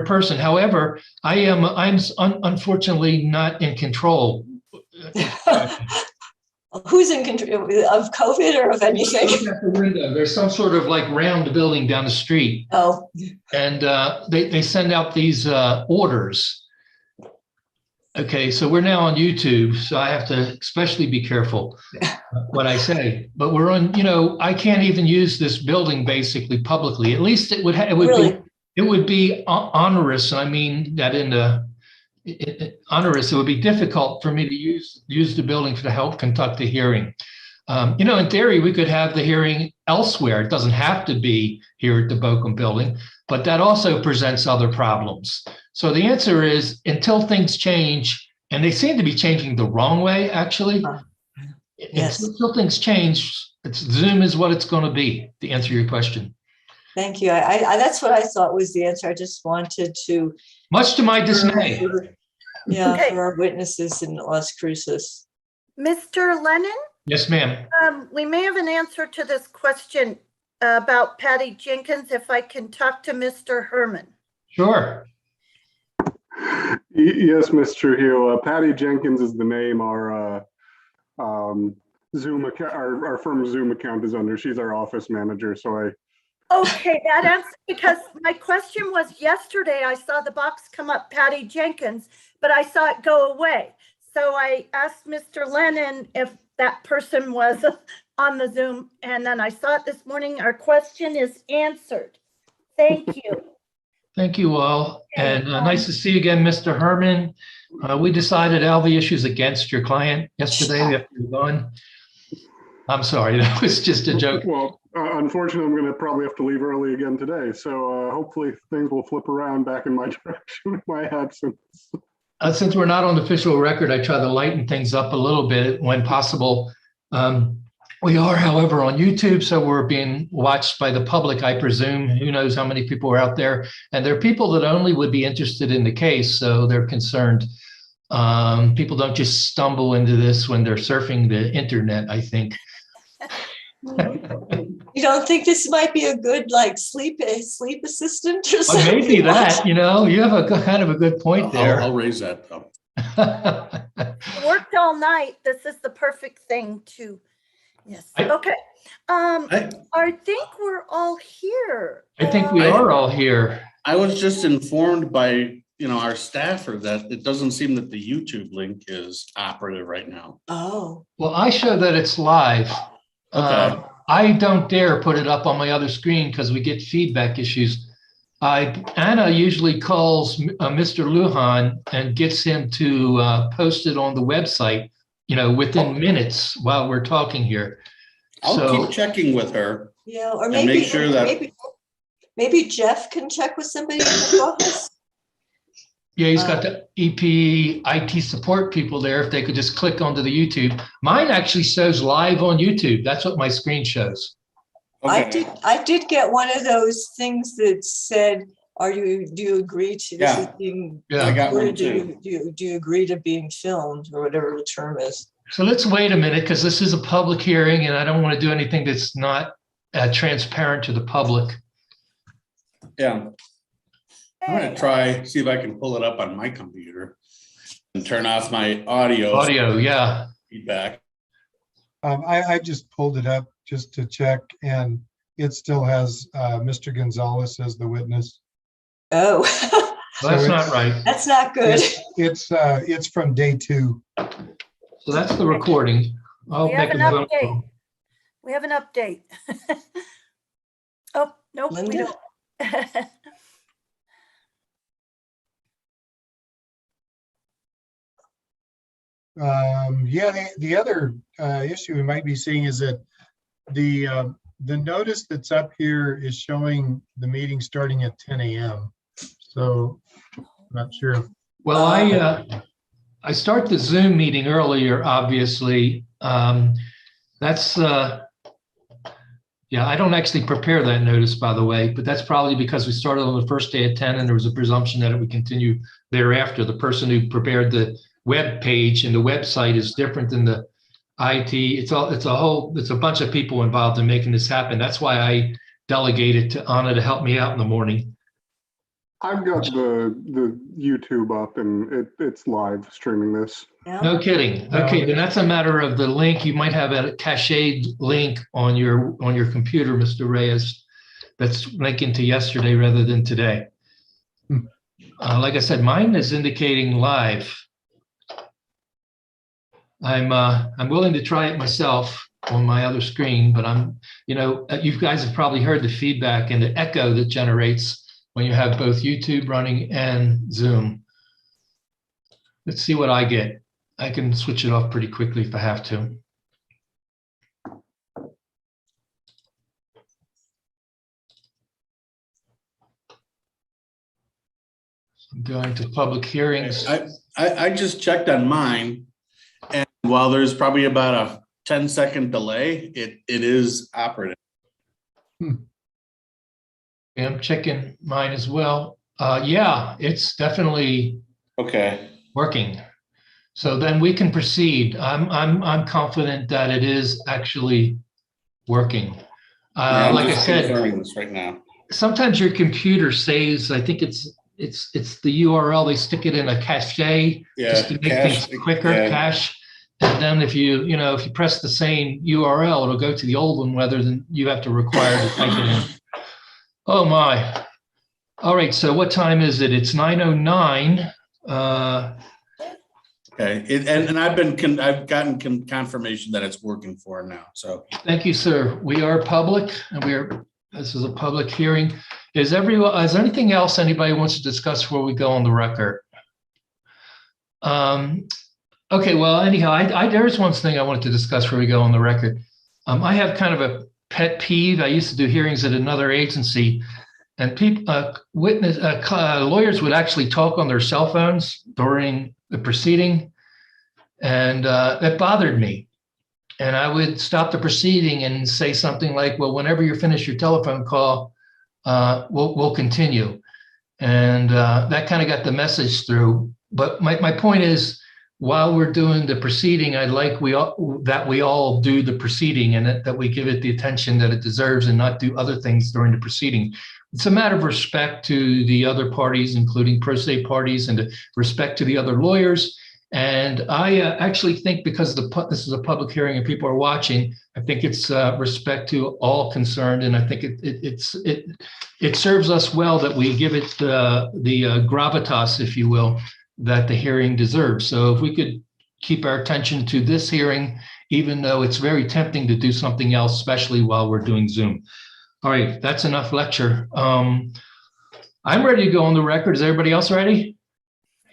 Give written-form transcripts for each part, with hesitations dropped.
in person. However, I'm unfortunately not in control. Who's in control of COVID or of anything? Look at the window. There's some sort of like round building down the street. Oh. And they send out these orders. Okay, so we're now on YouTube, so I have to especially be careful what I say. But we're on, I can't even use this building basically publicly. At least it would be onerous. I mean that in the onerous. It would be difficult for me to use the building to help conduct the hearing. In theory, we could have the hearing elsewhere. It doesn't have to be here at the Bochum building, but that also presents other problems. So the answer is until things change, and they seem to be changing the wrong way, actually. Yes. Until things change, Zoom is what it's going to be, to answer your question. Thank you. I that's what I thought was the answer. I just wanted to. Much to my dismay. For our witnesses in Las Cruces. Mr. Lennon? Yes, ma'am. We may have an answer to this question about Patty Jenkins, if I can talk to Mr. Herman. Sure. Yes, Mr. Trujillo. Patty Jenkins is the name our Zoom account, our firm's Zoom account is under. She's our office manager. So Okay, that answers, because my question was yesterday I saw the box come up, Patty Jenkins, but I saw it go away. So I asked Mr. Lennon if that person was on the Zoom, and then I saw it this morning. Our question is answered. Thank you. Thank you all. And nice to see you again, Mr. Herman. We decided all the issues against your client yesterday after you're gone. I'm sorry, that was just a joke. Well, unfortunately, I'm going to probably have to leave early again today. So hopefully things will flip around back in my direction in my absence. Since we're not on the official record, I try to lighten things up a little bit when possible. We are, however, on YouTube, so we're being watched by the public, I presume. Who knows how many people are out there? And there are people that only would be interested in the case, so they're concerned. People don't just stumble into this when they're surfing the internet, I think. You don't think this might be a good sleep assistant or something? Well, maybe that, you have a kind of a good point there. I'll raise that though. Worked all night. This is the perfect thing to, yes. Okay. I think we're all here. I think we are all here. I was just informed by, our staffer that it doesn't seem that the YouTube link is operative right now. Oh. Well, I show that it's live. Okay. I don't dare put it up on my other screen because we get feedback issues. Anna usually calls Mr. Lujan and gets him to post it on the website, within minutes while we're talking here. I'll keep checking with her. Yeah, or maybe make sure that maybe Jeff can check with somebody in the office. Yeah, he's got the EPE IT support people there. If they could just click onto the YouTube. Mine actually shows live on YouTube. That's what my screen shows. Okay. I did get one of those things that said, do you agree to this is being, I got or one too. do you agree to being filmed, or whatever the term is? So let's wait a minute, because this is a public hearing and I don't want to do anything that's not transparent to the public. Yeah. I'm going to try, see if I can pull it up on my computer and turn off my audio. Yeah. Feedback. I just pulled it up just to check, and it still has Mr. Gonzalez as the witness. Oh. Well, that's not right. That's not good. It's from day 2. So that's the recording. I'll We have make an a note. update. We have an update. Oh, nope, we Linda? don't. Yeah, the other issue we might be seeing is that the notice that's up here is showing the meeting starting at 10 a.m. So I'm not sure. Well, I start the Zoom meeting earlier, obviously. That's yeah, I don't actually prepare that notice, by the way, but that's probably because we started on the first day at 10 and there was a presumption that it would continue thereafter. The person who prepared the web page and the website is different than the IT. It's a bunch of people involved in making this happen. That's why I delegated to Anna to help me out in the morning. I've got the YouTube up and it's live streaming this. Yeah. No kidding. Okay, then that's a matter of the link. You might have a cached link on your computer, Mr. Reyes, that's linking to yesterday rather than today. Like I said, mine is indicating live. I'm willing to try it myself on my other screen, but you guys have probably heard the feedback and the echo that generates when you have both YouTube running and Zoom. Let's see what I get. I can switch it off pretty quickly if I have to. I'm going to public hearings. I just checked on mine, and while there's probably about a 10-second delay, it is operating. I'm checking mine as well. Yeah, it's definitely Okay. working. So then we can proceed. I'm confident that it is actually working. Yeah, I'm Like I just said, confirming this right now. sometimes your computer saves, I think it's the URL, they stick it in a cache just to make cache, things quicker, yeah. cache. And then if you press the same URL, it'll go to the old one rather than you have to require to type it in. Oh my. All right, so what time is it? It's 9:09. Okay, and I've gotten confirmation that it's working for it now. So Thank you, sir. We are public and this is a public hearing. Is there anything else anybody wants to discuss before we go on the record? Okay, well, anyhow, there's one thing I wanted to discuss before we go on the record. I have kind of a pet peeve. I used to do hearings at another agency, and lawyers would actually talk on their cell phones during the proceeding, and that bothered me. And I would stop the proceeding and say something like, well, whenever you finish your telephone call, we'll continue. And that kind of got the message through. But my point is, while we're doing the proceeding, I'd like that we all do the proceeding and that we give it the attention that it deserves and not do other things during the proceeding. It's a matter of respect to the other parties, including pro se parties, and respect to the other lawyers. And I actually think because this is a public hearing and people are watching, I think it's respect to all concerned, and I think it serves us well that we give it the gravitas, if you will, that the hearing deserves. So if we could keep our attention to this hearing, even though it's very tempting to do something else, especially while we're doing Zoom. All right, that's enough lecture. I'm ready to go on the record. Is everybody else ready?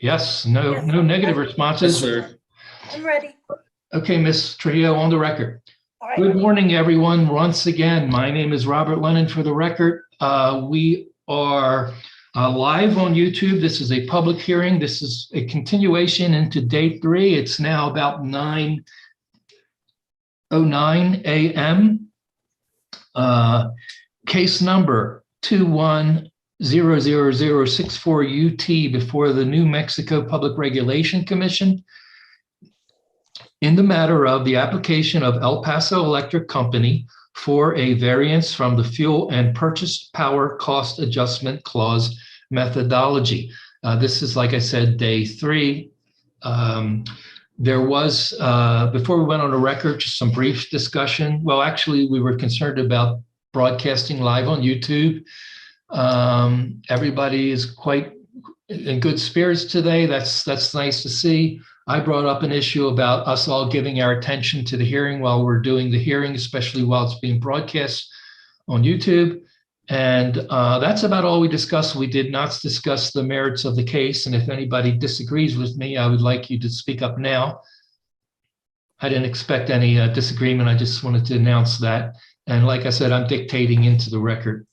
Yes, no negative responses. yes, sir. I'm ready. Okay, Ms. Trujillo, on the record. All right. Good morning, everyone. Once again, my name is Robert Lennon for the record. We are live on YouTube. This is a public hearing. This is a continuation into day 3. It's now about 9:09 a.m. Case number 2100064 UT before the New Mexico Public Regulation Commission in the matter of the application of El Paso Electric Company for a variance from the fuel and purchased power cost adjustment clause methodology. This is, like I said, day 3. There was, before we went on a record, just some brief discussion. Well, actually, we were concerned about broadcasting live on YouTube. Everybody is quite in good spirits today. That's nice to see. I brought up an issue about us all giving our attention to the hearing while we're doing the hearing, especially while it's being broadcast on YouTube. And that's about all we discussed. We did not discuss the merits of the case. And if anybody disagrees with me, I would like you to speak up now. I didn't expect any disagreement. I just wanted to announce that. And like I said, I'm dictating into the record.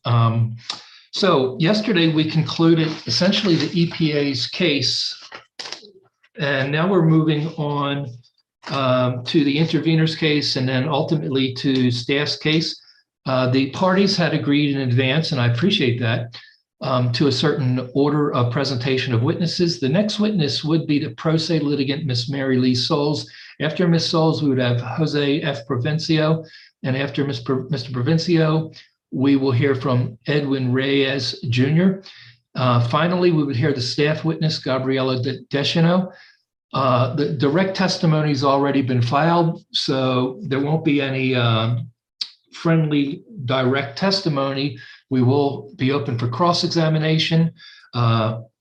So yesterday we concluded essentially the EPA's case. And now we're moving on to the intervener's case and then ultimately to staff's case. The parties had agreed in advance, and I appreciate that, to a certain order of presentation of witnesses. The next witness would be the pro se litigant, Miss Mary Lee Souls. After Miss Souls, we would have Jose F. Provencio. And after Mr. Provencio, we will hear from Edwin Reyes Jr. Finally, we would hear the staff witness, Gabriella Deschino. The direct testimony has already been filed, so there won't be any friendly direct testimony. We will be open for cross-examination.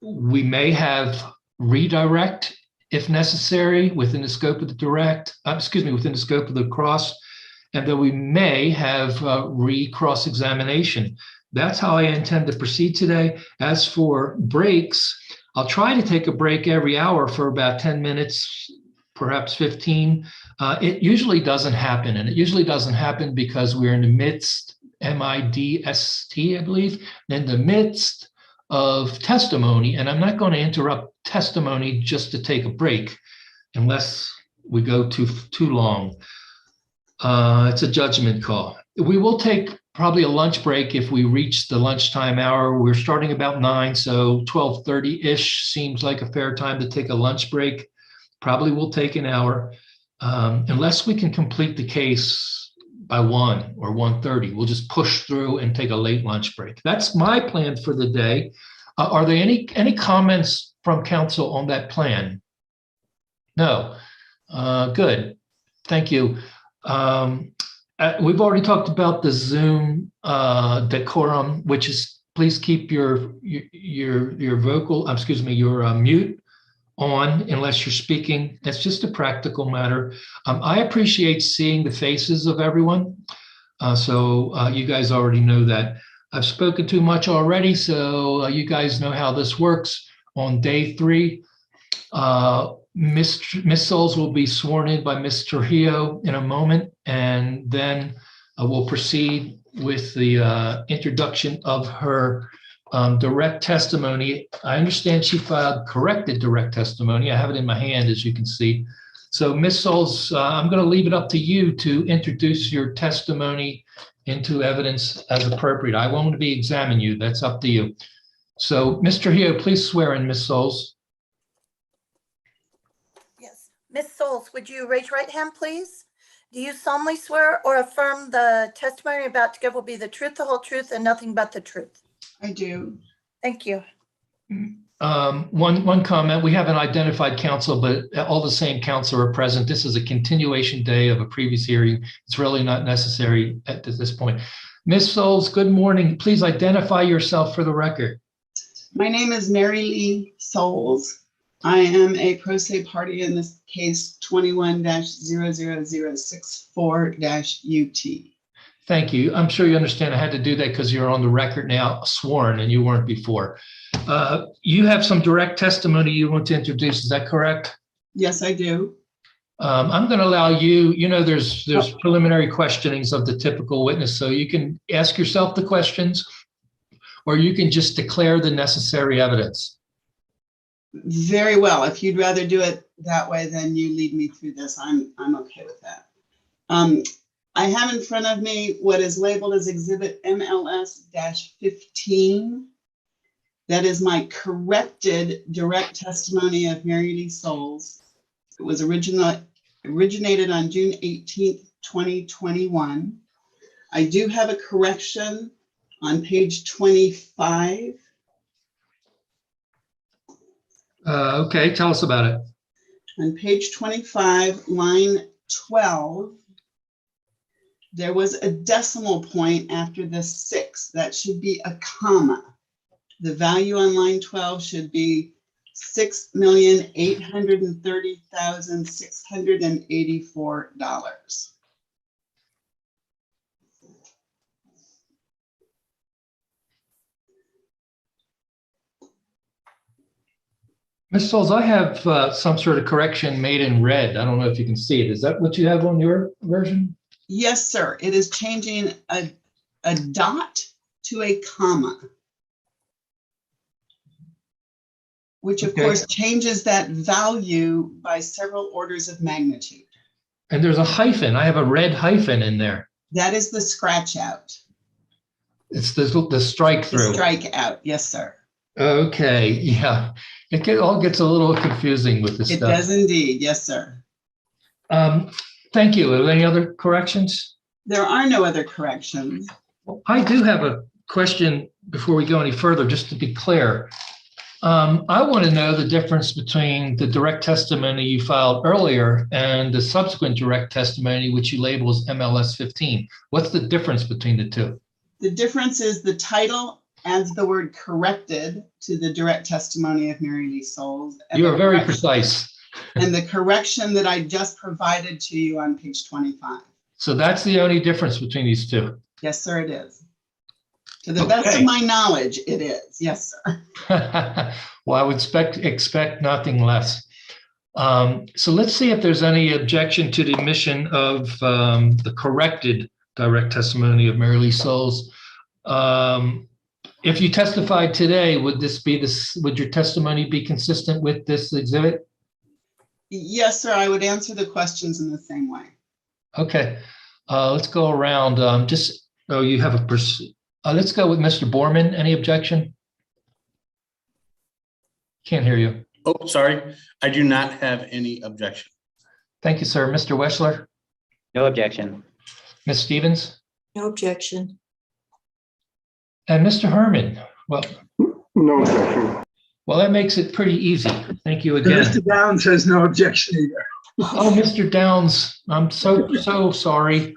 We may have redirect if necessary within the scope of the within the scope of the cross, and then we may have cross-examination. That's how I intend to proceed today. As for breaks, I'll try to take a break every hour for about 10 minutes, perhaps 15. It usually doesn't happen, and it usually doesn't happen because we're in the midst, M-I-D-S-T, I believe, in the midst of testimony, and I'm not going to interrupt testimony just to take a break unless we go too long. It's a judgment call. We will take probably a lunch break if we reach the lunchtime hour. We're starting about 9, so 12:30-ish seems like a fair time to take a lunch break. Probably will take an hour, unless we can complete the case by 1 or 1:30. We'll just push through and take a late lunch break. That's my plan for the day. Are there any comments from council on that plan? No. Good. Thank you. We've already talked about the Zoom decorum, which is please keep your mute on unless you're speaking. It's just a practical matter. I appreciate seeing the faces of everyone. So you guys already know that. I've spoken too much already, so you guys know how this works. On day 3, Ms. Souls will be sworn in by Ms. Trujillo in a moment, and then we'll proceed with the introduction of her direct testimony. I understand she filed corrected direct testimony. I have it in my hand, as you can see. So Ms. Souls, I'm going to leave it up to you to introduce your testimony into evidence as appropriate. I won't be examining you. That's up to you. So Mr. Trujillo, please swear in Ms. Souls. Yes. Ms. Souls, would you raise your right hand, please? Do you solemnly swear or affirm the testimony you're about to give will be the truth, the whole truth, and nothing but the truth? I do. Thank you. One comment, we haven't identified counsel, but all the same counsel are present. This is a continuation day of a previous hearing. It's really not necessary at this point. Ms. Souls, good morning. Please identify yourself for the record. My name is Mary Lee Souls. I am a pro se party in this case 21-00064-UT. Thank you. I'm sure you understand I had to do that because you're on the record now, sworn, and you weren't before. You have some direct testimony you want to introduce. Is that correct? Yes, I do. I'm going to allow you, there's preliminary questionings of the typical witness, so you can ask yourself the questions, or you can just declare the necessary evidence. Very well. If you'd rather do it that way, then you lead me through this. I'm okay with that. I have in front of me what is labeled as Exhibit MLS-15. That is my corrected direct testimony of Mary Lee Souls. It was originated on June 18th, 2021. I do have a correction on page 25. Okay, tell us about it. On page 25, line 12, there was a decimal point after the 6. That should be a comma. The value on line 12 should be $6,830,684. Ms. Souls, I have some sort of correction made in red. I don't know if you can see it. Is that what you have on your version? Yes, sir. It is changing a dot to a comma, which of course changes that value by several orders of magnitude. And there's a hyphen. I have a red hyphen in there. That is the scratch out. It's the strike through. The strike out. Yes, sir. Okay. Yeah. It all gets a little confusing with this stuff. It does indeed. Yes, sir. Thank you. Are there any other corrections? There are no other corrections. I do have a question before we go any further, just to be clear, I want to know the difference between the direct testimony you filed earlier and the subsequent direct testimony, which you label as MLS 15. What's the difference between the two? The difference is the title adds the word corrected to the direct testimony of Mary Lee Souls. You are very precise. And the correction that I just provided to you on page 25. So that's the only difference between these two. Yes, sir, it is. To the best of my knowledge, it is. Yes, sir. Well, I would expect nothing less. So let's see if there's any objection to the admission of the corrected direct testimony of Mary Lee Souls. If you testified today, would your testimony be consistent with this exhibit? Yes, sir. I would answer the questions in the same way. Okay, let's go around. You have let's go with Mr. Borman. Any objection? Can't hear you. Oh, sorry. I do not have any objection. Thank you, sir. Mr. Weschler? No objection. Ms. Stevens? No objection. And Mr. Herman? Well, No objection. well, that makes it pretty easy. Thank you again. Mr. Downs has no objection either. Oh, Mr. Downs, I'm so sorry.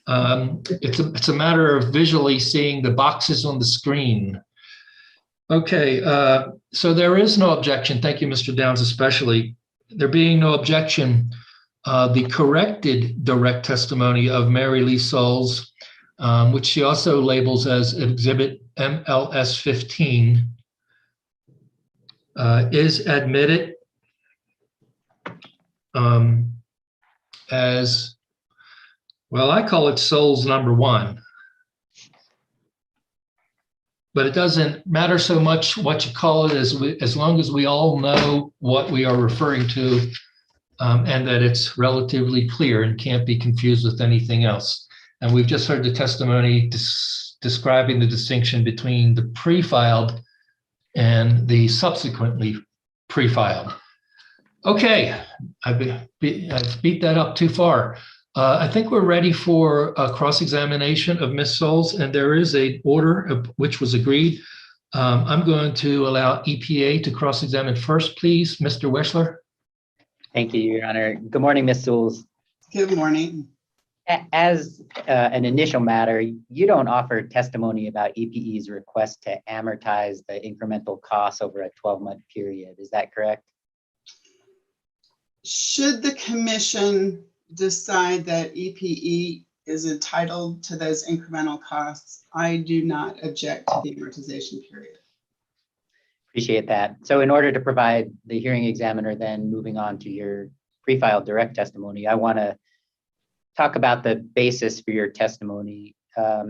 It's a matter of visually seeing the boxes on the screen. Okay, so there is no objection. Thank you, Mr. Downs, especially. There being no objection, the corrected direct testimony of Mary Lee Souls, which she also labels as Exhibit MLS 15, is admitted as, well, I call it Souls number 1. But it doesn't matter so much what you call it, as long as we all know what we are referring to, and that it's relatively clear and can't be confused with anything else. And we've just heard the testimony describing the distinction between the pre-filed and the subsequently pre-filed. Okay, I've beat that up too far. I think we're ready for a cross-examination of Ms. Souls, and there is an order which was agreed. I'm going to allow EPA to cross-examine first, please. Mr. Weschler. Thank you, Your Honor. Good morning, Ms. Souls. Good morning. As an initial matter, you don't offer testimony about EPE's request to amortize the incremental costs over a 12-month period. Is that correct? Should the commission decide that EPE is entitled to those incremental costs, I do not object to the amortization period. Appreciate that. So in order to provide the hearing examiner then moving on to your pre-filed direct testimony, I want to talk about the basis for your testimony.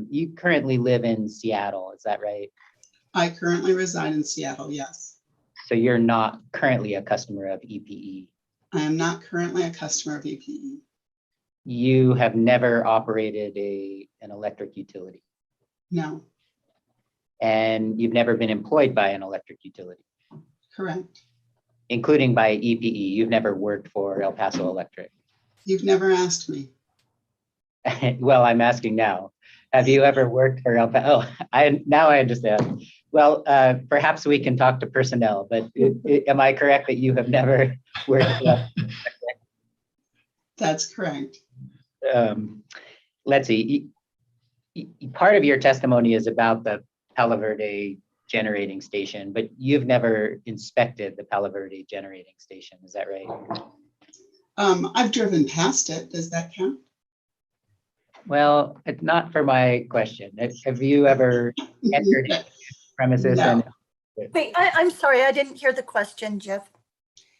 You currently live in Seattle, is that right? I currently reside in Seattle, yes. So you're not currently a customer of EPE? I am not currently a customer of EPE. You have never operated an electric utility? No. And you've never been employed by an electric utility? Correct. Including by EPE, you've never worked for El Paso Electric? You've never asked me. Well, I'm asking now. Have you ever worked for El Paso? Oh, now I understand. Well, perhaps we can talk to personnel, but am I correct that you have never worked for That's correct. Let's see. Part of your testimony is about the Palo Verde generating station, but you've never inspected the Palo Verde generating station. Is that right? I've driven past it. Does that count? Well, it's not for my question. Have you ever entered premises? No. Wait, I'm sorry, I didn't hear the question, Jeff.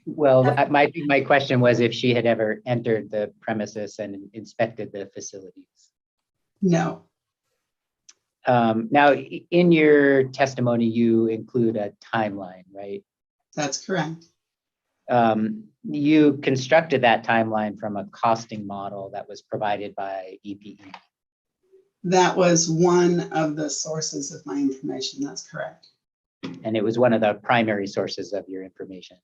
Well, my question was if she had ever entered the premises and inspected the facilities. No. Now, in your testimony, you include a timeline, right? That's correct. You constructed that timeline from a costing model that was provided by EPE. That was one of the sources of my information. That's correct. And it was one of the primary sources of your information.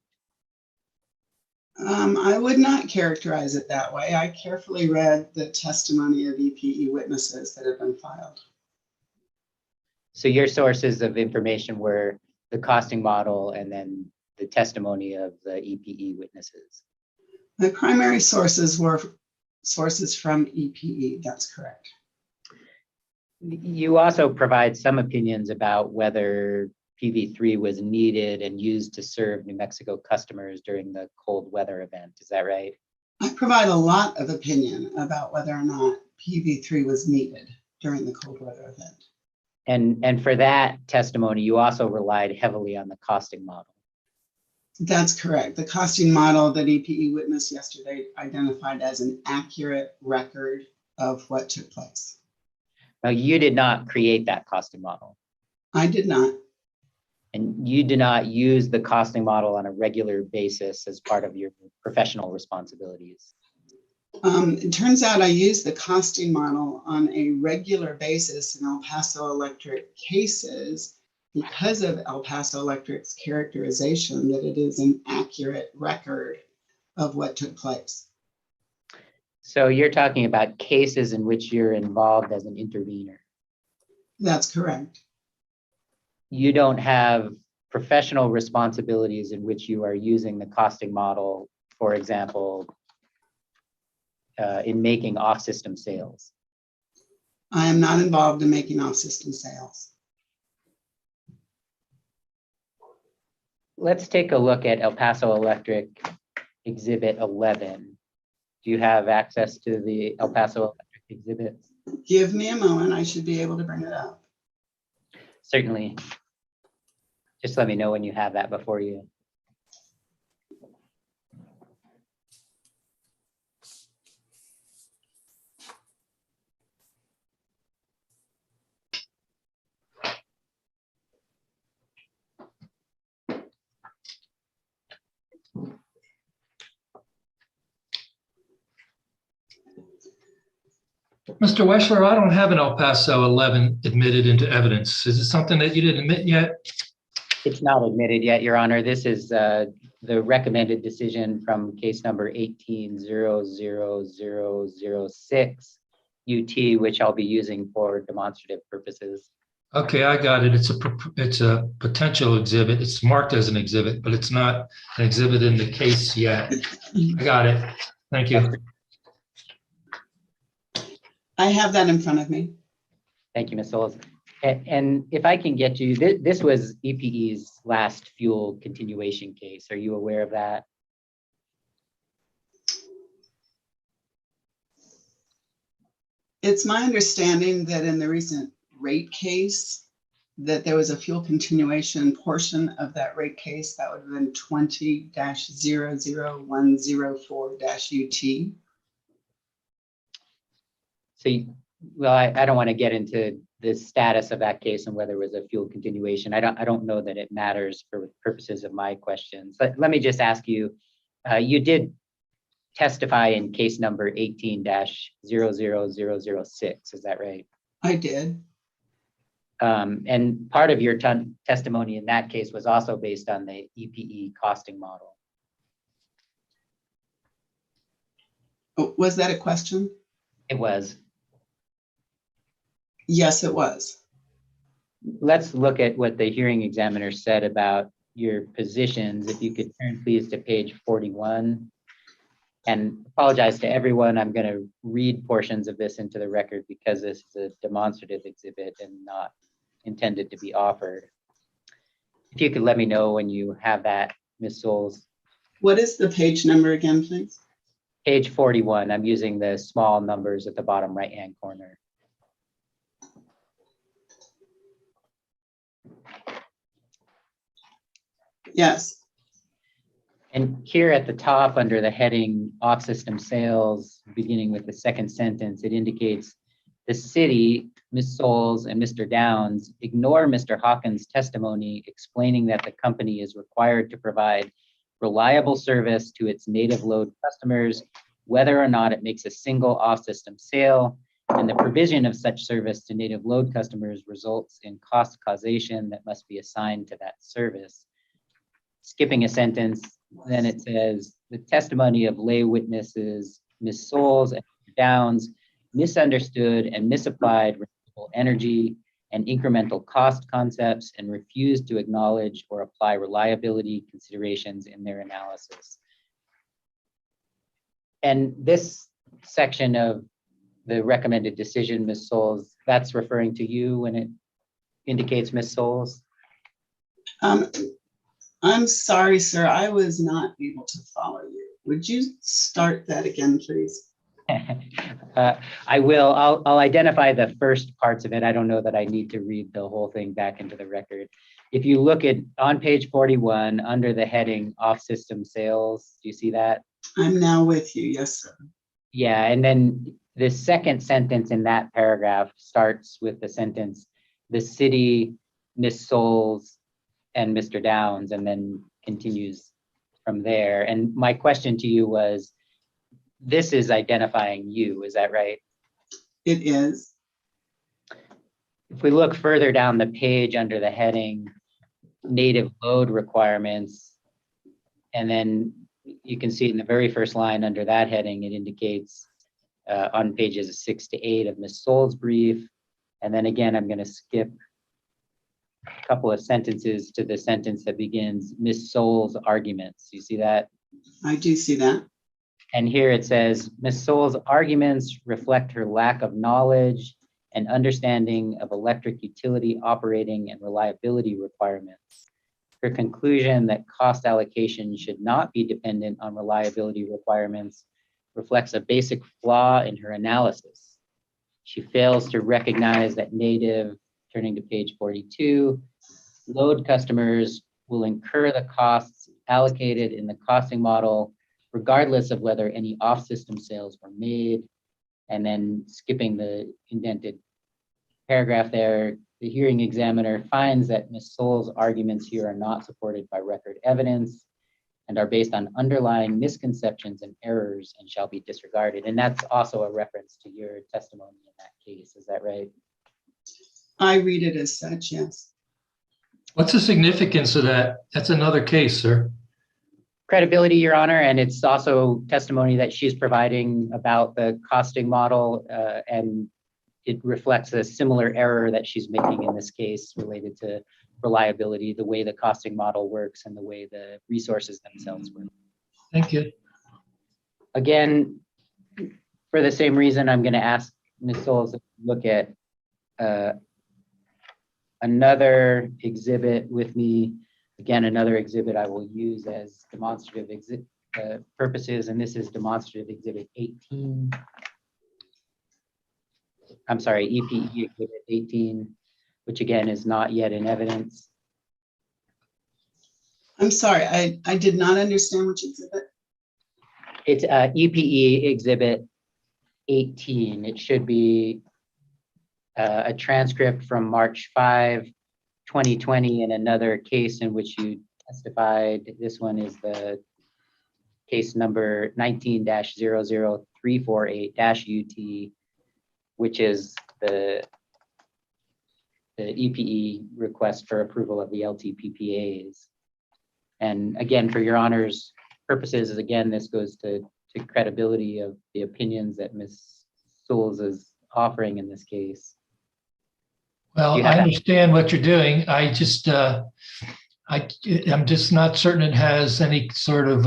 I would not characterize it that way. I carefully read the testimony of EPE witnesses that have been filed. So your sources of information were the costing model and then the testimony of the EPE witnesses. My primary sources were sources from EPE, that's correct. You also provide some opinions about whether PV3 was needed and used to serve New Mexico customers during the cold weather event. Is that right? I provide a lot of opinion about whether or not PV3 was needed during the cold weather event. And for that testimony, you also relied heavily on the costing model. That's correct. The costing model that EPE witnessed yesterday identified as an accurate record of what took place. Now, you did not create that costing model. I did not. And you do not use the costing model on a regular basis as part of your professional responsibilities. It turns out I use the costing model on a regular basis in El Paso Electric cases because of El Paso Electric's characterization that it is an accurate record of what took place. So you're talking about cases in which you're involved as an intervener. That's correct. You don't have professional responsibilities in which you are using the costing model, for example, in making off-system sales. I am not involved in making off-system sales. Let's take a look at El Paso Electric Exhibit 11. Do you have access to the El Paso Electric exhibits? Give me a moment, I should be able to bring it up. Certainly. Just let me know when you have that before you. Mr. Weschler, I don't have an El Paso 11 admitted into evidence. Is it something that you didn't admit yet? It's not admitted yet, Your Honor. This is the recommended decision from case number 18-00006 UT, which I'll be using for demonstrative purposes. Okay, I got it. It's a potential exhibit. It's marked as an exhibit, but it's not an exhibit in the case yet. I got it. Thank you. I have that in front of me. Thank you, Ms. Souls. And if I can get you, this was EPE's last fuel continuation case. Are you aware of that? It's my understanding that in the recent rate case, that there was a fuel continuation portion of that rate case that would have been 20-00104-UT. So, well, I don't want to get into the status of that case and whether it was a fuel continuation. I don't know that it matters for purposes of my questions. But let me just ask you, you did testify in case number 18-00006, is that right? I did. And part of your testimony in that case was also based on the EPE costing model. Oh, was that a question? It was. Yes, it was. Let's look at what the hearing examiner said about your positions. If you could turn please to page 41. And apologize to everyone. I'm going to read portions of this into the record because this is a demonstrative exhibit and not intended to be offered. If you could let me know when you have that, Ms. Souls. What is the page number again, please? Page 41. I'm using the small numbers at the bottom right-hand corner. Yes. And here at the top under the heading off-system sales, beginning with the second sentence, it indicates the city, Ms. Souls and Mr. Downs ignore Mr. Hawkins' testimony explaining that the company is required to provide reliable service to its native load customers, whether or not it makes a single off-system sale, and the provision of such service to native load customers results in cost causation that must be assigned to that service. Skipping a sentence, then it says the testimony of lay witnesses, Ms. Souls and Mr. Downs misunderstood and misapplied renewable energy and incremental cost concepts and refused to acknowledge or apply reliability considerations in their analysis. And this section of the recommended decision, Ms. Souls, that's referring to you when it indicates Ms. Souls? I'm sorry, sir, I was not able to follow you. Would you start that again, please? I will. I'll identify the first parts of it. I don't know that I need to read the whole thing back into the record. If you look at on page 41 under the heading off system sales, do you see that? I'm now with you. Yes, sir. Yeah, and then the second sentence in that paragraph starts with the sentence, the city, Miss Souls, and Mr. Downs, and then continues from there. And my question to you was, this is identifying you, is that right? It is. If we look further down the page under the heading native load requirements, and then you can see in the very first line under that heading, it indicates on pages 6 to 8 of Ms. Souls' brief. And then again, I'm going to skip a couple of sentences to the sentence that begins Ms. Souls' arguments. You see that? I do see that. And here it says, Ms. Souls' arguments reflect her lack of knowledge and understanding of electric utility operating and reliability requirements. Her conclusion that cost allocation should not be dependent on reliability requirements reflects a basic flaw in her analysis. She fails to recognize that native, turning to page 42, load customers will incur the costs allocated in the costing model regardless of whether any off-system sales were made. And then skipping the indented paragraph there, the hearing examiner finds that Ms. Souls' arguments here are not supported by record evidence and are based on underlying misconceptions and errors and shall be disregarded. And that's also a reference to your testimony in that case, is that right? I read it as such, yes. What's the significance of that? That's another case, sir. Credibility, Your Honor, and it's also testimony that she's providing about the costing model, and it reflects a similar error that she's making in this case related to reliability, the way the costing model works and the way the resources themselves work. Thank you. Again, for the same reason, I'm going to ask Ms. Souls to look at another exhibit with me. Again, another exhibit I will use as demonstrative purposes, and this is demonstrative exhibit 18. I'm sorry, EPE exhibit 18, which again is not yet in evidence. I'm sorry, I did not understand which exhibit. It's EPE exhibit 18. It should be a transcript from March 5, 2020 in another case in which you testified. This one is the case number 19-00348-UT, which is the EPE request for approval of the LTPPAs. And again, for your honor's purposes, again, this goes to credibility of the opinions that Ms. Souls is offering in this case. Well, I understand what you're doing. I just, I'm just not certain it has any sort of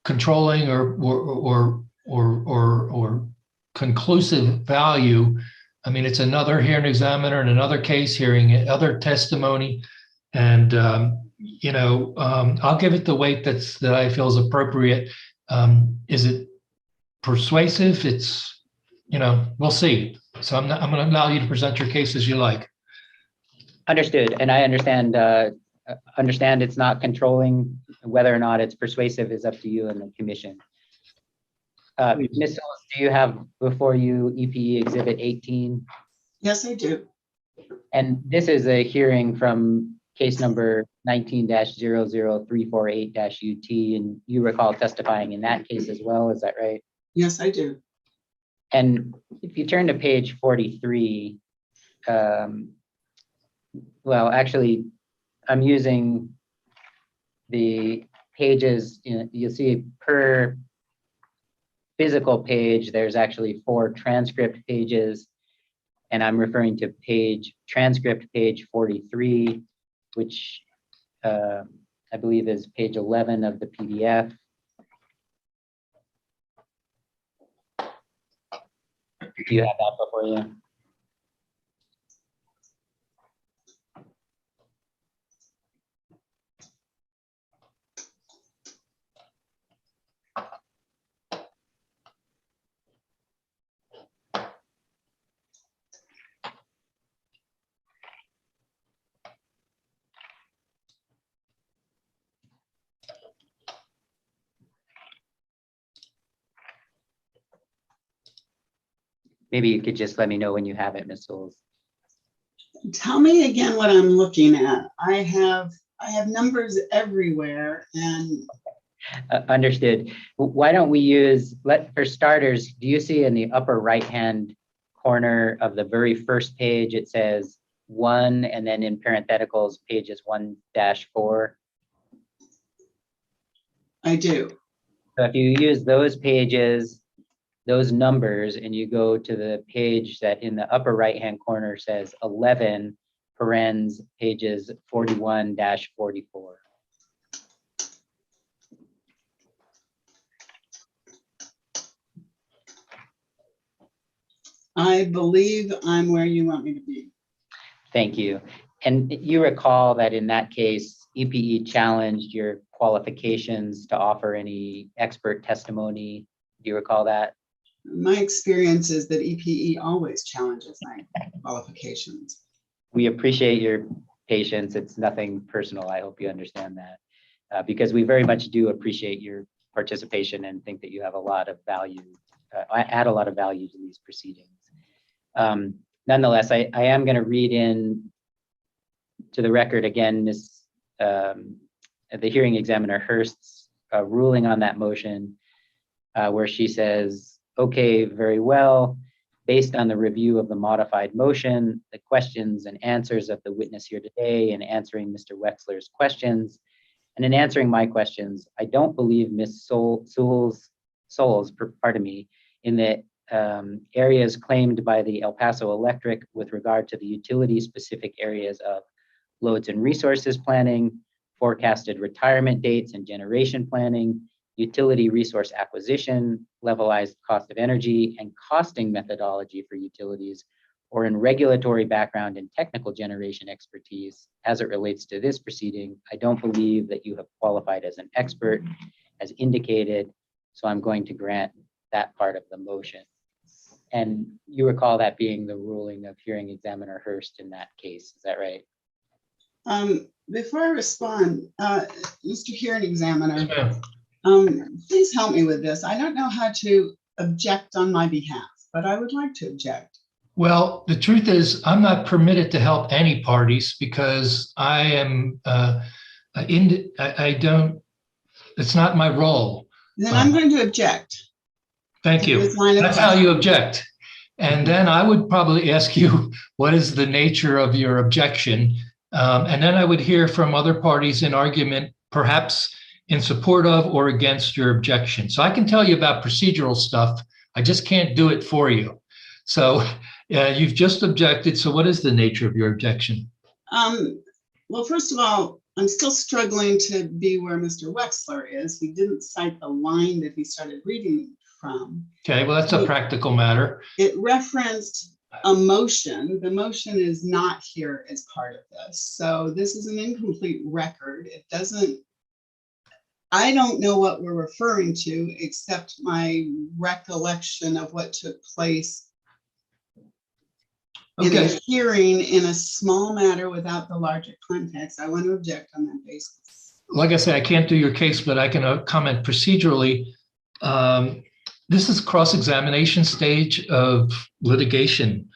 controlling or conclusive value. I mean, it's another hearing examiner and another case hearing other testimony, and I'll give it the weight that I feel is appropriate. Is it persuasive? It's, we'll see. So I'm going to allow you to present your case as you like. Understood, and I understand it's not controlling. Whether or not it's persuasive is up to you and the commission. Ms. Souls, do you have before you EPE exhibit 18? Yes, I do. And this is a hearing from case number 19-00348-UT, and you recall testifying in that case as well, is that right? Yes, I do. And if you turn to page 43, well, actually, I'm using the pages, you'll see per physical page, there's actually 4 transcript pages. And I'm referring to transcript page 43, which I believe is page 11 of the PDF. Do you have that before you? Maybe you could just let me know when you have it, Ms. Souls. Tell me again what I'm looking at. I have numbers everywhere and Understood. Why don't we use, for starters, do you see in the upper right-hand corner of the very first page, it says 1, and then in parentheticals, pages 1-4? I do. So if you use those pages, those numbers, and you go to the page that in the upper right-hand corner says 11, parens, pages 41-44. I believe I'm where you want me to be. Thank you. And you recall that in that case, EPE challenged your qualifications to offer any expert testimony. Do you recall that? My experience is that EPE always challenges my qualifications. We appreciate your patience. It's nothing personal. I hope you understand that, because we very much do appreciate your participation and think that you have a lot of value, add a lot of value to these proceedings. Nonetheless, I am going to read in to the record again, the hearing examiner Hurst's ruling on that motion, where she says, okay, very well. Based on the review of the modified motion, the questions and answers of the witness here today, and answering Mr. Wexler's questions, and in answering my questions, I don't believe Ms. Souls, pardon me, in the areas claimed by the El Paso Electric with regard to the utility-specific areas of loads and resources planning, forecasted retirement dates and generation planning, utility resource acquisition, levelized cost of energy, and costing methodology for utilities, or in regulatory background and technical generation expertise as it relates to this proceeding, I don't believe that you have qualified as an expert as indicated, so I'm going to grant that part of the motion. And you recall that being the ruling of hearing examiner Hurst in that case, is that right? Before I respond, Mr. Hearing Examiner, Yes, please help me with this. I don't know how to object on my behalf, but I would like to object. well, the truth is, I'm not permitted to help any parties because I am, I don't, it's not my role. Then I'm going to object. Thank to you. this line of That's how you object. And then I would probably ask you, what is the nature of your objection? And then I would hear from other parties in argument, perhaps in support of or against your objection. So I can tell you about procedural stuff. I just can't do it for you. So you've just objected. So what is the nature of your objection? Well, first of all, I'm still struggling to be where Mr. Wexler is. He didn't cite the line that he started reading from. Okay, well, that's a practical matter. It referenced a motion. The motion is not here as part of this. So this is an incomplete record. It doesn't, I don't know what we're referring to except my recollection of what took place in a hearing in a small matter without the larger context. I want to object on that basis. Like I said, I can't do your case, but I can comment procedurally. This is cross-examination stage of litigation.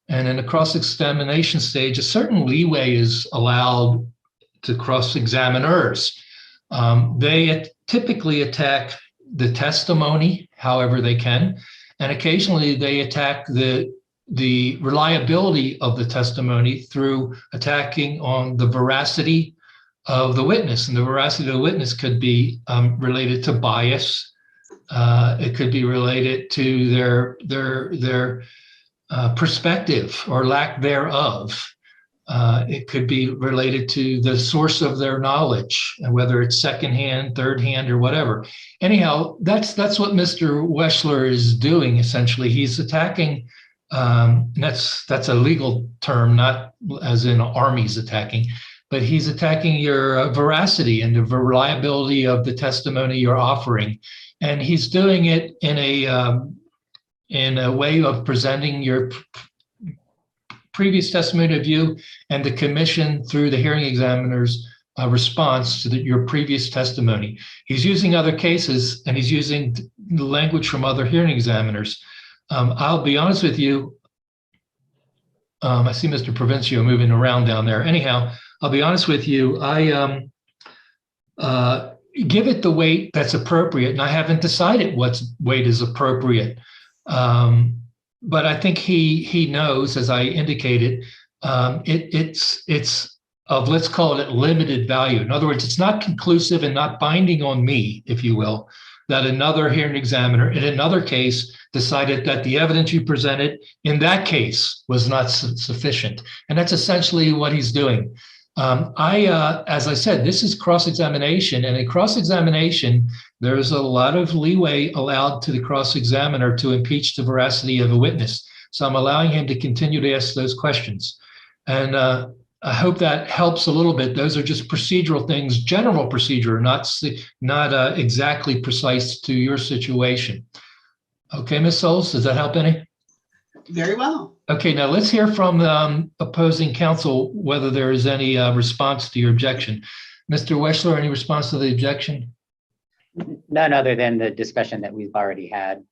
And in a cross-examination stage, a certain leeway is allowed to cross-examiners. They typically attack the testimony however they can, and occasionally they attack the reliability of the testimony through attacking on the veracity of the witness. And the veracity of the witness could be related to bias. It could be related to their perspective or lack thereof. It could be related to the source of their knowledge, whether it's secondhand, third hand, or whatever. Anyhow, that's what Mr. Weschler is doing. Essentially, he's attacking. That's a legal term, not as in armies attacking, but he's attacking your veracity and the reliability of the testimony you're offering, and he's doing it in a way of presenting your previous testimony of you and the commission through the hearing examiner's response to your previous testimony. He's using other cases and he's using the language from other hearing examiners. I'll be honest with you. I see Mr. Provencio moving around down there. Anyhow, I'll be honest with you. I give it the weight that's appropriate, and I haven't decided what weight is appropriate. But I think he knows, as I indicated, it's of, let's call it, limited value. In other words, it's not conclusive and not binding on me, if you will, that another hearing examiner in another case decided that the evidence you presented in that case was not sufficient. And that's essentially what he's doing. As I said, this is cross-examination, and in cross-examination, there's a lot of leeway allowed to the cross-examiner to impeach the veracity of a witness. So I'm allowing him to continue to ask those questions. And I hope that helps a little bit. Those are just procedural things, general procedure, not exactly precise to your situation. Okay, Ms. Souls, does that help any? Very well. Okay, now let's hear from opposing counsel whether there is any response to your objection. Mr. Weschler, any response to the objection? None other than the discussion that we've already had.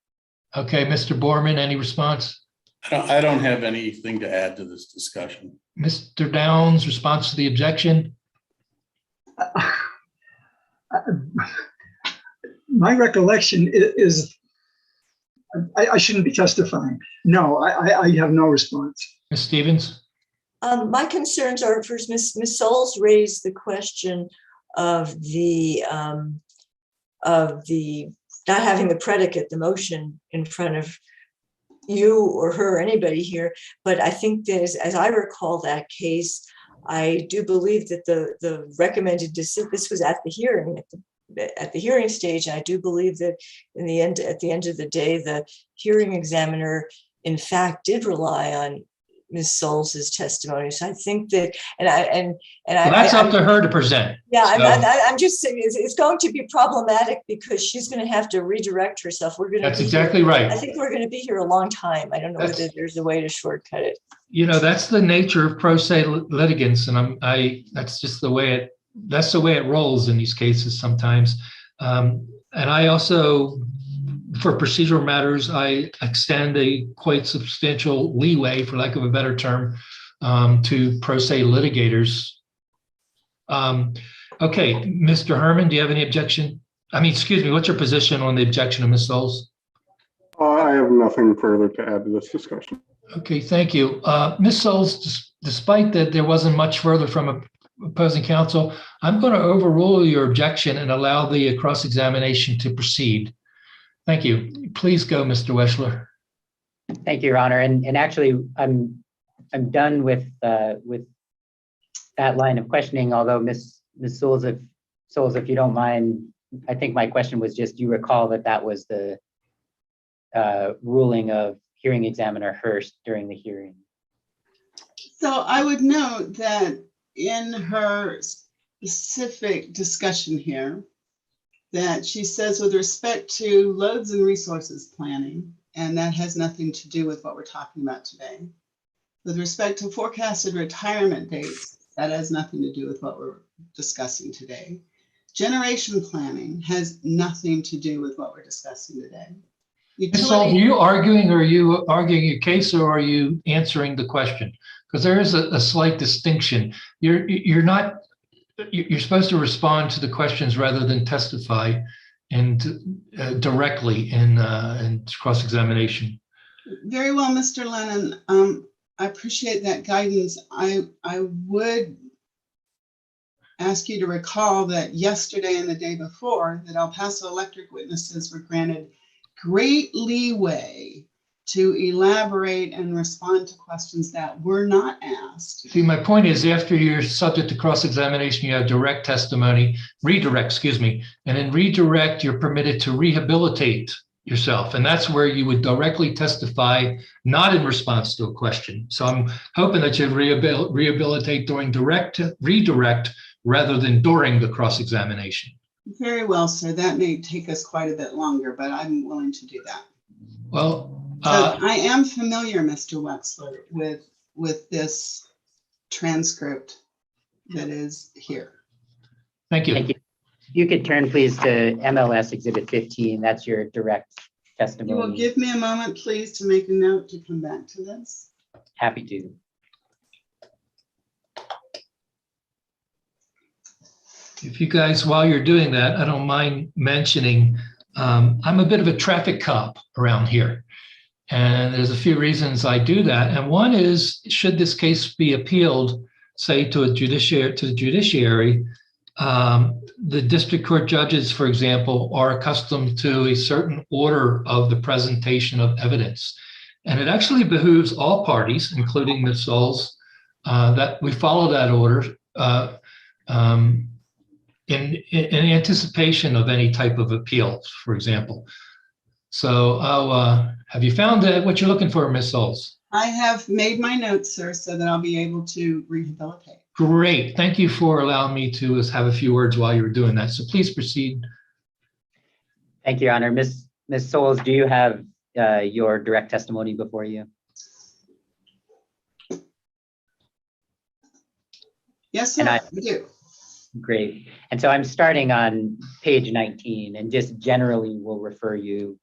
Okay, Mr. Borman, any response? I don't have anything to add to this discussion. Mr. Downs, response to the objection? My recollection is I shouldn't be testifying. No, I have no response. Ms. Stevens? My concerns are, first, Ms. Souls raised the question of the not having the predicate, the motion in front of you or her, or anybody here. But I think that as I recall that case, I do believe that the recommended decision, this was at the hearing, at the hearing stage. I do believe that in the end, at the end of the day, the hearing examiner, in fact, did rely on Ms. Souls' testimony. So I think that, well, that's up to her to present. Yeah, So, I'm just saying it's going to be problematic because she's going to have to redirect herself. We're going to. That's exactly right. I think we're going to be here a long time. I don't know whether there's a way to shortcut it. You know, that's the nature of pro se litigants, and that's just the way that's the way it rolls in these cases sometimes. And I also, for procedural matters, I extend a quite substantial leeway, for lack of a better term, to pro se litigators. Okay, Mr. Herman, do you have any objection? I mean, excuse me, what's your position on the objection of Ms. Souls? I have nothing further to add to this discussion. Okay, thank you. Ms. Souls, despite that there wasn't much further from opposing counsel, I'm going to overrule your objection and allow the cross-examination to proceed. Thank you. Please go, Mr. Weschler. Thank you, Your Honor. And actually, I'm done with that line of questioning. Although Ms. Souls, if you don't mind, I think my question was just, you recall that was the ruling of hearing examiner Hurst during the hearing. So I would note that in her specific discussion here, that she says with respect to loads and resources planning, and that has nothing to do with what we're talking about today. With respect to forecasted retirement dates, that has nothing to do with what we're discussing today. Generation planning has nothing to do with what we're discussing today. So are you arguing, or are you arguing your case, or are you answering the question? Because there is a slight distinction. You're supposed to respond to the questions rather than testify and directly in cross-examination. Very well, Mr. Lennon. I appreciate that guidance. I would ask you to recall that yesterday and the day before that El Paso Electric witnesses were granted great leeway to elaborate and respond to questions that were not asked. See, my point is after you're subject to cross-examination, you have direct testimony, redirect, excuse me, and in redirect, you're permitted to rehabilitate yourself. And that's where you would directly testify, not in response to a question. So I'm hoping that you rehabilitate during redirect rather than during the cross-examination. Very well, sir. That may take us quite a bit longer, but I'm willing to do that. Well, So I am familiar, Mr. Wexler, with this transcript that is here. thank you. Thank you. You could turn please to MLS Exhibit 15. That's your direct You will testimony. give me a moment, please, to make a note to come back to this. Happy to. If you guys, while you're doing that, I don't mind mentioning, I'm a bit of a traffic cop around here. And there's a few reasons I do that. And one is, should this case be appealed, say to the judiciary, the district court judges, for example, are accustomed to a certain order of the presentation of evidence. And it actually behooves all parties, including Ms. Souls, that we follow that order in anticipation of any type of appeal, for example. So have you found what you're looking for, Ms. Souls? I have made my notes, sir, so that I'll be able to rehabilitate. Great. Thank you for allowing me to have a few words while you were doing that. So please proceed. Thank you, Your Honor. Ms. Souls, do you have your direct testimony before you? Yes, sir, And I do. Great. And so I'm starting on page 19, and just generally will refer you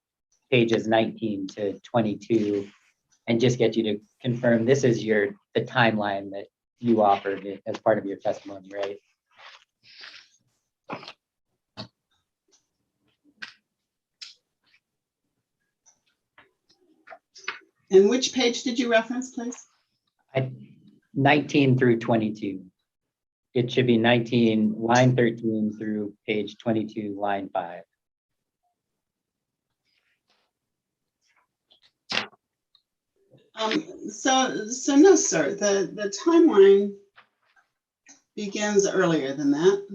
pages 19 to 22 and just get you to confirm this is the timeline that you offered as part of your testimony, right? And which page did you reference, please? 19 through 22. It should be 19, line 13 through page 22, line 5. So no, sir, the timeline begins earlier than that.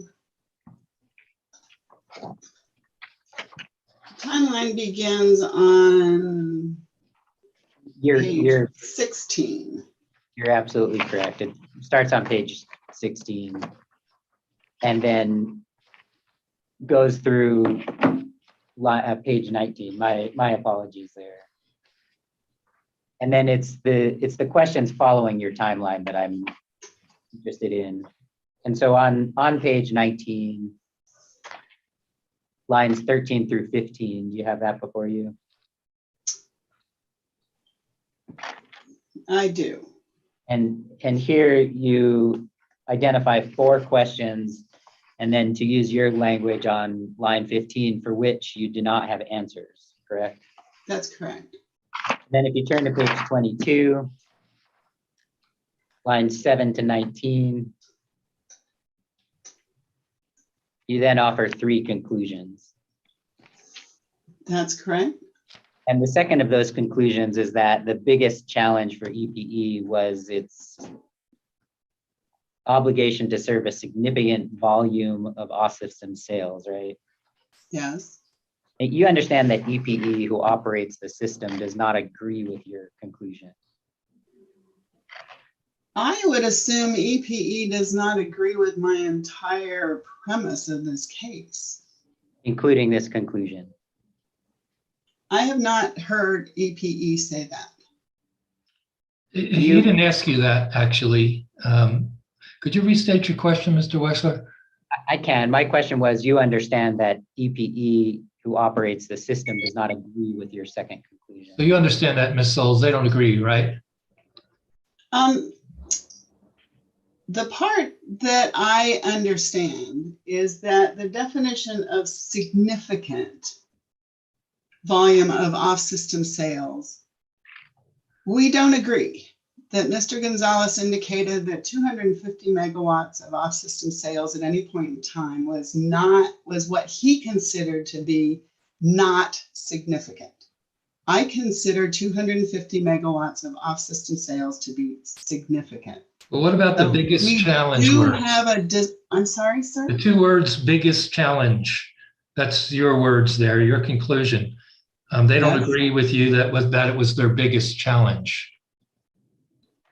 Timeline begins on You're 16. You're absolutely correct. It starts on page 16 and then goes through page 19. My apologies there. And then it's the questions following your timeline that I'm interested in. And so on page 19, lines 13 through 15, do you have that before you? I do. And here you identify 4 questions, and then to use your language on line 15, for which you do not have answers, correct? That's correct. Then if you turn to page 22, lines 7 to 19, you then offer 3 conclusions. That's correct. And the second of those conclusions is that the biggest challenge for EPE was its obligation to serve a significant volume of off-system sales, right? Yes. And you understand that EPE, who operates the system, does not agree with your conclusion. I would assume EPE does not agree with my entire premise of this case. Including this conclusion. I have not heard EPE say that. He didn't ask you that, actually. Could you restate your question, Mr. Wexler? I can. My question was, you understand that EPE, who operates the system, does not agree with your second conclusion. So you understand that, Ms. Souls, they don't agree, right? The part that I understand is that the definition of significant volume of off-system sales, we don't agree. That Mr. Gonzalez indicated that 250 megawatts of off-system sales at any point in time was what he considered to be not significant. I consider 250 megawatts of off-system sales to be significant. Well, what about the So biggest we challenge do words? have I'm sorry, sir? The 2 words, biggest challenge. That's your words there, your conclusion. They don't Yes. agree with you that it was their biggest challenge.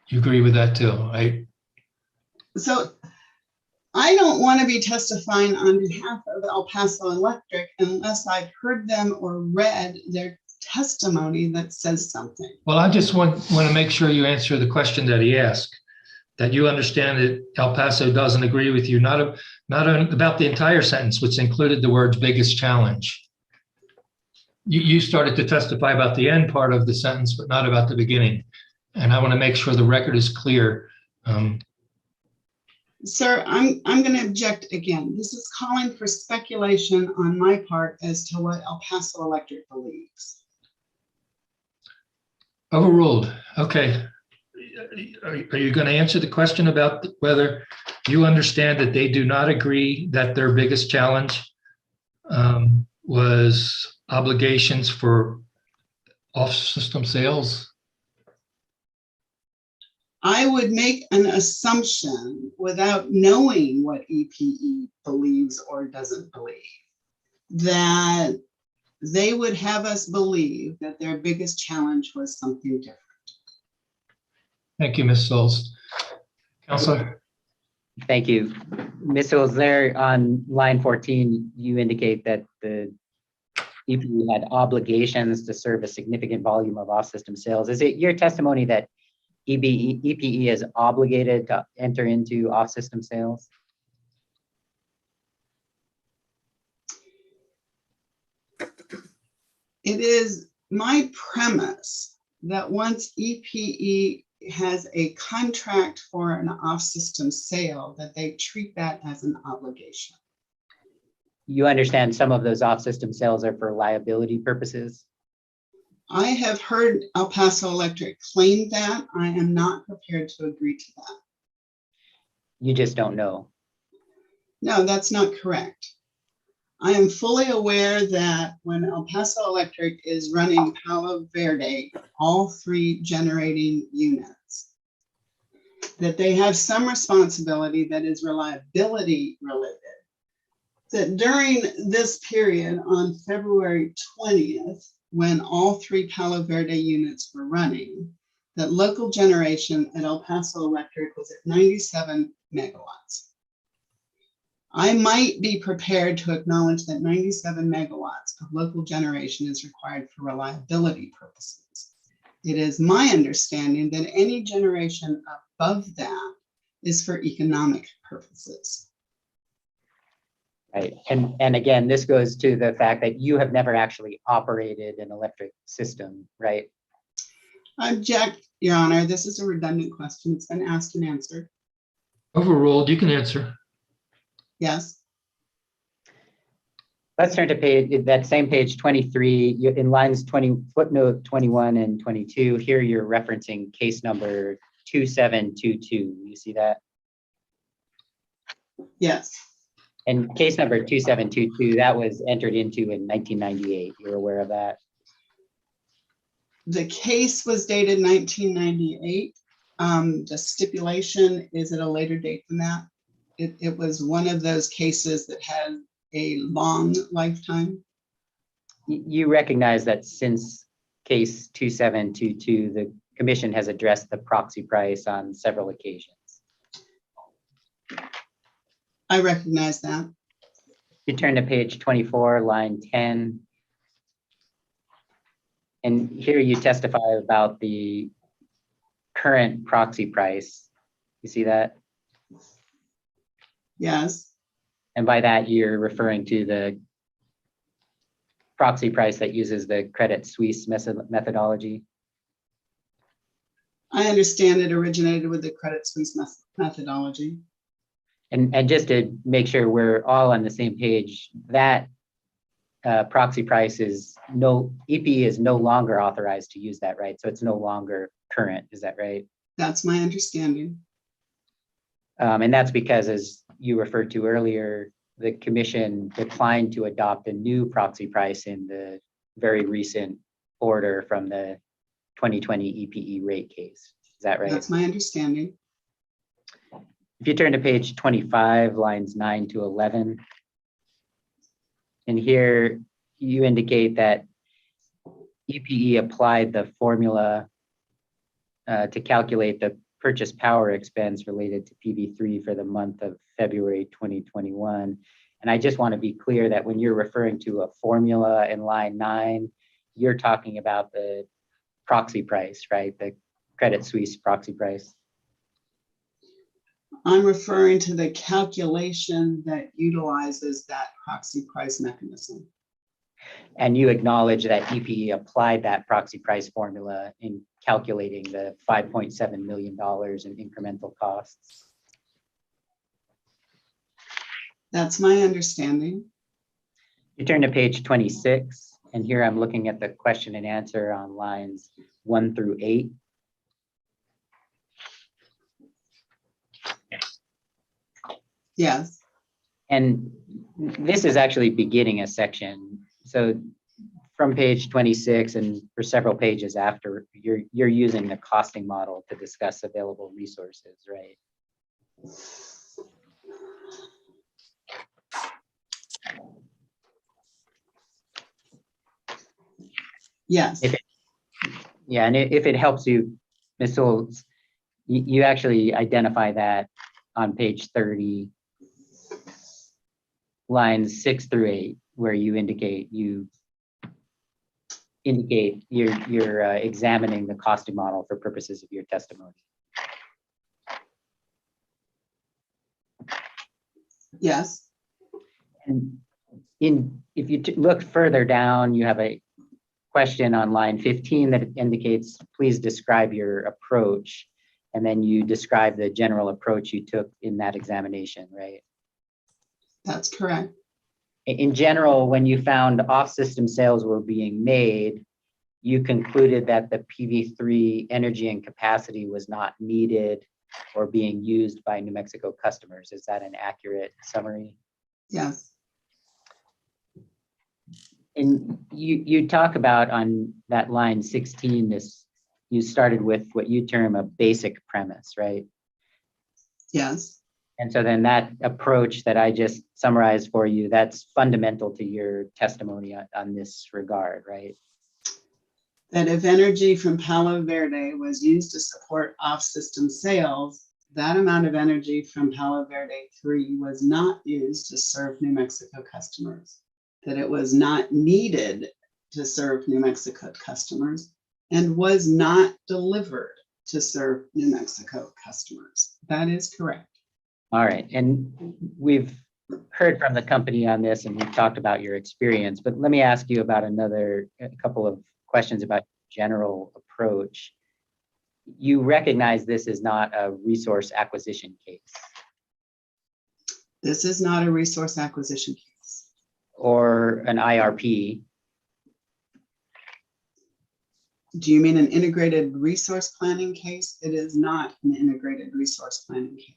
You agree with that too, right? So I don't want to be testifying on behalf of El Paso Electric unless I've heard them or read their testimony that says something. Well, I just want to make sure you answer the question that he asked, that you understand that El Paso doesn't agree with you, not about the entire sentence, which included the words biggest challenge. You started to testify about the end part of the sentence, but not about the beginning. And I want to make sure the record is clear. Sir, I'm going to object again. This is calling for speculation on my part as to what El Paso Electric believes. Overruled. Okay. Are you going to answer the question about whether you understand that they do not agree that their biggest challenge was obligations for off-system sales? I would make an assumption without knowing what EPE believes or doesn't believe, that they would have us believe that their biggest challenge was something different. Thank you, Ms. Souls. Counselor? Thank you. Ms. Hills, there on line 14, you indicate that the EPE had obligations to serve a significant volume of off-system sales. Is it your testimony that EPE is obligated to enter into off-system sales? It is my premise that once EPE has a contract for an off-system sale, that they treat that as an obligation. You understand some of those off-system sales are for liability purposes? I have heard El Paso Electric claim that. I am not prepared to agree to that. You just don't know. No, that's not correct. I am fully aware that when El Paso Electric is running Palo Verde, all 3 generating units, that they have some responsibility that is reliability related. That during this period on February 20th, when all 3 Palo Verde units were running, that local generation at El Paso Electric was at 97 megawatts. I might be prepared to acknowledge that 97 megawatts of local generation is required for reliability purposes. It is my understanding that any generation above that is for economic purposes. Right. And again, this goes to the fact that you have never actually operated an electric system, right? I object, Your Honor. This is a redundant question. It's been asked and answered. Overruled. You can answer. Yes. Let's turn to that same page 23, in lines 20, footnote 21 and 22. Here you're referencing case number 2722. You see that? Yes. And case number 2722, that was entered into in 1998. You're aware of that? The case was dated 1998. The stipulation is at a later date than that. It was one of those cases that had a long lifetime. You recognize that since case 2722, the commission has addressed the proxy price on several occasions. I recognize that. You turn to page 24, line 10. And here you testify about the current proxy price. You see that? Yes. And by that, you're referring to the proxy price that uses the Credit Suisse methodology. I understand it originated with the Credit Suisse methodology. And just to make sure we're all on the same page, that proxy price is EPE is no longer authorized to use that, right? So it's no longer current, is that right? That's my understanding. And that's because, as you referred to earlier, the commission declined to adopt a new proxy price in the very recent order from the 2020 EPE rate case. Is that right? That's my understanding. If you turn to page 25, lines 9 to 11, and here you indicate that EPE applied the formula to calculate the purchase power expense related to PV3 for the month of February 2021. And I just want to be clear that when you're referring to a formula in line 9, you're talking about the proxy price, right? The Credit Suisse proxy price. I'm referring to the calculation that utilizes that proxy price mechanism. And you acknowledge that EPE applied that proxy price formula in calculating the $5.7 million in incremental costs. That's my understanding. You turn to page 26, and here I'm looking at the question and answer on lines 1 through 8. Yes. And this is actually beginning a section. So from page 26 and for several pages after, you're using the costing model to discuss available resources, right? Yes. Yeah, and if it helps you, Ms. Solz, you actually identify that on page 30, lines 6 through 8, where you indicate you're examining the costing model for purposes of your testimony. Yes. And if you look further down, you have a question on line 15 that indicates, please describe your approach. And then you describe the general approach you took in that examination, right? That's correct. In general, when you found off-system sales were being made, you concluded that the PV3 energy and capacity was not needed or being used by New Mexico customers. Is that an accurate summary? Yes. And you talk about on that line 16, you started with what you term a basic premise, right? Yes. And so then that approach that I just summarized for you, that's fundamental to your testimony on this regard, right? That if energy from Palo Verde was used to support off-system sales, that amount of energy from Palo Verde 3 was not used to serve New Mexico customers, that it was not needed to serve New Mexico customers, and was not delivered to serve New Mexico customers. That is correct. All right, and we've heard from the company on this and we've talked about your experience, but let me ask you about a couple of questions about general approach. You recognize this is not a resource acquisition case. This is not a resource acquisition case. Or an IRP. Do you mean an integrated resource planning case? It is not an integrated resource planning case.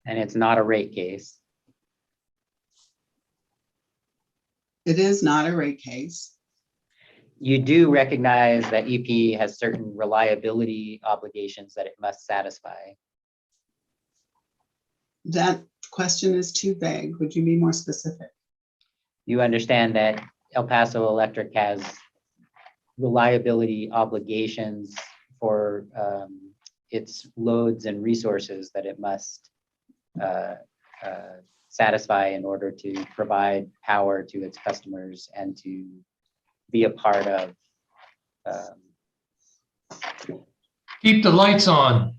And it's not a rate case. It is not a rate case. You do recognize that EPE has certain reliability obligations that it must satisfy. That question is too vague. Would you be more specific? You understand that El Paso Electric has reliability obligations for its loads and resources that it must satisfy in order to provide power to its customers and to be a part of. Keep the lights on.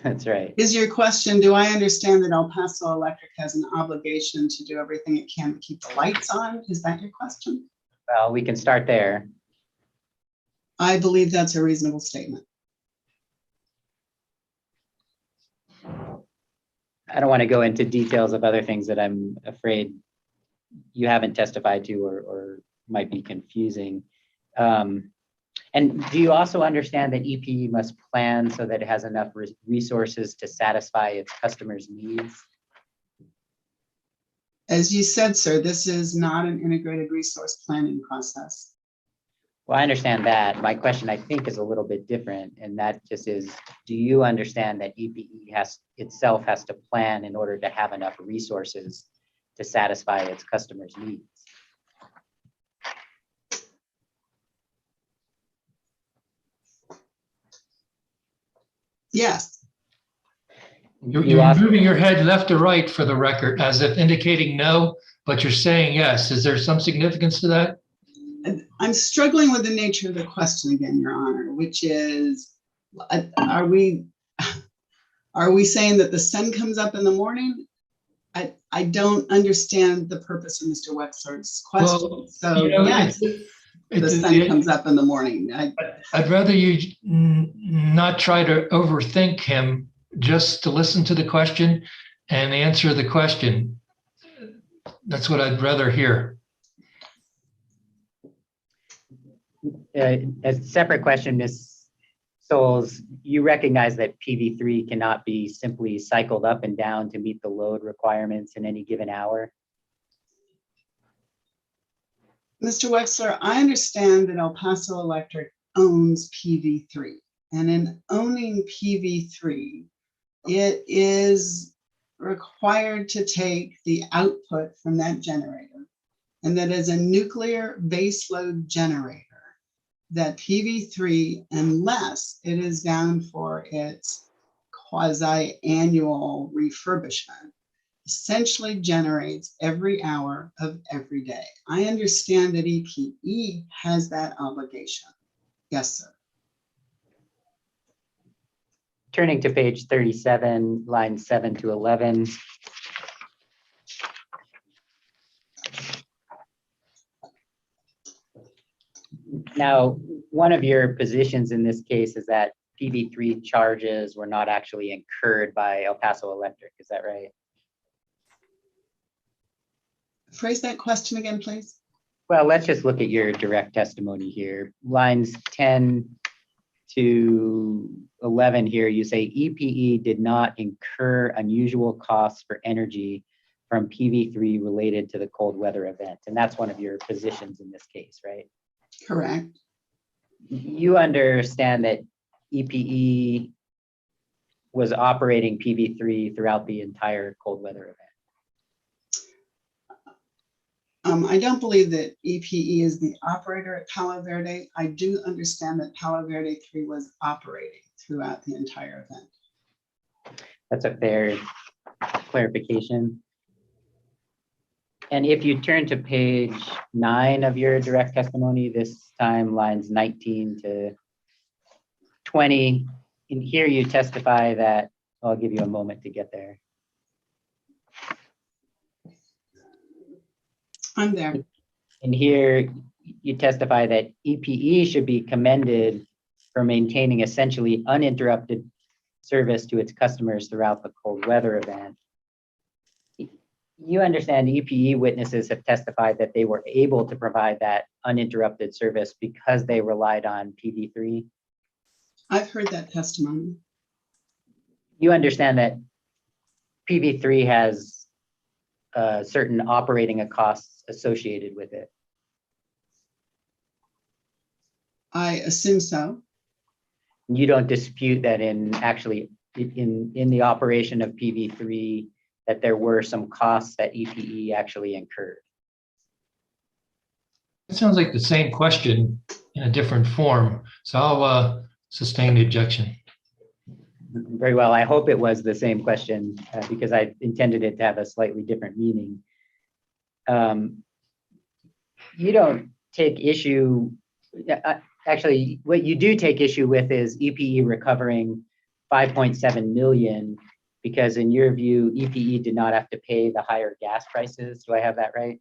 That's right. Is your question, do I understand that El Paso Electric has an obligation to do everything it can to keep the lights on? Is that your question? Well, we can start there. I believe that's a reasonable statement. I don't want to go into details of other things that I'm afraid you haven't testified to or might be confusing. And do you also understand that EPE must plan so that it has enough resources to satisfy its customers' needs? As you said, sir, this is not an integrated resource planning process. Well, I understand that. My question, I think, is a little bit different, and that just is, do you understand that EPE itself has to plan in order to have enough resources to satisfy its customers' needs? Yes. You're moving your head left to right for the record, as if indicating no, but you're saying yes. Is there some significance to that? I'm struggling with the nature of the question again, Your Honor, which is, are we saying that the sun comes up in the morning? I don't understand the purpose of Mr. Wexler's question. Well, So you know, yes, the sun comes up in the morning. I'd rather you not try to overthink him, just to listen to the question and answer the question. That's what I'd rather hear. A separate question, Ms. Souls, you recognize that PV3 cannot be simply cycled up and down to meet the load requirements in any given hour? Mr. Wexler, I understand that El Paso Electric owns PV3, and in owning PV3, it is required to take the output from that generator, and that as a nuclear baseload generator, that PV3, unless it is down for its quasi-annual refurbishment, essentially generates every hour of every day. I understand that EPE has that obligation. Yes, sir. Turning to page 37, lines 7 to 11. Now, one of your positions in this case is that PV3 charges were not actually incurred by El Paso Electric. Is that right? Phrase that question again, please. Well, let's just look at your direct testimony here. Lines 10 to 11 here, you say EPE did not incur unusual costs for energy from PV3 related to the cold weather event. And that's one of your positions in this case, right? Correct. You understand that EPE was operating PV3 throughout the entire cold weather event. I don't believe that EPE is the operator at Palo Verde. I do understand that Palo Verde 3 was operating throughout the entire event. That's a fair clarification. And if you turn to page 9 of your direct testimony, this time lines 19 to 20, in here you testify that, I'll give you a moment to get there. I'm there. And here you testify that EPE should be commended for maintaining essentially uninterrupted service to its customers throughout the cold weather event. You understand EPE witnesses have testified that they were able to provide that uninterrupted service because they relied on PV3. I've heard that testimony. You understand that PV3 has certain operating costs associated with it. I assume so. You don't dispute that in the operation of PV3 that there were some costs that EPE actually incurred. It sounds like the same question in a different form. So I'll sustain the objection. Very well. I hope it was the same question because I intended it to have a slightly different meaning. You don't take issue, actually, what you do take issue with is EPE recovering 5.7 million because in your view, EPE did not have to pay the higher gas prices. Do I have that right?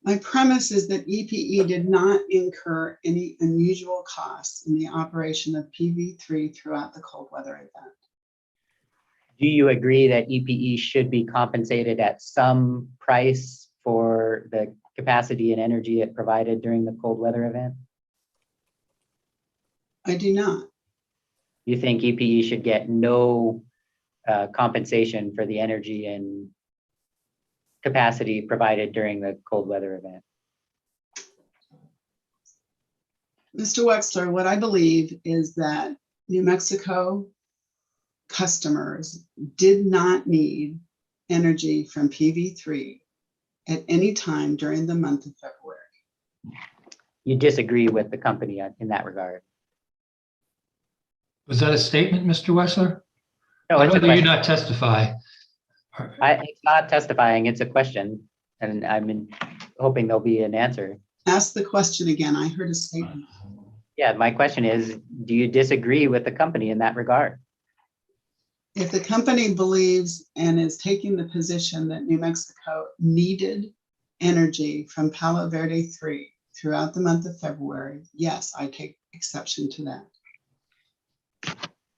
My premise is that EPE did not incur any unusual costs in the operation of PV3 throughout the cold weather event. Do you agree that EPE should be compensated at some price for the capacity and energy it provided during the cold weather event? I do not. You think EPE should get no compensation for the energy and capacity provided during the cold weather event? Mr. Wexler, what I believe is that New Mexico customers did not need energy from PV3 at any time during the month of February. You disagree with the company in that regard? Was that a statement, Mr. Wessler? No, I'd it's a rather you question. not testify. It's not testifying, it's a question, and I'm hoping there'll be an answer. Ask the question again. I heard a statement. Yeah, my question is, do you disagree with the company in that regard? If the company believes and is taking the position that New Mexico needed energy from Palo Verde 3 throughout the month of February, yes, I take exception to that.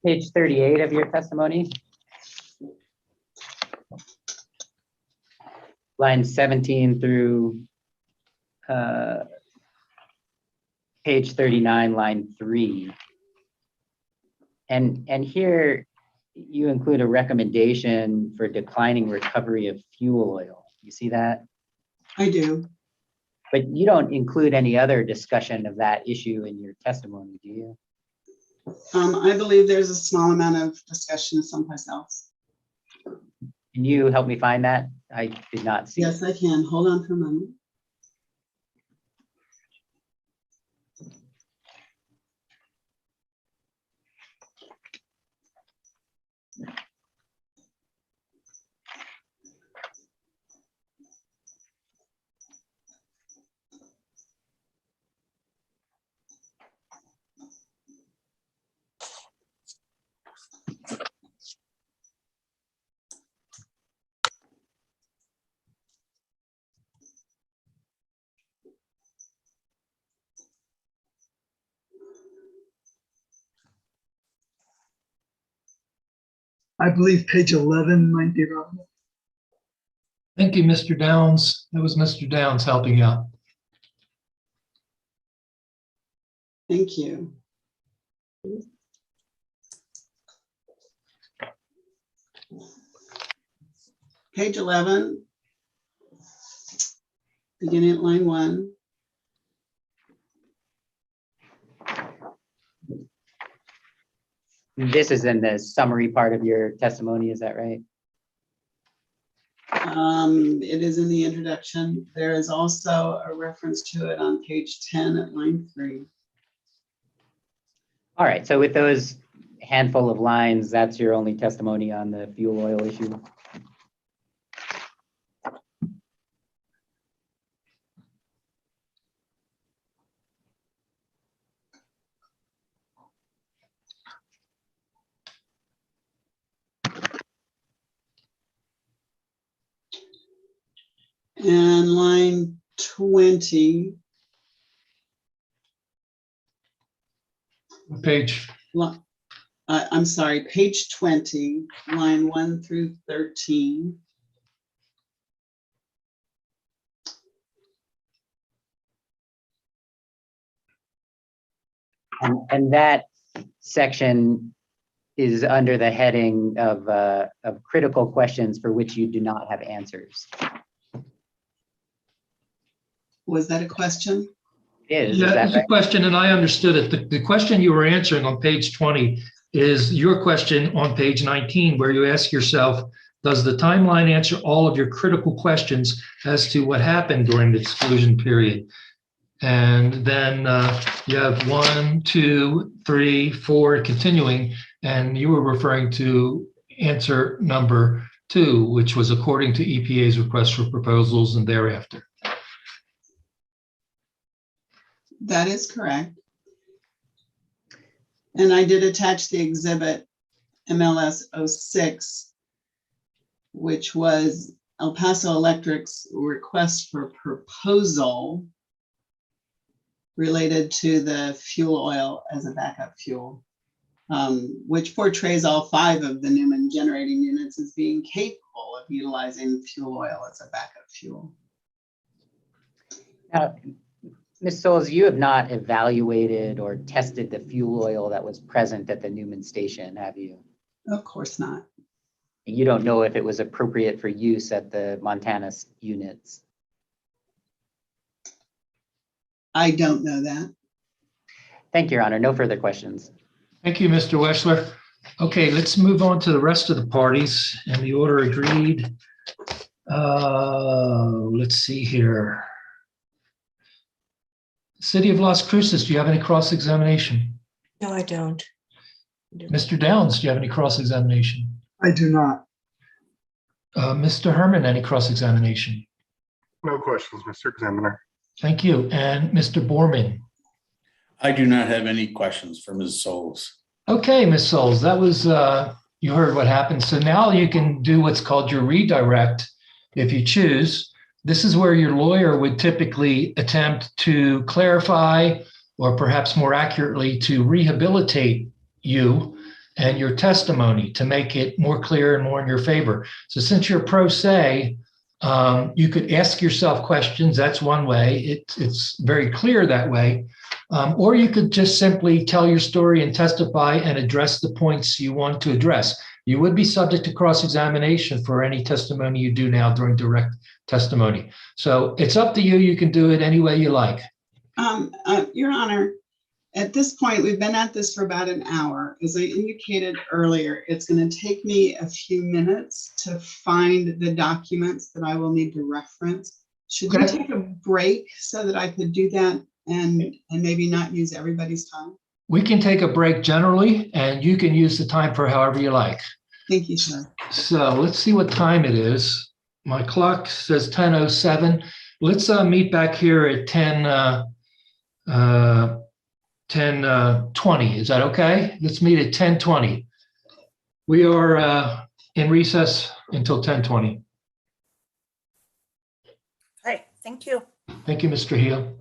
Page 38 of your testimony. Line 17 through page 39, line 3. And here you include a recommendation for declining recovery of fuel oil. You see that? I do. But you don't include any other discussion of that issue in your testimony, do you? I believe there's a small amount of discussion someplace else. Can you help me find that? I did not see. Yes, I can. Hold on for a moment. I believe page 11 might be wrong. Thank you, Mr. Downs. That was Mr. Downs helping out. Thank you. Page 11, beginning at line 1. This is in the summary part of your testimony, is that right? It is in the introduction. There is also a reference to it on page 10 at line 3. All right, so with those handful of lines, that's your only testimony on the fuel oil issue? And line 20, Page, I'm sorry, page 20, line 1 through 13. And that section is under the heading of critical questions for which you do not have answers. Was that a question? Is yeah, that it's a right? question, and I understood it. The question you were answering on page 20 is your question on page 19, where you ask yourself, does the timeline answer all of your critical questions as to what happened during the exclusion period? And then you have 1, 2, 3, 4 continuing, and you were referring to answer number 2, which was according to EPA's request for proposals and thereafter. That is correct. And I did attach the exhibit MLS 06, which was El Paso Electric's request for proposal related to the fuel oil as a backup fuel, which portrays all 5 of the Newman generating units as being capable of utilizing fuel oil as a backup fuel. Now, Ms. Souls, you have not evaluated or tested the fuel oil that was present at the Newman station, have you? Of course not. You don't know if it was appropriate for use at the Montana units. I don't know that. Thank you, Your Honor. No further questions. Thank you, Mr. Wessler. Okay, let's move on to the rest of the parties and the order agreed. Let's see here. City of Las Cruces, do you have any cross-examination? No, I don't. Mr. Downs, do you have any cross-examination? I do not. Mr. Herman, any cross-examination? No questions, Mr. Examiner. Thank you. And Mr. Borman? I do not have any questions for Ms. Souls. Okay, Ms. Souls, that was, you heard what happened. So now you can do what's called your redirect if you choose. This is where your lawyer would typically attempt to clarify, or perhaps more accurately, to rehabilitate you and your testimony to make it more clear and more in your favor. So since you're pro se, you could ask yourself questions. That's one way. It's very clear that way. Or you could just simply tell your story and testify and address the points you want to address. You would be subject to cross-examination for any testimony you do now during direct testimony. So it's up to you. You can do it any way you like. Your Honor, at this point, we've been at this for about an hour. As I indicated earlier, it's going to take me a few minutes to find the documents that I will need to reference. Should we take a break so that I could do that and maybe not use everybody's time? We can take a break generally, and you can use the time for however you like. Thank you, sir. So let's see what time it is. My clock says 10:07. Let's meet back here at 10:20. Is that okay? Let's meet at 10:20. We are in recess until 10:20. Hey, thank you. Thank you, Mr. Heel.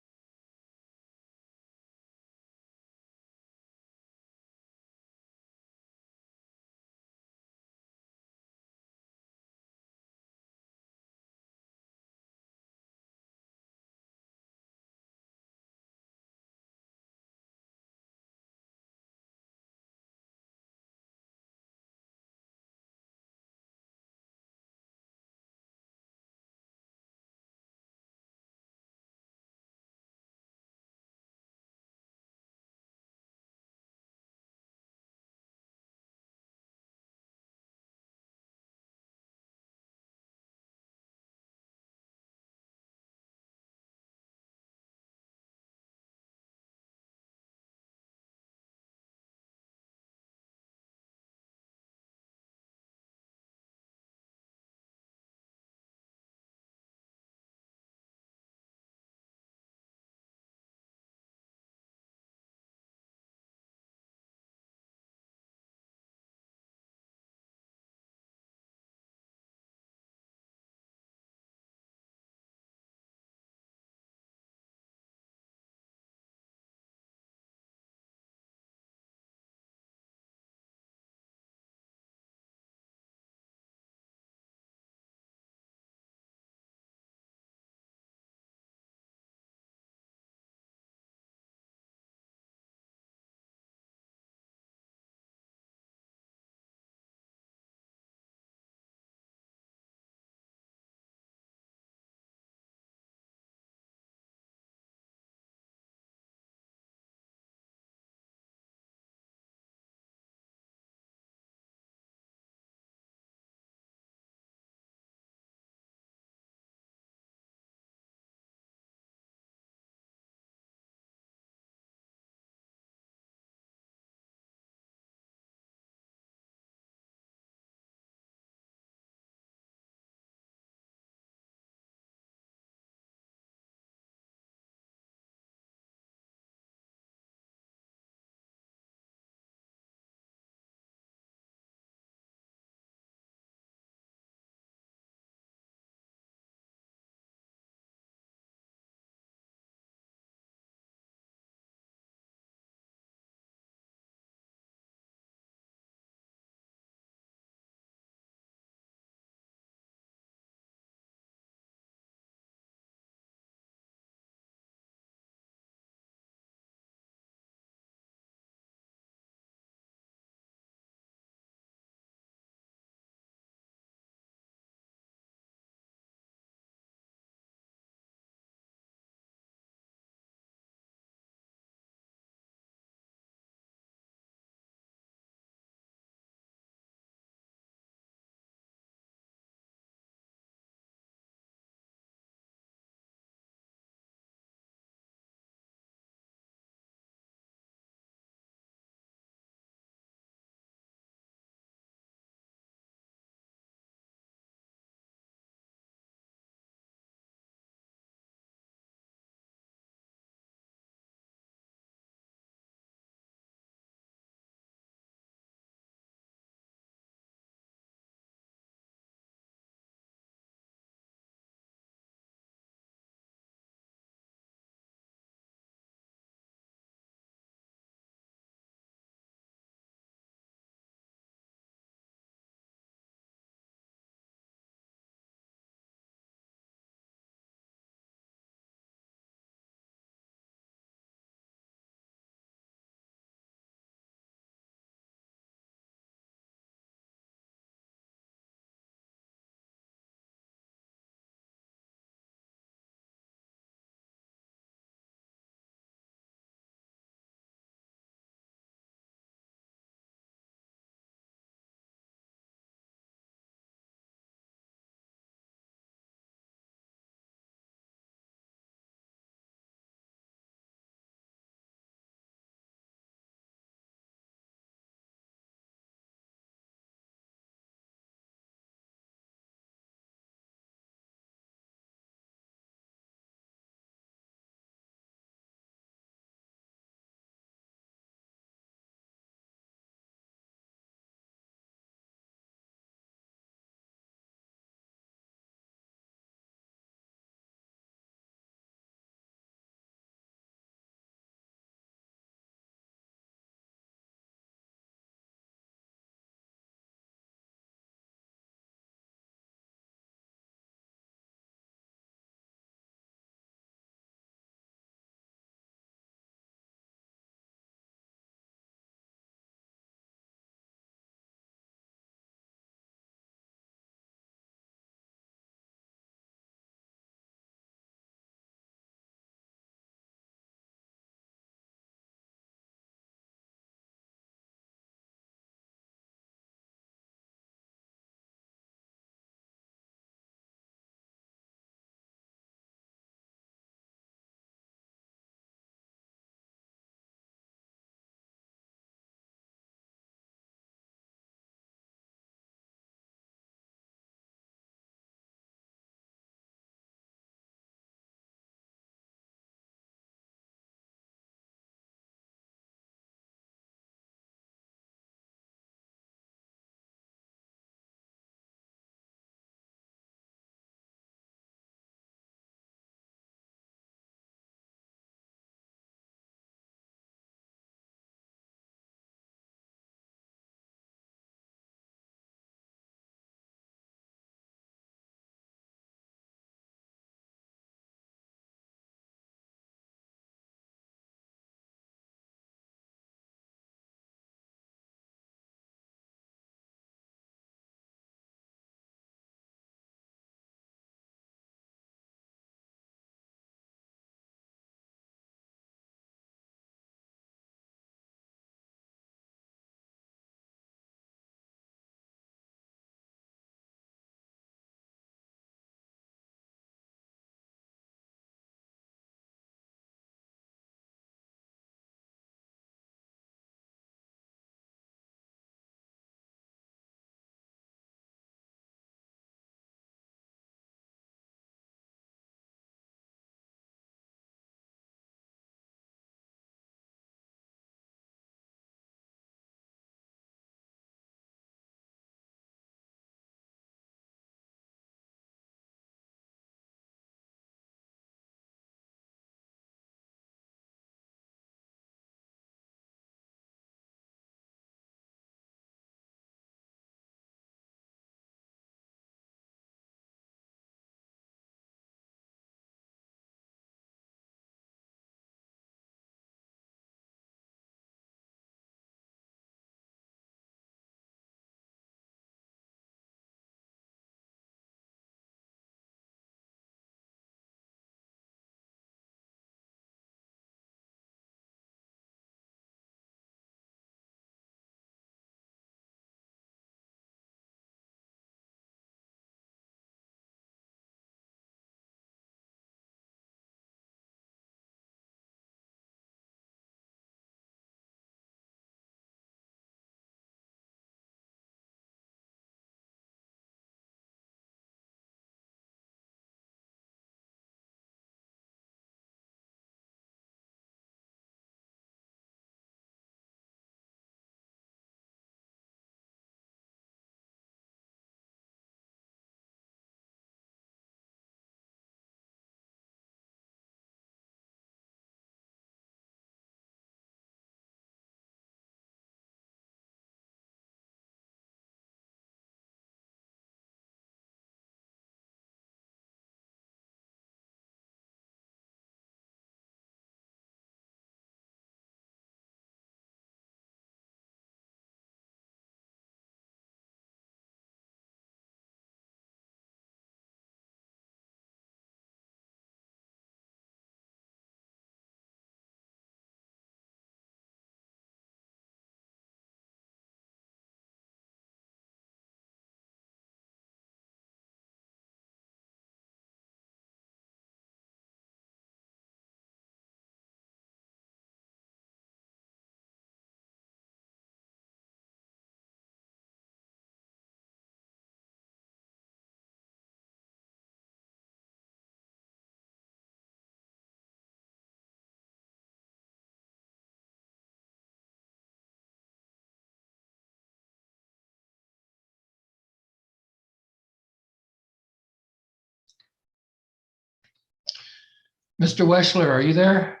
Mr. Weschler, are you there?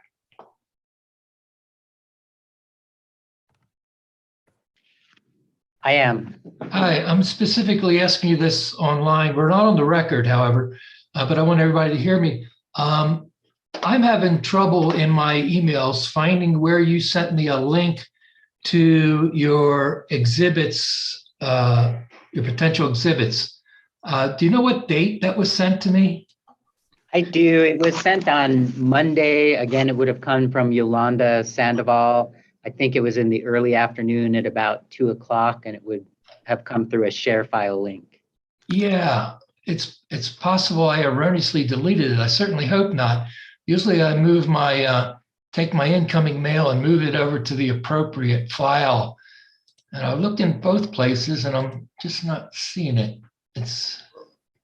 I am. Hi, I'm specifically asking you this online. We're not on the record, however, but I want everybody to hear me. I'm having trouble in my emails finding where you sent me a link to your exhibits, your potential exhibits. Do you know what date that was sent to me? I do. It was sent on Monday. Again, it would have come from Yolanda Sandoval. I think it was in the early afternoon at about 2 o'clock, and it would have come through a share file link. Yeah, it's possible I erroneously deleted it. I certainly hope not. Usually I move my, take my incoming mail and move it over to the appropriate file. And I looked in both places and I'm just not seeing it.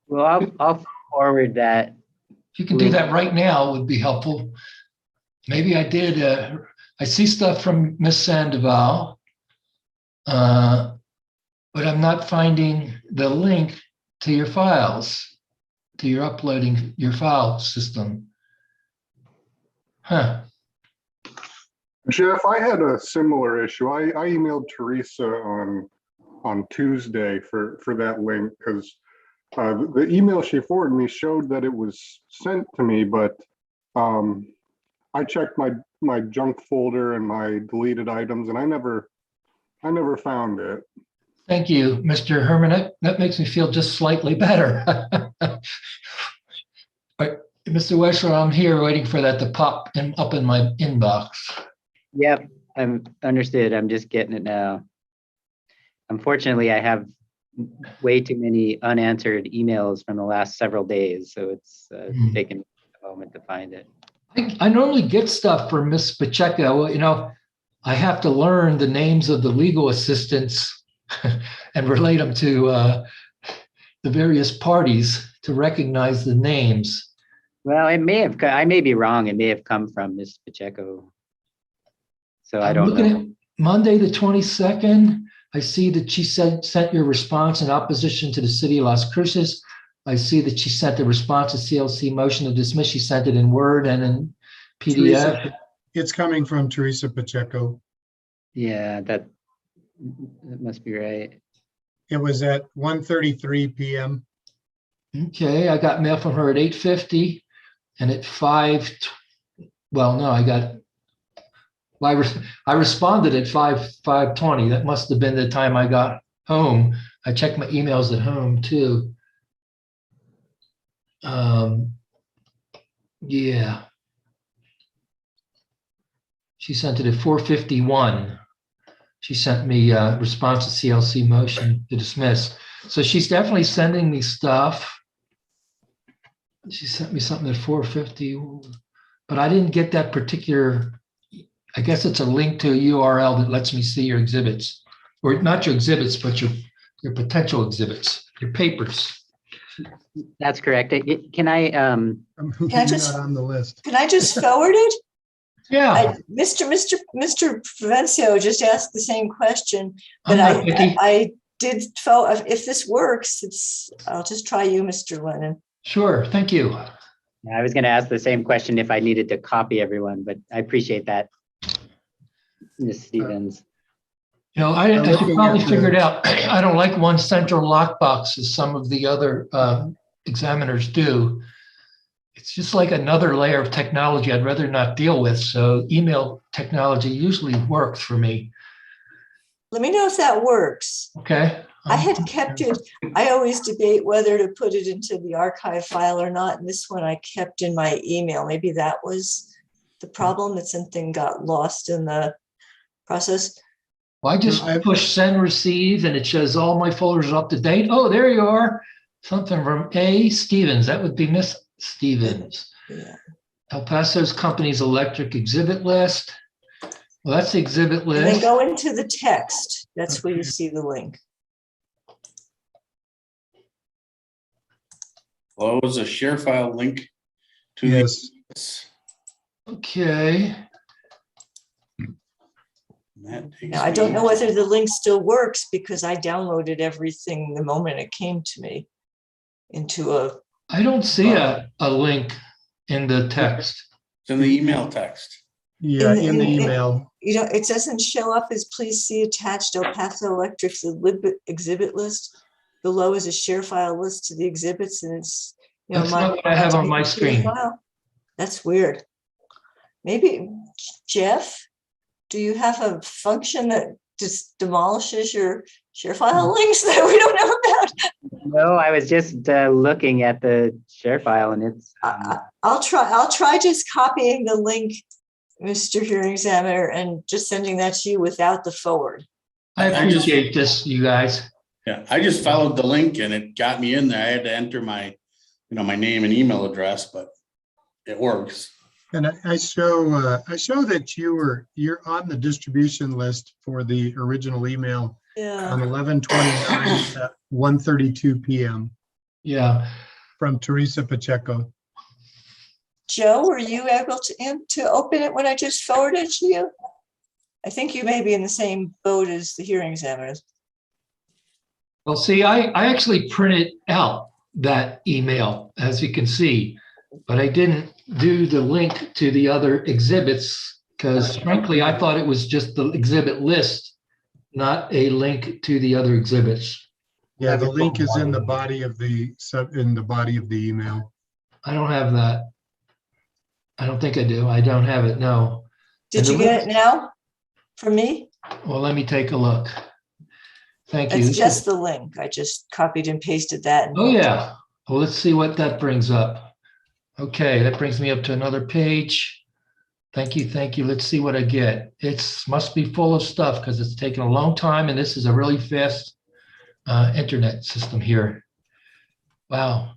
Well, I'll forward that. If you can do that right now, it would be helpful. Maybe I did. I see stuff from Miss Sandoval, but I'm not finding the link to your files, to your uploading your file system. Huh. Jeff, I had a similar issue. I emailed Teresa on Tuesday for that link because the email she forwarded me showed that it was sent to me, but I checked my junk folder and my deleted items, and I never found it. Thank you, Mr. Herman. That makes me feel just slightly better. But Mr. Weschler, I'm here waiting for that to pop up in my inbox. Yep, I'm understood. I'm just getting it now. Unfortunately, I have way too many unanswered emails from the last several days, so it's taken a moment to find it. I normally get stuff from Miss Pacheco. You know, I have to learn the names of the legal assistants and relate them to the various parties to recognize the names. Well, it may have, I may be wrong. It may have come from Ms. Pacheco. So I don't Looking know. at Monday, the 22nd, I see that she sent your response in opposition to the city of Las Cruces. I see that she sent the response to CLC motion to dismiss. She sent it in Word and in PDF. Teresa, it's coming from Teresa Pacheco. Yeah, that must be right. It was at 1:33 p.m. Okay, I got mail from her at 8:50 and at 5. Well, no, I responded at 5:20. That must have been the time I got home. I checked my emails at home too. Yeah. She sent it at 4:51. She sent me a response to CLC motion to dismiss. So she's definitely sending me stuff. She sent me something at 4:50, but I didn't get that particular, I guess it's a link to a URL that lets me see your exhibits, or not your exhibits, but your potential exhibits, your papers. That's correct. Can I, You're just- not on the list. Can I just forward it? Yeah. Mr. Provencio just asked the same question, I'm but not picky. I did, if this works, I'll just try you, Mr. Lennon. Sure, thank you. I was going to ask the same question if I needed to copy everyone, but I appreciate that, Ms. Stevens. You know, I looking should probably at figure it the- out. I don't like one central lockbox as some of the other examiners do. It's just like another layer of technology I'd rather not deal with. So email technology usually works for me. Let me know if that works. Okay. I had kept it, I always debate whether to put it into the archive file or not. And this one I kept in my email. Maybe that was the problem, that something got lost in the process. Well, I just push send receive and it shows all my folders up to date. Oh, there you are. Something from A. Stevens. That would be Miss Stevens. Yeah. El Paso's Company's electric exhibit list. Well, that's the exhibit And then list. go into the text. That's where you see the link. Close a share file link to Yes. this. Okay. That takes Now, I don't me know whether the link still works because I downloaded everything the moment it came to me into a, I don't see a link. in the text. It's in the email text. Yeah, in the email. You know, it doesn't show up as please see attached El Paso Electric's exhibit list. Below is a share file list to the exhibits, and it's, you know, That's not what I have on my screen. That's weird. Maybe, Jeff, do you have a function that just demolishes your share file links that we don't know about? No, I was just looking at the share file and it's. I'll try just copying the link, Mr. Hearing Examiner, and just sending that to you without the forward. I appreciate this, you guys. Yeah, I just followed the link and it got me in there. I had to enter my, my name and email address, but it works. And I show that you're on the distribution list for the original email on 11/29 at 1:32 p.m. Yeah. From Teresa Pacheco. Joe, were you able to open it when I just forwarded it to you? I think you may be in the same boat as the hearing examiners. Well, see, I actually printed out that email, as you can see, but I didn't do the link to the other exhibits because frankly, I thought it was just the exhibit list, not a link to the other exhibits. Yeah, the link is in the body of the email. I don't have that. I don't think I do. I don't have it, no. Did you get it now from me? Well, let me take a look. Thank you. It's just the link. I just copied and pasted that. Oh, yeah. Well, let's see what that brings up. Okay, that brings me up to another page. Thank you, thank you. Let's see what I get. It must be full of stuff because it's taken a long time and this is a really fast internet system here. Wow.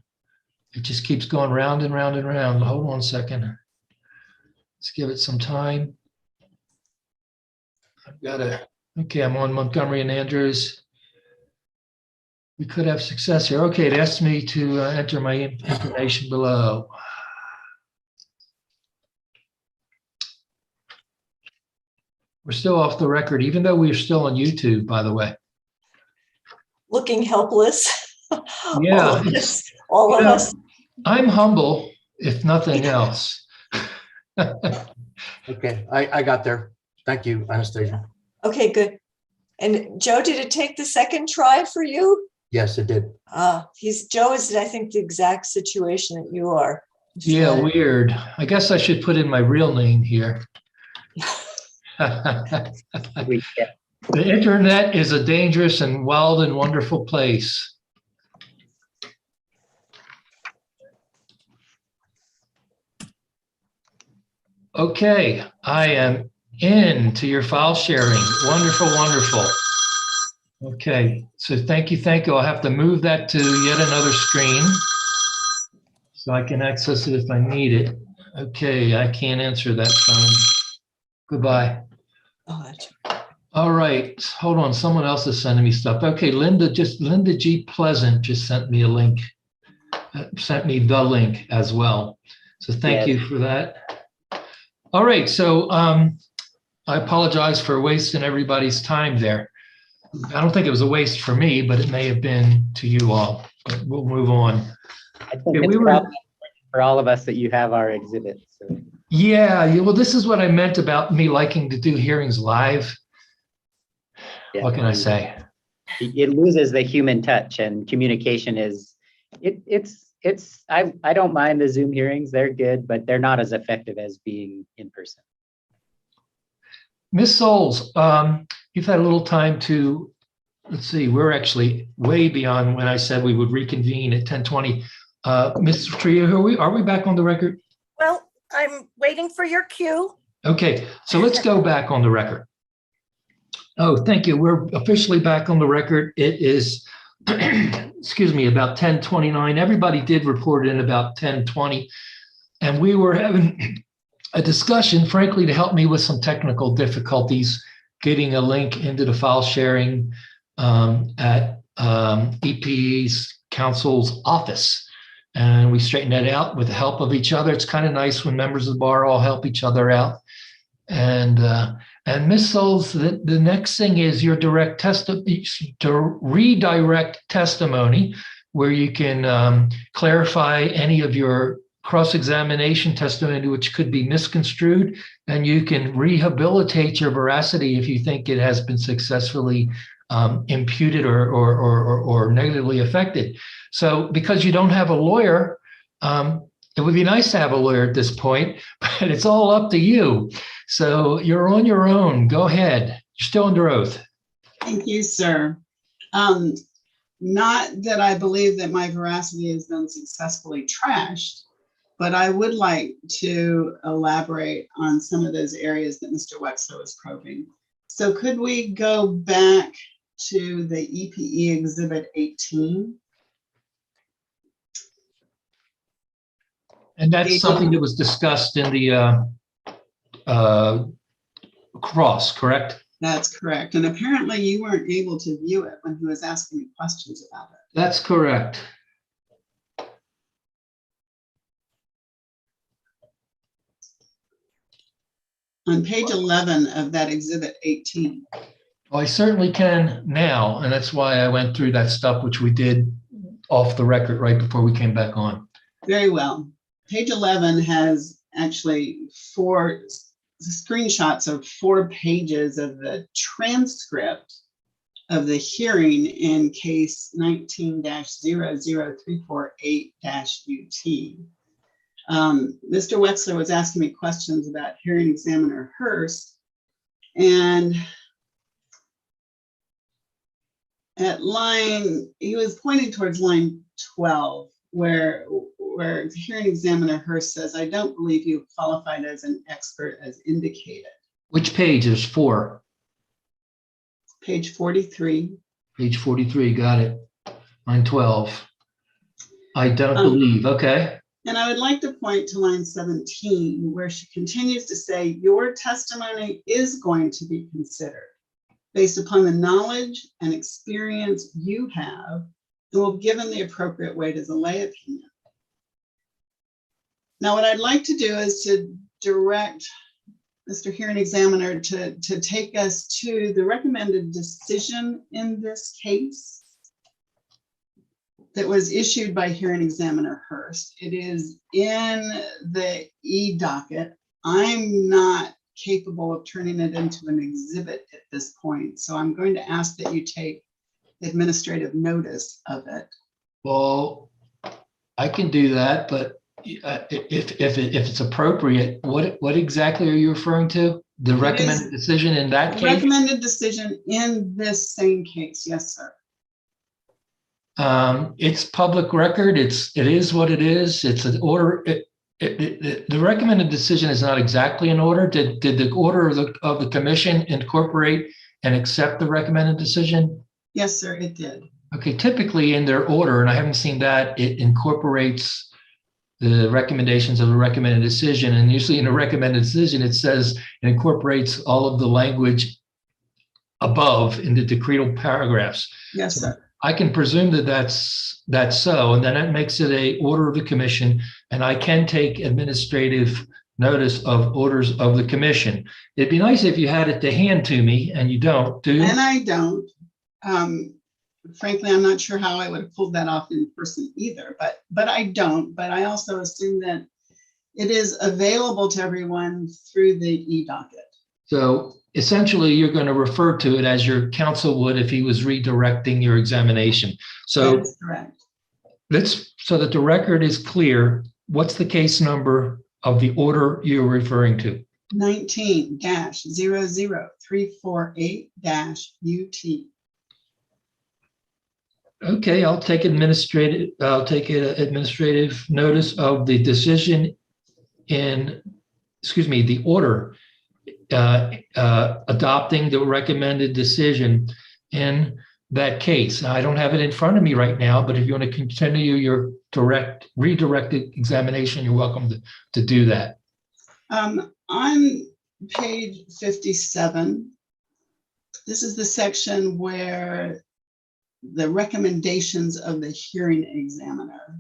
It just keeps going round and round and round. Hold on a second. Let's give it some time. I've got to, okay, I'm on Montgomery and Andrews. We could have success here. Okay, it asked me to enter my information below. We're still off the record, even though we're still on YouTube, by the way. Looking helpless. Yeah. All of us. I'm humble, if nothing else. Okay, I got there. Thank you, Anastasia. Okay, good. And Joe, did it take the second try for you? Yes, it did. Joe is, I think, the exact situation that you are. Yeah, weird. I guess I should put in my real name here. The internet is a dangerous and wild and wonderful place. Okay, I am into your file sharing. Wonderful, wonderful. Okay, so thank you, thank you. I'll have to move that to yet another screen so I can access it if I need it. Okay, I can't answer that phone. Goodbye. All right, hold on. Someone else is sending me stuff. Okay, Linda G. Pleasant just sent me a link, sent me the link as well. So thank you for that. All right, so I apologize for wasting everybody's time there. I don't think it was a waste for me, but it may have been to you all. But we'll move on. I think it's probably for all of us that you have our exhibits. So. Yeah, well, this is what I meant about me liking to do hearings live. Yeah. What can I say? It loses the human touch, and communication is, I don't mind the Zoom hearings. They're good, but they're not as effective as being in person. Ms. Souls, you've had a little time to, let's see, we're actually way beyond when I said we would reconvene at 10:20. Ms. Tria, are we back on the record? Well, I'm waiting for your cue. Okay, so let's go back on the record. Oh, thank you. We're officially back on the record. It is, excuse me, about 10:29. Everybody did report in about 10:20. And we were having a discussion, frankly, to help me with some technical difficulties, getting a link into the file sharing at EPE's counsel's office. And we straightened that out with the help of each other. It's kind of nice when members of the bar all help each other out. And Ms. Souls, the next thing is your direct to redirect testimony, where you can clarify any of your cross-examination testimony which could be misconstrued, and you can rehabilitate your veracity if you think it has been successfully imputed or negatively affected. So because you don't have a lawyer, it would be nice to have a lawyer at this point, but it's all up to you. So you're on your own. Go ahead. You're still under oath. Thank you, sir. Not that I believe that my veracity has been successfully trashed, but I would like to elaborate on some of those areas that Mr. Wexler was probing. So could we go back to the EPE Exhibit 18? And that's something that was discussed in the cross, correct? That's correct. And apparently you weren't able to view it when he was asking me questions about it. That's correct. On page 11 of that Exhibit 18. Well, I certainly can now, and that's why I went through that stuff, which we did off the record right before we came back on. Very well. Page 11 has actually 4 screenshots of 4 pages of the transcript of the hearing in case 19-00348-UT. Mr. Wexler was asking me questions about hearing examiner Hurst, and at he was pointing towards line 12, where the hearing examiner Hurst says, I don't believe you qualified as an expert as indicated. Which page is 4? Page 43. Page 43, got it. Line 12. I don't believe, okay. And I would like to point to line 17, where she continues to say, your testimony is going to be considered based upon the knowledge and experience you have, and will be given the appropriate weight as a lay opinion. Now, what I'd like to do is to direct Mr. Hearing Examiner to take us to the recommended decision in this case that was issued by Hearing Examiner Hurst. It is in the e-docket. I'm not capable of turning it into an exhibit at this point, so I'm going to ask that you take administrative notice of it. Well, I can do that, but if it's appropriate, what exactly are you referring to? The recommended decision in that case? Recommended decision in this same case, yes, sir. It's public record. It is what it is. It's an order. The recommended decision is not exactly an order. Did the order of the commission incorporate and accept the recommended decision? Yes, sir, it did. Okay, typically in their order, and I haven't seen that, it incorporates the recommendations of the recommended decision. And usually in a recommended decision, it says it incorporates all of the language above in the decretal paragraphs. Yes, sir. I can presume that that's so, and then that makes it a order of the commission, and I can take administrative notice of orders of the commission. It'd be nice if you had it to hand to me, and you don't, do you? And I don't. Frankly, I'm not sure how I would have pulled that off in person either, but I don't. But I also assume that it is available to everyone through the e-docket. So essentially, you're going to refer to it as your counsel would if he was redirecting your examination. So that is correct. So that the record is clear, what's the case number of the order you're referring to? 19-00348-UT. Okay, I'll take administrative notice of the decision the order adopting the recommended decision in that case. Now, I don't have it in front of me right now, but if you want to continue your redirected examination, you're welcome to do that. On page 57, this is the section where the recommendations of the hearing examiner.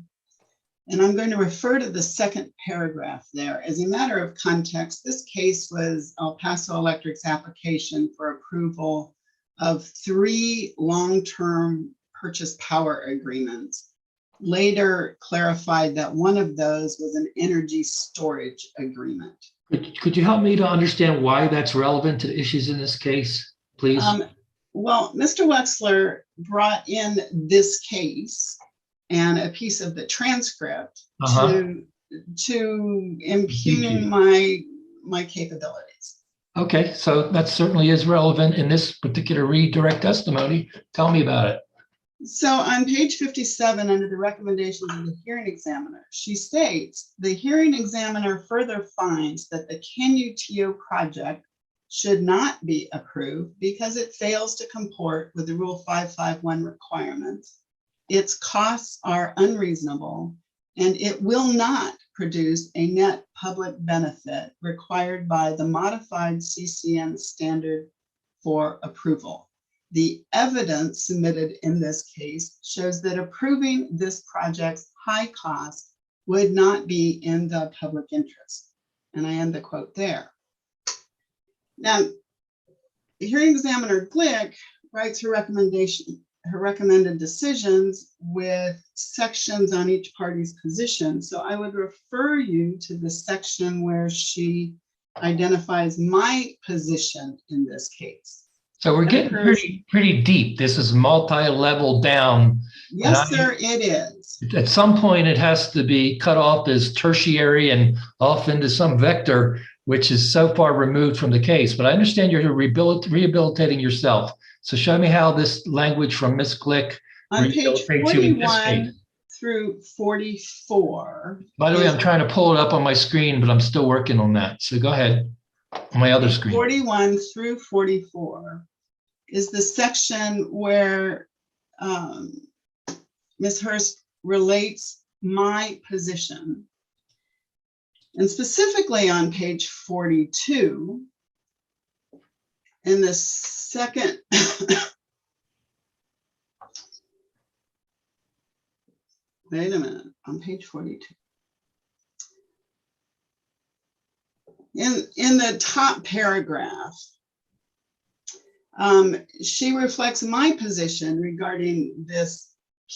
And I'm going to refer to the second paragraph there. As a matter of context, this case was El Paso Electric's application for approval of 3 long-term purchase power agreements later clarified that one of those was an energy storage agreement. Could you help me to understand why that's relevant to the issues in this case, please? Well, Mr. Wexler brought in this case and a piece of the transcript to impugn my capabilities. Okay, so that certainly is relevant in this particular redirect testimony. Tell me about it. So on page 57, under the recommendations of the hearing examiner, she states, the hearing examiner further finds that the CANUTO project should not be approved because it fails to comport with the Rule 551 requirements. Its costs are unreasonable, and it will not produce a net public benefit required by the modified CCN standard for approval. The evidence submitted in this case shows that approving this project's high cost would not be in the public interest. And I end the quote there. Now, the hearing examiner Glick writes her recommended decisions with sections on each party's position. So I would refer you to the section where she identifies my position in this case. So we're getting pretty deep. This is multi-level down. Yes, sir, it is. At some point, it has to be cut off as tertiary and off into some vector, which is so far removed from the case. But I understand you're rehabilitating yourself. So show me how this language from Ms. Glick on page rehabilitates you in this 41 case. through 44. By the way, I'm trying to pull it up on my screen, but I'm still working on that. So go ahead on my other screen. 41 through 44 is the section where Ms. Hurst relates my position. And specifically on page 42, in the second, wait a minute, on page 42. In the top paragraph, she reflects my position regarding this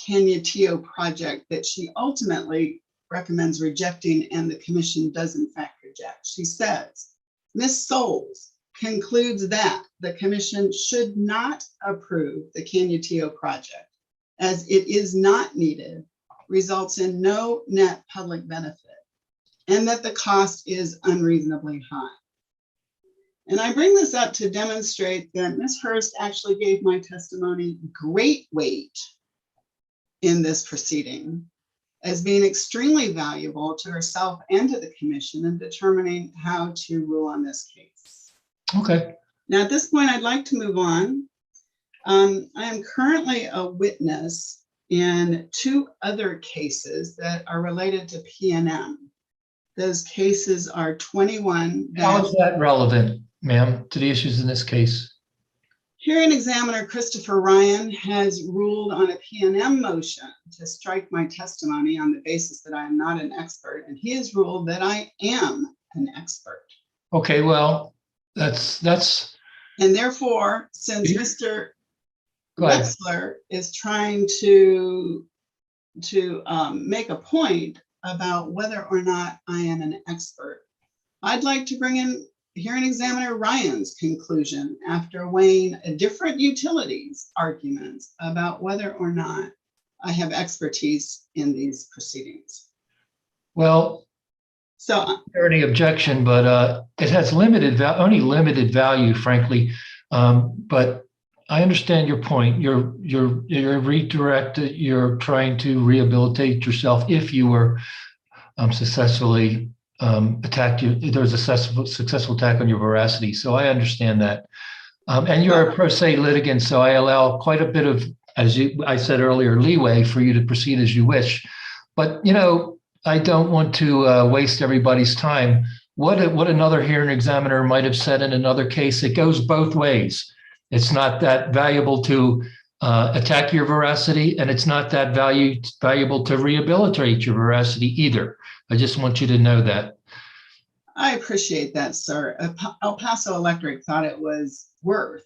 CANUTO project that she ultimately recommends rejecting, and the commission does in fact reject. She says, Ms. Souls concludes that the commission should not approve the CANUTO project as it is not needed, results in no net public benefit, and that the cost is unreasonably high. And I bring this up to demonstrate that Ms. Hurst actually gave my testimony great weight in this proceeding as being extremely valuable to herself and to the commission in determining how to rule on this case. Okay. Now, at this point, I'd like to move on. I am currently a witness in 2 other cases that are related to P&M. Those cases are 21. How is that relevant, ma'am, to the issues in this case? Hearing examiner Christopher Ryan has ruled on a P&M motion to strike my testimony on the basis that I am not an expert, and he has ruled that I am an expert. Okay, well, that's. And therefore, since Mr. Wexler is trying to make a point about whether or not I am an expert, I'd like to bring in hearing examiner Ryan's conclusion after weighing different utilities arguments about whether or not I have expertise in these proceedings. Well, so any objection, but it has only limited value, frankly. But I understand your point. You're redirected. You're trying to rehabilitate yourself if you were successfully attacked. There was a successful attack on your veracity. So I understand that. And you're a pro se litigant, so I allow quite a bit of, I said earlier, leeway for you to proceed as you wish. But I don't want to waste everybody's time. What another hearing examiner might have said in another case, it goes both ways. It's not that valuable to attack your veracity, and it's not that valuable to rehabilitate your veracity either. I just want you to know that. I appreciate that, sir. El Paso Electric thought it was worth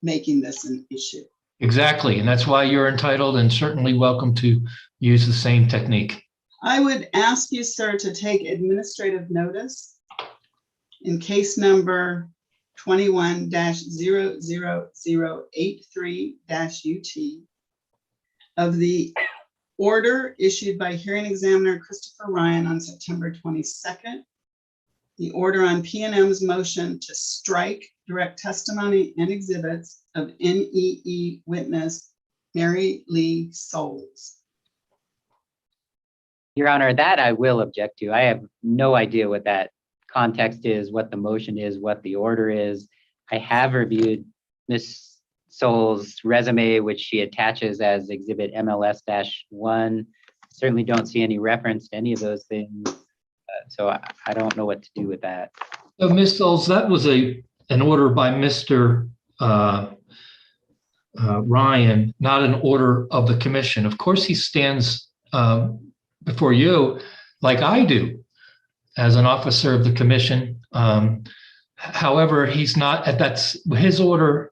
making this an issue. Exactly. And that's why you're entitled and certainly welcome to use the same technique. I would ask you, sir, to take administrative notice in case number 21-00083-UT of the order issued by hearing examiner Christopher Ryan on September 22nd. The order on P&M's motion to strike direct testimony and exhibits of NEE witness Mary Lee Souls. Your Honor, that I will object to. I have no idea what that context is, what the motion is, what the order is. I have reviewed Ms. Souls' resume, which she attaches as exhibit MLS-1. Certainly don't see any reference to any of those things. So I don't know what to do with that. So, Ms. Souls, that was an order by Mr. Ryan, not an order of the commission. Of course, he stands before you like I do as an officer of the commission. However, he's not, that's his order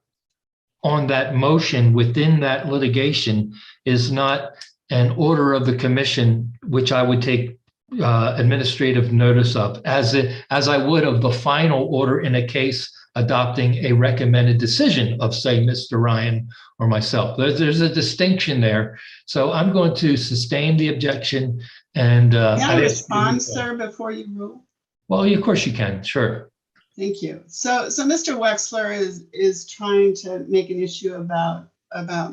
on that motion within that litigation is not an order of the commission, which I would take administrative notice of as I would of the final order in a case adopting a recommended decision of, say, Mr. Ryan or myself. There's a distinction there. So I'm going to sustain the objection and Can I respond, sir, before you rule? Well, of course you can, sure. Thank you. So Mr. Wexler is trying to make an issue about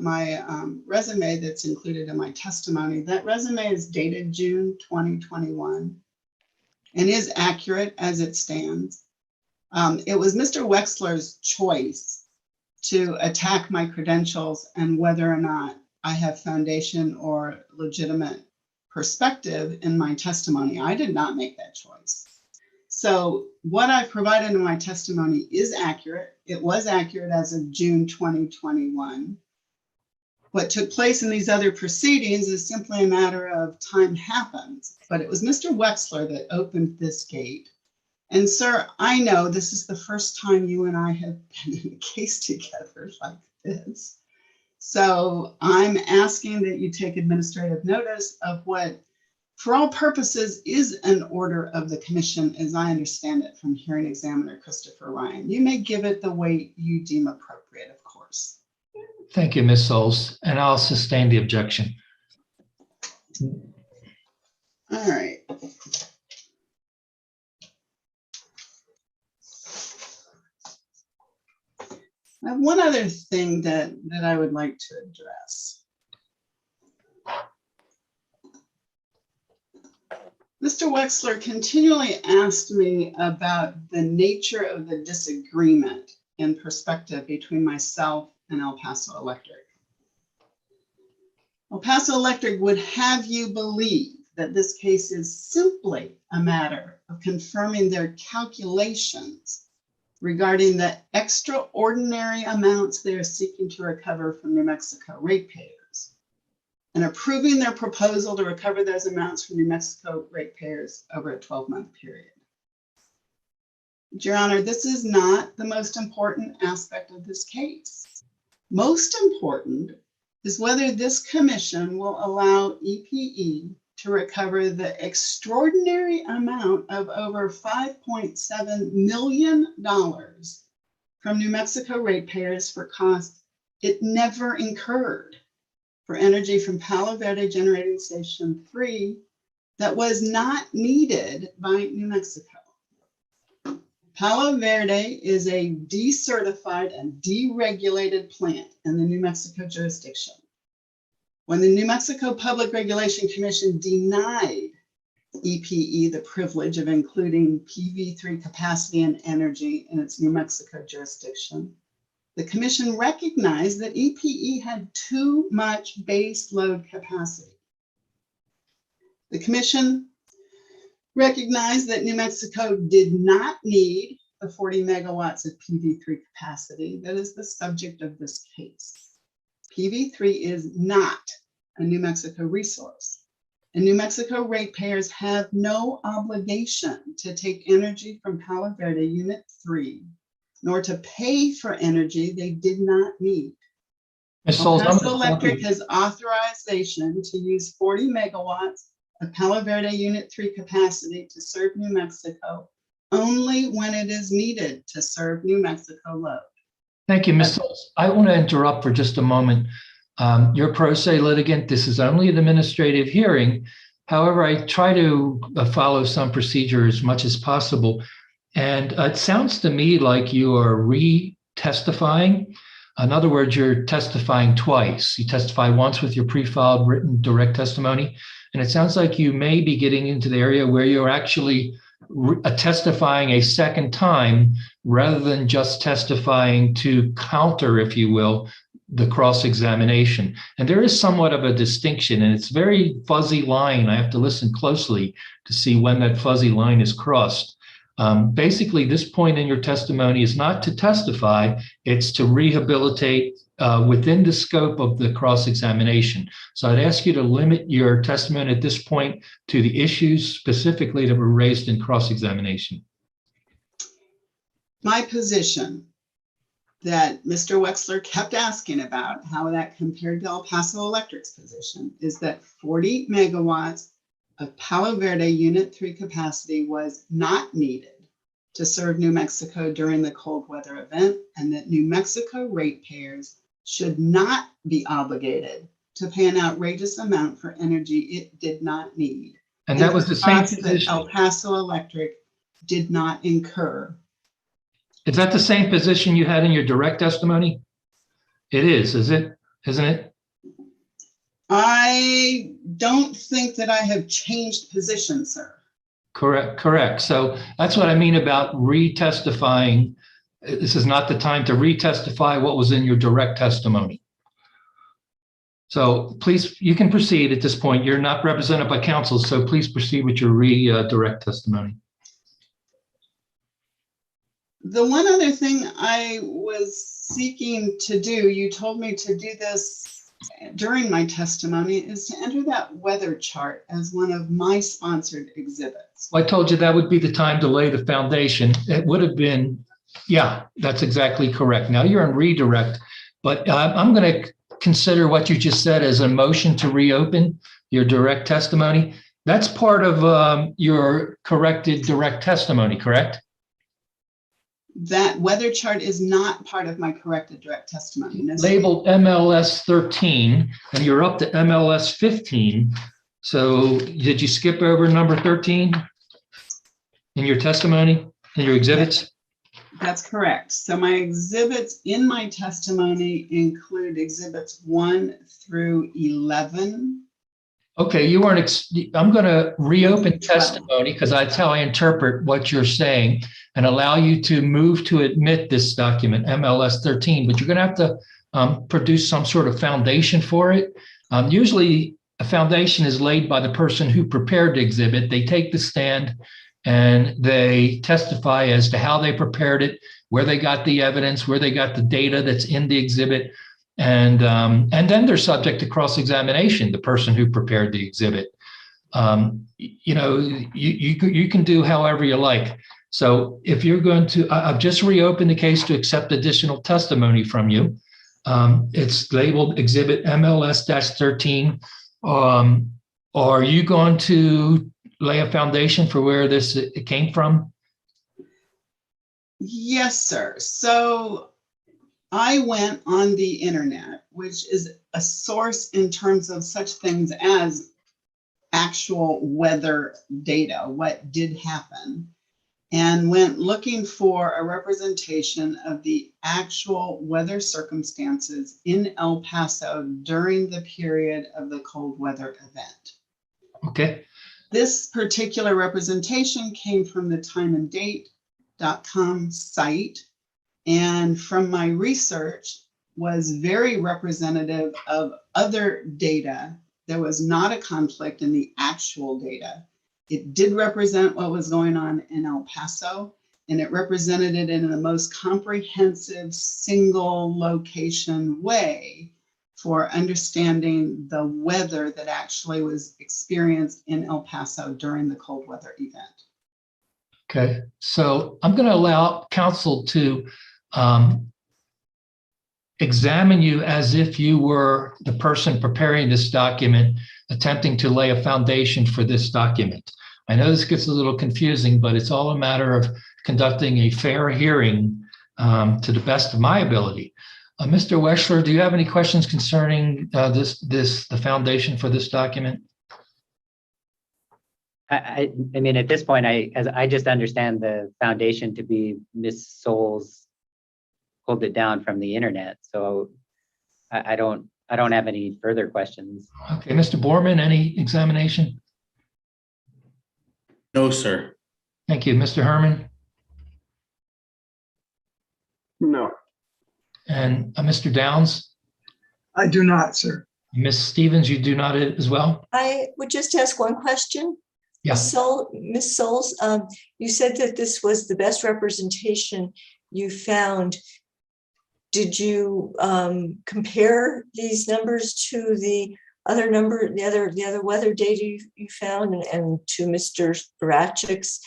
my resume that's included in my testimony. That resume is dated June 2021 and is accurate as it stands. It was Mr. Wexler's choice to attack my credentials and whether or not I have foundation or legitimate perspective in my testimony. I did not make that choice. So what I provided in my testimony is accurate. It was accurate as of June 2021. What took place in these other proceedings is simply a matter of time happens, but it was Mr. Wexler that opened this gate. And sir, I know this is the first time you and I have been in a case together like this. So I'm asking that you take administrative notice of what, for all purposes, is an order of the commission, as I understand it from hearing examiner Christopher Ryan. You may give it the weight you deem appropriate, of course. Thank you, Ms. Souls, and I'll sustain the objection. All right. I have one other thing that I would like to address. Mr. Wexler continually asked me about the nature of the disagreement in perspective between myself and El Paso Electric. El Paso Electric would have you believe that this case is simply a matter of confirming their calculations regarding the extraordinary amounts they are seeking to recover from New Mexico ratepayers and approving their proposal to recover those amounts from New Mexico ratepayers over a 12-month period. Your Honor, this is not the most important aspect of this case. Most important is whether this commission will allow EPE to recover the extraordinary amount of over $5.7 million from New Mexico ratepayers for costs it never incurred for energy from Palo Verde Generating Station 3 that was not needed by New Mexico. Palo Verde is a decertified and deregulated plant in the New Mexico jurisdiction. When the New Mexico Public Regulation Commission denied EPE the privilege of including PV3 capacity and energy in its New Mexico jurisdiction, the commission recognized that EPE had too much base load capacity. The commission recognized that New Mexico did not need the 40 megawatts of PV3 capacity that is the subject of this case. PV3 is not a New Mexico resource, and New Mexico ratepayers have no obligation to take energy from Palo Verde Unit 3, nor to pay for energy they did not need. Ms. El Souls, I'm Paso gonna stop Electric you. has authorization to use 40 megawatts of Palo Verde Unit 3 capacity to serve New Mexico only when it is needed to serve New Mexico load. Thank you, Ms. Souls. I want to interrupt for just a moment. You're pro se litigant. This is only an administrative hearing. However, I try to follow some procedure as much as possible. And it sounds to me like you are re-testifying. In other words, you're testifying twice. You testify once with your pre-filed written direct testimony. And it sounds like you may be getting into the area where you're actually testifying a second time rather than just testifying to counter, if you will, the cross-examination. And there is somewhat of a distinction, and it's very fuzzy line. I have to listen closely to see when that fuzzy line is crossed. Basically, this point in your testimony is not to testify, it's to rehabilitate within the scope of the cross-examination. So I'd ask you to limit your testimony at this point to the issues specifically that were raised in cross-examination. My position that Mr. Wexler kept asking about, how that compared to El Paso Electric's position, is that 40 megawatts of Palo Verde Unit 3 capacity was not needed to serve New Mexico during the cold weather event, and that New Mexico ratepayers should not be obligated to pay an outrageous amount for energy it did not need. And that was the same costs that position. El Paso Electric did not incur. Is that the same position you had in your direct testimony? It is it? Isn't it? I don't think that I have changed position, sir. Correct. So that's what I mean about re-testifying. This is not the time to re-testify what was in your direct testimony. So please, you can proceed at this point. You're not represented by counsel, so please proceed with your direct testimony. The one other thing I was seeking to do, you told me to do this during my testimony, is to enter that weather chart as one of my sponsored exhibits. Well, I told you that would be the time to lay the foundation. It would have been, yeah, that's exactly correct. Now you're in redirect, but I'm going to consider what you just said as a motion to reopen your direct testimony. That's part of your corrected direct testimony, correct? That weather chart is not part of my corrected direct testimony. No, sir. Labeled MLS 13, and you're up to MLS 15. So did you skip over number 13 in your testimony, in your exhibits? That's correct. So my exhibits in my testimony include exhibits 1 through 11. Okay, you weren't, I'm going to reopen testimony because that's how I interpret what you're saying and allow you to move to admit this document, MLS 13, but you're going to have to produce some sort of foundation for it. Usually a foundation is laid by the person who prepared the exhibit. They take the stand and they testify as to how they prepared it, where they got the evidence, where they got the data that's in the exhibit. And then they're subject to cross-examination, the person who prepared the exhibit. You know, you can do however you like. So if you're going to, I've just reopened the case to accept additional testimony from you. It's labeled Exhibit MLS-13. Are you going to lay a foundation for where it came from? Yes, sir. So I went on the internet, which is a source in terms of such things as actual weather data, what did happen, and went looking for a representation of the actual weather circumstances in El Paso during the period of the cold weather event. Okay. This particular representation came from the timeanddate.com site, and from my research was very representative of other data. There was not a conflict in the actual data. It did represent what was going on in El Paso, and it represented it in the most comprehensive single location way for understanding the weather that actually was experienced in El Paso during the cold weather event. Okay, so I'm going to allow counsel to examine you as if you were the person preparing this document, attempting to lay a foundation for this document. I know this gets a little confusing, but it's all a matter of conducting a fair hearing to the best of my ability. Mr. Weschler, do you have any questions concerning the foundation for this document? I mean, at this point, I just understand the foundation to be Ms. Souls pulled it down from the internet. So I don't have any further questions. Okay, Mr. Borman, any examination? No, sir. Thank you. Mr. Herman No. and Mr. Downs? I do not, sir. Ms. Stevens, you do not as well? I would just ask one question. Yeah. Ms. Souls, you said that this was the best representation you found. Did you compare these numbers to the other weather data you found and to Mr. Barachik's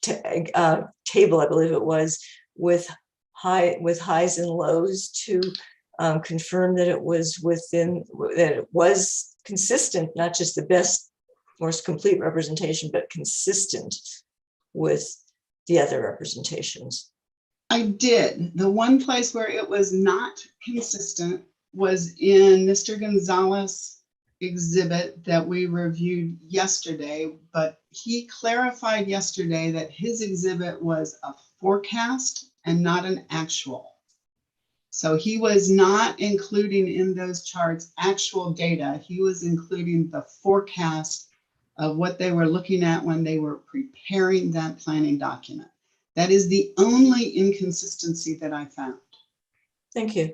table, I believe it was, with highs and lows to confirm that it was consistent, not just the best, most complete representation, but consistent with the other representations? I did. The one place where it was not consistent was in Mr. Gonzalez exhibit that we reviewed yesterday, but he clarified yesterday that his exhibit was a forecast and not an actual. So he was not including in those charts actual data. He was including the forecast of what they were looking at when they were preparing that planning document. That is the only inconsistency that I found. Thank you.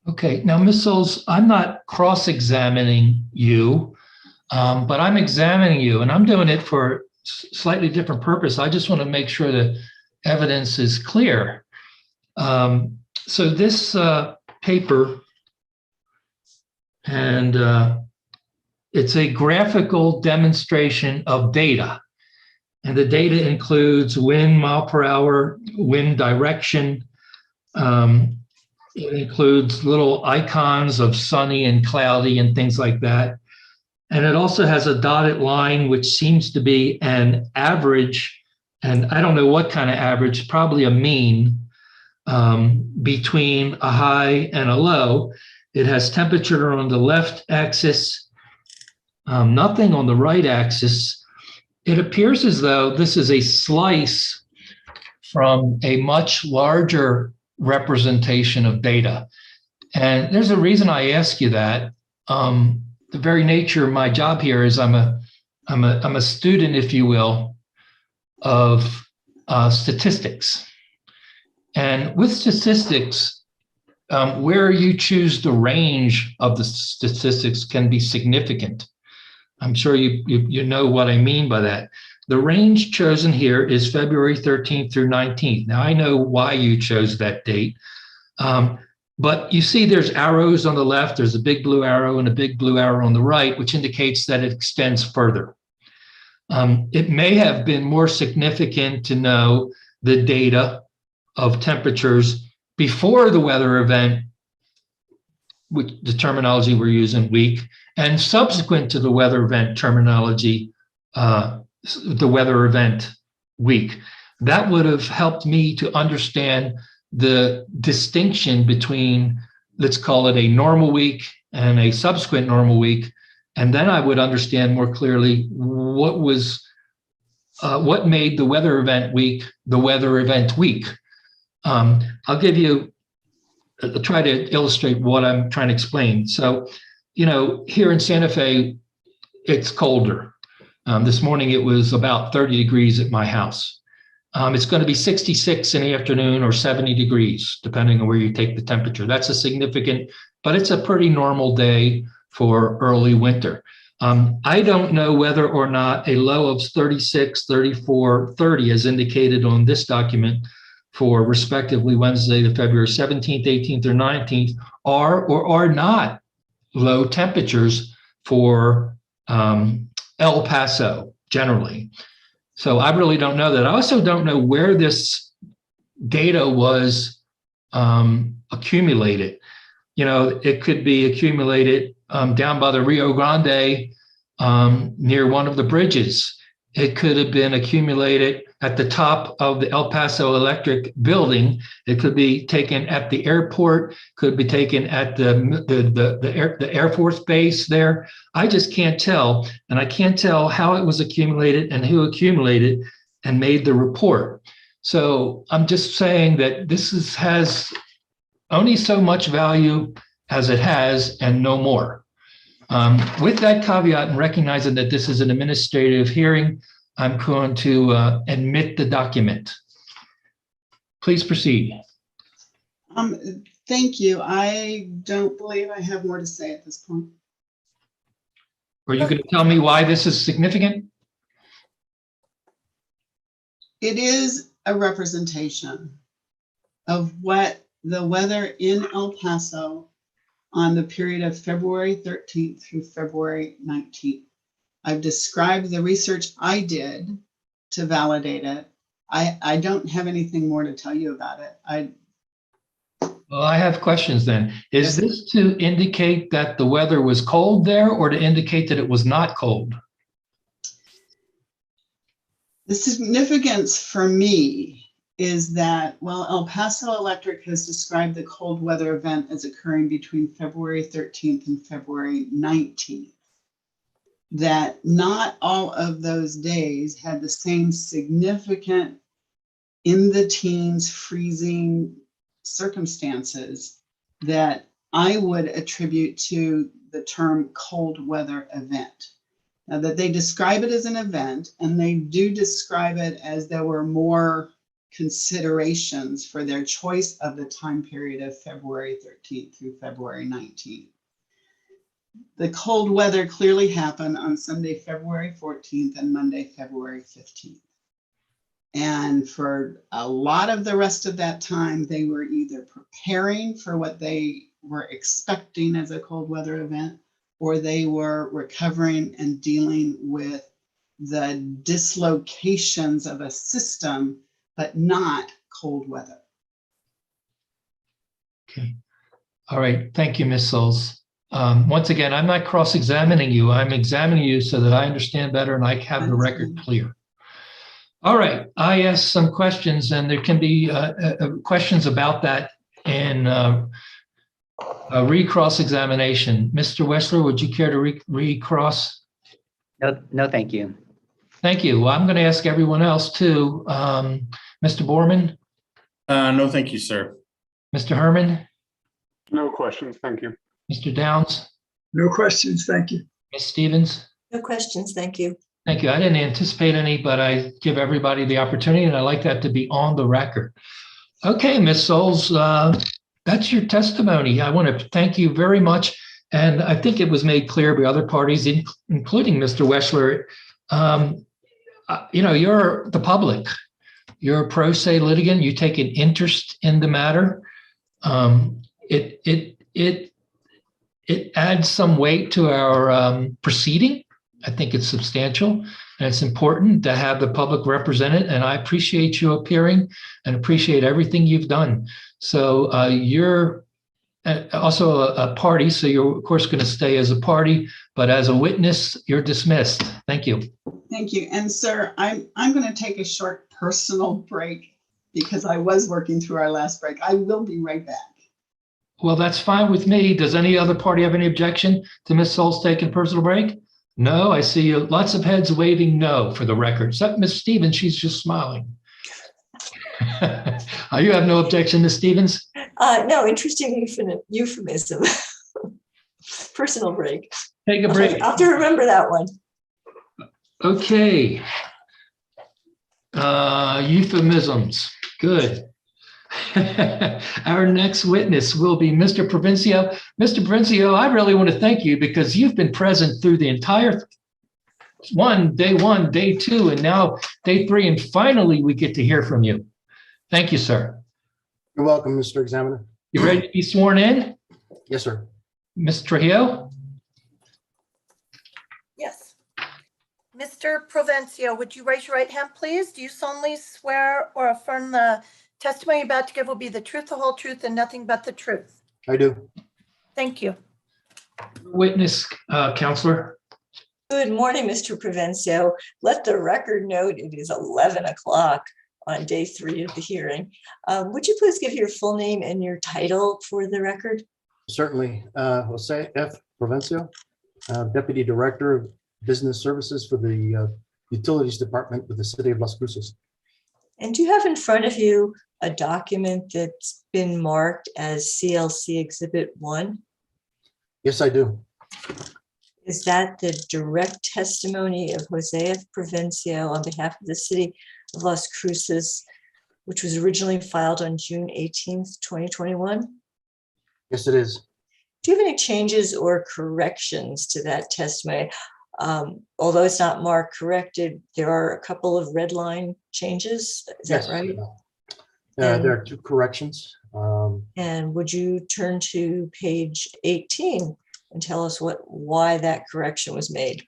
Okay, now, Ms. Souls, I'm not cross-examining you, but I'm examining you, and I'm doing it for a slightly different purpose. I just want to make sure the evidence is clear. So this paper, and it's a graphical demonstration of data. And the data includes wind, mile per hour, wind direction. It includes little icons of sunny and cloudy and things like that. And it also has a dotted line, which seems to be an average, and I don't know what kind of average, probably a mean between a high and a low. It has temperature on the left axis, nothing on the right axis. It appears as though this is a slice from a much larger representation of data. And there's a reason I ask you that. The very nature of my job here is I'm a student, if you will, of statistics. And with statistics, where you choose the range of the statistics can be significant. I'm sure you know what I mean by that. The range chosen here is February 13th through 19th. Now, I know why you chose that date, but you see there's arrows on the left, there's a big blue arrow and a big blue arrow on the right, which indicates that it extends further. It may have been more significant to know the data of temperatures before the weather event, which the terminology we're using, week, and subsequent to the weather event terminology, the weather event week. That would have helped me to understand the distinction between, let's call it a normal week and a subsequent normal week. And then I would understand more clearly what made the weather event week the weather event week. I'll try to illustrate what I'm trying to explain. So, here in Santa Fe, it's colder. This morning, it was about 30 degrees at my house. It's going to be 66 in the afternoon or 70 degrees, depending on where you take the temperature. That's a significant, but it's a pretty normal day for early winter. I don't know whether or not a low of 36, 34, 30, as indicated on this document for respectively Wednesday, the February 17th, 18th, or 19th, are or are not low temperatures for El Paso generally. So I really don't know that. I also don't know where this data was accumulated. You know, it could be accumulated down by the Rio Grande near one of the bridges. It could have been accumulated at the top of the El Paso Electric building. It could be taken at the airport, could be taken at the Air Force base there. I just can't tell. And I can't tell how it was accumulated and who accumulated and made the report. So I'm just saying that this has only so much value as it has and no more. With that caveat and recognizing that this is an administrative hearing, I'm going to admit the document. Please proceed. Thank you. I don't believe I have more to say at this point. Are you going to tell me why this is significant? It is a representation of what the weather in El Paso on the period of February 13th through February 19th. I've described the research I did to validate it. I don't have anything more to tell you about it. Well, I have questions then. Is this to indicate that the weather was cold there or to indicate that it was not cold? The significance for me is that, well, El Paso Electric has described the cold weather event as occurring between February 13th and February 19th. That not all of those days had the same significant in the teens freezing circumstances that I would attribute to the term cold weather event. Now that they describe it as an event, and they do describe it as there were more considerations for their choice of the time period of February 13th through February 19th. The cold weather clearly happened on Sunday, February 14th and Monday, February 15th. And for a lot of the rest of that time, they were either preparing for what they were expecting as a cold weather event, or they were recovering and dealing with the dislocations of a system, but not cold weather. Okay. All right. Thank you, Ms. Souls. Once again, I'm not cross-examining you. I'm examining you so that I understand better and I have the record clear. All right. I asked some questions, and there can be questions about that in a recross examination. Mr. Wessler, would you care to recross? No, thank you. Thank you. Well, I'm going to ask everyone else too. Mr. Borman? No, thank you, sir. Mr. Herman? No questions, thank you. Mr. Downs? No questions, thank you. Ms. Stevens? No questions, thank you. Thank you. I didn't anticipate any, but I give everybody the opportunity, and I like that to be on the record. Okay, Ms. Souls, that's your testimony. I want to thank you very much. And I think it was made clear by other parties, including Mr. Wessler. You know, you're the public. You're a pro se litigant. You take an interest in the matter. It adds some weight to our proceeding. I think it's substantial, and it's important to have the public represented. And I appreciate you appearing and appreciate everything you've done. So you're also a party, so you're of course going to stay as a party, but as a witness, you're dismissed. Thank you. Thank you. And sir, I'm going to take a short personal break because I was working through our last break. I will be right back. Well, that's fine with me. Does any other party have any objection to Ms. Souls taking personal break? No, I see lots of heads waving no for the record, except Ms. Stevens, she's just smiling. You have no objection, Ms. Stevens? No, interesting euphemism. Personal break. Take a break. I'll have to remember that one. Okay. Euphemisms, good. Our next witness will be Mr. Provencio. Mr. Provencio, I really want to thank you because you've been present through the entire day one, day two, and now day three, and finally we get to hear from you. Thank you, sir. You're welcome, Mr. Examiner. You ready to be sworn in? Yes, sir. Ms. Trujillo? Yes. Mr. Provencio, would you raise your right hand, please? Do you solemnly swear or affirm the testimony you're about to give will be the truth, the whole truth, and nothing but the truth? I do. Thank you. Witness, Counselor. Good morning, Mr. Provencio. Let the record note it is 11 o'clock on day 3 of the hearing. Would you please give your full name and your title for the record? Certainly. Jose F. Provencio, Deputy Director of Business Services for the Utilities Department with the City of Las Cruces. And do you have in front of you a document that's been marked as CLC Exhibit 1? Yes, I do. Is that the direct testimony of Jose F. Provencio on behalf of the City of Las Cruces, which was originally filed on June 18th, 2021? Yes, it is. Do you have any changes or corrections to that testimony? Although it's not marked corrected, there are a couple of red line changes. Is that right? There are 2 corrections. And would you turn to page 18 and tell us why that correction was made?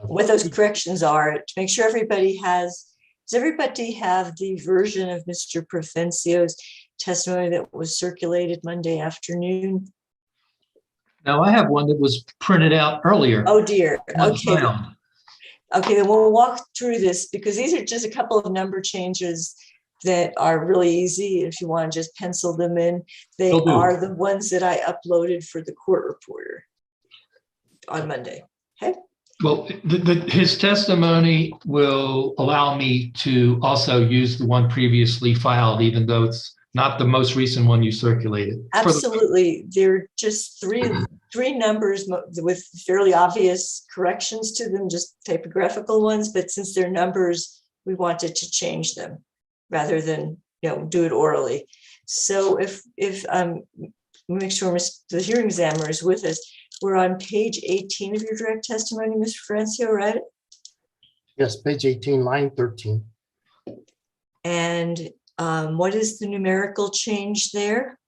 What those corrections are to make sure everybody has. Does everybody have the version of Mr. Provencio's testimony that was circulated Monday afternoon? Now, I have one that was printed out earlier. Oh dear. Not Okay. found. Okay, then we'll walk through this because these are just a couple of number changes that are really easy. If you want to just pencil them in, they Will do. are the ones that I uploaded for the court reporter on Monday. Okay. Well, his testimony will allow me to also use the one previously filed, even though it's not the most recent one you circulated. Absolutely. They're just three numbers with fairly obvious corrections to them, just typographical ones. But since they're numbers, we wanted to change them rather than do it orally. So if make sure the hearing examiner is with us. We're on page 18 of your direct testimony, Mr. Francio, right? Yes, page 18, line 13. And what is the numerical change there?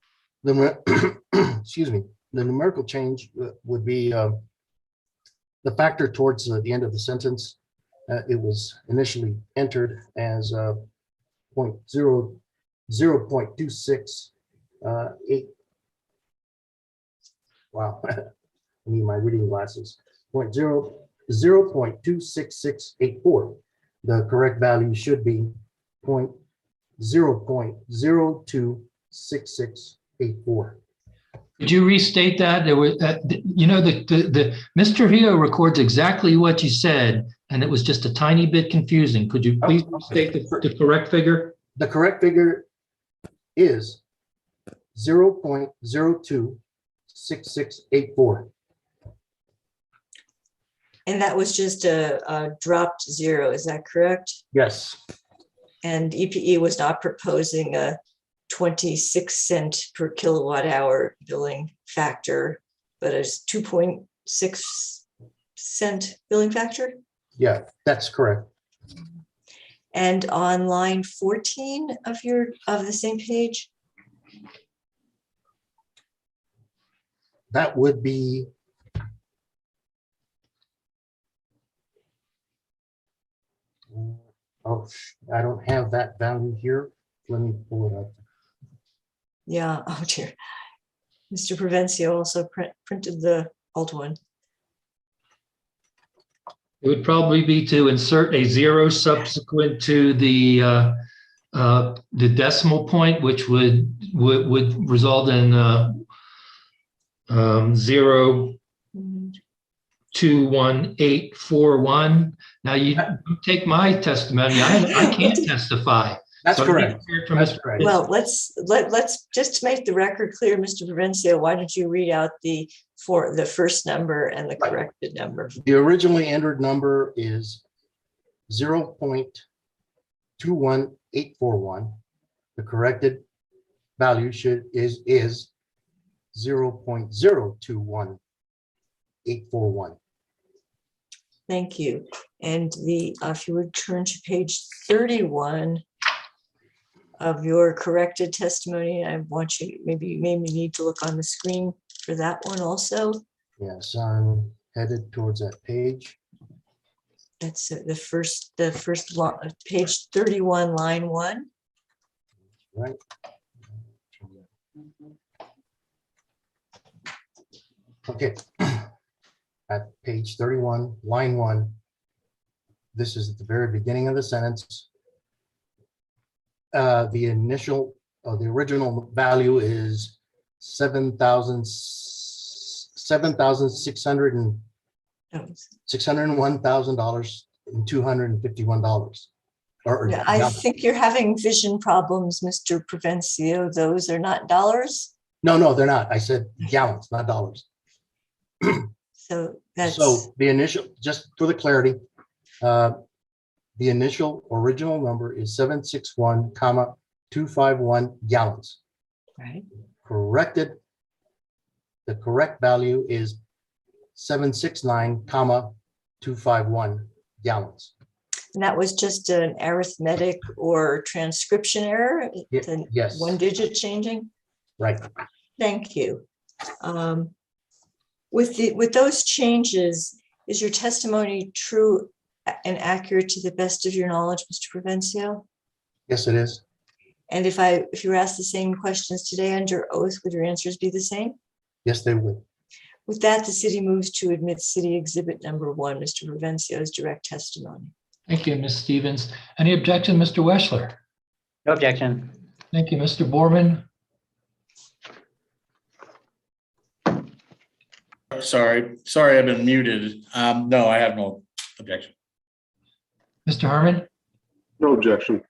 Excuse me. The numerical change would be the factor towards the end of the sentence. It was initially entered as 0.268. Wow. I need my reading glasses. 0.26684. The correct value should be 0.026684. Could you restate that? There was, the Mr. Hio records exactly what you said, and it was just a tiny bit confusing. Could you please restate the correct figure? The correct figure is 0.026684. And that was just a dropped 0, is that correct? Yes. And EPE was not proposing a 26 cent per kilowatt hour billing factor, but a 2.6 cent billing factor? Yeah, that's correct. And on line 14 of the same page? That would be I don't have that value here. Let me pull it up. Yeah, oh dear. Mr. Provencio also printed the old one. It would probably be to insert a 0 subsequent to the decimal point, which would result in 0.21841. Now you take my testimony. I can't testify. That's So correct. That's correct. Well, let's just to make the record clear, Mr. Provencio, why don't you read out the first number and the corrected number? The originally entered number is 0.21841. The corrected value is 0.021841. Thank you. And if you would turn to page 31 of your corrected testimony, I want you, maybe need to look on the screen for that one also. Yes, I'm headed towards that page. That's the first page 31, line 1. right? Okay. At page 31, line 1. This is at the very beginning of the sentence. The initial, the original value is $601,251 or Yeah, I think you're having vision problems, Mr. Provencio. Those are not dollars. no, they're not. I said gallons, not dollars. So that's, So the initial, just for the clarity, the initial original number is 761,251 gallons. right. Corrected. The correct value is 769,251 gallons. And that was just an arithmetic or transcription error? Yes. One digit changing? Right. Thank you. With those changes, is your testimony true and accurate to the best of your knowledge, Mr. Provencio? Yes, it is. And if you were asked the same questions today under oath, would your answers be the same? Yes, they would. With that, the city moves to admit city exhibit number 1, Mr. Provencio's direct testimony. Thank you, Ms. Stevens. Any objection, Mr. Weschler? No objection. Thank you, Mr. Borman. Sorry, I've been muted. No, I have no objection. Mr. Herman? No objection.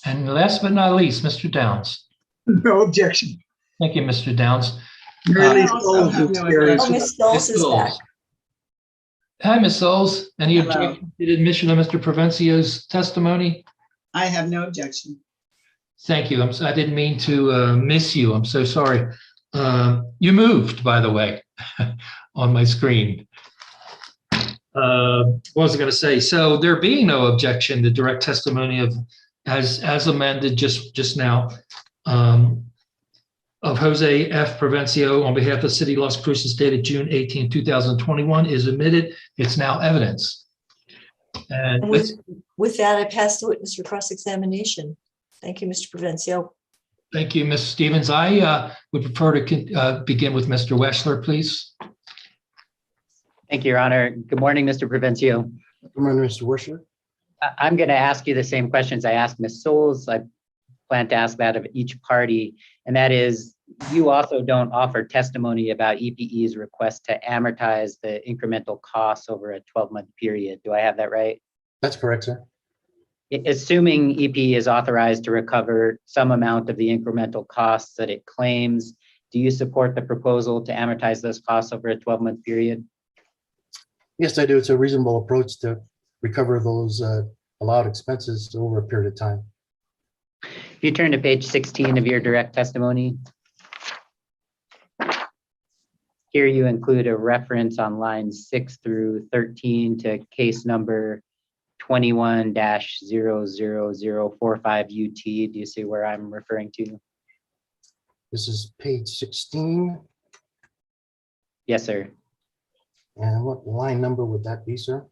And last but not least, Mr. Downs. No objection. Thank you, Mr. Downs. Mary Lee I also Scholes have is no here. Oh, Ms. Stolz is back. Hi, Ms. Souls. Any Hello. objection to the admission of Mr. Provencio's testimony? I have no objection. Thank you. I didn't mean to miss you. I'm so sorry. You moved, by the way, on my screen. What was I going to say? So there being no objection, the direct testimony of as amended just now of Jose F. Provencio on behalf of City Las Cruces dated June 18, 2021 is admitted. It's now evidence. And And with that, I pass the witness for cross-examination. Thank you, Mr. Provencio. thank you, Ms. Stevens. I would prefer to begin with Mr. Weschler, please. Thank you, Your Honor. Good morning, Mr. Provencio. Good morning, Mr. Weschler. I'm going to ask you the same questions I asked Ms. Souls. I plan to ask that of each party, and that is, you also don't offer testimony about EPE's request to amortize the incremental costs over a 12-month period. Do I have that right? That's correct, sir. Assuming EPE is authorized to recover some amount of the incremental costs that it claims, do you support the proposal to amortize those costs over a 12-month period? Yes, I do. It's a reasonable approach to recover those allowed expenses over a period of time. If you turn to page 16 of your direct testimony, here you include a reference on lines 6 through 13 to case number 21-00045 UT. Do you see where I'm referring to? This is page 16. Yes, sir. And what line number would that be, sir?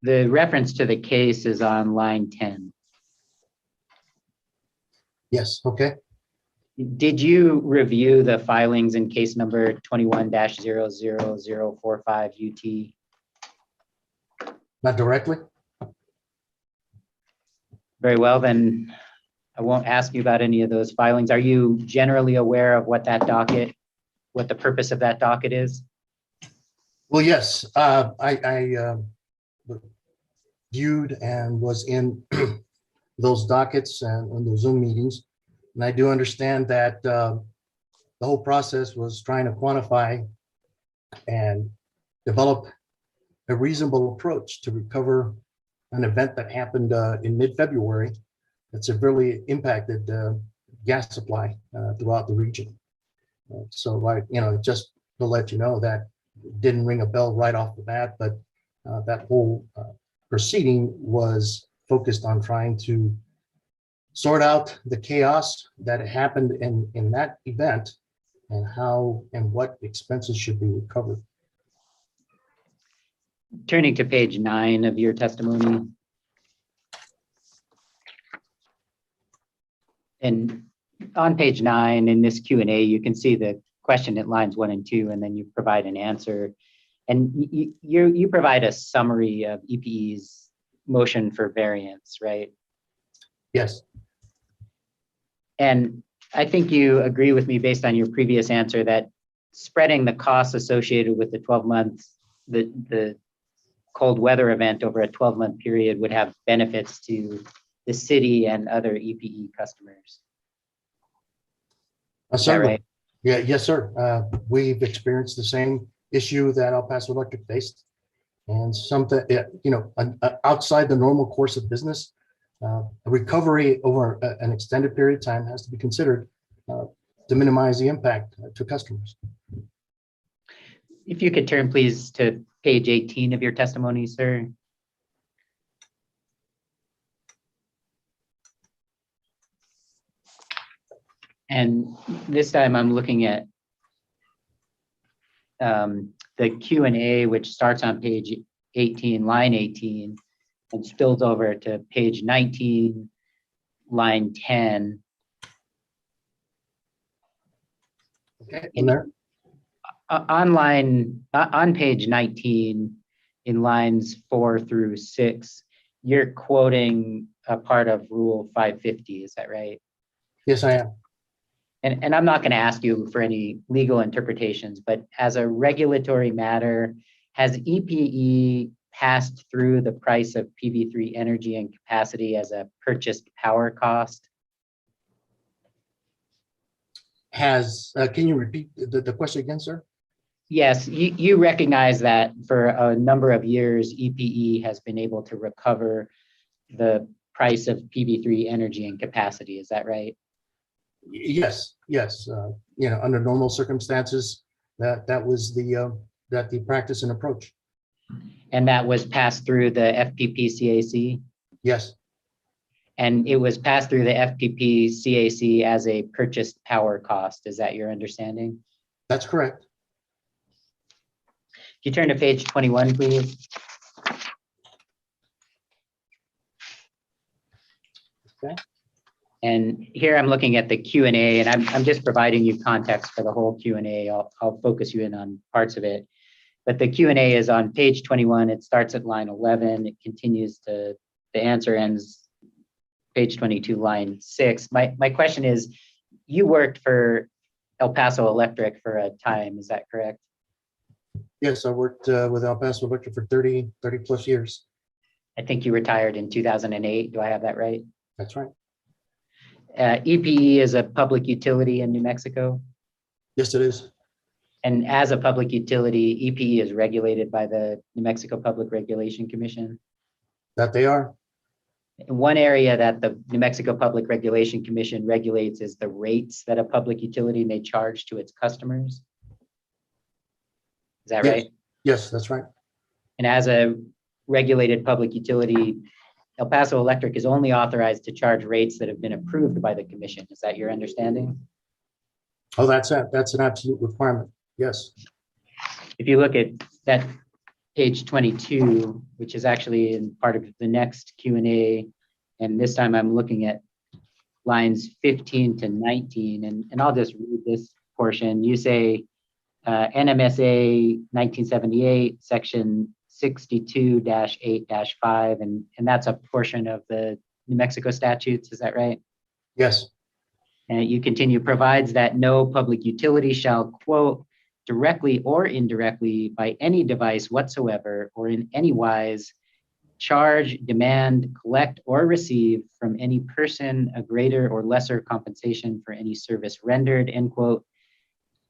The reference to the case is on line 10. Yes, okay. Did you review the filings in case number 21-00045 UT? Not directly? Very well, then I won't ask you about any of those filings. Are you generally aware of what that docket, what the purpose of that docket is? Well, yes, I viewed and was in those dockets and on those Zoom meetings. And I do understand that the whole process was trying to quantify and develop a reasonable approach to recover an event that happened in mid-February that severely impacted gas supply throughout the region. So just to let you know, that didn't ring a bell right off the bat, but that whole proceeding was focused on trying to sort out the chaos that happened in that event and how and what expenses should be recovered. Turning to page 9 of your testimony. And on page 9 in this Q&A, you can see the question at lines 1 and 2, and then you provide an answer. And you provide a summary of EPE's motion for variance, right? Yes, And I think you agree with me based on your previous answer that spreading the costs associated with the 12 months, the cold weather event over a 12-month period would have benefits to the city and other EPE customers. Is that certainly. right? Yeah, yes, sir. We've experienced the same issue that El Paso Electric faced. And something, outside the normal course of business, a recovery over an extended period of time has to be considered to minimize the impact to customers. If you could turn please to page 18 of your testimony, sir. And this time I'm looking at the Q&A, which starts on page 18, line 18, and spills over to page 19, line 10. Okay, in there. On page 19, in lines 4 through 6, you're quoting a part of Rule 550, is that right? Yes, I am. And I'm not going to ask you for any legal interpretations, but as a regulatory matter, has EPE passed through the price of PV3 energy and capacity as a purchased power cost? Can you repeat the question again, sir? Yes, you recognize that for a number of years, EPE has been able to recover the price of PV3 energy and capacity, is that right? Yes. Under normal circumstances, that was the practice and approach. And that was passed through the FPPCAC? Yes, And it was passed through the FPPCAC as a purchased power cost. Is that your understanding? that's correct. If you turn to page 21, please. Okay. And here I'm looking at the Q&A, and I'm just providing you context for the whole Q&A. I'll focus you in on parts of it. But the Q&A is on page 21. It starts at line 11. It continues to, the answer ends page 22, line 6. My question is, you worked for El Paso Electric for a time, is that correct? Yes, I worked with El Paso Electric for 30 plus years. I think you retired in 2008. Do I have that right? That's right. EPE is a public utility in New Mexico. Yes, it is. And as a public utility, EPE is regulated by the New Mexico Public Regulation Commission. That they are. One area that the New Mexico Public Regulation Commission regulates is the rates that a public utility may charge to its customers. Is that Yes. right? Yes, that's right. And as a regulated public utility, El Paso Electric is only authorized to charge rates that have been approved by the commission. Is that your understanding? Oh, that's an absolute requirement. Yes. If you look at that page 22, which is actually in part of the next Q&A, and this time I'm looking at lines 15 to 19, and I'll just read this portion. You say NMSA 1978, section 62-8-5, and that's a portion of the New Mexico statutes, is that right? Yes. And you continue, provides that no public utility shall, quote, directly or indirectly by any device whatsoever or in any wise charge, demand, collect, or receive from any person a greater or lesser compensation for any service rendered, end quote,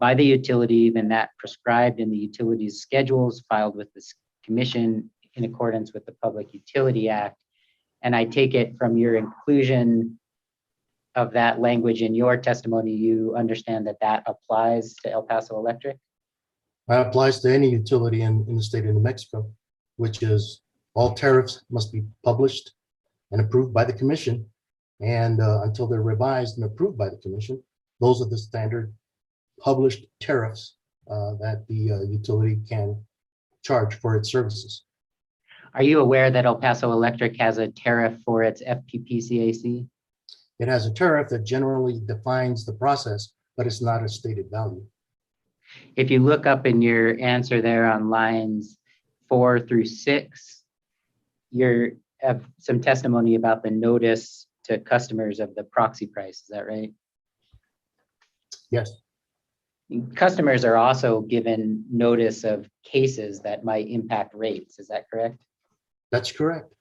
by the utility than that prescribed in the utility's schedules filed with this commission in accordance with the Public Utility Act. And I take it from your inclusion of that language in your testimony, you understand that that applies to El Paso Electric? That applies to any utility in the state of New Mexico, which is all tariffs must be published and approved by the commission. And until they're revised and approved by the commission, those are the standard published tariffs that the utility can charge for its services. Are you aware that El Paso Electric has a tariff for its FPPCAC? It has a tariff that generally defines the process, but it's not a stated value. If you look up in your answer there on lines 4 through 6, you have some testimony about the notice to customers of the proxy price. Is that right? Yes, Customers are also given notice of cases that might impact rates. Is that correct? that's correct.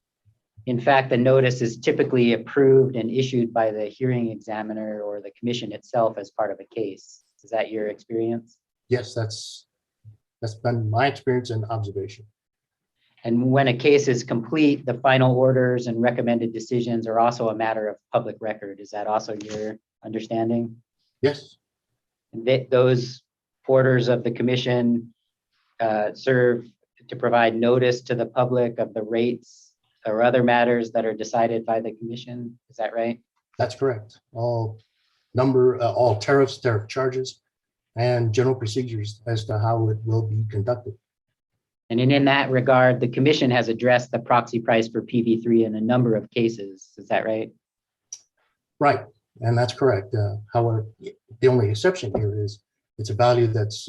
In fact, the notice is typically approved and issued by the hearing examiner or the commission itself as part of a case. Is that your experience? Yes, that's been my experience and observation. And when a case is complete, the final orders and recommended decisions are also a matter of public record. Is that also your understanding? Yes, Those orders of the commission serve to provide notice to the public of the rates or other matters that are decided by the commission. Is that right? that's correct. All tariffs, tariff charges, and general procedures as to how it will be conducted. And in that regard, the commission has addressed the proxy price for PV3 in a number of cases. Is that right? Right, and that's correct. However, the only exception here is it's a value that's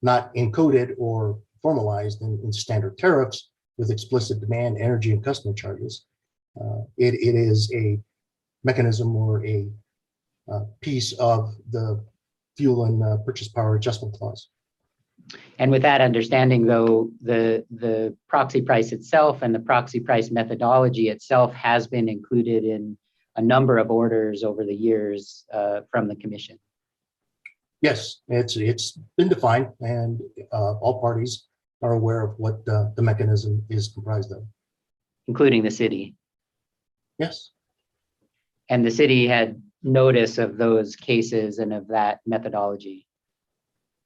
not encoded or formalized in standard tariffs with explicit demand, energy, and customer charges. It is a mechanism or a piece of the fuel and purchase power adjustment clause. And with that understanding, though, the proxy price itself and the proxy price methodology itself has been included in a number of orders over the years from the commission. Yes, it's been defined, and all parties are aware of what the mechanism is comprised of. Including the city. Yes, And the city had notice of those cases and of that methodology.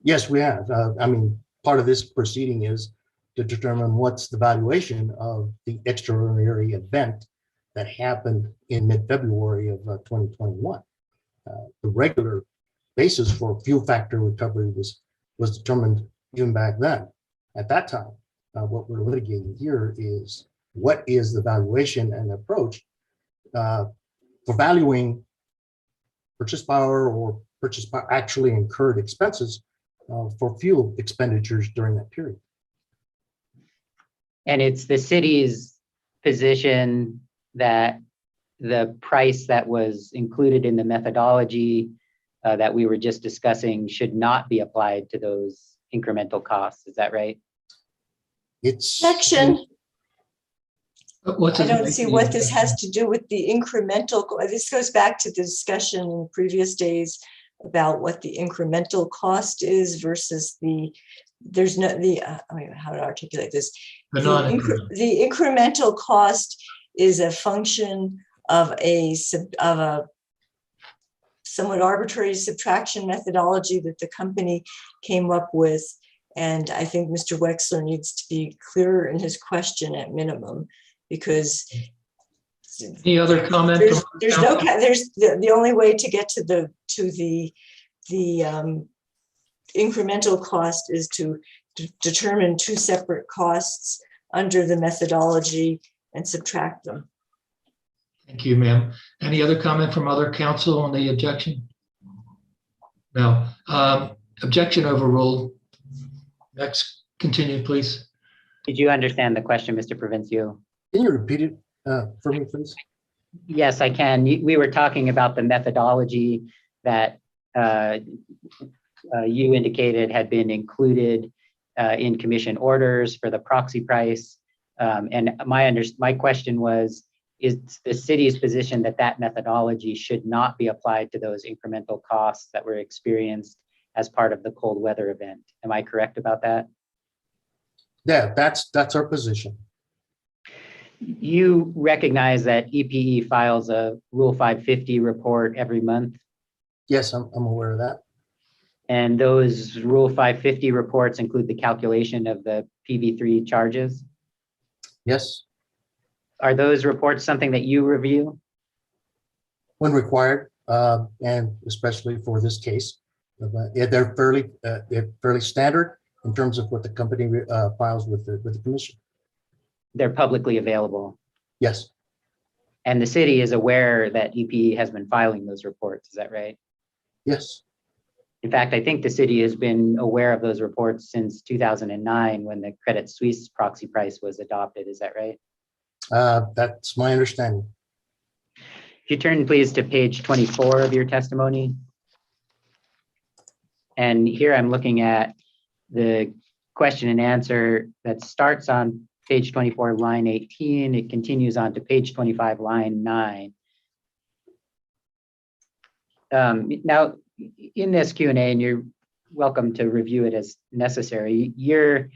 yes, we have. I mean, part of this proceeding is to determine what's the valuation of the extraordinary event that happened in mid-February of 2021. The regular basis for fuel factor recovery was determined even back then. At that time, what we're litigating here is what is the valuation and approach for valuing purchase power or purchase power actually incurred expenses for fuel expenditures during that period. And it's the city's position that the price that was included in the methodology that we were just discussing should not be applied to those incremental costs. Is that right? It's Section. What's I it don't like see the- what this has to do with the incremental. This goes back to the discussion in previous days about what the incremental cost is versus there's no, how to articulate this? The non-incremental. The incremental cost is a function of a somewhat arbitrary subtraction methodology that the company came up with. And I think Mr. Wexler needs to be clearer in his question at minimum, because Any other comment? there's the only way to get to the incremental cost is to determine two separate costs under the methodology and subtract them. Thank you, ma'am. Any other comment from other counsel on the objection? No. Objection overruled. Next, continue, please. Did you understand the question, Mr. Provencio? Can you repeat it for me, please? Yes, I can. We were talking about the methodology that you indicated had been included in commission orders for the proxy price. And my question was, is the city's position that that methodology should not be applied to those incremental costs that were experienced as part of the cold weather event? Am I correct about that? Yeah, that's our position. You recognize that EPE files a Rule 550 report every month, Yes, I'm aware of that. and those Rule 550 reports include the calculation of the PV3 charges. Yes, Are those reports something that you review? when required, and especially for this case. Yeah, they're fairly standard in terms of what the company files with the commission. They're publicly available. Yes, And the city is aware that EPE has been filing those reports, is that right? Yes, In fact, I think the city has been aware of those reports since 2009 when the Credit Suisse proxy price was adopted, is that right? that's my understanding. If you turn please to page 24 of your testimony. And here I'm looking at the question and answer that starts on page 24, line 18. It continues on to page 25, line 9. Now, in this Q&A, and you're welcome to review it as necessary, you're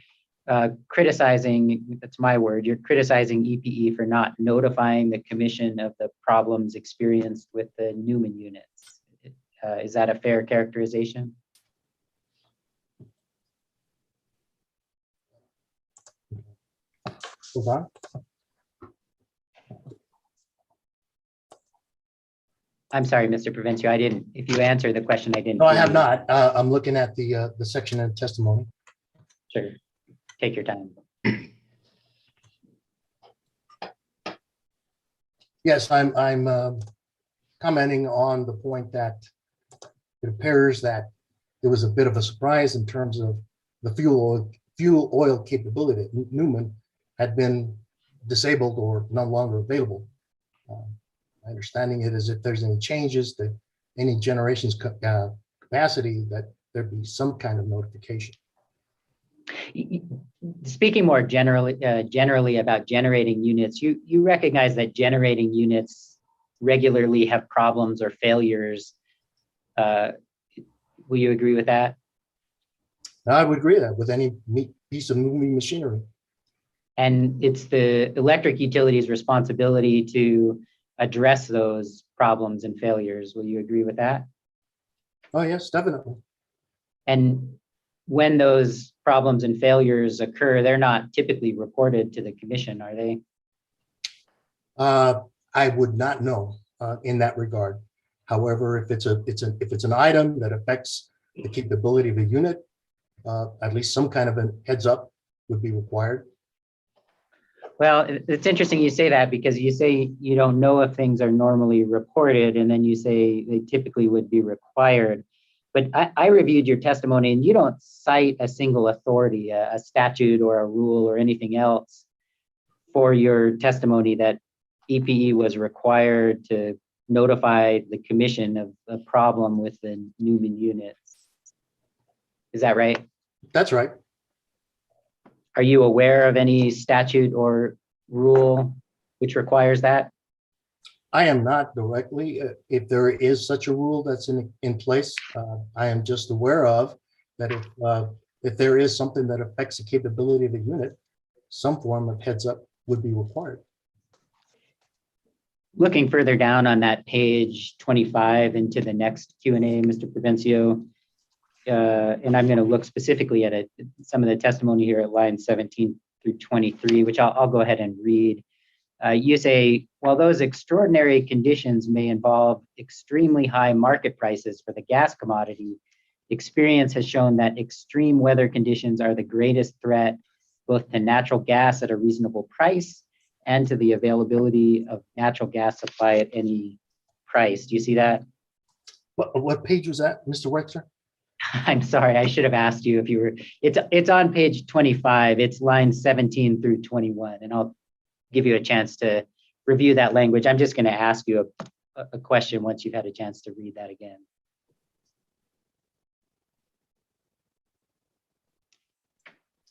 criticizing, that's my word, you're criticizing EPE for not notifying the commission of the problems experienced with the Newman units. Is that a fair characterization? Hold on. I'm sorry, Mr. Provencio, I didn't, if you answer the question, I didn't. No, I hear have you. not. I'm looking at the section of testimony. Sure, take your time. Yes, I'm commenting on the point that it appears that it was a bit of a surprise in terms of the fuel oil capability. Newman had been disabled or no longer available. My understanding it is if there's any changes to any generation's capacity, that there'd be some kind of notification. Speaking more generally about generating units, you recognize that generating units regularly have problems or failures. Will you agree with that? I would agree that with any piece of moving machinery. And it's the electric utility's responsibility to address those problems and failures. Will you agree with that? Oh, yes, definitely. And when those problems and failures occur, they're not typically reported to the commission, are they? I would not know in that regard. However, if it's an item that affects the capability of a unit, at least some kind of a heads up would be required. Well, it's interesting you say that because you say you don't know if things are normally reported, and then you say they typically would be required. But I reviewed your testimony and you don't cite a single authority, a statute or a rule or anything else for your testimony that EPE was required to notify the commission of a problem with the Newman units. Is that right? That's right. Are you aware of any statute or rule which requires that? I am not directly. If there is such a rule that's in place, I am just aware of that if there is something that affects the capability of the unit, some form of heads up would be required. Looking further down on that page 25 into the next Q&A, Mr. Provencio, and I'm going to look specifically at some of the testimony here at line 17 through 23, which I'll go ahead and read. You say, while those extraordinary conditions may involve extremely high market prices for the gas commodity, experience has shown that extreme weather conditions are the greatest threat both to natural gas at a reasonable price and to the availability of natural gas supply at any price. Do you see that? What page was that, Mr. Wexler? I'm sorry, I should have asked you if you were, it's on page 25, it's lines 17 through 21, and I'll give you a chance to review that language. I'm just going to ask you a question once you've had a chance to read that again.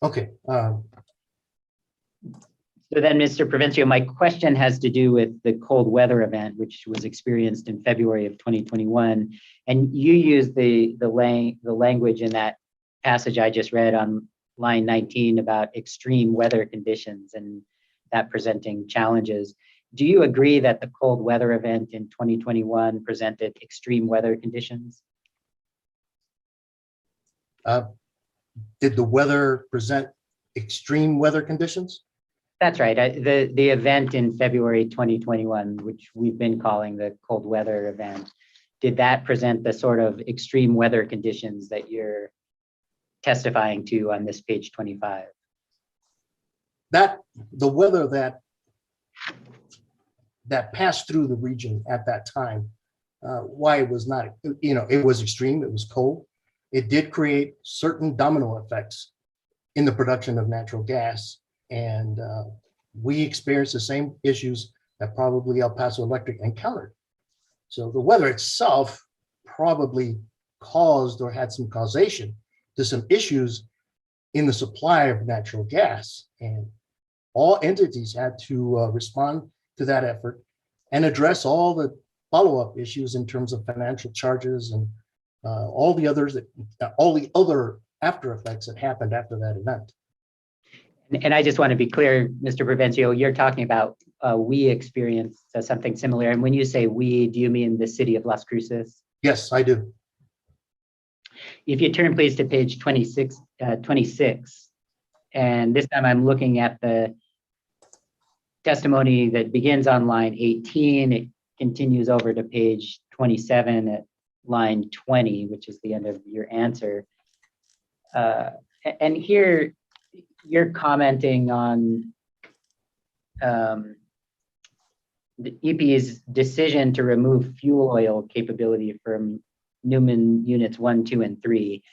Okay. So then, Mr. Provencio, my question has to do with the cold weather event, which was experienced in February of 2021. And you used the language in that passage I just read on line 19 about extreme weather conditions and that presenting challenges. Do you agree that the cold weather event in 2021 presented extreme weather conditions? Did the weather present extreme weather conditions? That's right. The event in February 2021, which we've been calling the cold weather event, did that present the sort of extreme weather conditions that you're testifying to on this page 25? The weather that that passed through the region at that time. Why it was not, it was extreme, it was cold. It did create certain domino effects in the production of natural gas. And we experienced the same issues that probably El Paso Electric encountered. So the weather itself probably caused or had some causation to some issues in the supply of natural gas. And all entities had to respond to that effort and address all the follow-up issues in terms of financial charges and all the other after effects that happened after that event. And I just want to be clear, Mr. Provencio, you're talking about we experienced something similar. And when you say we, do you mean the city of Las Cruces? Yes, I do. If you turn please to page 26, and this time I'm looking at the testimony that begins on line 18. It continues over to page 27 at line 20, which is the end of your answer. And here you're commenting on the EPE's decision to remove fuel oil capability from Newman units 1, 2, and 3.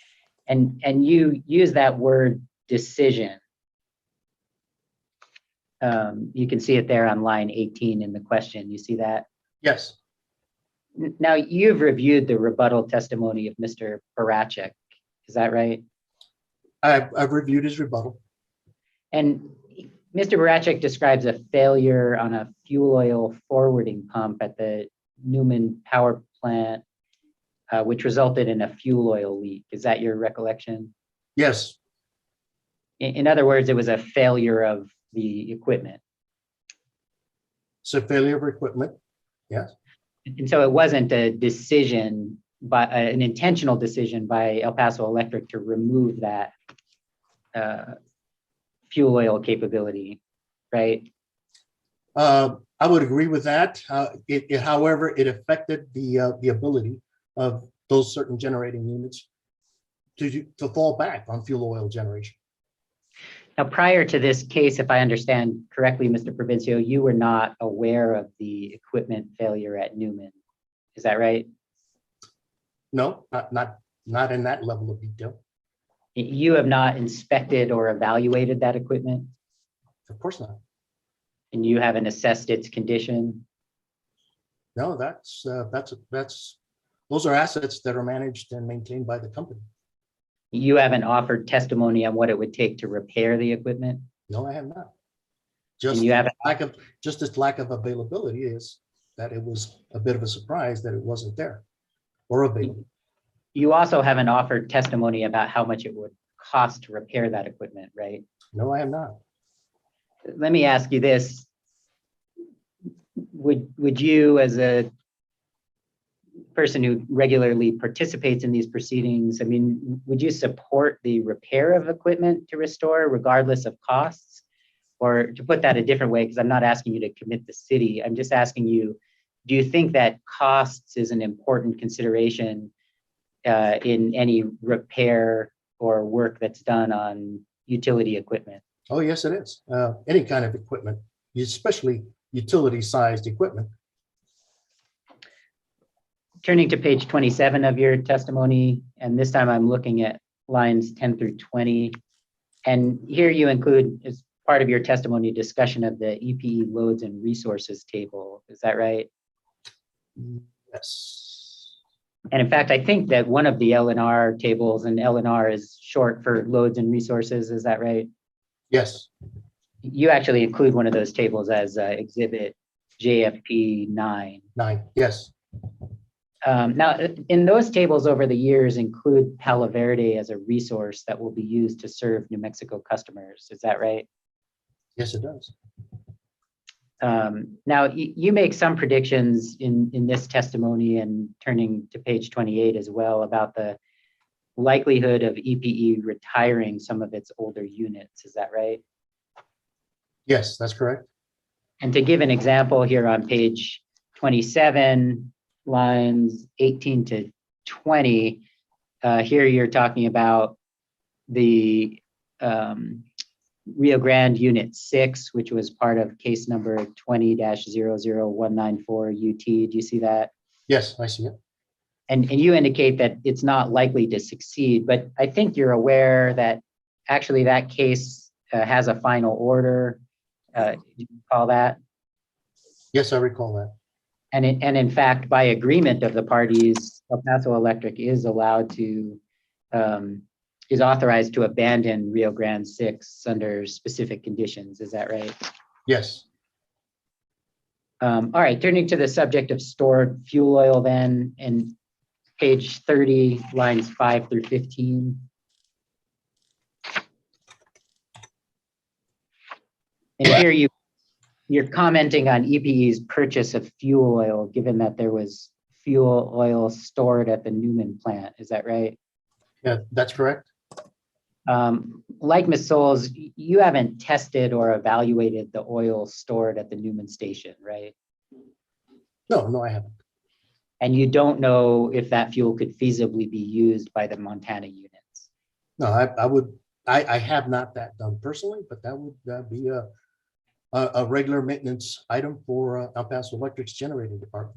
And you use that word decision. You can see it there on line 18 in the question. You see that? Yes. Now, you've reviewed the rebuttal testimony of Mr. Parachek. Is that right? I've reviewed his rebuttal. And Mr. Parachek describes a failure on a fuel oil forwarding pump at the Newman power plant, which resulted in a fuel oil leak. Is that your recollection? Yes. In other words, it was a failure of the equipment. It's a failure of equipment. Yes. And so it wasn't a decision by an intentional decision by El Paso Electric to remove that fuel oil capability, right? I would agree with that. However, it affected the ability of those certain generating units to fall back on fuel oil generation. Now, prior to this case, if I understand correctly, Mr. Provencio, you were not aware of the equipment failure at Newman. Is that right? No, not in that level of detail. You have not inspected or evaluated that equipment? Of course not. And you haven't assessed its condition? No, those are assets that are managed and maintained by the company. You haven't offered testimony on what it would take to repair the equipment? No, I have not. And you haven't. Just this lack of availability is that it was a bit of a surprise that it wasn't there or available. You also haven't offered testimony about how much it would cost to repair that equipment, right? No, I have not. Let me ask you this. Would you, as a person who regularly participates in these proceedings, I mean, would you support the repair of equipment to restore regardless of costs? Or to put that a different way, because I'm not asking you to commit the city, I'm just asking you, do you think that costs is an important consideration in any repair or work that's done on utility equipment? Oh, yes, it is. Any kind of equipment, especially utility-sized equipment. Turning to page 27 of your testimony, and this time I'm looking at lines 10 through 20. And here you include, as part of your testimony, discussion of the EPE loads and resources table. Is that right? Yes. And in fact, I think that one of the L&R tables, and L&R is short for loads and resources, is that right? Yes. You actually include one of those tables as exhibit JFP 9. 9, yes. Now, in those tables over the years include Palo Verde as a resource that will be used to serve New Mexico customers. Is that right? Yes, it does. Now, you make some predictions in this testimony, and turning to page 28 as well, about the likelihood of EPE retiring some of its older units. Is that right? Yes, that's correct. And to give an example here on page 27, lines 18 to 20, here you're talking about the Rio Grande Unit 6, which was part of case number 20-00194 UT. Do you see that? Yes, I see it. And you indicate that it's not likely to succeed, but I think you're aware that actually that case has a final order. Do you recall that? Yes, I recall that. And in fact, by agreement of the parties, El Paso Electric is allowed to, is authorized to abandon Rio Grande 6 under specific conditions. Is that right? Yes. All right, turning to the subject of stored fuel oil then, and page 30, lines 5 through 15. And here you're commenting on EPE's purchase of fuel oil, given that there was fuel oil stored at the Newman plant. Is that right? Yeah, that's correct. Like Ms. Souls, you haven't tested or evaluated the oil stored at the Newman station, right? No, I haven't. And you don't know if that fuel could feasibly be used by the Montana units. No, I have not that done personally, but that would be a regular maintenance item for El Paso Electric's generating department.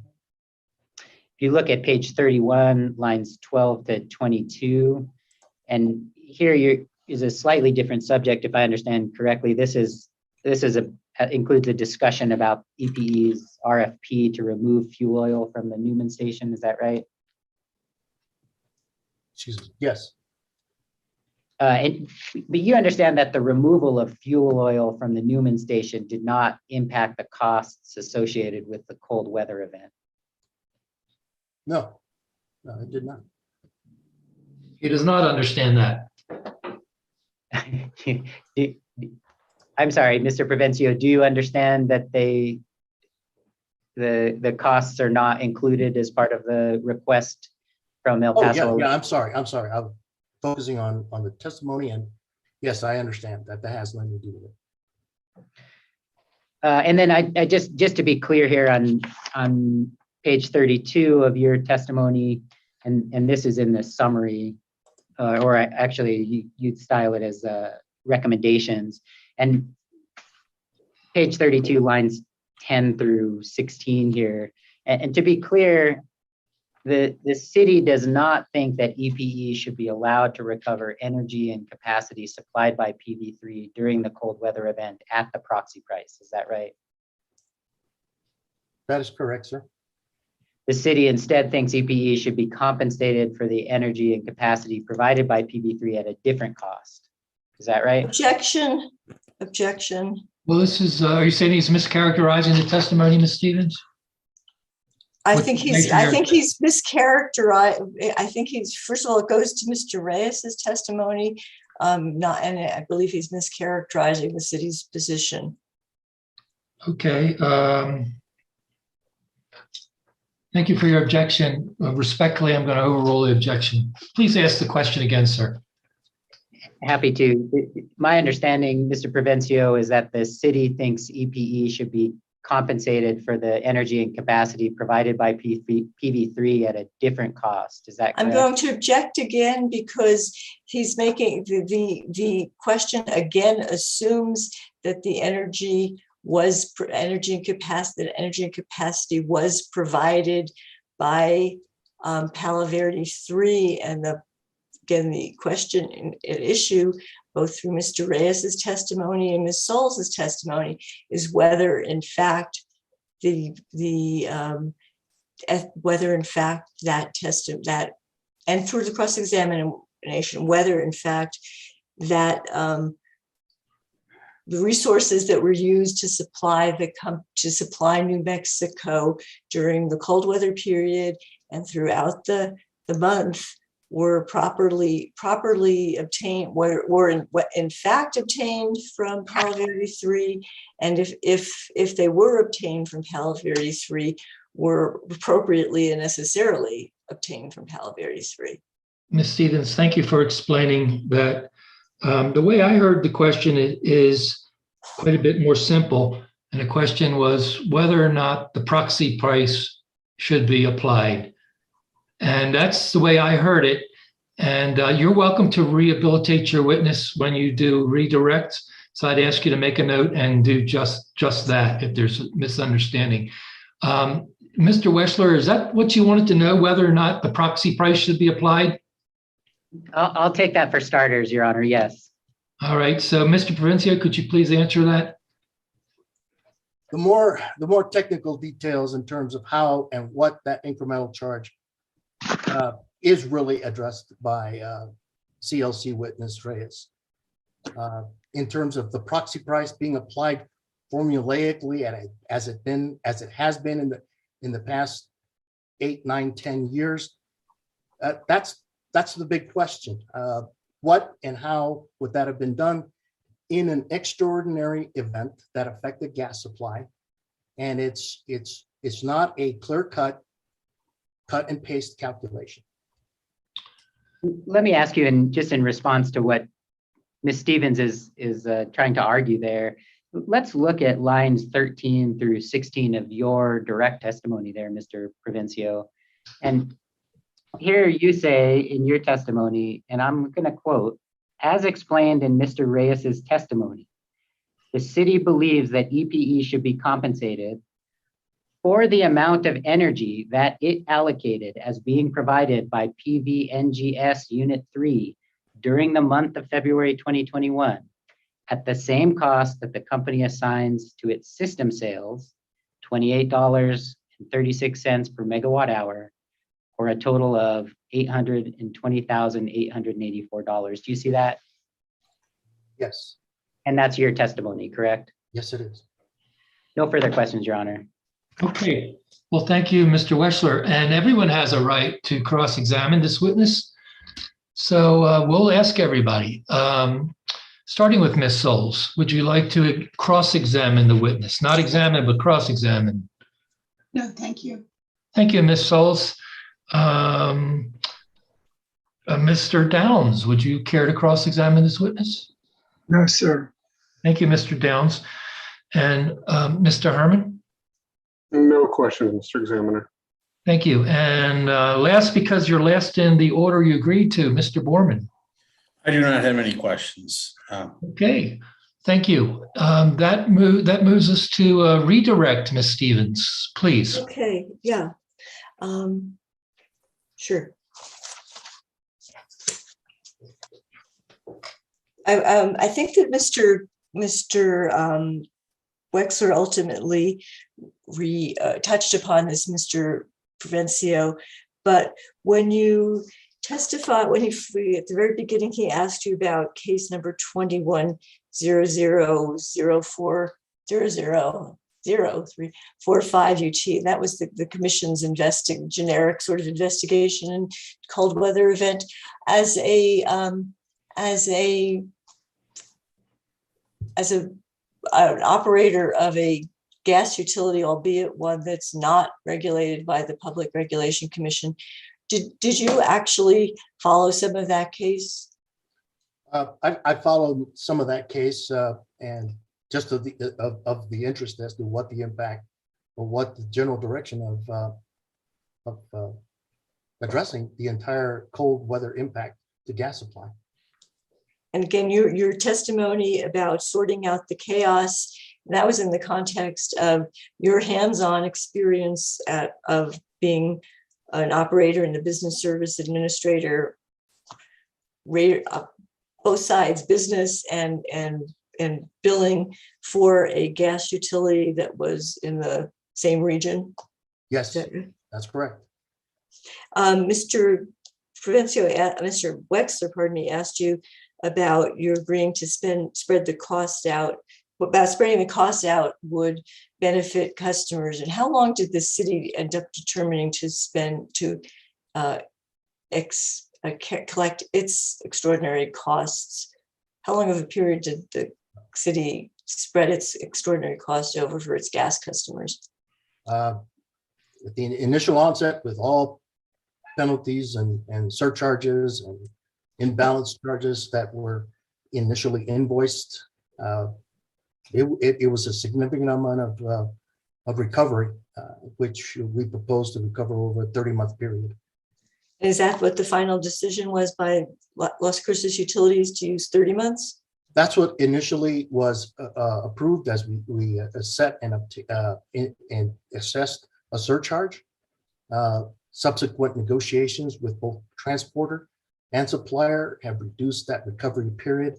If you look at page 31, lines 12 to 22, and here is a slightly different subject, if I understand correctly. This includes a discussion about EPE's RFP to remove fuel oil from the Newman station. Is that right? Yes. But you understand that the removal of fuel oil from the Newman station did not impact the costs associated with the cold weather event. No, it did not. He does not understand that. I'm sorry, Mr. Provencio, do you understand that the costs are not included as part of the request from El Paso? Oh, yeah, I'm sorry. I'm focusing on the testimony, and yes, I understand that has nothing to do with it. And then I just to be clear here on page 32 of your testimony, and this is in the summary, or actually you'd style it as recommendations. And page 32, lines 10 through 16 here. And to be clear, the city does not think that EPE should be allowed to recover energy and capacity supplied by PV3 during the cold weather event at the proxy price. Is that right? That is correct, sir. The city instead thinks EPE should be compensated for the energy and capacity provided by PV3 at a different cost. Is that right? Objection. Well, this is, are you saying he's mischaracterizing the testimony, Ms. Stevens? I think he's mischaracterized. I think first of all, it goes to Mr. Reyes's testimony, and I believe he's mischaracterizing the city's position. Okay. Thank you for your objection. Respectfully, I'm going to overrule the objection. Please ask the question again, sir. Happy to. My understanding, Mr. Provencio, is that the city thinks EPE should be compensated for the energy and capacity provided by PV3 at a different cost. Is that correct? I'm going to object again because he's making the question again assumes that the energy and capacity was provided by Palo Verde 3, and the question at issue, both through Mr. Reyes's testimony and Ms. Souls' testimony, is whether in fact and through the cross-examination, whether in fact that the resources that were used to supply New Mexico during the cold weather period and throughout the month were properly obtained, were in fact obtained from Palo Verde 3, and if they were obtained from Palo Verde 3, were appropriately and necessarily obtained from Palo Verde 3. Ms. Stevens, thank you for explaining that. The way I heard the question is quite a bit more simple, and the question was whether or not the proxy price should be applied. And that's the way I heard it. And you're welcome to rehabilitate your witness when you do redirect, So I'd ask you to make a note and do just that if there's a misunderstanding. Mr. Wechsler, is that what you wanted to know, whether or not the proxy price should be applied? I'll take that for starters, Your Honor, yes. All right, so Mr. Provencio, could you please answer that? The more technical details in terms of how and what that incremental charge is really addressed by CLC witness Reyes. In terms of the proxy price being applied formulaically as it has been in the past 8, 9, 10 years, that's the big question. What and how would that have been done in an extraordinary event that affected gas supply? And it's not a clear cut and paste calculation. Let me ask you, in response to what Ms. Stevens is trying to argue there, let's look at lines 13 through 16 of your direct testimony there, Mr. Provencio. And here you say in your testimony, and I'm going to quote, as explained in Mr. Reyes's testimony, the city believes that EPE should be compensated for the amount of energy that it allocated as being provided by PVNGS Unit 3 during the month of February 2021 at the same cost that the company assigns to its system sales, $28.36 per megawatt hour, or a total of $820,884. Do you see that? Yes. And that's your testimony, correct? Yes, it is. No further questions, Your Honor. Okay, well, thank you, Mr. Wechsler. And everyone has a right to cross-examine this witness. So we'll ask everybody, starting with Ms. Souls, would you like to cross-examine the witness? Not examine, but cross-examine. No, thank you. Thank you, Ms. Souls. Mr. Downs, would you care to cross-examine this witness? No, sir. Thank you, Mr. Downs. And Mr. Herman? No questions, Mr. Examiner. Thank you. And last, because you're last in the order you agreed to, Mr. Borman. I do not have any questions. Okay, thank you. That moves us to redirect, Ms. Stevens, please. Okay, yeah. Sure. I think that Mr. Wechsler ultimately touched upon this, Mr. Provencio, but when you testify, at the very beginning, he asked you about case number 210004000345 UT. That was the commission's generic sort of investigation and cold weather event as an operator of a gas utility, albeit one that's not regulated by the Public Regulation Commission. Did you actually follow some of that case? I followed some of that case and just of the interest as to what the impact or what the general direction of addressing the entire cold weather impact to gas supply. And again, your testimony about sorting out the chaos, that was in the context of your hands-on experience of being an operator and a business service administrator, both sides, business and billing for a gas utility that was in the same region. Yes, that's correct. Mr. Wechsler, pardon me, asked you about your agreeing to spread the cost out, about spreading the cost out would benefit customers. And how long did the city end up determining to spend to collect its extraordinary costs? How long of a period did the city spread its extraordinary cost over for its gas customers? With the initial onset, with all penalties and surcharges and imbalance charges that were initially invoiced, it was a significant amount of recovery, which we proposed to recover over a 30-month period. Is that what the final decision was by Las Cruces Utilities, to use 30 months? That's what initially was approved as we set and assessed a surcharge. Subsequent negotiations with both transporter and supplier have reduced that recovery period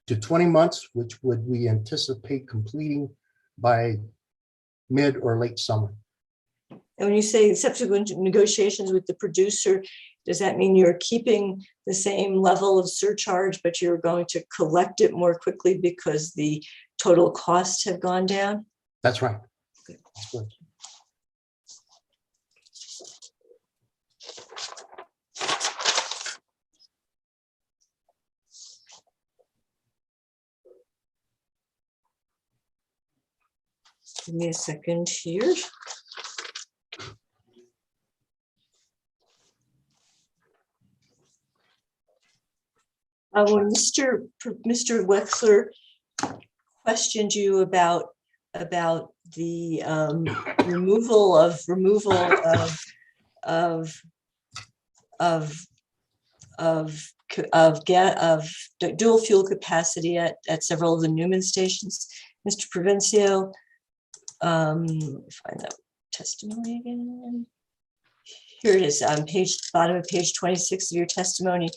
to 20 months, which would we anticipate completing by mid or late summer. And when you say subsequent negotiations with the producer, does that mean you're keeping the same level of surcharge, but you're going to collect it more quickly because the total costs have gone down? That's right. That's good. Give me a second here. When Mr. Wexler questioned you about the removal of dual fuel capacity at several of the Newman stations, Mr. Provencio, find that testimony again. Here it is on bottom of page 26 of your testimony.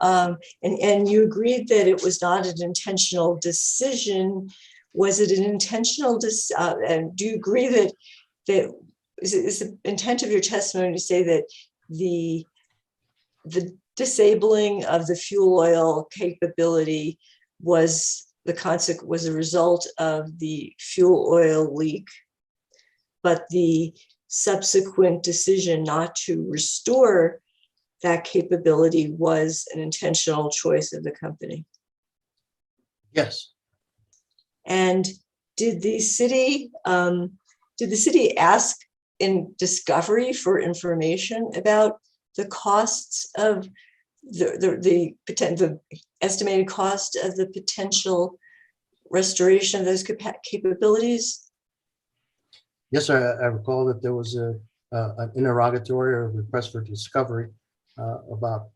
And you agreed that it was not an intentional decision. Was it an intentional and do you agree that is the intent of your testimony to say that the disabling of the fuel oil capability was a result of the fuel oil leak, but the subsequent decision not to restore that capability was an intentional choice of the company? Yes. And did the city ask in discovery for information about the costs of the estimated cost of the potential restoration of those capabilities? Yes, I recall that there was an interrogatory or request for discovery about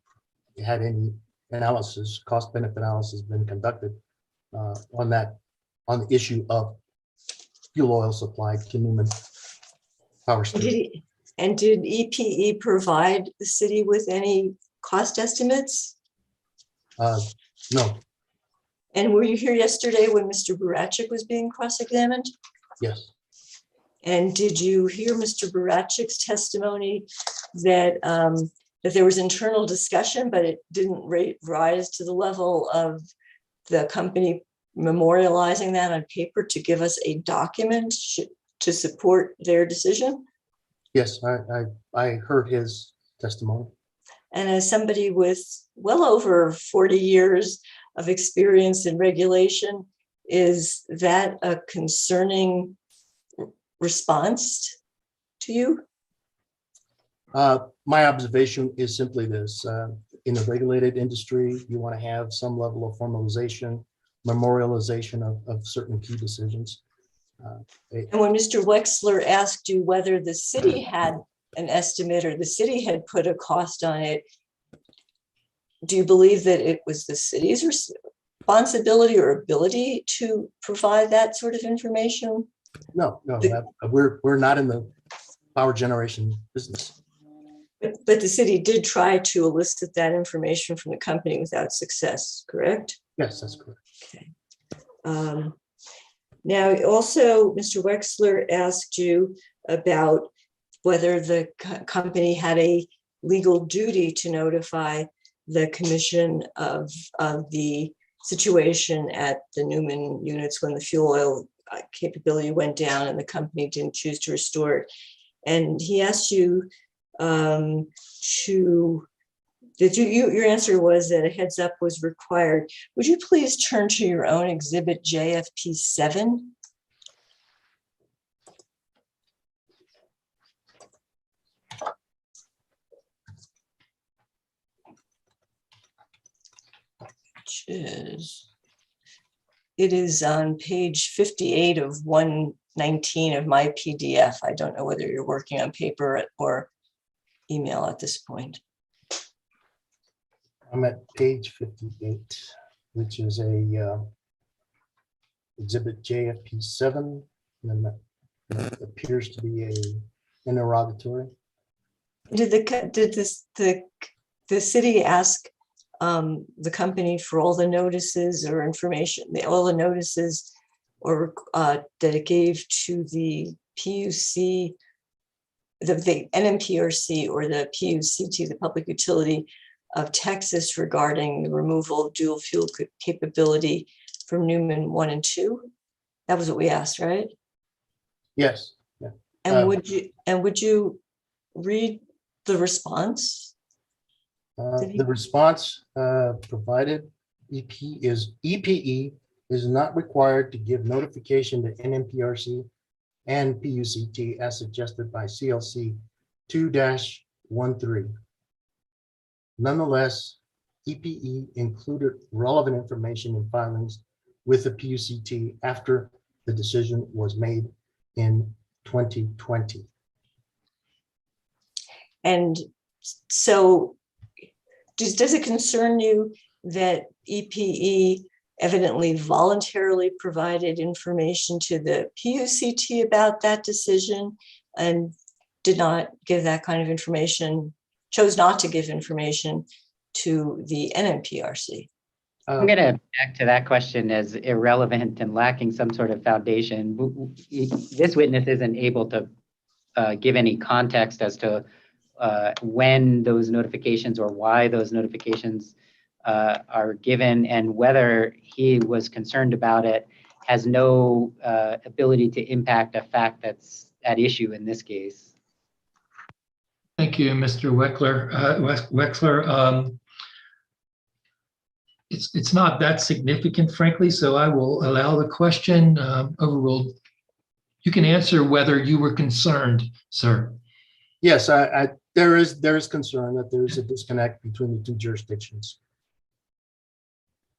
had any analysis, cost benefit analysis been conducted on the issue of fuel oil supply to Newman Power Station. And did EPE provide the city with any cost estimates? No. And were you here yesterday when Mr. Barachik was being cross-examined? Yes. And did you hear Mr. Barachik's testimony that that there was internal discussion, but it didn't rise to the level of the company memorializing that on paper to give us a document to support their decision? Yes, I heard his testimony. And as somebody with well over 40 years of experience in regulation, is that a concerning response to you? My observation is simply this. In a regulated industry, you want to have some level of formalization, memorialization of certain key decisions. And when Mr. Wexler asked you whether the city had an estimate or the city had put a cost on it, do you believe that it was the city's responsibility or ability to provide that sort of information? No, we're not in the power generation business. But the city did try to elicit that information from the company without success, correct? Yes, that's correct. Okay. Now, also, Mr. Wexler asked you about whether the company had a legal duty to notify the commission of the situation at the Newman units when the fuel oil capability went down and the company didn't choose to restore it. And he asked you your answer was that a heads up was required. Would you please turn to your own exhibit JFP 7? It is on page 58 of 119 of my PDF. I don't know whether you're working on paper or email at this point. I'm at page 58. which is a exhibit JFP 7, and that appears to be a interrogatory. Did the city ask the company for all the notices or information, all the notices or that it gave to the PUC, the NMPRC or the PUCT, the Public Utility of Texas, regarding the removal of dual fuel capability from Newman 1 and 2? That was what we asked, right? Yes. Yeah. And would you read the response? The response provided EPE is not required to give notification to NMPRC and PUCT as suggested by CLC 2-13. Nonetheless, EPE included relevant information in filings with the PUCT after the decision was made in 2020. And so does it concern you that EPE evidently voluntarily provided information to the PUCT about that decision and did not give that kind of information, chose not to give information to the NMPRC? I'm going to back to that question as irrelevant and lacking some sort of foundation. This witness isn't able to give any context as to when those notifications or why those notifications are given, and whether he was concerned about it has no ability to impact a fact that's at issue in this case. Thank you, Mr. Wexler. It's not that significant, frankly, so I will allow the question overruled. You can answer whether you were concerned, sir. Yes, there is concern that there is a disconnect between the two jurisdictions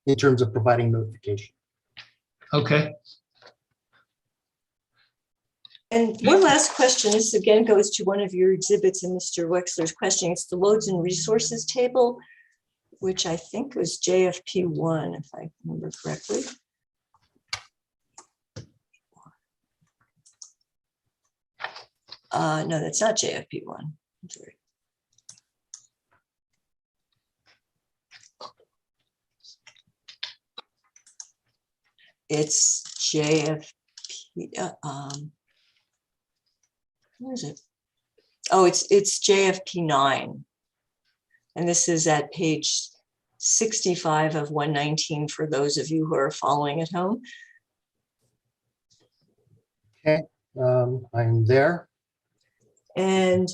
in terms of providing notification. Okay. And one last question. This again goes to one of your exhibits in Mr. Wexler's question. It's the loads and resources table, which I think was JFP1, if I remember correctly. No, that's not JFP1. I'm sorry. It's JFP. Where is it? Oh, it's JFP9. And this is at page 65 of 119 for those of you who are following at home. Okay, I'm there. And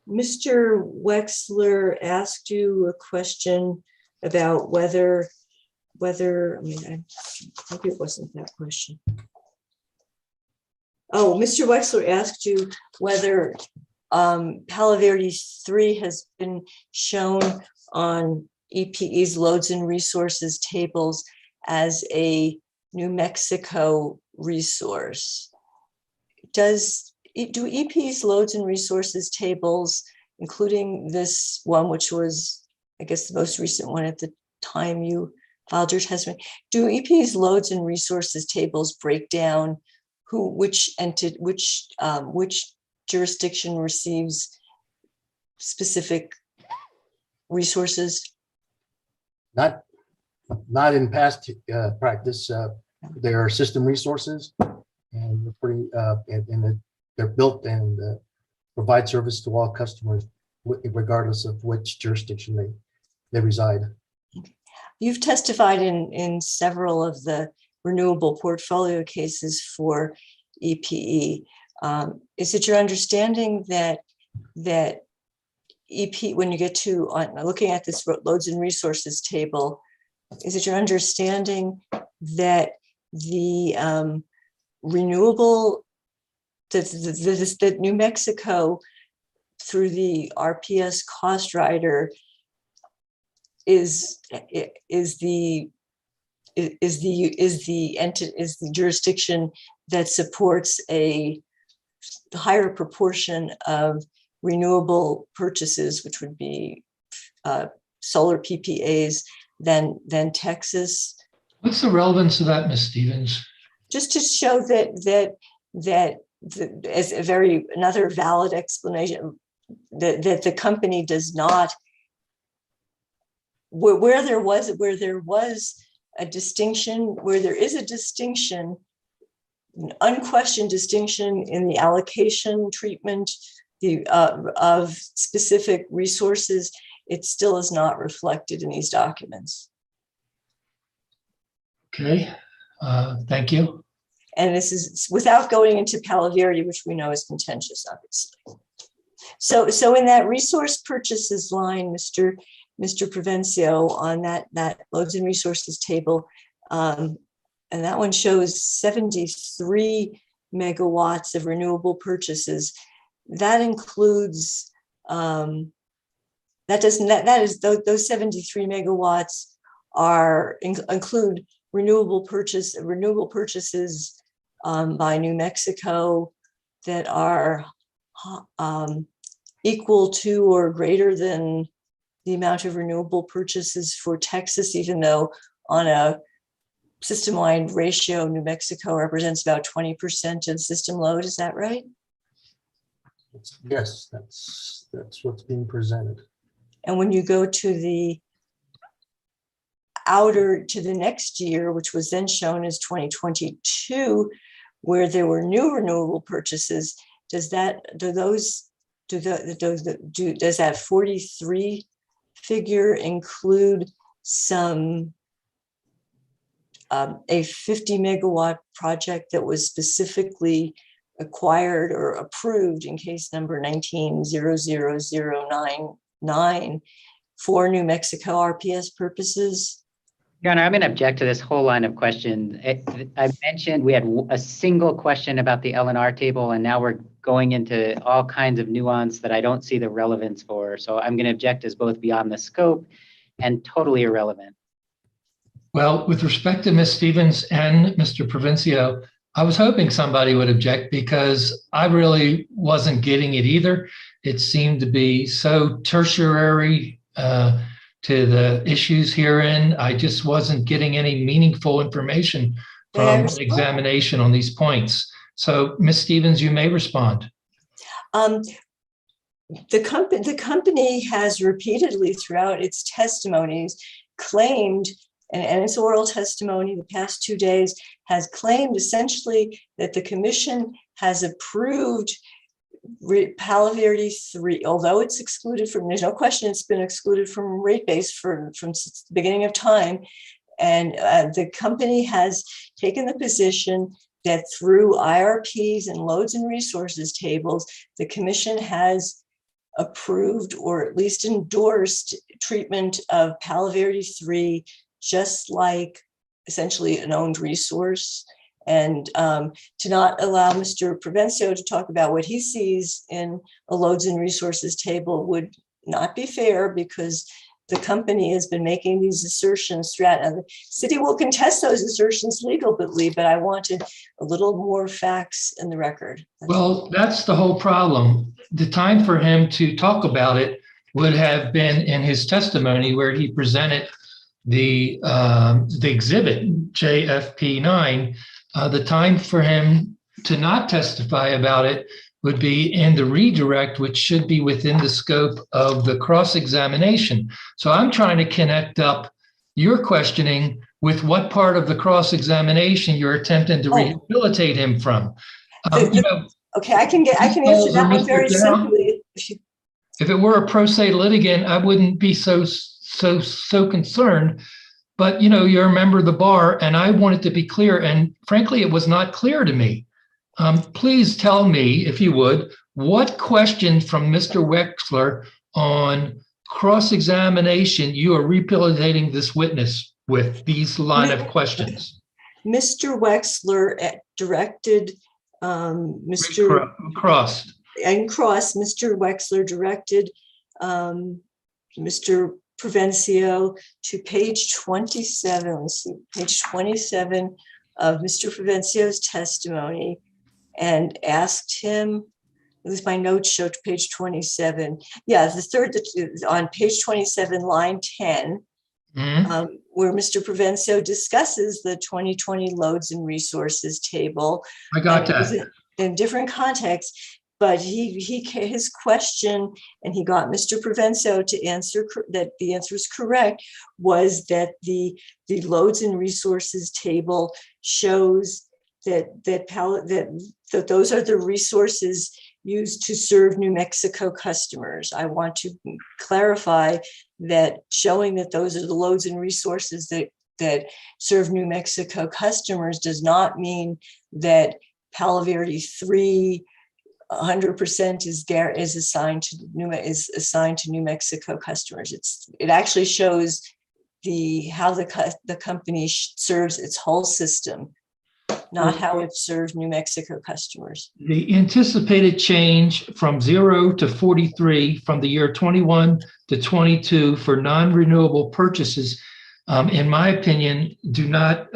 Mr. Wexler asked you a question about whether, I mean, maybe it wasn't that question. Oh, Mr. Wexler asked you whether Palo Verde 3 has been shown on EPE's loads and resources tables as a New Mexico resource. Do EPE's loads and resources tables, including this one, which was, I guess, the most recent one at the time you filed your testimony, do EPE's loads and resources tables break down which jurisdiction receives specific resources? Not in past practice. There are system resources, and they're pretty, and they're built and provide service to all customers, regardless of which jurisdiction they reside. You've testified in several of the renewable portfolio cases for EPE. Is it your understanding that EP, when you get to looking at this loads and resources table, is it your understanding that the renewable, that New Mexico through the RPS cost rider is the jurisdiction that supports a higher proportion of renewable purchases, which would be solar PPAs, than Texas. What's the relevance of that, Ms. Stevens? Just to show that as a very another valid explanation that the company does not, where there was a distinction, where there is a distinction, an unquestioned distinction in the allocation treatment of specific resources, it still is not reflected in these documents. Okay, thank you. And this is without going into Palaverdi, which we know is contentious, obviously. So in that resource purchases line, Mr. Provencio, on that loads and resources table, and that one shows 73 megawatts of renewable purchases. That includes those 73 megawatts include renewable purchases by New Mexico that are equal to or greater than the amount of renewable purchases for Texas, even though on a system-wide ratio, New Mexico represents about 20% of system load. Is that right? Yes, that's what's being presented. And when you go to the next year, which was then shown as 2022, where there were new renewable purchases, does that 43 figure include some a 50 megawatt project that was specifically acquired or approved in case number 19-00099 for New Mexico RPS purposes? Your Honor, I'm going to object to this whole line of question. I mentioned we had a single question about the LNR table, and now we're going into all kinds of nuance that I don't see the relevance for. So I'm going to object as both beyond the scope and totally irrelevant. Well, with respect to Ms. Stevens and Mr. Provencio, I was hoping somebody would object because I really wasn't getting it either. It seemed to be so tertiary to the issues herein. I just wasn't getting any meaningful information from examination on these points. So, Ms. Stevens, you may respond. The company has repeatedly throughout its testimonies claimed, and its oral testimony the past 2 days has claimed essentially that the commission has approved Palaverdi 3, although it's excluded from, there's no question it's been excluded from rate base from the beginning of time. And the company has taken the position that through IRPs and loads and resources tables, the commission has approved or at least endorsed treatment of Palaverdi 3, just like essentially an owned resource. And to not allow Mr. Provencio to talk about what he sees in a loads and resources table would not be fair, because the company has been making these assertions throughout. And the city will contest those assertions legally, but I wanted a little more facts in the record. Well, that's the whole problem. The time for him to talk about it would have been in his testimony where he presented the exhibit JFP9. The time for him to not testify about it would be in the redirect, which should be within the scope of the cross-examination. So I'm trying to connect up your questioning with what part of the cross-examination you're attempting to rehabilitate him from. Okay, I can answer that one very simply. If it were a pro se litigant, I wouldn't be so concerned. But you're a member of the bar, and I want it to be clear. And frankly, it was not clear to me. Please tell me, if you would, what question from Mr. Wexler on cross-examination you are rehabilitating this witness with these line of questions. Mr. Wexler directed Mr. Wexler directed Mr. Provencio to page 27. Let's see, page 27 of Mr. Provencio's testimony, and asked him, at least my notes show to page 27. Yeah, the third on page 27, line 10, where Mr. Provencio discusses the 2020 loads and resources table. I got It was that. in different contexts, but his question, and he got Mr. Provencio to answer that the answer is correct, was that the loads and resources table shows that those are the resources used to serve New Mexico customers. I want to clarify that showing that those are the loads and resources that serve New Mexico customers does not mean that Palo Verde 3 100% is assigned to New Mexico customers. It actually shows how the company serves its whole system, not how it serves New Mexico customers. The anticipated change from 0 to 43 from the year 21 to 22 for non-renewable purchases, in my opinion, do not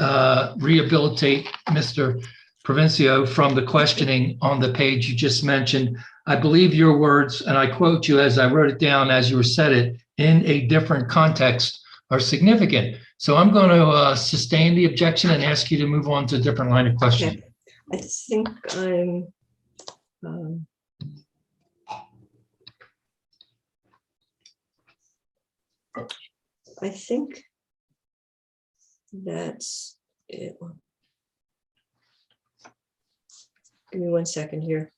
rehabilitate Mr. Provencio from the questioning on the page you just mentioned. I believe your words, and I quote you as I wrote it down as you said it, in a different context are significant. So I'm going to sustain the objection and ask you to move on to a different line of questioning. Okay. I think I'm I think that's it. Give me 1 second here.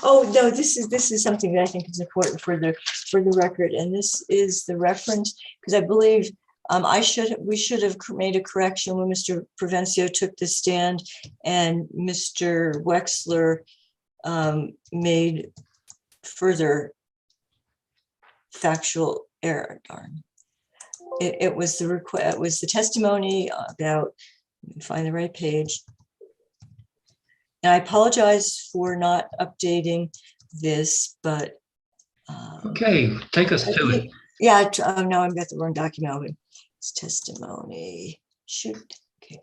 Oh no, this is something that I think is important for the record, and this is the reference, because I believe we should have made a correction when Mr. Provencio took the stand and Mr. Wexler made further factual error. Darn. It was the request. It was the testimony about. Let me find the right page. And I apologize for not updating this, but okay, take us to it. Yeah, no, I've got the wrong document. It's testimony. Shoot. Okay.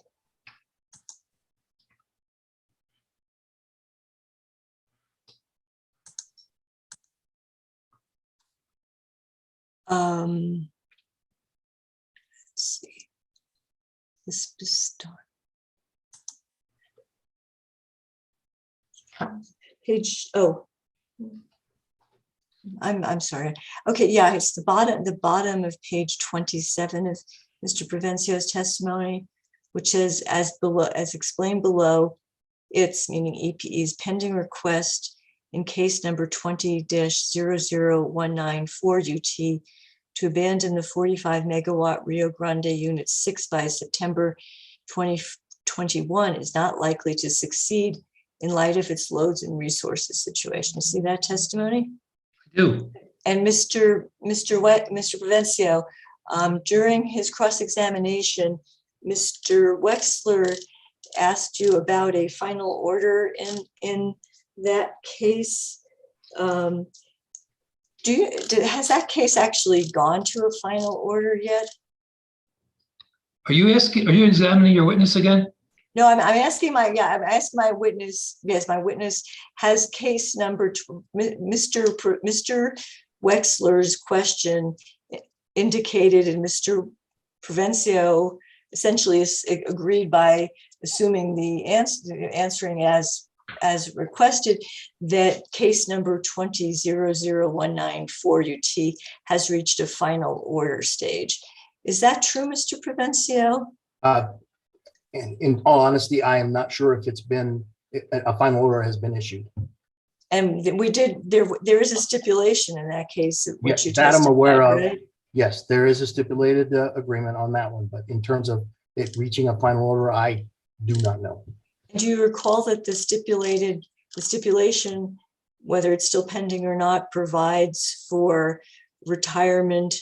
Let's see. This was start. Page, oh, I'm sorry. Okay, yeah, it's the bottom of page 27 of Mr. Provencio's testimony, which says, as explained below, it's, meaning EPE's, pending request in case number 20-00194 UT to abandon the 45 megawatt Rio Grande Unit 6 by September 2021 is not likely to succeed in light of its loads and resources situation. See that testimony? I do. And Mr. Provencio, during his cross-examination, Mr. Wexler asked you about a final order in that case. Has that case actually gone to a final order yet? Are you examining your witness again? No, I'm asking my witness. Yes, my witness has case number. Mr. Wexler's question indicated, and Mr. Provencio essentially agreed by assuming the answering as requested, that case number 20-00194 UT has reached a final order stage. Is that true, Mr. Provencio? And in all honesty, I am not sure if it's been, a final order has been issued. And there is a stipulation in that case. Yes, that I'm aware of. Right? Yes, there is a stipulated agreement on that one, but in terms of it reaching a final order, I do not know. Do you recall that the stipulation, whether it's still pending or not, provides for retirement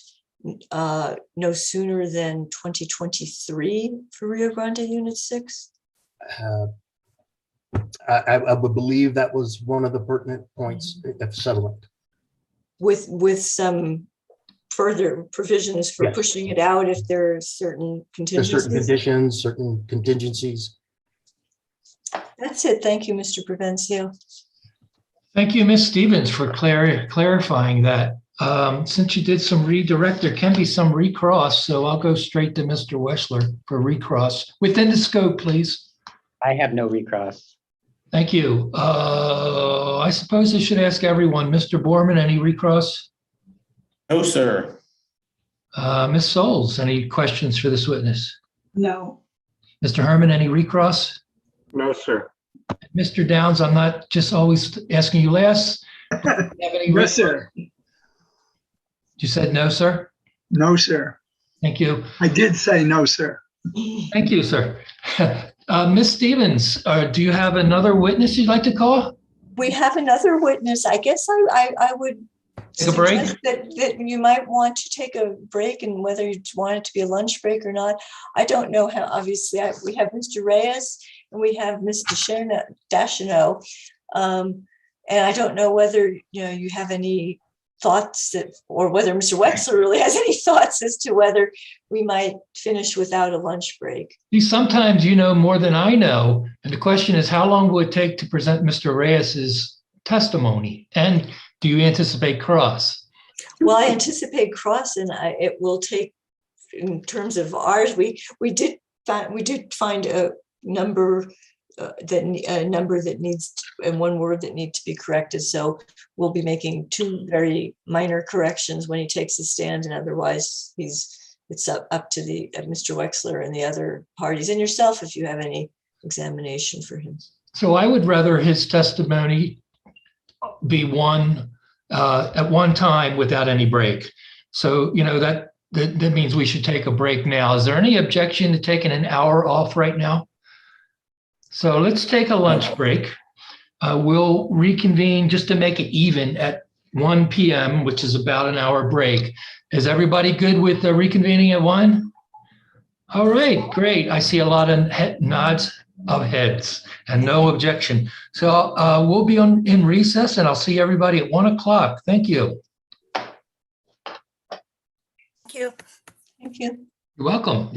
no sooner than 2023 for Rio Grande Unit 6? I would believe that was one of the pertinent points of settlement. With some further provisions for pushing it out if there are certain contingencies? There's certain conditions, certain contingencies. That's it. Thank you, Mr. Provencio. Thank you, Ms. Stevens, for clarifying that. Since you did some redirect, there can be some recross, so I'll go straight to Mr. Wexler for recross. Within the scope, please. I have no recross. Thank you. I suppose I should ask everyone. Mr. Borman, any recross? No, sir. Ms. Souls, any questions for this witness? No. Mr. Herman, any recross? No, sir. Mr. Downs, I'm not just always asking you last. Do you have any Yes, sir. You said no, sir? No, sir. Thank you. I did say no, sir. Thank you, sir. Ms. Stevens, do you have another witness you'd like to call? We have another witness. I guess I would Take a break? suggest that you might want to take a break, and whether you want it to be a lunch break or not. I don't know how, obviously, we have Mr. Reyes and we have Mr. Dashino. And I don't know whether, you have any thoughts or whether Mr. Wexler really has any thoughts as to whether we might finish without a lunch break. Sometimes you know more than I know. And the question is, how long will it take to present Mr. Reyes's testimony? And do you anticipate cross? Well, I anticipate cross, and it will take, in terms of ours, we did find a number that needs, and one word that needs to be corrected. So we'll be making two very minor corrections when he takes the stand, and otherwise it's up to the Mr. Wexler and the other parties and yourself if you have any examination for him. So I would rather his testimony be one at one time without any break. So, that means we should take a break now. Is there any objection to taking an hour off right now? So let's take a lunch break. We'll reconvene just to make it even at 1 p.m., which is about an hour break. Is everybody good with reconvening at 1? All right, great. I see a lot of nods of heads and no objection. So we'll be in recess, and I'll see everybody at 1 o'clock. Thank you. Thank you. Thank you. You're welcome.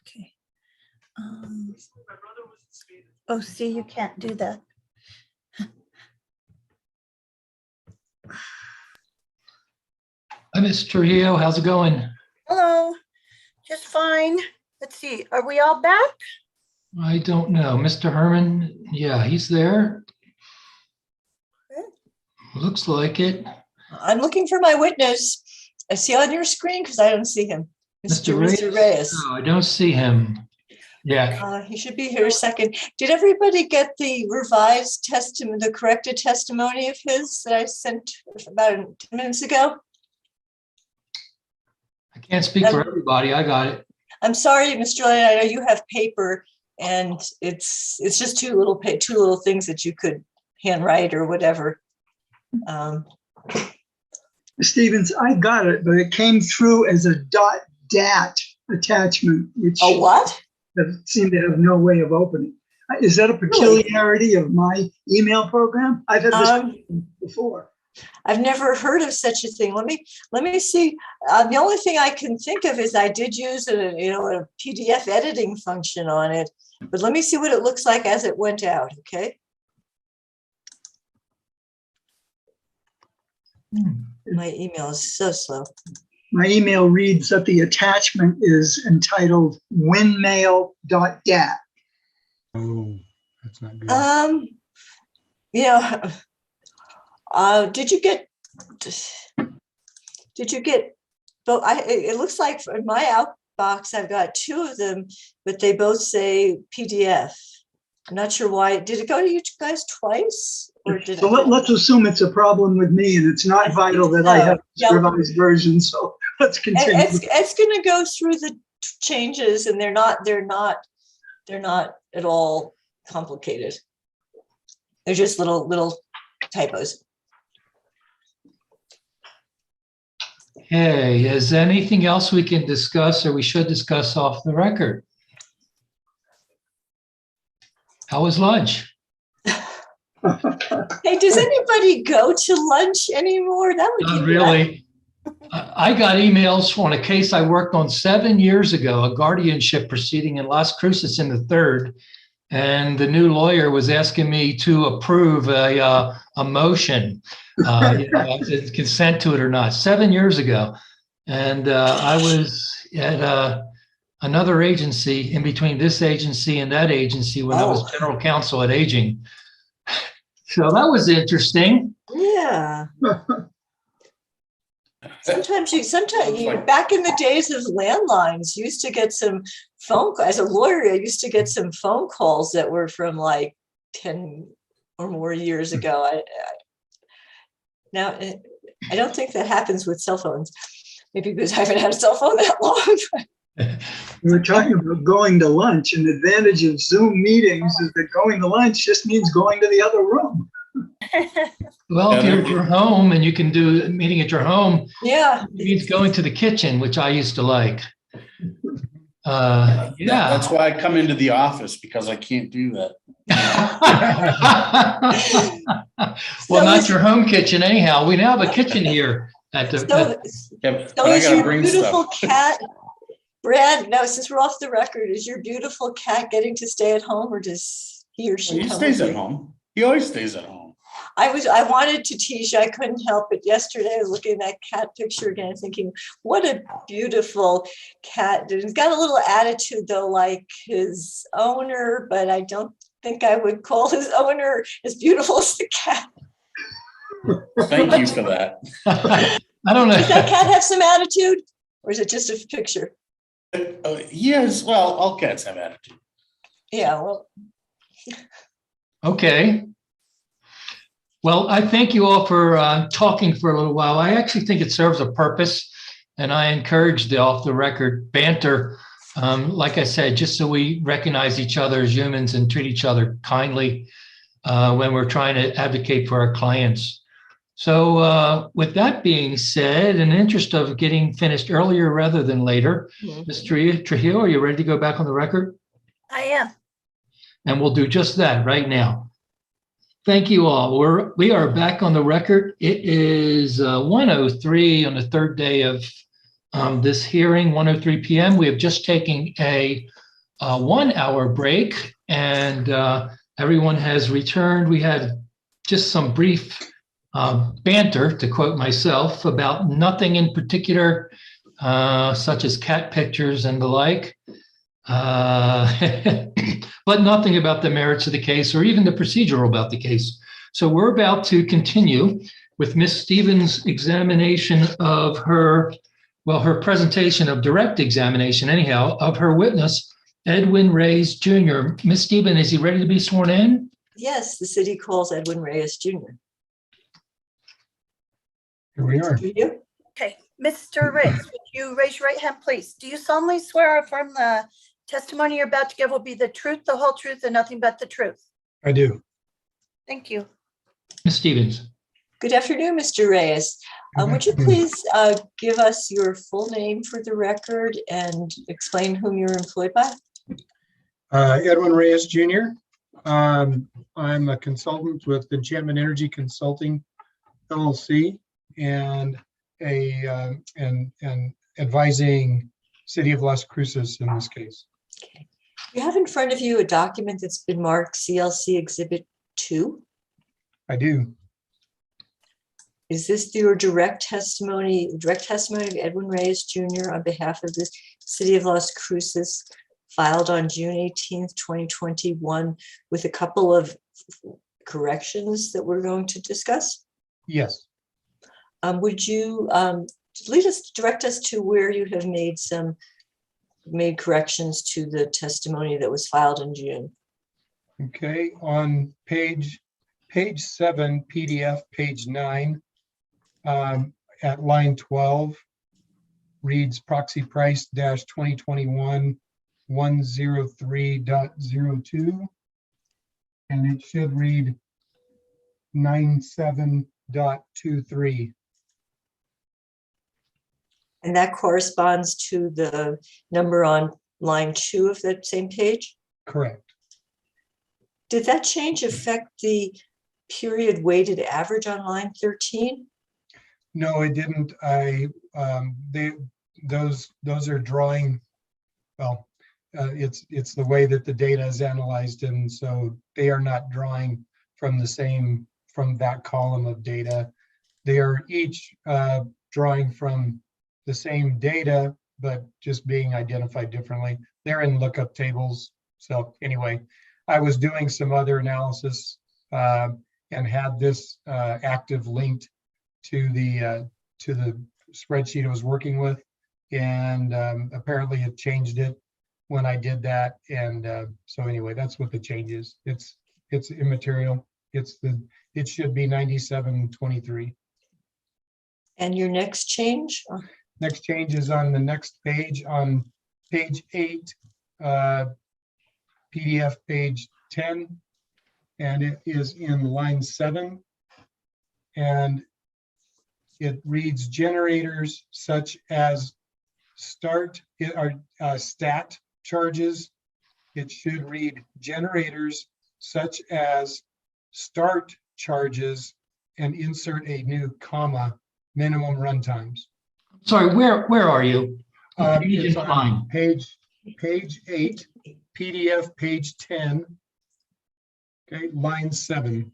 Okay. Oh, see, you can't do that. Hi, Mr. Trujillo. How's it going? Hello, just fine. Let's see, are we all back? I don't know. Mr. Herman, yeah, he's there. Okay. Looks like it. I'm looking for my witness. I see on your screen because I don't see him. Mr. Reyes. No, I don't see him. Yeah, He should be here a second. Did everybody get the revised testimony, the corrected testimony of his that I sent about 10 minutes ago? I can't speak for everybody. I got it. I'm sorry, Mr. Lane, I know you have paper and it's just two little things that you could handwrite or whatever. Stevens, I got it, but it came through as a .dat attachment, which A what? that seemed to have no way of opening. Is that a peculiarity of my email program? I've had this before. I've never heard of such a thing. Let me see. The only thing I can think of is I did use a PDF editing function on it, but let me see what it looks like as it went out. Okay. My email is so slow. My email reads that the attachment is entitled winmail.dat. Oh, that's not good. Did you get both? It looks like in my outbox, I've got two of them, but they both say PDF. I'm not sure why. Did it go to you guys twice? Or did So let's assume it's a problem with me and it's not vital that I have a revised version. So let's continue. It's going to go through the changes, and they're not at all complicated. They're just little typos. Hey, is there anything else we can discuss or we should discuss off the record? How was lunch? Hey, does anybody go to lunch anymore? That would Not be really. I got emails on a case I worked on 7 years ago, a guardianship proceeding in Las Cruces in the third. And the new lawyer was asking me to approve a motion, to consent to it or not, 7 years ago. And I was at another agency in between this agency and that agency when I was general counsel at Aging. So that was interesting. Yeah. Sometimes back in the days of landlines, you used to get some as a lawyer, I used to get some phone calls that were from like 10 or more years ago. Now, I don't think that happens with cell phones. Maybe because I haven't had a cell phone that long. We were talking about going to lunch, and the advantage of Zoom meetings is that going to lunch just means going to the other room. Well, if you're at your home and you can do a meeting at your home, yeah, it means going to the kitchen, which I used to like. Yeah. That's why I come into the office, because I can't do that. Well, not your home kitchen anyhow. We now have a kitchen here at the. So is your beautiful cat, Brad, now since we're off the record, is your beautiful cat getting to stay at home, or does he or she He come stays with at you? home. He always stays at home. I wanted to tease you. I couldn't help it. Yesterday, I was looking at that cat picture again, thinking, what a beautiful cat. He's got a little attitude, though, like his owner, but I don't think I would call his owner as beautiful as the cat. Thank you for that. I don't know. Does that cat have some attitude, or is it just a picture? Yes, well, all cats have attitude. Yeah, well. Okay. Well, I thank you all for talking for a little while. I actually think it serves a purpose, and I encourage the off-the-record banter. Like I said, just so we recognize each other as humans and treat each other kindly when we're trying to advocate for our clients. So with that being said, in the interest of getting finished earlier rather than later, Ms. Trujillo, are you ready to go back on the record? I am. And we'll do just that right now. Thank you all. We are back on the record. It is 1:03 on the third day of this hearing, 1:03 p.m. We have just taken a 1-hour break, and everyone has returned. We had just some brief banter, to quote myself, about nothing in particular, such as cat pictures and the like, but nothing about the merits of the case or even the procedural about the case. So we're about to continue with Ms. Stevens' examination of her, well, her presentation of direct examination, anyhow, of her witness, Edwin Reyes Jr. Ms. Stevens, is he ready to be sworn in? Yes, the city calls Edwin Reyes Jr. Here we are. Do you? Okay, Mr. Reyes, would you raise your right hand, please? Do you solemnly swear or affirm the testimony you're about to give will be the truth, the whole truth, and nothing but the truth? I do. Thank you. Ms. Stevens. Good afternoon, Mr. Reyes. Would you please give us your full name for the record and explain whom you're employed by? Edwin Reyes Jr. I'm a consultant with Enchantment Energy Consulting LLC and and advising City of Las Cruces in this case. Okay. You have in front of you a document that's been marked CLC Exhibit 2. I do. Is this your direct testimony of Edwin Reyes Jr. on behalf of the City of Las Cruces, filed on June 18th, 2021, with a couple of corrections that we're going to discuss? Yes. Would you direct us to where you have made corrections to the testimony that was filed in June? Okay, on page 7, PDF, page 9, at line 12, reads proxy price dash 2021 103.02, and it should read 97.23. And that corresponds to the number on line 2 of that same page? Correct. Did that change affect the period weighted average on line 13? No, it didn't. Those are drawing, well, it's the way that the data is analyzed, and so they are not drawing from that column of data. They are each drawing from the same data, but just being identified differently. They're in lookup tables. So anyway, I was doing some other analysis and had this active linked to the spreadsheet I was working with, and apparently it changed it when I did that. And so anyway, that's what the change is. It's immaterial. It should be 97.23. And your next change? Next change is on the next page, on page 8, PDF page 10, and it is in line 7. And it reads generators such as stat charges. It should read generators such as start charges and insert a new comma, minimum run times. Sorry, where are you? It's on page 8, PDF page 10, okay, line 7.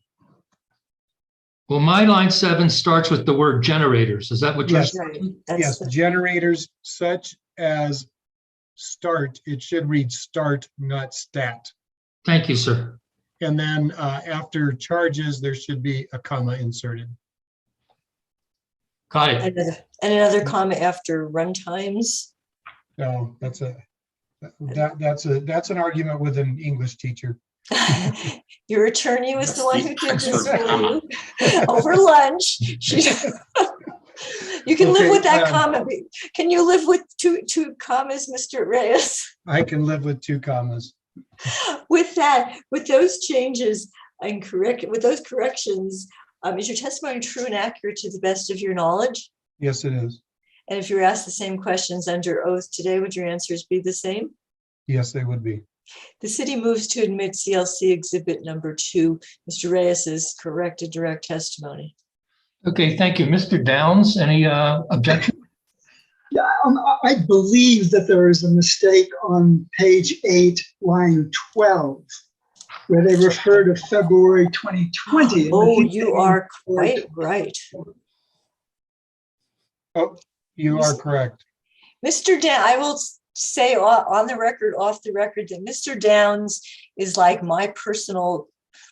Well, my line 7 starts with the word generators. Is that what you're Yes. saying? Yes, generators such as start. It should read start, not stat. Thank you, sir. And then after charges, there should be a comma inserted. Got it. And another comma after run times? So that's an argument with an English teacher. Your attorney was the one who did this for you over lunch. You can live with that comment. Can you live with two commas, Mr. Reyes? I can live with 2 commas. With those changes and with those corrections, is your testimony true and accurate to the best of your knowledge? Yes, it is. And if you're asked the same questions under oath today, would your answers be the same? Yes, they would be. The city moves to admit CLC exhibit number 2, Mr. Reyes's corrected direct testimony. Okay, thank you. Mr. Downs, any objection? Yeah, I believe that there is a mistake on page 8, line 12, where they refer to February 2020. and I Oh, think they you mean are February quite right. Oh, you are correct. Mr. Down, I will say on the record, off the record, that Mr. Downs is like my personal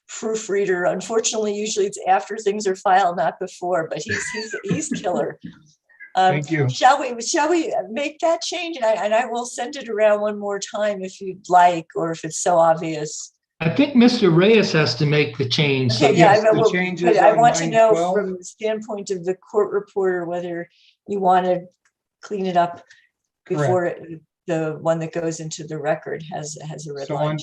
proofreader. Unfortunately, usually it's after things are filed, not before, but he's killer. Thank you. Shall we make that change? And I will send it around one more time if you'd like, or if it's so obvious. I think Mr. Reyes has to make the change. So Okay, yeah, yes, the change is but I on want to line know 12. from the standpoint of the court reporter whether you want to clean it up before the one that goes into the record has a red So line.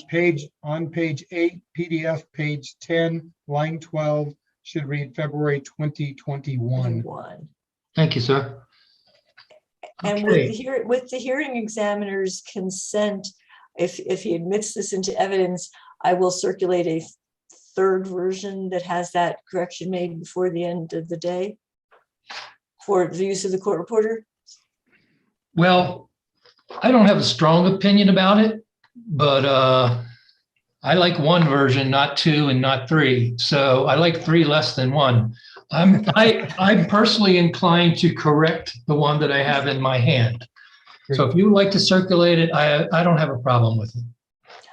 on page 8, PDF page 10, line 12 should read February 2021. Thank you, sir. And Okay. with the hearing examiner's consent, if he admits this into evidence, I will circulate a third version that has that correction made before the end of the day for the use of the court reporter. Well, I don't have a strong opinion about it, but I like one version, not two and not three. So I like three less than one. I'm personally inclined to correct the one that I have in my hand. So if you would like to circulate it, I don't have a problem with it.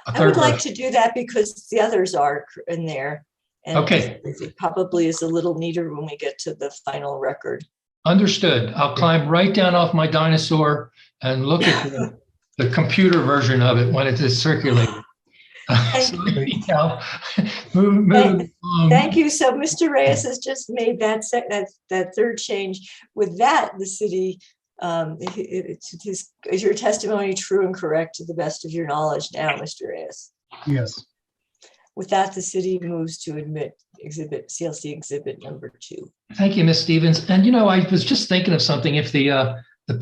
I would like to do that because the others are in there. And okay, it probably is a little neater when we get to the final record. Understood. I'll climb right down off my dinosaur and look at the computer version of it when it is circulated. Thank you. So Mr. Reyes has just made that third change. With that, the city, is your testimony true and correct to the best of your knowledge now, Mr. Reyes? Yes. With that, the city moves to admit CLC exhibit number 2. Thank you, Ms. Stevens. And I was just thinking of something. If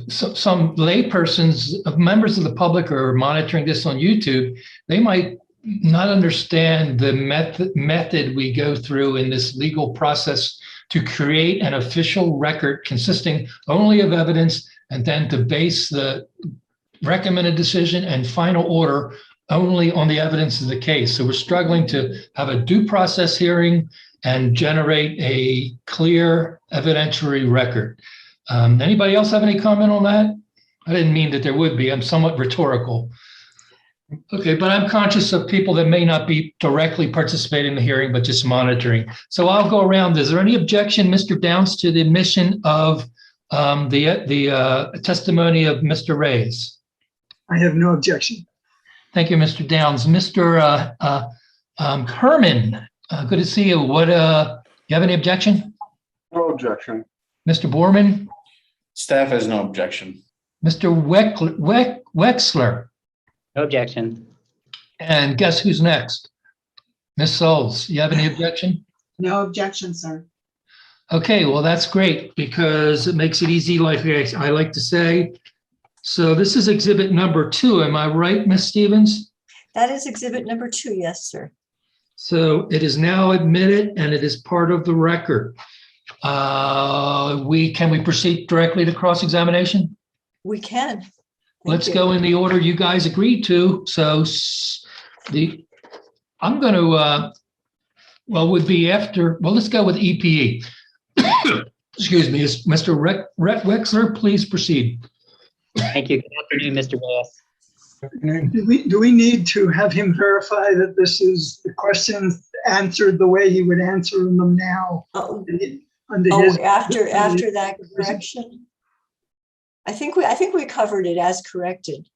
some lay persons, members of the public are monitoring this on YouTube, they might not understand the method we go through in this legal process to create an official record consisting only of evidence and then to base the recommended decision and final order only on the evidence of the case. So we're struggling to have a due process hearing and generate a clear evidentiary record. Anybody else have any comment on that? I didn't mean that there would be. I'm somewhat rhetorical. Okay, but I'm conscious of people that may not be directly participating in the hearing, but just monitoring. So I'll go around. Is there any objection, Mr. Downs, to the admission of the testimony of Mr. Reyes? I have no objection. Thank you, Mr. Downs. Mr. Herman, good to see you. You have any objection? No objection. Mr. Borman? Staff has no objection. Mr. Wexler? No objection. And guess who's next? Ms. Souls, you have any objection? No objection, sir. Okay, well, that's great because it makes it easy, like I like to say. So this is exhibit number 2. Am I right, Ms. Stevens? That is exhibit number 2. Yes, sir. So it is now admitted and it is part of the record. Can we proceed directly to cross-examination? We can. Let's go in the order you guys agreed to. So I'm going to, let's go with EPE. Excuse me, Mr. Wexler, please proceed. Thank you. Good afternoon, Mr. Reyes. Do we need to have him verify that this is the questions answered the way he would answer them now? After that correction? I think we covered it as corrected.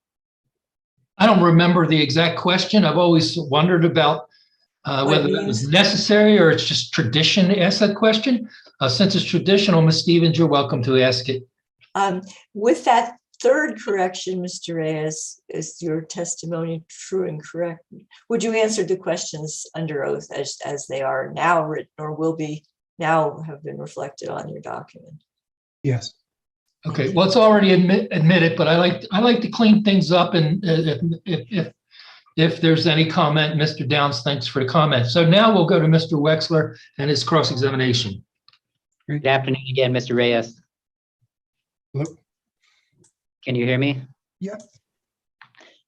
I don't remember the exact question. I've always wondered about whether that was necessary or it's just tradition to ask that question. Since it's traditional, Ms. Stevens, you're welcome to ask it. With that third correction, Mr. Reyes, is your testimony true and correct? Would you answer the questions under oath as they are now written or will be now have been reflected on your document? Yes. Okay, well, it's already admitted, but I like to clean things up, and if there's any comment, Mr. Downs, thanks for the comment. So now we'll go to Mr. Wexler and his cross-examination. Good afternoon again, Mr. Reyes. Hello. Can you hear me? Yep.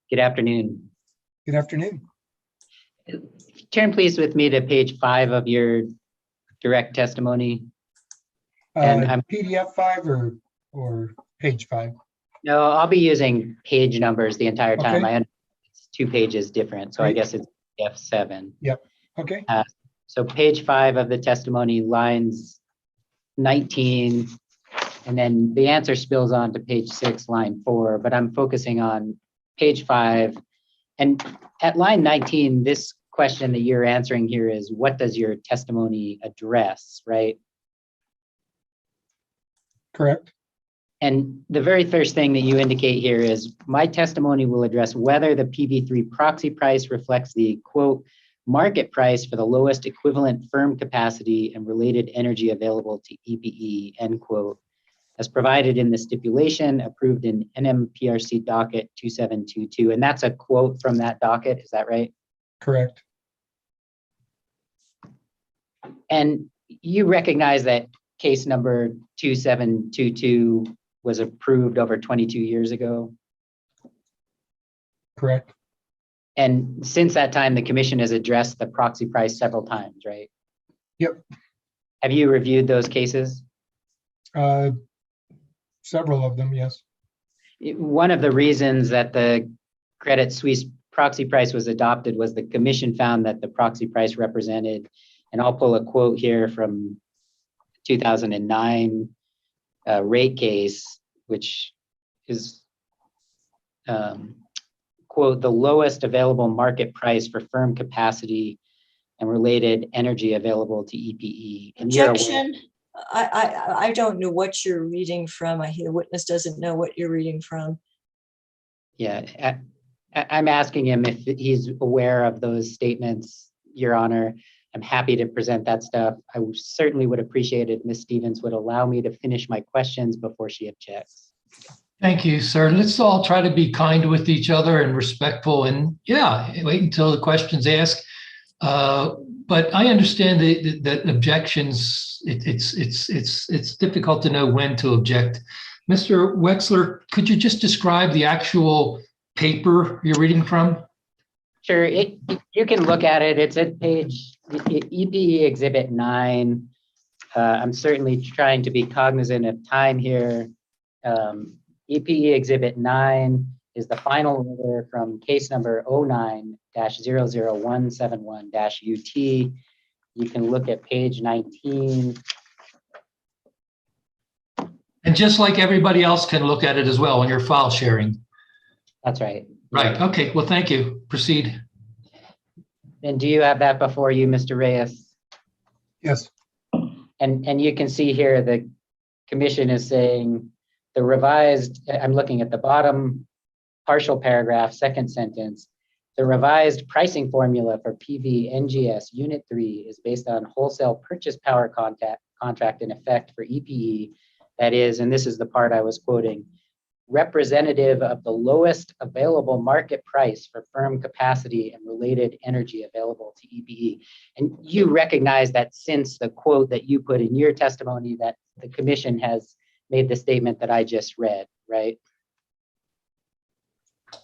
Good afternoon. Good afternoon. Turn please with me to page 5 of your direct testimony. And I'm PDF 5 or page 5? No, I'll be using page numbers the entire time. Okay. I understand it's 2 pages different, so I Great. guess it's F7. Yep. Okay. So page 5 of the testimony, lines 19, and then the answer spills on to page 6, line 4, but I'm focusing on page 5. And at line 19, this question that you're answering here is, what does your testimony address, right? Correct. And the very first thing that you indicate here is, my testimony will address whether the PV3 proxy price reflects the, quote, market price for the lowest equivalent firm capacity and related energy available to EPE, end quote, as provided in the stipulation approved in NMPRC docket 2722. And that's a quote from that docket, is that right? Correct. And you recognize that case number 2722 was approved over 22 years ago? Correct. And since that time, the commission has addressed the proxy price several times, right? Yep. Have you reviewed those cases? Several of them, yes. One of the reasons that the Credit Suisse proxy price was adopted was the commission found that the proxy price represented, and I'll pull a quote here from 2009 rate case, which is, quote, the lowest available market price for firm capacity and related energy available to EPE. And you're aware- Objection. I don't know what you're reading from. I hear the witness doesn't know what you're reading from. Yeah, I'm asking him if he's aware of those statements, Your Honor. I'm happy to present that stuff. I certainly would appreciate it if Ms. Stevens would allow me to finish my questions before she objects. Thank you, sir. Let's all try to be kind with each other and respectful, and yeah, wait until the question's asked. But I understand that objections, it's difficult to know when to object. Mr. Wexler, could you just describe the actual paper you're reading from? Sure, you can look at it. It's at page EPE Exhibit 9. I'm certainly trying to be cognizant of time here. EPE Exhibit 9 is the final order from case number 09-00171-UT. You can look at page 19. And just like everybody else can look at it as well when you're file sharing. That's right. Right. Okay. Well, thank you. Proceed. And do you have that before you, Mr. Reyes? Yes. And you can see here the commission is saying the revised, I'm looking at the bottom partial paragraph, second sentence. The revised pricing formula for PV NGS Unit 3 is based on wholesale purchase power contract in effect for EPE. That is, and this is the part I was quoting, representative of the lowest available market price for firm capacity and related energy available to EPE. And you recognize that since the quote that you put in your testimony that the commission has made the statement that I just read, right?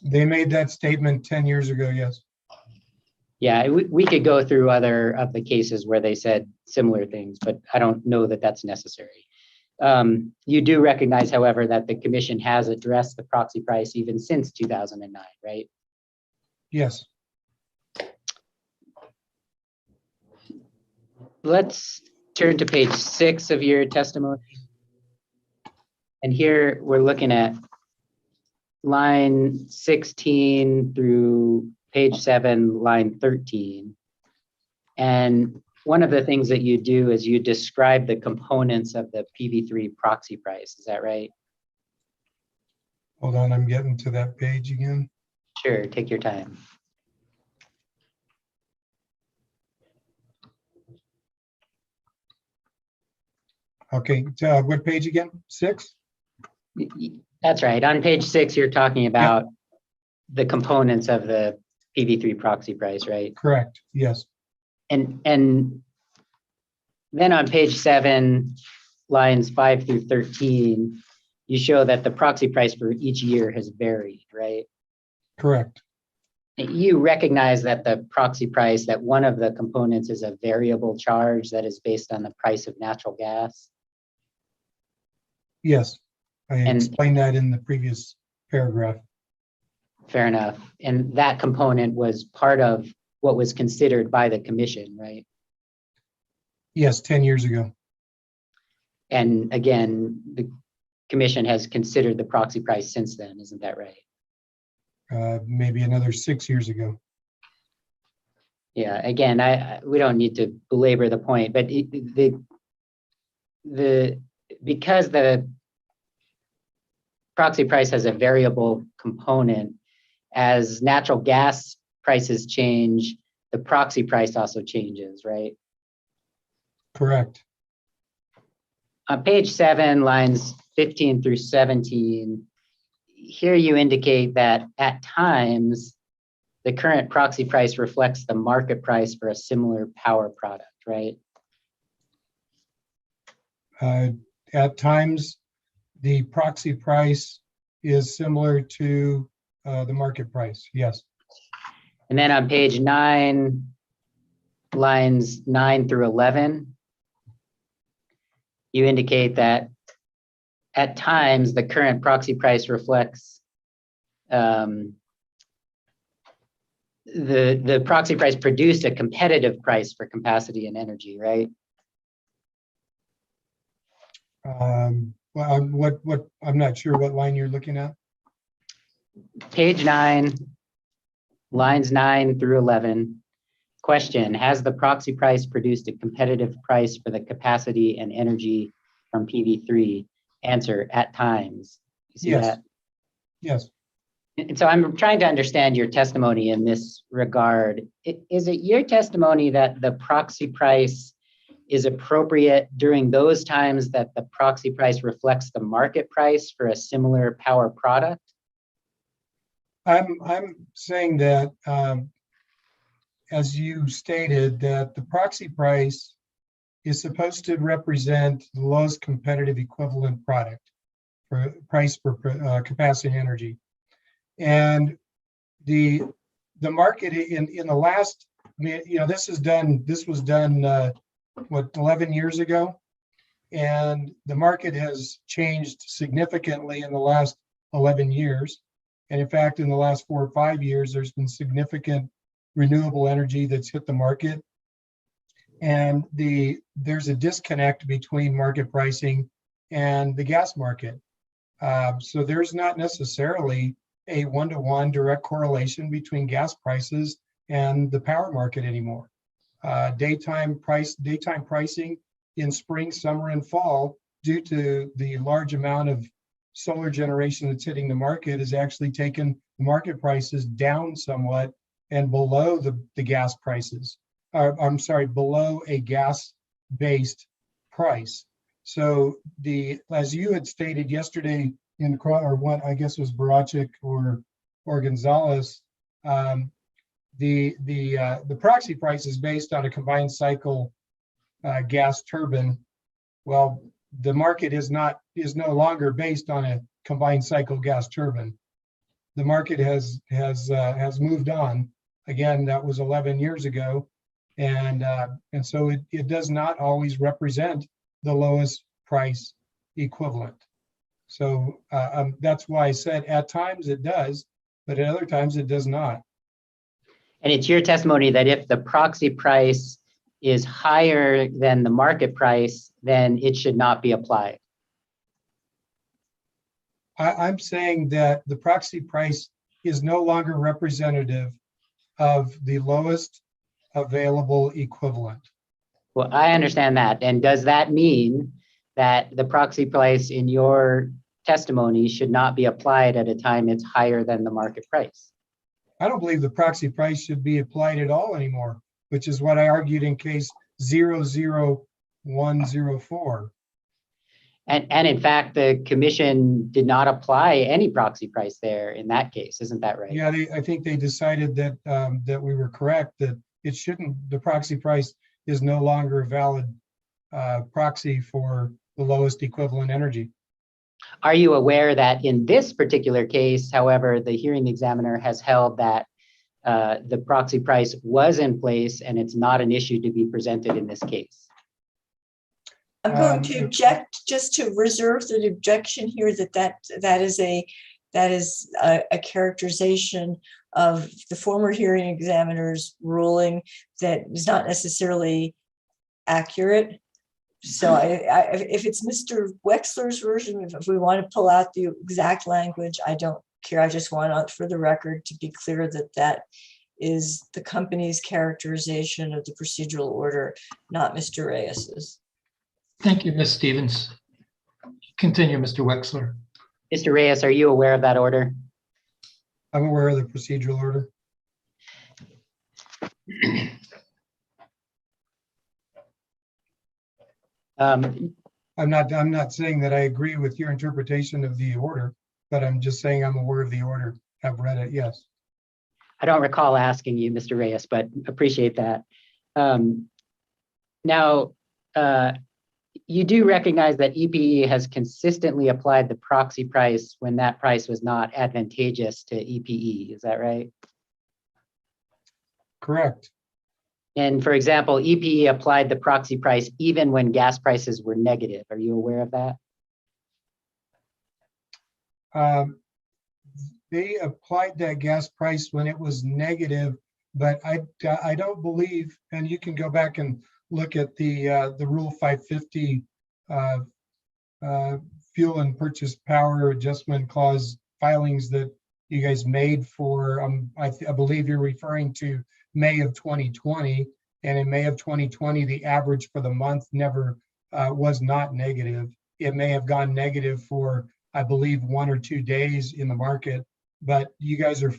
They made that statement 10 years ago, yes. Yeah, we could go through other of the cases where they said similar things, but I don't know that that's necessary. You do recognize, however, that the commission has addressed the proxy price even since 2009, right? Yes. Let's turn to page 6 of your testimony. And here we're looking at line 16 through page 7, line 13. And one of the things that you do is you describe the components of the PV3 proxy price. Is that right? Hold on, I'm getting to that page again. Sure, take your time. Okay, what page again? 6? That's right. On page 6, you're talking about the components of the PV3 proxy price, right? Correct, yes. And then on page 7, lines 5 through 13, you show that the proxy price for each year has varied, right? Correct. You recognize that the proxy price, that one of the components is a variable charge that is based on the price of natural gas. Yes, I And- explained that in the previous paragraph. Fair enough. And that component was part of what was considered by the commission, right? Yes, 10 years ago. And again, the commission has considered the proxy price since then, isn't that right? Maybe another 6 years ago. Yeah, again, we don't need to belabor the point, but because the proxy price has a variable component, as natural gas prices change, the proxy price also changes, right? Correct. On page 7, lines 15 through 17, here you indicate that at times, the current proxy price reflects the market price for a similar power product, right? At times, the proxy price is similar to the market price. Yes. And then on page 9, lines 9 through 11, you indicate that at times the current proxy price reflects the proxy price produced a competitive price for capacity and energy, right? Well, I'm not sure what line you're looking at. Page 9, lines 9 through 11. Question, has the proxy price produced a competitive price for the capacity and energy from PV3? Answer, at times. You see Yes. that? Yes. And so I'm trying to understand your testimony in this regard. Is it your testimony that the proxy price is appropriate during those times that the proxy price reflects the market price for a similar power product? I'm saying that, as you stated, that the proxy price is supposed to represent the lowest competitive equivalent product for price for capacity and energy. And the market in the last, this was done, what, 11 years ago? And the market has changed significantly in the last 11 years. And in fact, in the last 4 or 5 years, there's been significant renewable energy that's hit the market. And there's a disconnect between market pricing and the gas market. So there's not necessarily a one-to-one direct correlation between gas prices and the power market anymore. Daytime pricing in spring, summer, and fall, due to the large amount of solar generation that's hitting the market, has actually taken the market prices down somewhat and below the gas prices. I'm sorry, below a gas-based price. So as you had stated yesterday or what I guess was Barachik or Gonzalez, the proxy price is based on a combined cycle gas turbine. Well, the market is no longer based on a combined cycle gas turbine. The market has moved on. Again, that was 11 years ago, and so it does not always represent the lowest price equivalent. So that's why I said at times it does, but at other times it does not. And it's your testimony that if the proxy price is higher than the market price, then it should not be applied. I'm saying that the proxy price is no longer representative of the lowest available equivalent. Well, I understand that. And does that mean that the proxy price in your testimony should not be applied at a time it's higher than the market price? I don't believe the proxy price should be applied at all anymore, which is what I argued in case 00104. And in fact, the commission did not apply any proxy price there in that case, isn't that right? Yeah, I think they decided that that we were correct, that it shouldn't, the proxy price is no longer a valid proxy for the lowest equivalent energy. Are you aware that in this particular case, however, the hearing examiner has held that the proxy price was in place and it's not an issue to be presented in this case? I'm going to object, just to reserve the objection here, that is a characterization of the former hearing examiner's ruling that is not necessarily accurate. So if it's Mr. Wexler's version, if we want to pull out the exact language, I don't care. I just want for the record to be clear that that is the company's characterization of the procedural order, not Mr. Reyes's. Thank you, Ms. Stevens. Continue, Mr. Wexler. Mr. Reyes, are you aware of that order? I'm aware of the procedural order. I'm not saying that I agree with your interpretation of the order, but I'm just saying I'm aware of the order. I've read it, yes. I don't recall asking you, Mr. Reyes, but appreciate that. Now, you do recognize that EPE has consistently applied the proxy price when that price was not advantageous to EPE, is that right? Correct. And for example, EPE applied the proxy price even when gas prices were negative. Are you aware of that? They applied that gas price when it was negative, but I don't believe, and you can go back and look at the Rule 550 fuel and purchase power adjustment clause filings that you guys made for, I believe you're referring to May of 2020. And in May of 2020, the average for the month never was not negative. It may have gone negative for, I believe, 1 or 2 days in the market. But you guys are,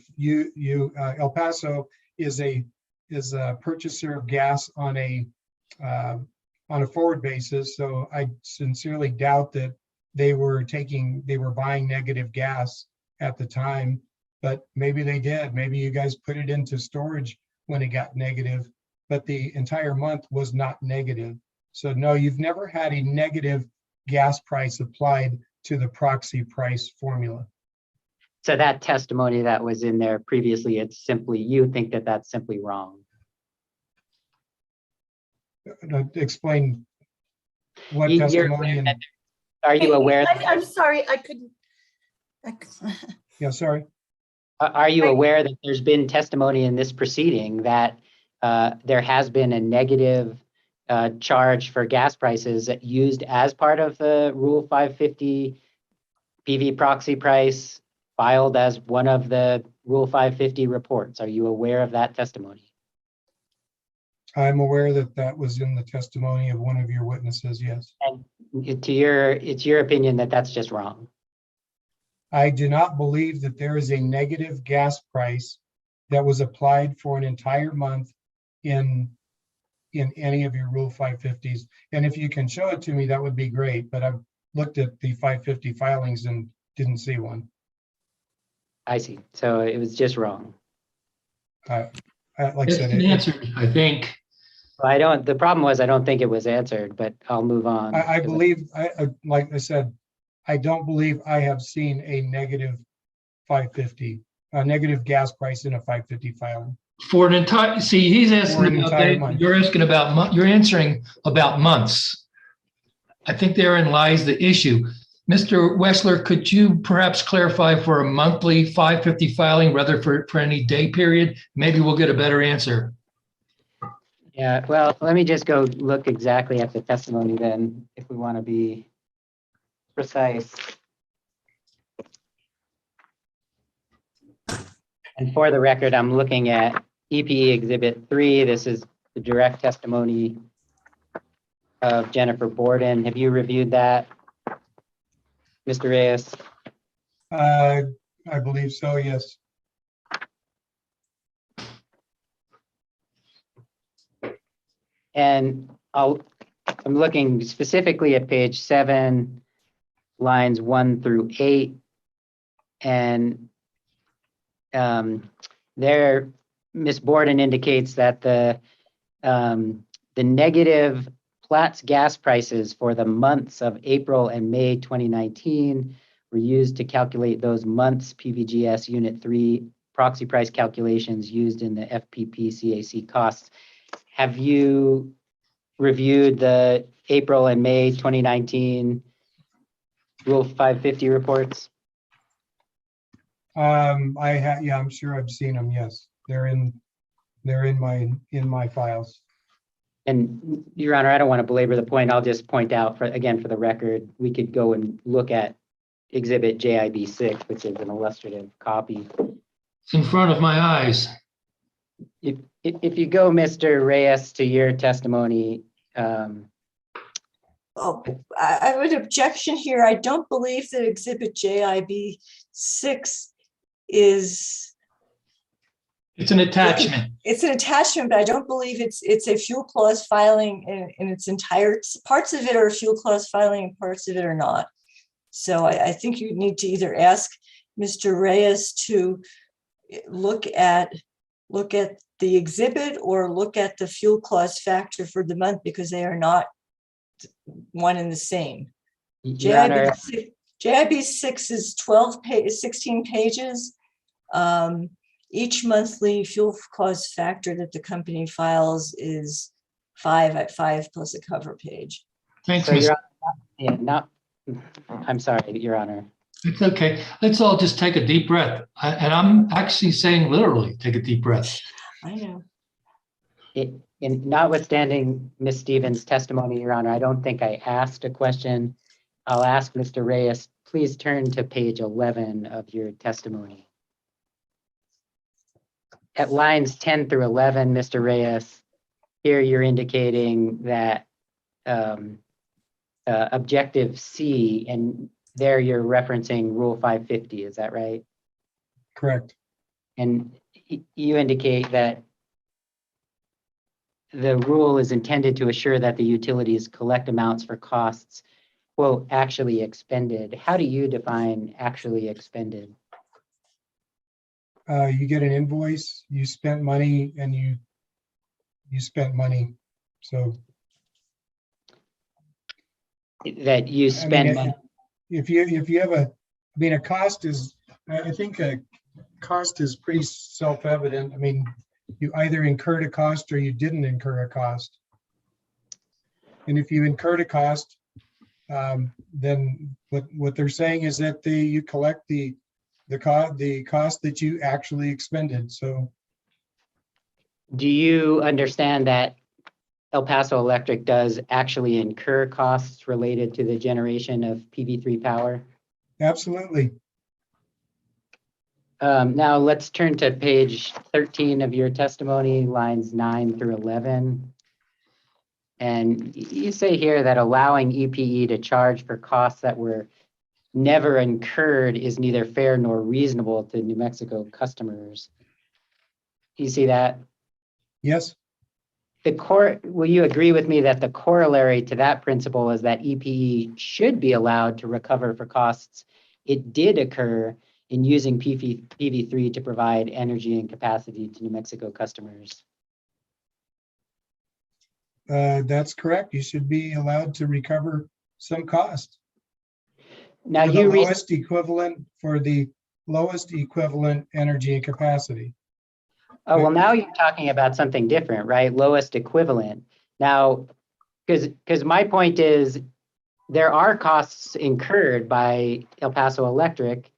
El Paso is a purchaser of gas on a forward basis. So I sincerely doubt that they were buying negative gas at the time, but maybe they did. Maybe you guys put it into storage when it got negative, but the entire month was not negative. So no, you've never had a negative gas price applied to the proxy price formula. So that testimony that was in there previously, it's simply, you think that that's simply wrong. Explain what testimony. Are you aware? I'm sorry, I couldn't. Yeah, sorry. Are you aware that there's been testimony in this proceeding that there has been a negative charge for gas prices used as part of the Rule 550 PV proxy price filed as one of the Rule 550 reports? Are you aware of that testimony? I'm aware that that was in the testimony of one of your witnesses, yes. And it's your opinion that that's just wrong? I do not believe that there is a negative gas price that was applied for an entire month in any of your Rule 550s. And if you can show it to me, that would be great. But I've looked at the 550 filings and didn't see one. I see. So it was just wrong. Like I It's said, been answered, I think. Well, the problem was I don't think it was answered, but I'll move on. I believe, like I said, I don't believe I have seen a negative 550, a negative gas price in a 550 filing. For an entire, see, he's asking entire month. you're asking about, you're answering about months. I think therein lies the issue. Mr. Wexler, could you perhaps clarify for a monthly 550 filing rather for any day period? Maybe we'll get a better answer. Yeah, well, let me just go look exactly at the testimony then, if we want to be precise. And for the record, I'm looking at EPE Exhibit 3. This is the direct testimony of Jennifer Borden. Have you reviewed that, Mr. Reyes? I believe so, yes. And I'm looking specifically at page 7, lines 1 through 8. And there, Ms. Borden indicates that the negative Platts gas prices for the months of April and May 2019 were used to calculate those months PVGS Unit 3 proxy price calculations used in the FPPCAC costs. Have you reviewed the April and May 2019 Rule 550 reports? Yeah, I'm sure I've seen them. Yes, they're in my files. And Your Honor, I don't want to belabor the point. I'll just point out for the record, we could go and look at Exhibit JIB 6, which is an illustrative copy. It's in front of my eyes. If you go, Mr. Reyes, to your testimony, Oh, I would objection here. I don't believe that Exhibit JIB 6 is. It's an attachment. It's an attachment, but I don't believe it's a fuel clause filing in its entire. Parts of it are fuel clause filing and parts of it are not. So I think you need to either ask Mr. Reyes to look at the exhibit or look at the fuel clause factor for the month, because they are not one and the same. Your Honor, JIB 6 is 16 pages. Each monthly fuel clause factor that the company files is 5 at 5 plus a cover page. Thanks, so Ms. Your Honor, I'm sorry, Your Honor. It's okay. Let's all just take a deep breath. And I'm actually saying literally, take a deep breath. I know. In notwithstanding Ms. Stevens' testimony, Your Honor, I don't think I asked a question. I'll ask Mr. Reyes, please turn to page 11 of your testimony. At lines 10 through 11, Mr. Reyes, here you're indicating that objective C, and there you're referencing Rule 550, is that right? Correct. And you indicate that the rule is intended to assure that the utilities collect amounts for costs, quote, actually expended. How do you define actually expended? You get an invoice, you spent money, and you spent money. So That you spend money. if you have a cost is, I think a cost is pretty self-evident. I mean, you either incurred a cost or you didn't incur a cost. And if you incurred a cost, then what they're saying is that you collect the cost that you actually expended. So Do you understand that El Paso Electric does actually incur costs related to the generation of PV3 power? absolutely. Now let's turn to page 13 of your testimony, lines 9 through 11. And you say here that allowing EPE to charge for costs that were never incurred is neither fair nor reasonable to New Mexico customers. Do you see that? Yes. Will you agree with me that the corollary to that principle is that EPE should be allowed to recover for costs it did occur in using PV3 to provide energy and capacity to New Mexico customers? That's correct. You should be allowed to recover some cost. Now For the lowest equivalent energy and capacity. Oh, well, now you're talking about something different, right? Lowest equivalent. Now, because my point is there are costs incurred by El Paso Electric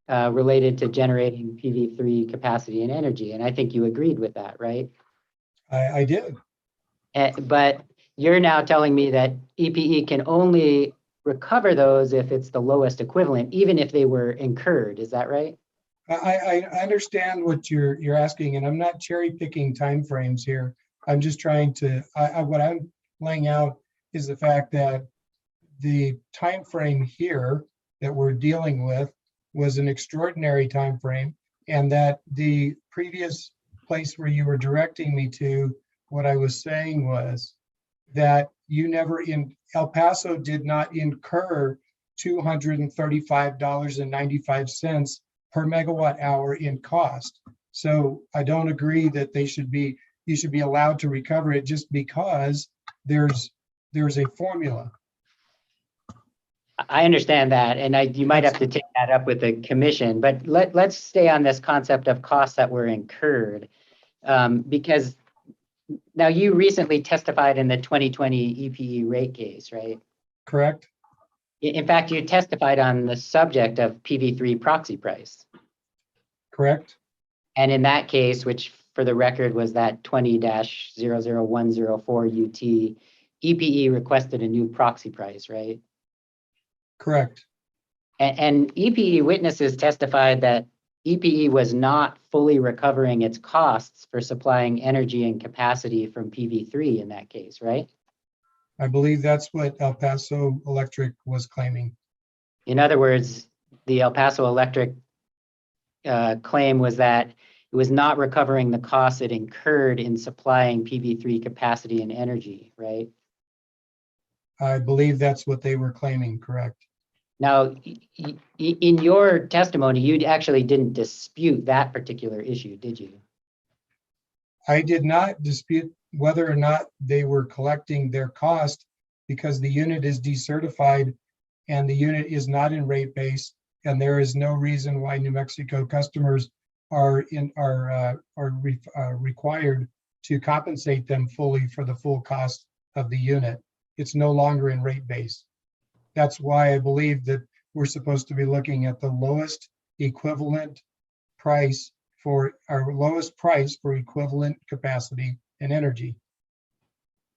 related to generating PV3 capacity and energy. And I think you agreed with that, right? I did. But you're now telling me that EPE can only recover those if it's the lowest equivalent, even if they were incurred. Is that right? I understand what you're asking, and I'm not cherry picking timeframes here. I'm just trying to, what I'm laying out is the fact that the time frame here that we're dealing with was an extraordinary time frame, and that the previous place where you were directing me to, what I was saying was that El Paso did not incur $235.95 per megawatt hour in cost. So I don't agree that you should be allowed to recover it just because there's there's a formula. I understand that, and you might have to take that up with the commission, but let's stay on this concept of costs that were incurred. Because now you recently testified in the 2020 EPE rate case, right? Correct? In fact, you testified on the subject of PV3 proxy price. Correct? And in that case, which for the record was that 20-00104 UT, EPE requested a new proxy price, right? Correct. And EPE witnesses testified that EPE was not fully recovering its costs for supplying energy and capacity from PV3 in that case, right? I believe that's what El Paso Electric was claiming. In other words, the El Paso Electric claim was that it was not recovering the costs it incurred in supplying PV3 capacity and energy, right? I believe that's what they were claiming, correct? Now, in your testimony, you actually didn't dispute that particular issue, did you? I did not dispute whether or not they were collecting their cost because the unit is decertified and the unit is not in rate base, and there is no reason why New Mexico customers are required to compensate them fully for the full cost of the unit. It's no longer in rate base. That's why I believe that we're supposed to be looking at the lowest equivalent price for our lowest price for equivalent capacity and energy.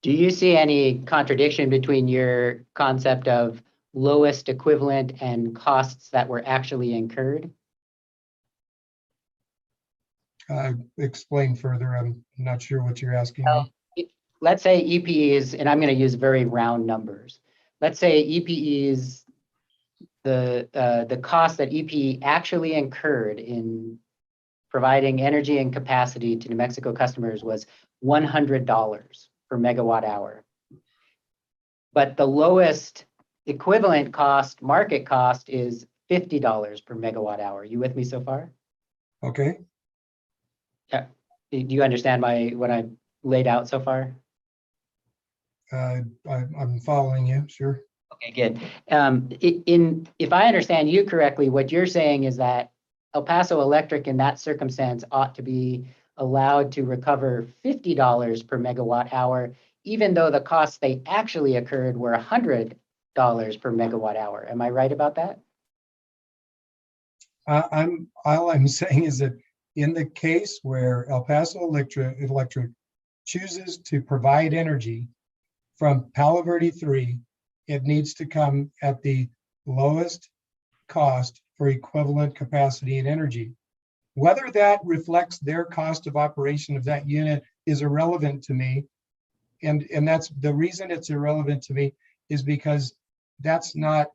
Do you see any contradiction between your concept of lowest equivalent and costs that were actually incurred? Explain further. I'm not sure what you're asking me. Let's say EPE is, and I'm going to use very round numbers. Let's say EPE is the cost that EPE actually incurred in providing energy and capacity to New Mexico customers was $100 per megawatt hour. But the lowest equivalent cost, market cost, is $50 per megawatt hour. You with me so far? Okay. Yeah. Do you understand what I've laid out so far? I'm following you, sure. Okay, good. If I understand you correctly, what you're saying is that El Paso Electric in that circumstance ought to be allowed to recover $50 per megawatt hour, even though the costs they actually occurred were $100 per megawatt hour. Am I right about that? All I'm saying is that in the case where El Paso Electric chooses to provide energy from Palo Verde 3, it needs to come at the lowest cost for equivalent capacity and energy. Whether that reflects their cost of operation of that unit is irrelevant to me. And that's the reason it's irrelevant to me is because that's not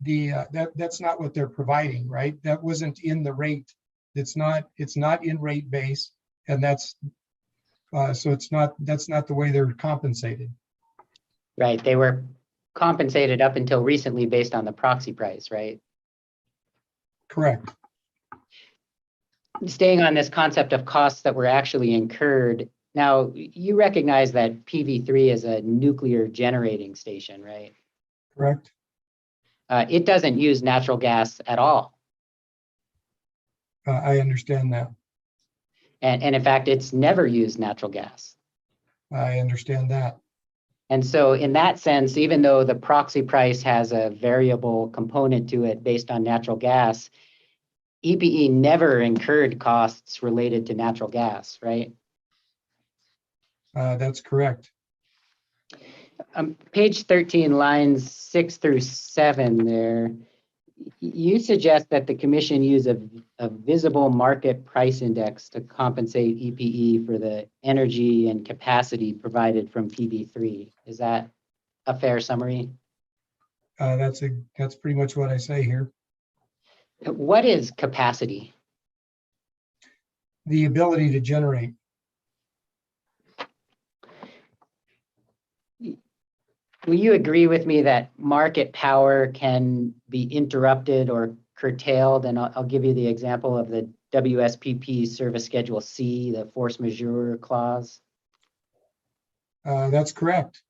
that's not what they're providing, right? That wasn't in the rate. It's not in rate base, and that's so that's not the way they're compensated. Right. They were compensated up until recently based on the proxy price, right? Correct. Staying on this concept of costs that were actually incurred, now you recognize that PV3 is a nuclear generating station, right? Correct. It doesn't use natural gas at all. I understand that. And in fact, it's never used natural gas. I understand that. And so in that sense, even though the proxy price has a variable component to it based on natural gas, EPE never incurred costs related to natural gas, right? That's correct. Page 13, lines 6 through 7 there, you suggest that the commission use a visible market price index to compensate EPE for the energy and capacity provided from PV3. Is that a fair summary? That's pretty much what I say here. What is capacity? The ability to generate. Will you agree with me that market power can be interrupted or curtailed? And I'll give you the example of the WSPP Service Schedule C, the force majeure clause. That's correct.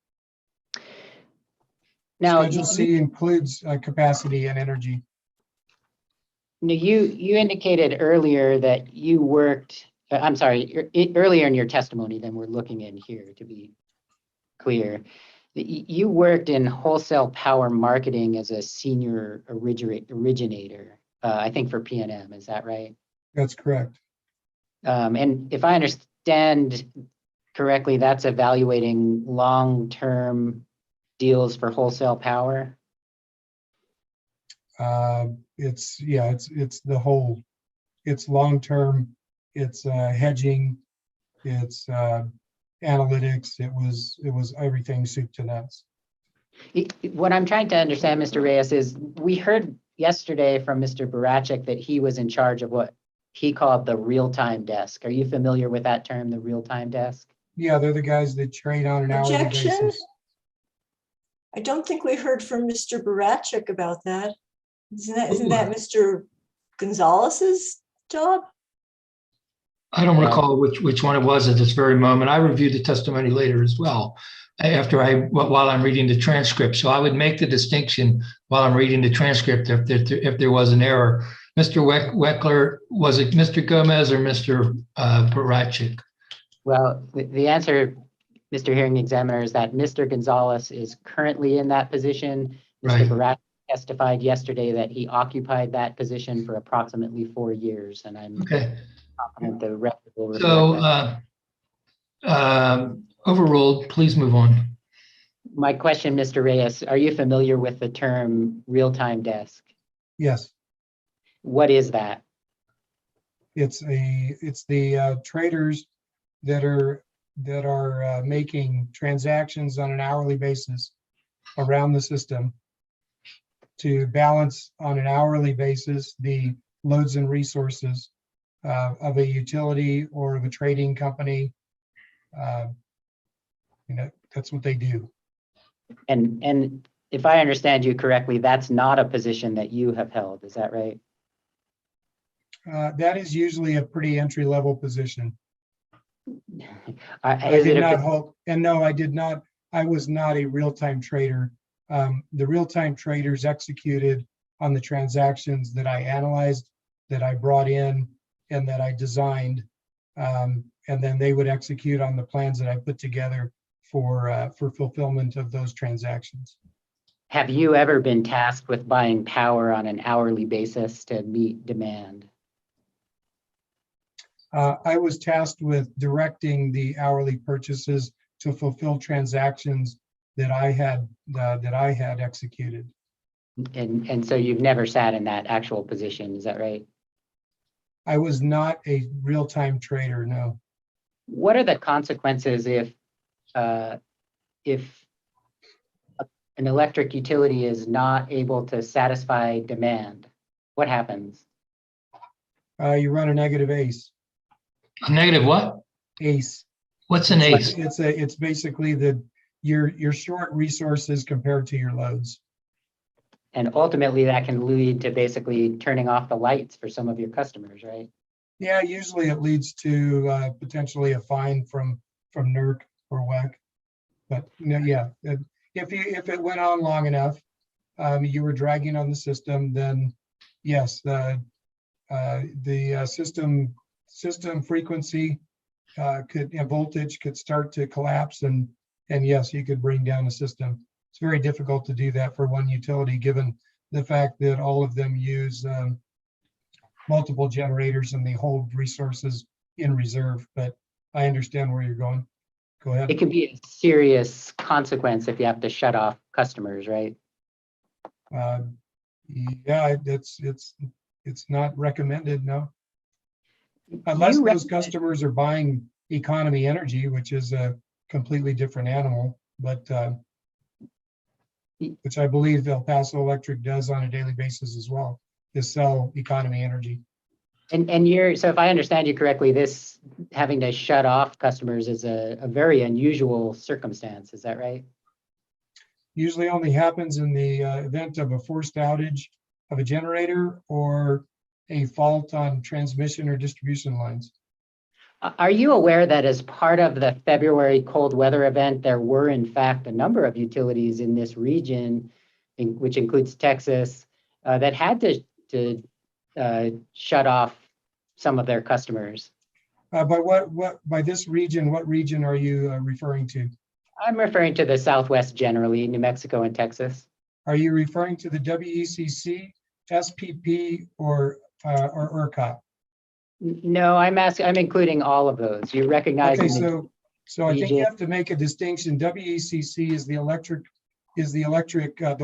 Now, Schedule C includes capacity and energy. you indicated earlier that you worked, I'm sorry, earlier in your testimony than we're looking in here, to be clear. You worked in wholesale power marketing as a senior originator, I think for PNM, is that right? That's correct. And if I understand correctly, that's evaluating long-term deals for wholesale power? It's the whole, it's long-term, it's hedging, it's analytics. It was everything soup to nuts. What I'm trying to understand, Mr. Reyes, is we heard yesterday from Mr. Barachek that he was in charge of what he called the real-time desk. Are you familiar with that term, the real-time desk? Yeah, they're the guys that trade on an hourly Objection? basis. I don't think we heard from Mr. Barachek about that. Isn't that Mr. Gonzalez's job? I don't recall which one it was at this very moment. I reviewed the testimony later as well, while I'm reading the transcript. So I would make the distinction while I'm reading the transcript if there was an error. Mr. Weckler, was it Mr. Gomez or Mr. Barachek? Well, the answer, Mr. Hearing Examiner, is that Mr. Gonzalez is currently in that position. Right. Mr. Barachek testified yesterday that he occupied that position for approximately 4 years, and I'm confident the record will reflect that. Overruled. Please move on. My question, Mr. Reyes, are you familiar with the term real-time desk? Yes, What is that? it's the traders that are making transactions on an hourly basis around the system to balance on an hourly basis the loads and resources of a utility or of a trading company. That's what they do. And if I understand you correctly, that's not a position that you have held, is that right? That is usually a pretty entry-level position. I Is did it not a, hold, and no, I did not. I was not a real-time trader. The real-time traders executed on the transactions that I analyzed, that I brought in, and that I designed, and then they would execute on the plans that I put together for fulfillment of those transactions. have you ever been tasked with buying power on an hourly basis to meet demand? I was tasked with directing the hourly purchases to fulfill transactions that I had executed. And so you've never sat in that actual position, is that right? I was not a real-time trader, no. What are the consequences if an electric utility is not able to satisfy demand? What happens? You run a negative ACE. A negative what? ACE. What's an ACE? It's basically you're short resources compared to your loads. And ultimately that can lead to basically turning off the lights for some of your customers, right? Yeah, usually it leads to potentially a fine from NERC or WEC. But yeah, if it went on long enough, you were dragging on the system, then yes, the system frequency and voltage could start to collapse, and yes, you could bring down the system. It's very difficult to do that for one utility, given the fact that all of them use multiple generators and they hold resources in reserve. But I understand where you're going. Go ahead. It can be a serious consequence if you have to shut off customers, right? Yeah, it's not recommended, no. Unless those customers are buying economy energy, which is a completely different animal, but which I believe El Paso Electric does on a daily basis as well, is sell economy energy. And so if I understand you correctly, this having to shut off customers is a very unusual circumstance, is that right? Usually only happens in the event of a forced outage of a generator or a fault on transmission or distribution lines. Are you aware that as part of the February cold weather event, there were in fact a number of utilities in this region, which includes Texas, that had to shut off some of their customers? By by this region, what region are you referring to? I'm referring to the Southwest generally, New Mexico and Texas. Are you referring to the WECC, SPP, or ERCOT? No, I'm including all of those. You recognize. Okay, the so I think region. you have to make a distinction. WECC is the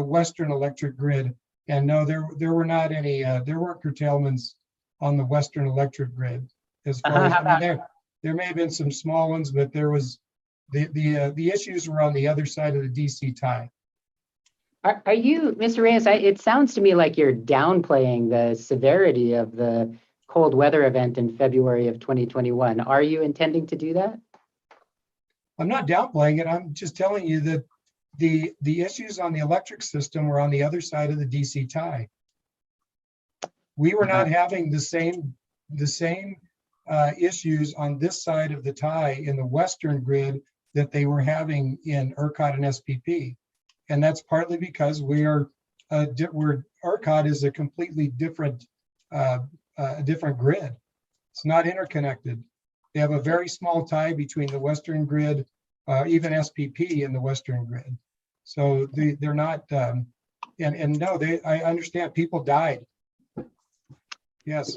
Western electric grid. And no, there were not any, there weren't curtailments on the Western electric grid. As far as, I mean, there may have been some small ones, but there was, the issues were on the other side of the DC tie. Are you, Mr. Reyes, it sounds to me like you're downplaying the severity of the cold weather event in February of 2021. Are you intending to do that? I'm not downplaying it. I'm just telling you that the issues on the electric system were on the other side of the DC tie. We were not having the same issues on this side of the tie in the Western grid that they were having in ERCOT and SPP. And that's partly because ERCOT is a completely different grid. It's not interconnected. They have a very small tie between the Western grid, even SPP and the Western grid. So they're not, and no, I understand people died. Yes.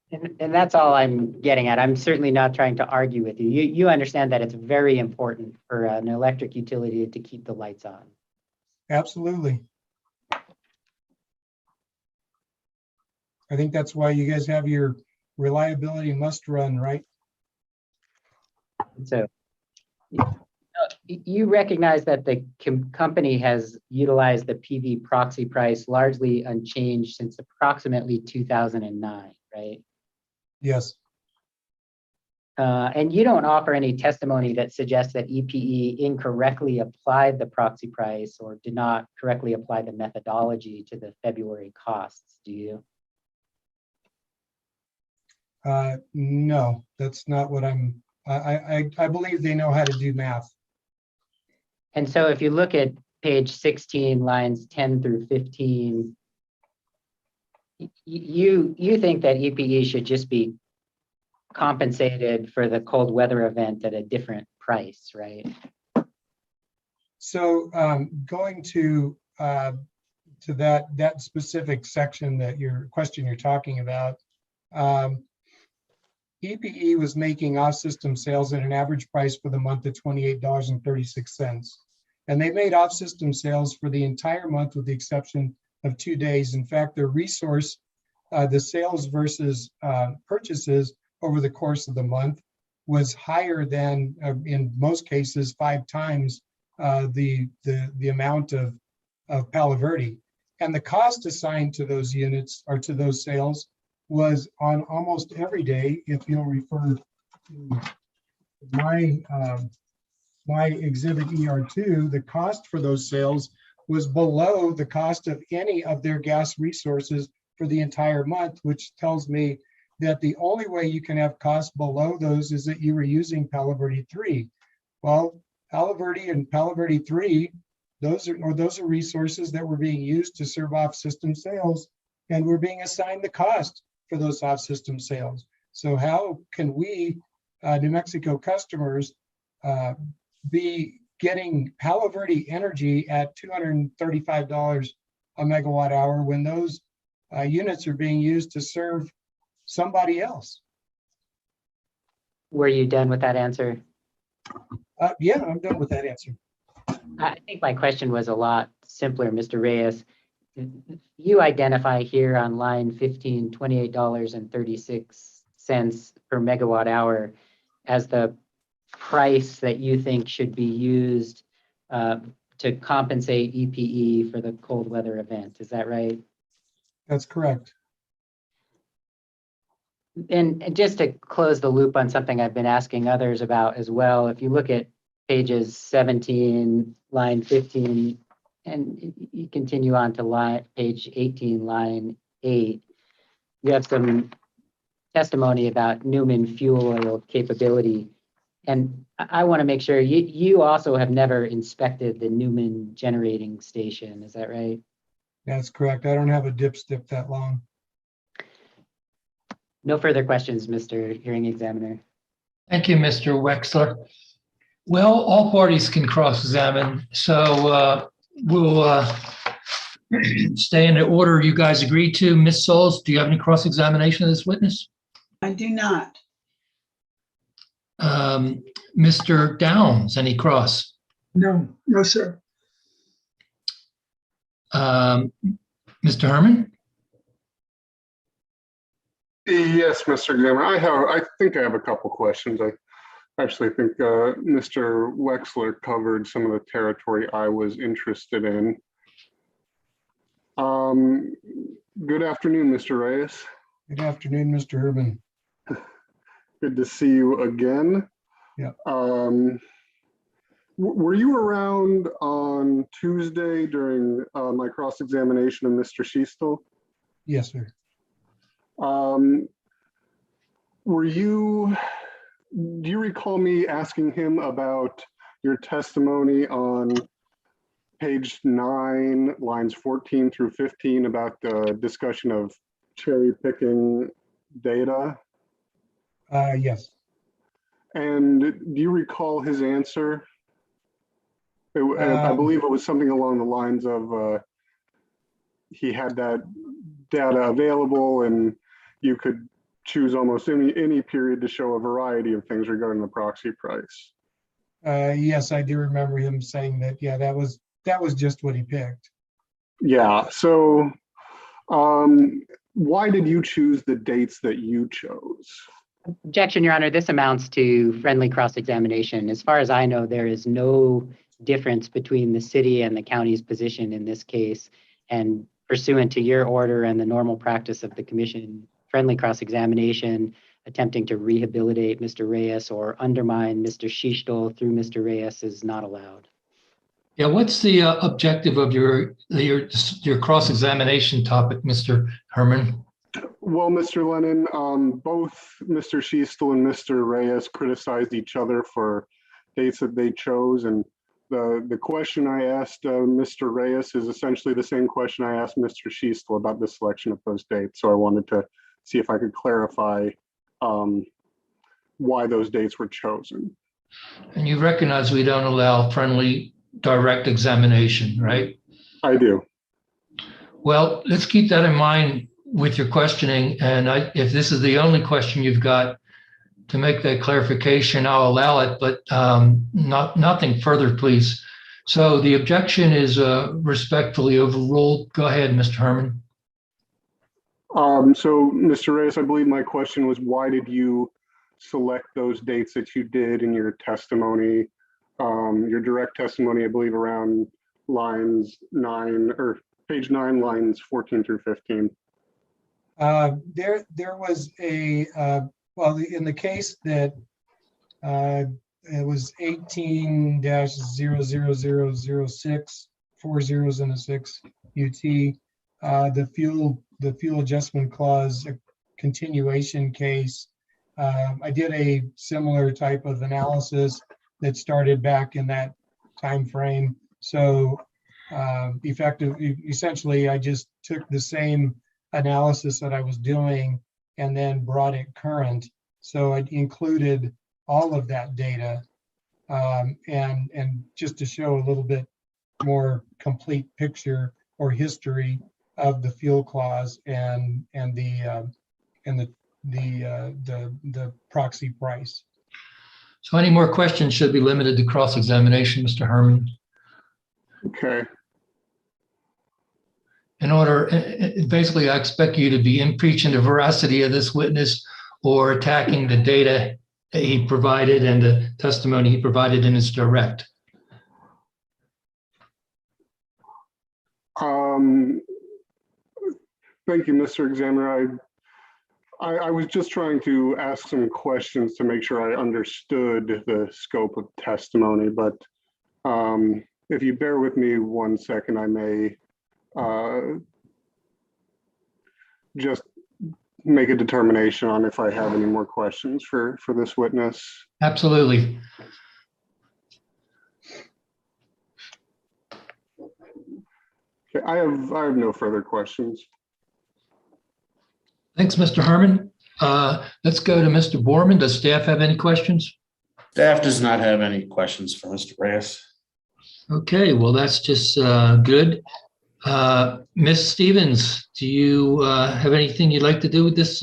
And that's all I'm getting at. I'm certainly not trying to argue with you. You understand that it's very important for an electric utility to keep the lights on. Absolutely. I think that's why you guys have your reliability must run, right? So you recognize that the company has utilized the PV proxy price largely unchanged since approximately 2009, right? Yes. And you don't offer any testimony that suggests that EPE incorrectly applied the proxy price or did not correctly apply the methodology to the February costs, do you? No, that's not what I believe they know how to do math. And so if you look at page 16, lines 10 through 15, you think that EPE should just be compensated for the cold weather event at a different price, right? So going to that specific section that your question you're talking about, EPE was making off-system sales at an average price for the month of $28.36. And they made off-system sales for the entire month with the exception of 2 days. In fact, their resource, the sales versus purchases over the course of the month was higher than, in most cases, 5 times the amount of Palo Verde. And the cost assigned to those units or to those sales was on almost every day. If you'll refer to my exhibit ER2, the cost for those sales was below the cost of any of their gas resources for the entire month, which tells me that the only way you can have costs below those is that you were using Palo Verde 3. Well, Palo Verde and Palo Verde 3, those are resources that were being used to serve off-system sales, and we're being assigned the cost for those off-system sales. So how can we, New Mexico customers, be getting Palo Verde energy at $235 a megawatt hour when those units are being used to serve somebody else? Were you done with that answer? Yeah, I'm done with that answer. I think my question was a lot simpler, Mr. Reyes. You identify here on line 15, $28.36 per megawatt hour as the price that you think should be used to compensate EPE for the cold weather event. Is that right? That's correct. And just to close the loop on something I've been asking others about as well, if you look at pages 17, line 15, and you continue on to page 18, line 8, you have some testimony about Newman fuel oil capability. And I want to make sure you also have never inspected the Newman generating station. Is that right? That's correct. I don't have a dipstick that long. No further questions, Mr. Hearing Examiner. Thank you, Mr. Wexler. Well, all parties can cross-examine, so we'll stay in the order you guys agreed to. Ms. Souls, do you have any cross-examination of this witness? I do not. Mr. Downs, any cross? No, no, sir. Mr. Herman? Yes, Mr. Examiner, I think I have a couple questions. I actually think Mr. Wexler covered some of the territory I was interested in. Good afternoon, Mr. Reyes. Good afternoon, Mr. Urban. Good to see you again. Yeah. Were you around on Tuesday during my cross-examination of Mr. Schiestel? Yes, sir. Do you recall me asking him about your testimony on page 9, lines 14 through 15 about the discussion of cherry picking data? Yes. And do you recall his answer? I believe it was something along the lines of he had that data available and you could choose almost any period to show a variety of things regarding the proxy price. Yes, I do remember him saying that. Yeah, that was just what he picked. Yeah, so why did you choose the dates that you chose? Objection, Your Honor. This amounts to friendly cross-examination. As far as I know, there is no difference between the city and the county's position in this case. And pursuant to your order and the normal practice of the commission, friendly cross-examination, attempting to rehabilitate Mr. Reyes or undermine Mr. Schiestel through Mr. Reyes is not allowed. Yeah, what's the objective of your cross-examination topic, Mr. Herman? Well, Mr. Lennon, both Mr. Schiestel and Mr. Reyes criticized each other for dates that they chose. And the question I asked Mr. Reyes is essentially the same question I asked Mr. Schiestel about the selection of those dates. So I wanted to see if I could clarify why those dates were chosen. And you recognize we don't allow friendly direct examination, right? I do. Well, let's keep that in mind with your questioning. And if this is the only question you've got to make that clarification, I'll allow it, but nothing further, please. So the objection is respectfully overruled. Go ahead, Mr. Herman. So, Mr. Reyes, I believe my question was, why did you select those dates that you did in your testimony, your direct testimony, I believe around lines 9 or page 9, lines 14 through 15? There was a, well, in the case that it was 18-00006, 4 zeros and a 6 UT, the fuel adjustment clause continuation case. I did a similar type of analysis that started back in that time frame. So essentially, I just took the same analysis that I was doing and then brought it current. So I included all of that data and just to show a little bit more complete picture or history of the fuel clause and the proxy price. So any more questions should be limited to cross-examination, Mr. Herman. Okay. Basically, I expect you to be impeaching the veracity of this witness or attacking the data that he provided and the testimony he provided in his direct. Thank you, Mr. Examiner. I was just trying to ask some questions to make sure I understood the scope of testimony, but if you bear with me 1 second, I may just make a determination on if I have any more questions for this witness. Absolutely. Okay, I have no further questions. Thanks, Mr. Herman. Let's go to Mr. Borman. Does staff have any questions? Staff does not have any questions for Mr. Reyes. Okay, well, that's just good. Ms. Stevens, do you have anything you'd like to do with this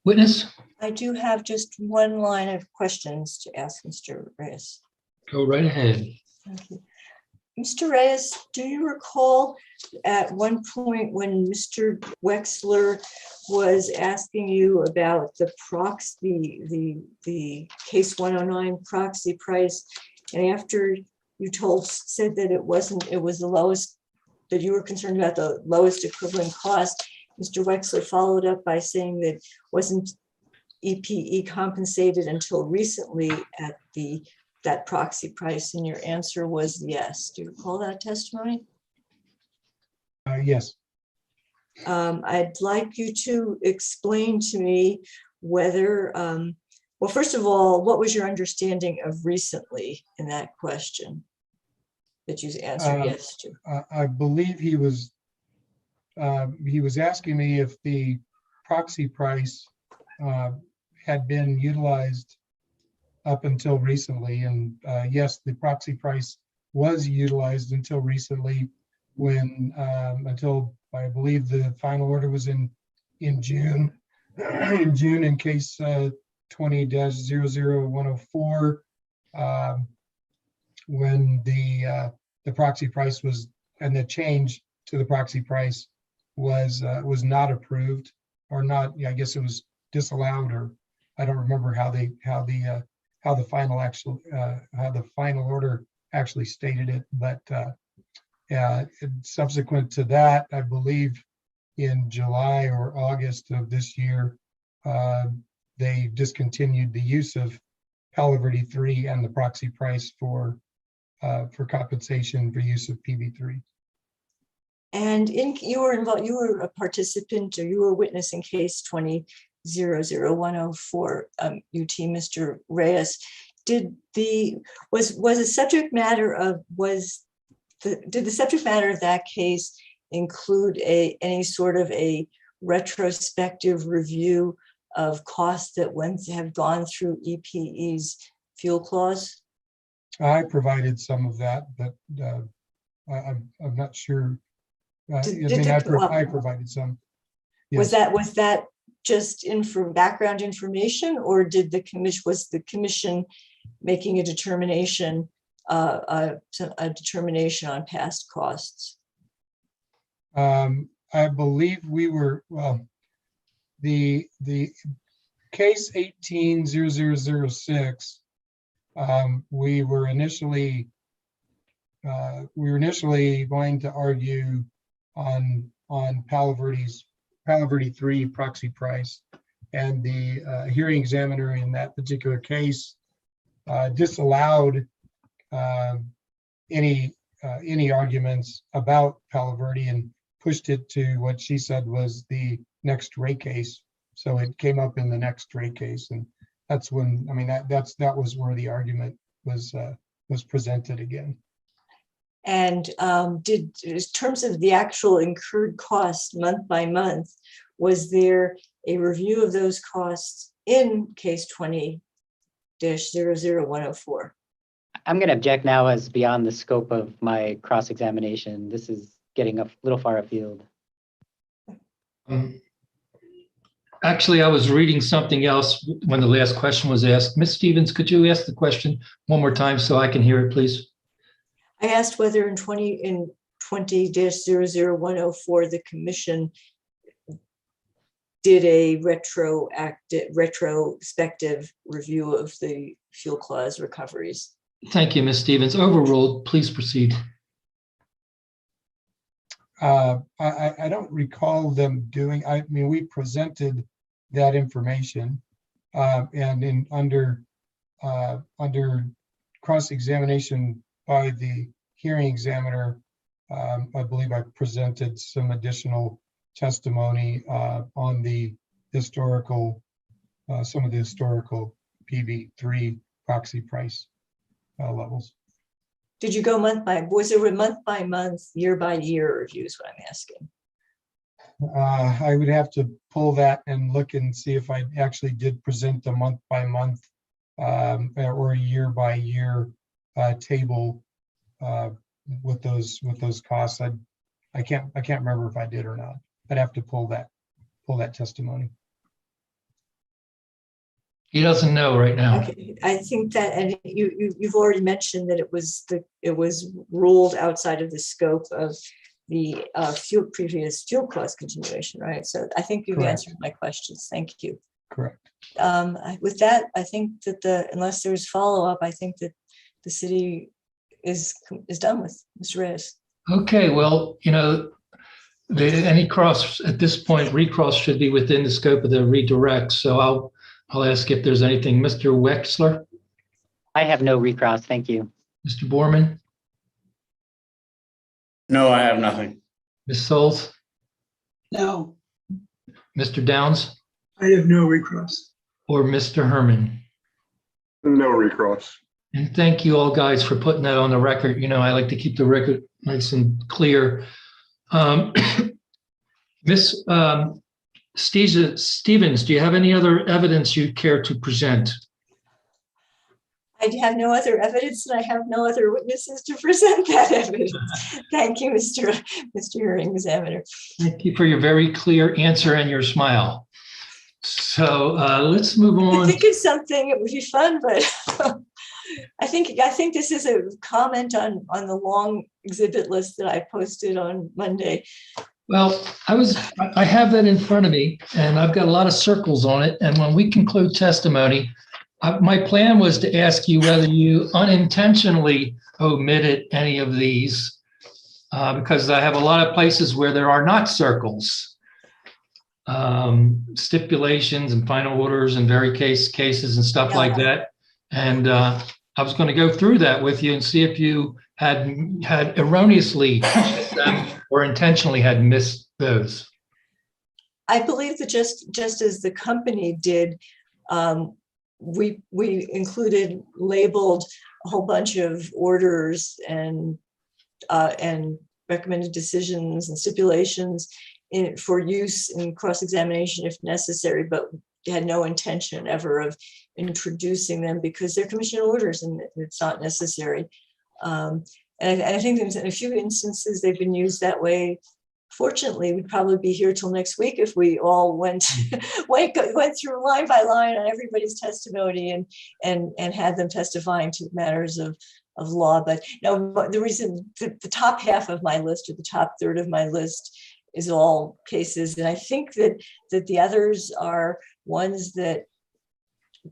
witness? I do have just one line of questions to ask Mr. Reyes. Go right ahead. Thank you. Mr. Reyes, do you recall at one point when Mr. Wexler was asking you about the proxy, the case 109 proxy price, and after you said that it was the lowest, that you were concerned about the lowest equivalent cost, Mr. Wexler followed up by saying that wasn't EPE compensated until recently at that proxy price, and your answer was yes. Do you recall that testimony? Yes. I'd like you to explain to me whether, well, first of all, what was your understanding of recently in that question that you answered yes to? I believe he was asking me if the proxy price had been utilized up until recently, and yes, the proxy price was utilized until recently, when until I believe the final order was in June. In June, in case 20-00104, when the proxy price was, and the change to the proxy price was not approved, or not. Yeah, I guess it was disallowed, or I don't remember how the final order actually stated it, but subsequent to that, I believe in July or August of this year, they discontinued the use of Palo Verde 3 and the proxy price for compensation for use of PV3. And you were involved, you were a participant, or you were a witness in case 20-00104 UT, Mr. Reyes. Did the subject matter of that case include any sort of a retrospective review of costs that have gone through EPE's fuel clause? I provided some of that, but I'm not sure. I provided some. Yes. Was that just background information, or was the commission making a determination on past costs? I believe we were, well, the case 18-0006, we were initially going to argue on Palo Verde 3 proxy price, and the hearing examiner in that particular case disallowed any arguments about Palo Verde and pushed it to what she said was the next rate case. So it came up in the next rate case, and that's when, I mean, that was where the argument was presented again. And in terms of the actual incurred costs month by month, was there a review of those costs in case 20-00104? I'm going to object now as beyond the scope of my cross-examination. This is getting a little far afield. Actually, I was reading something else when the last question was asked. Ms. Stevens, could you ask the question one more time so I can hear it, please? I asked whether in 20-00104, the commission did a retrospective review of the fuel clause recoveries. Thank you, Ms. Stevens. Overruled. Please proceed. I don't recall them doing, I mean, we presented that information and under cross-examination by the hearing examiner, I believe I presented some additional testimony on the historical, some of the historical PV3 proxy price levels. Did you go was there a month by month, year by year review is what I'm asking? I would have to pull that and look and see if I actually did present a month by month or a year by year table with those costs. I can't remember if I did or not. I'd have to pull that testimony. He doesn't know right now. Okay, I think that, and you've already mentioned that it was ruled outside of the scope of the previous fuel cost continuation, right? So I think you've Correct. answered my questions. Thank you. Correct. With that, I think that unless there's follow-up, I think that the city is done with Mr. Reyes. Okay, well, any cross at this point, recross should be within the scope of the redirect. So I'll ask if there's anything. Mr. Wexler, I have no recross, thank you. Mr. Borman, No, I have nothing. Ms. Souls, No, Mr. Downs, I have no recross. or Mr. Herman. No recross. And thank you all guys for putting that on the record. I like to keep the record nice and clear. Miss Stevens, do you have any other evidence you'd care to present? I have no other evidence and I have no other witnesses to present that evidence. Thank you, Mr. Hearing Examiner. Thank you for your very clear answer and your smile. So let's move I on. think it's something, it would be fun, but I think this is a comment on the long exhibit list that I posted on Monday. Well, I have that in front of me and I've got a lot of circles on it. And when we conclude testimony, my plan was to ask you whether you unintentionally omitted any of these because I have a lot of places where there are not circles, stipulations and final orders and very cases and stuff like that. And I was going to go through that with you and see if you had erroneously missed them or intentionally had missed those. I believe that just as the company did, we included labeled a whole bunch of orders and recommended decisions and stipulations for use in cross-examination if necessary, but had no intention ever of introducing them because they're commission orders and it's not necessary. And I think in a few instances they've been used that way. Fortunately, we'd probably be here till next week if we all went through line by line on everybody's testimony and had them testifying to matters of law. But no, the reason the top half of my list or the top third of my list is all cases, and I think that the others are ones that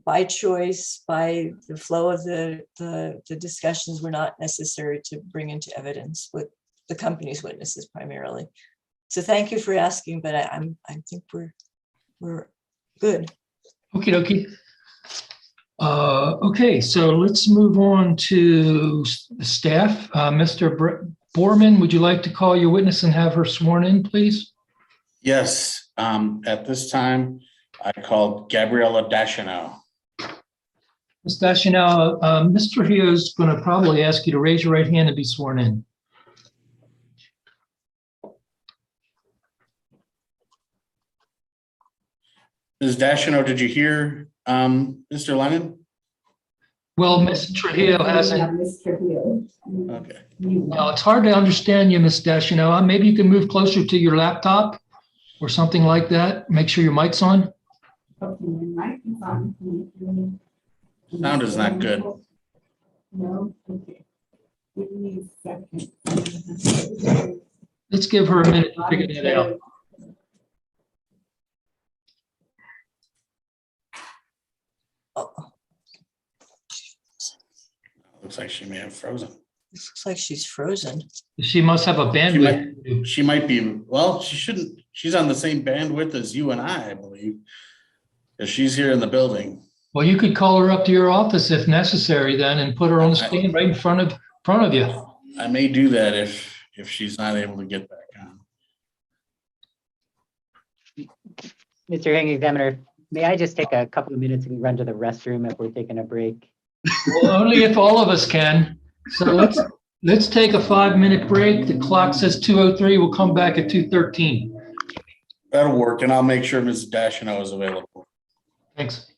by choice, by the flow of the discussions, were not necessary to bring into evidence with the company's witnesses primarily. So thank you for asking, but I think we're good. Okie dokie. Okay, so let's move on to the staff. Mr. Borman, would you like to call your witness and have her sworn in, please? Yes, at this time, I called Gabriella Deschanel. Ms. Deschanel, Mr. Trujillo is going to probably ask you to raise your right hand and be sworn in. Ms. Deschanel, did you hear Mr. Lennon? Well, Ms. Trujillo hasn't. Okay. Well, it's hard to understand you, Ms. Deschanel. Maybe you can move closer to your laptop or something like that. Make sure your mic's on. Sound is not good. No, okay. Give me a second. Let's give her a minute to figure that out. Looks like she may have frozen. This looks like she's frozen. She must have a bandwidth. She might be, well, she shouldn't, she's on the same bandwidth as you and I believe. Because she's here in the building. Well, you could call her up to your office if necessary then and put her on the stand right in front of you. I may do that if she's not able to get back on. Mr. Hearing Examiner, may I just take a couple of minutes and run to the restroom if we're taking a break? Well, only if all of us can. So let's take a 5-minute break. The clock says 2:03. We'll come back at 2:13. That'll work, and I'll make sure Mrs. Dashino is available. Thanks.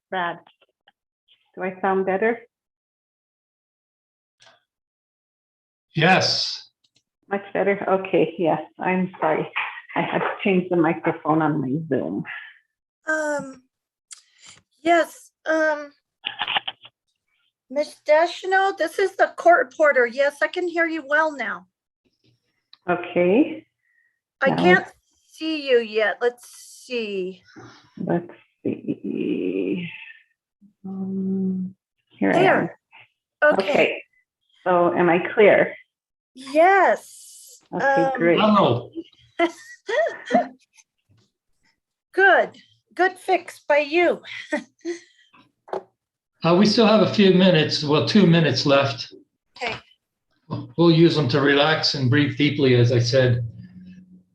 Brad. Do I sound better? Yes. Much better? Okay, yes, I'm sorry. I had to change the microphone on my Zoom. Yes, Ms. Deschanel, this is the court reporter. Yes, I can hear you well now. Okay. I Now can't see you yet. Let's see. Let's see. Here I am. There. Okay. Okay. So am I clear? Yes. Okay, great. Donald, Good. Good fix by you. we still have a few minutes, well, 2 minutes left. Okay. We'll use them to relax and breathe deeply, as I said.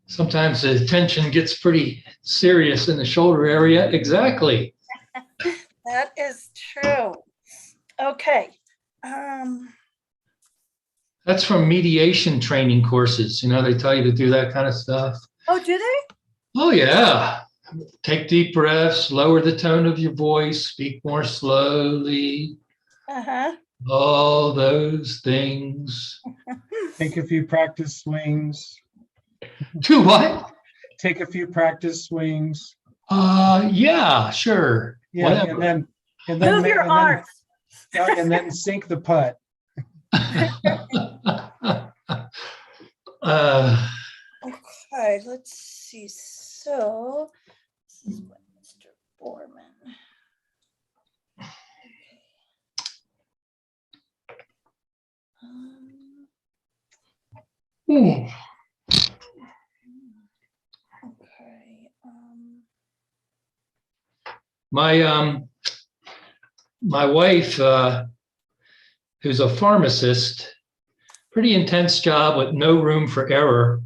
Sometimes the tension gets pretty serious in the shoulder area. Exactly. That is true. Okay. That's from mediation training courses. You know, they tell you to do that kind of stuff. Oh, do they? Oh, yeah. Take deep breaths, lower the tone of your voice, speak more slowly, Uh-huh. all those things. Take a few practice swings. Do what? Take a few practice swings. Yeah, sure. Yeah, Whatever. and then Move your arms. and then sink the putt. Okay, let's see. So, this is what Mr. Borman. Hmm. Okay. My wife, who's a pharmacist, pretty intense job with no room for error,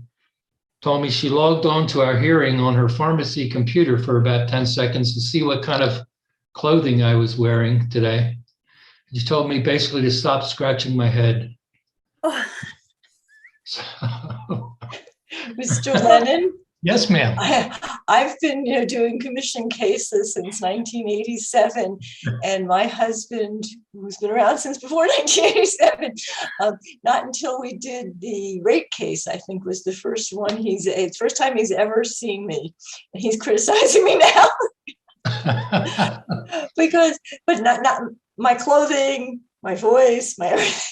told me she logged on to our hearing on her pharmacy computer for about 10 seconds to see what kind of clothing I was wearing today. She told me basically to stop scratching my head. Oh, So, Mr. Lennon, yes, ma'am. I've been doing commission cases since 1987, and my husband, who's been around since before 1987, not until we did the rate case, I think was the first time he's ever seen me, and he's criticizing me now but not my clothing, my voice, my everything.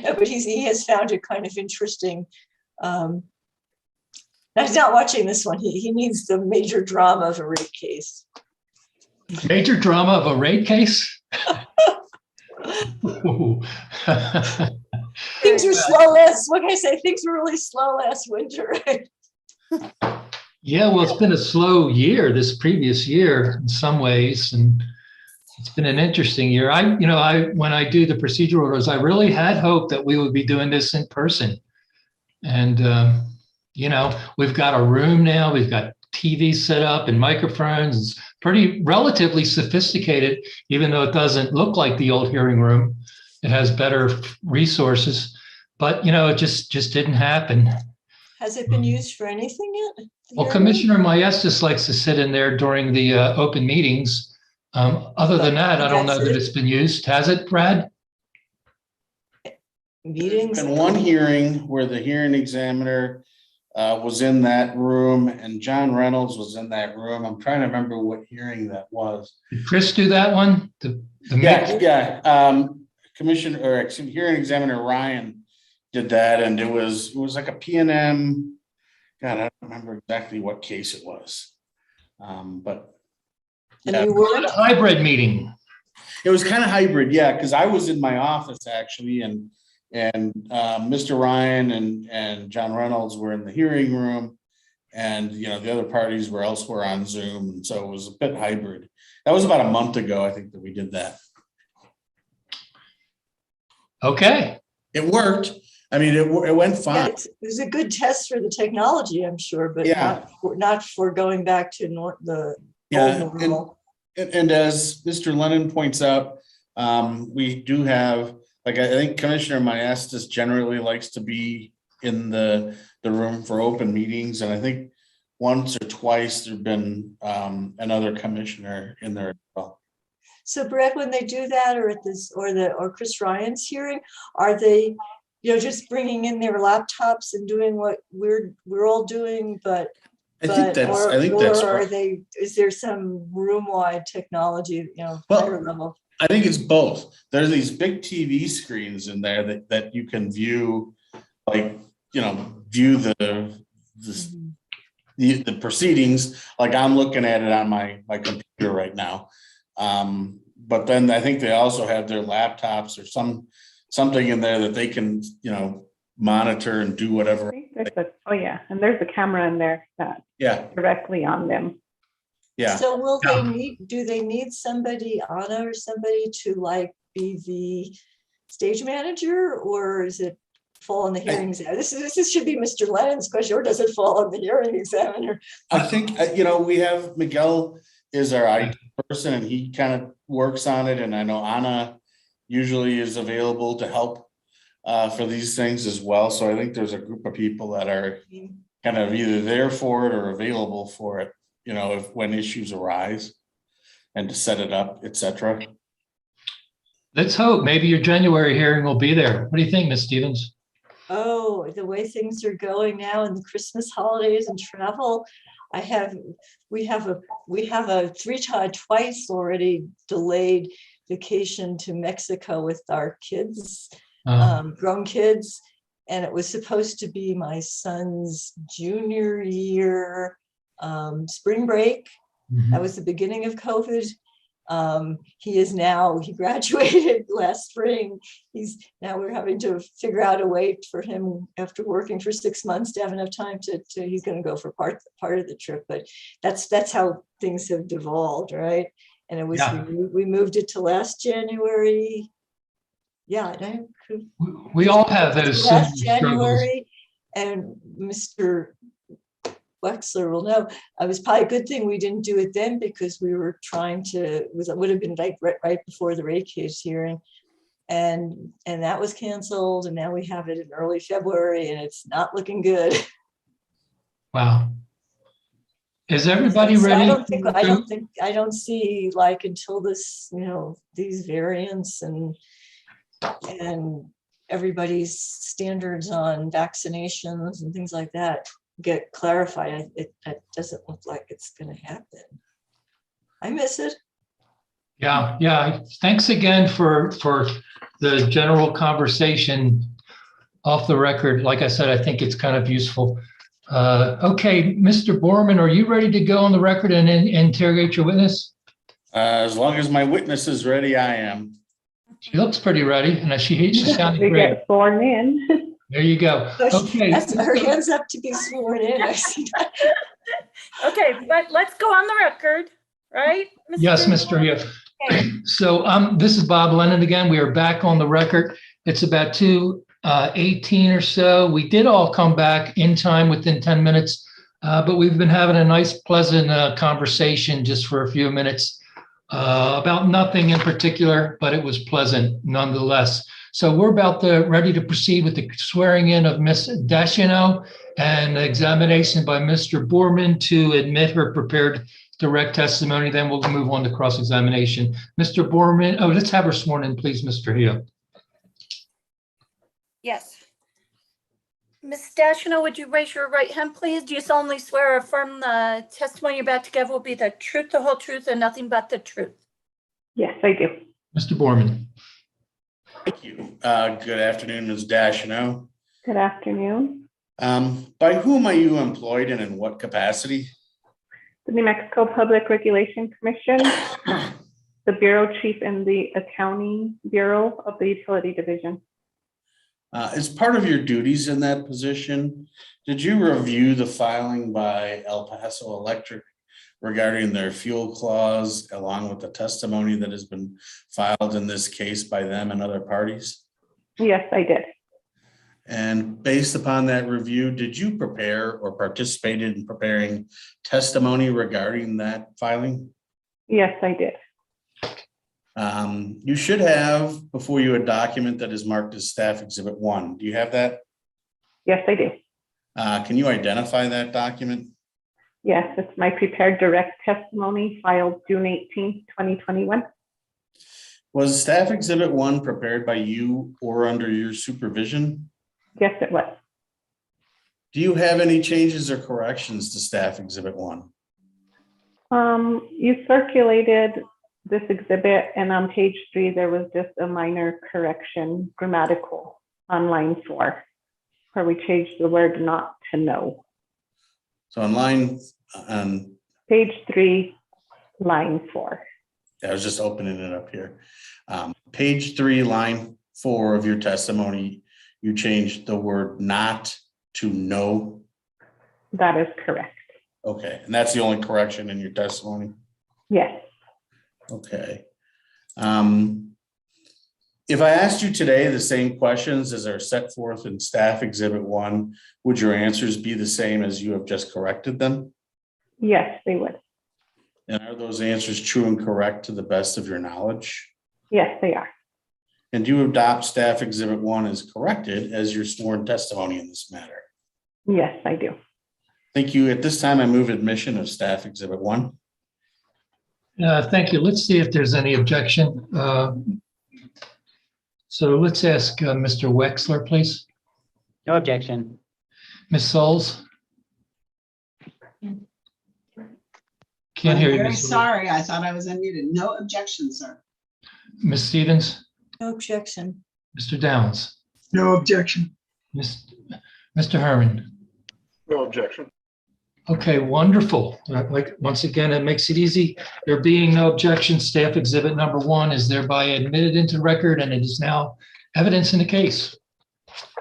No, but he has found it kind of interesting. Now, he's not watching this one. He needs the major drama of a rate case. Major drama of a rate case? Things were slow what can I say? Things were really slow last winter. Yeah, well, it's been a slow year, this previous year in some ways, and it's been an interesting year. When I do the procedural orders, I really had hoped that we would be doing this in person. And, we've got a room now, we've got TV set up and microphones. It's pretty relatively sophisticated, even though it doesn't look like the old hearing room. It has better resources, but, it just didn't happen. Has it been used for anything yet? Well, Commissioner Maestas likes to sit in there during the open meetings. Other than that, I don't know that it's been used. Has it, Brad? Meetings? And one hearing where the hearing examiner was in that room and John Reynolds was in that room. I'm trying to remember what hearing that was. Did Chris do that one? Yeah. Commissioner or hearing examiner Ryan did that, and it was like a P&M. God, I don't remember exactly what case it was, but yeah. And you were a hybrid meeting. It was kind of hybrid, yeah, because I was in my office actually, and Mr. Ryan and John Reynolds were in the hearing room, and the other parties were elsewhere on Zoom, and so it was a bit hybrid. That was about a month ago, I think, that we did that. Okay. It worked. I mean, it went fine. Yeah, it was a good test for the technology, I'm sure, but Yeah. not for going back to the old normal. And as Mr. Lennon points out, we do have, I think Commissioner Maestas generally likes to be in the room for open meetings. And I think once or twice there've been another commissioner in there as well. So Brett, when they do that, or at this, or Chris Ryan's hearing, are they, just bringing in their laptops and doing what we're all doing, but I think that's or are they, is there some room-wide technology, Well, higher level? I think it's both. There's these big TV screens in there that you can view, like, view the proceedings, like I'm looking at it on my computer right now. But then I think they also have their laptops or something in there that they can, monitor and do whatever. And there's a camera in there that directly on them. Yeah. So do they need somebody, Anna or somebody, to like be the stage manager, or is it fall on the hearing examiner? This should be Mr. Lennon's question, or does it fall on the hearing examiner? I think, we have Miguel is our IT person and he kind of works on it. And I know Anna usually is available to help for these things as well. So I think there's a group of people that are kind of either there for it or available for it, when issues arise and to set it up, etc. Let's hope maybe your January hearing will be there. What do you think, Ms. Stevens? Oh, the way things are going now in the Christmas holidays and travel, we have a twice already delayed vacation to Mexico with our kids, grown kids. And it was supposed to be my son's junior year spring break. That was the beginning of COVID. He graduated last spring. We're having to figure out a way for him, after working for 6 months, to have enough time to he's going to go for part of the trip, but that's how things have devolved, right? And it was, we moved it to last January. Yeah. We all have those last struggles. January, and Mr. Wexler will know, it was probably a good thing we didn't do it then, because we were trying to, it would have been like right before the rate case hearing, and that was canceled, and now we have it in early February, and it's not looking good. Wow. Is everybody ready? I don't see, like, until this, these variants and everybody's standards on vaccinations and things like that get clarified, it doesn't look like it's going to happen. I miss it. Yeah. Thanks again for the general conversation off the record. Like I said, I think it's kind of useful. Okay, Mr. Borman, are you ready to go on the record and interrogate your witness? As long as my witness is ready, I am. She looks pretty ready, and she sounded We great. get sworn in. There you go. Okay. That's her hands up to be sworn in. I see that. Okay, but let's go on the record, right? Yes, Mr. Hill. Okay. So this is Bob Lennon again. We are back on the record. It's about 2:18 or so. We did all come back in time within 10 minutes, but we've been having a nice, pleasant conversation just for a few minutes about nothing in particular, but it was pleasant nonetheless. So we're ready to proceed with the swearing in of Ms. Deschanel and examination by Mr. Borman to admit her prepared direct testimony. Then we'll move on to cross-examination. Mr. Borman, let's have her sworn in, please, Mr. Hill. Yes. Ms. Deschanel, would you raise your right hand, please? Do you solemnly swear or affirm the testimony you're about to give will be the truth, the whole truth, and nothing but the truth? Yes, I do. Mr. Borman. Thank you. Good afternoon, Ms. Deschanel. Good afternoon. By whom are you employed and in what capacity? The New Mexico Public Regulation Commission, the Bureau Chief in the Accounting Bureau of the Utility Division. As part of your duties in that position, did you review the filing by El Paso Electric regarding their fuel clause, along with the testimony that has been filed in this case by them and other parties? Yes, I did. And based upon that review, did you prepare or participated in preparing testimony regarding that filing? Yes, I did. You should have before you a document that is marked as Staff Exhibit 1. Do you have that? Yes, I do. Can you identify that document? Yes, it's my prepared direct testimony filed June 18th, 2021. Was staff exhibit 1 prepared by you or under your supervision? Yes, it was. Do you have any changes or corrections to staff exhibit 1? You circulated this exhibit, and on page 3, there was just a minor correction, grammatical, on line 4, where we changed the word not to know. So on line, on, Page 3, line 4. I was just opening it up here. Page 3, line 4 of your testimony, you changed the word not to know. That is correct. Okay, and that's the only correction in your testimony? Yes. Okay. If I asked you today the same questions as are set forth in staff exhibit 1, would your answers be the same as you have just corrected them? Yes, they would. And are those answers true and correct to the best of your knowledge? Yes, they are. And do you adopt staff exhibit 1 as corrected as your sworn testimony in this matter? Yes, I do. Thank you. At this time, I move admission of staff exhibit 1. Thank you. Let's see if there's any objection. So let's ask Mr. Wexler, please. No objection. Ms. Souls? Can't hear you. I'm very Ms. Souls. sorry. I thought I was unmuted. No objection, sir. Ms. Stevens? No objection. Mr. Downs? No objection. Mr. Herman? No objection. Okay, wonderful. Like, once again, it makes it easy. There being no objection, staff exhibit number 1 is thereby admitted into record, and it is now evidence in the case.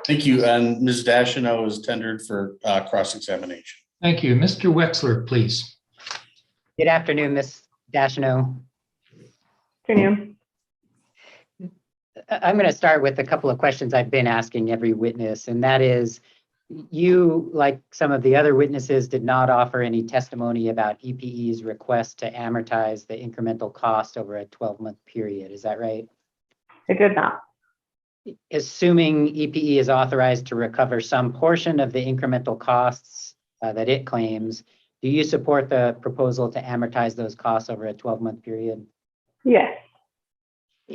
Thank you. And Ms. Dashino is tendered for cross-examination. Thank you. Mr. Wexler, please. Good afternoon, Ms. Dashino. Afternoon. I'm going to start with a couple of questions I've been asking every witness, and that is, you, like some of the other witnesses, did not offer any testimony about EPE's request to amortize the incremental cost over a 12-month period. Is that right? I did not. Assuming EPE is authorized to recover some portion of the incremental costs that it claims, do you support the proposal to amortize those costs over a 12-month period? Yes.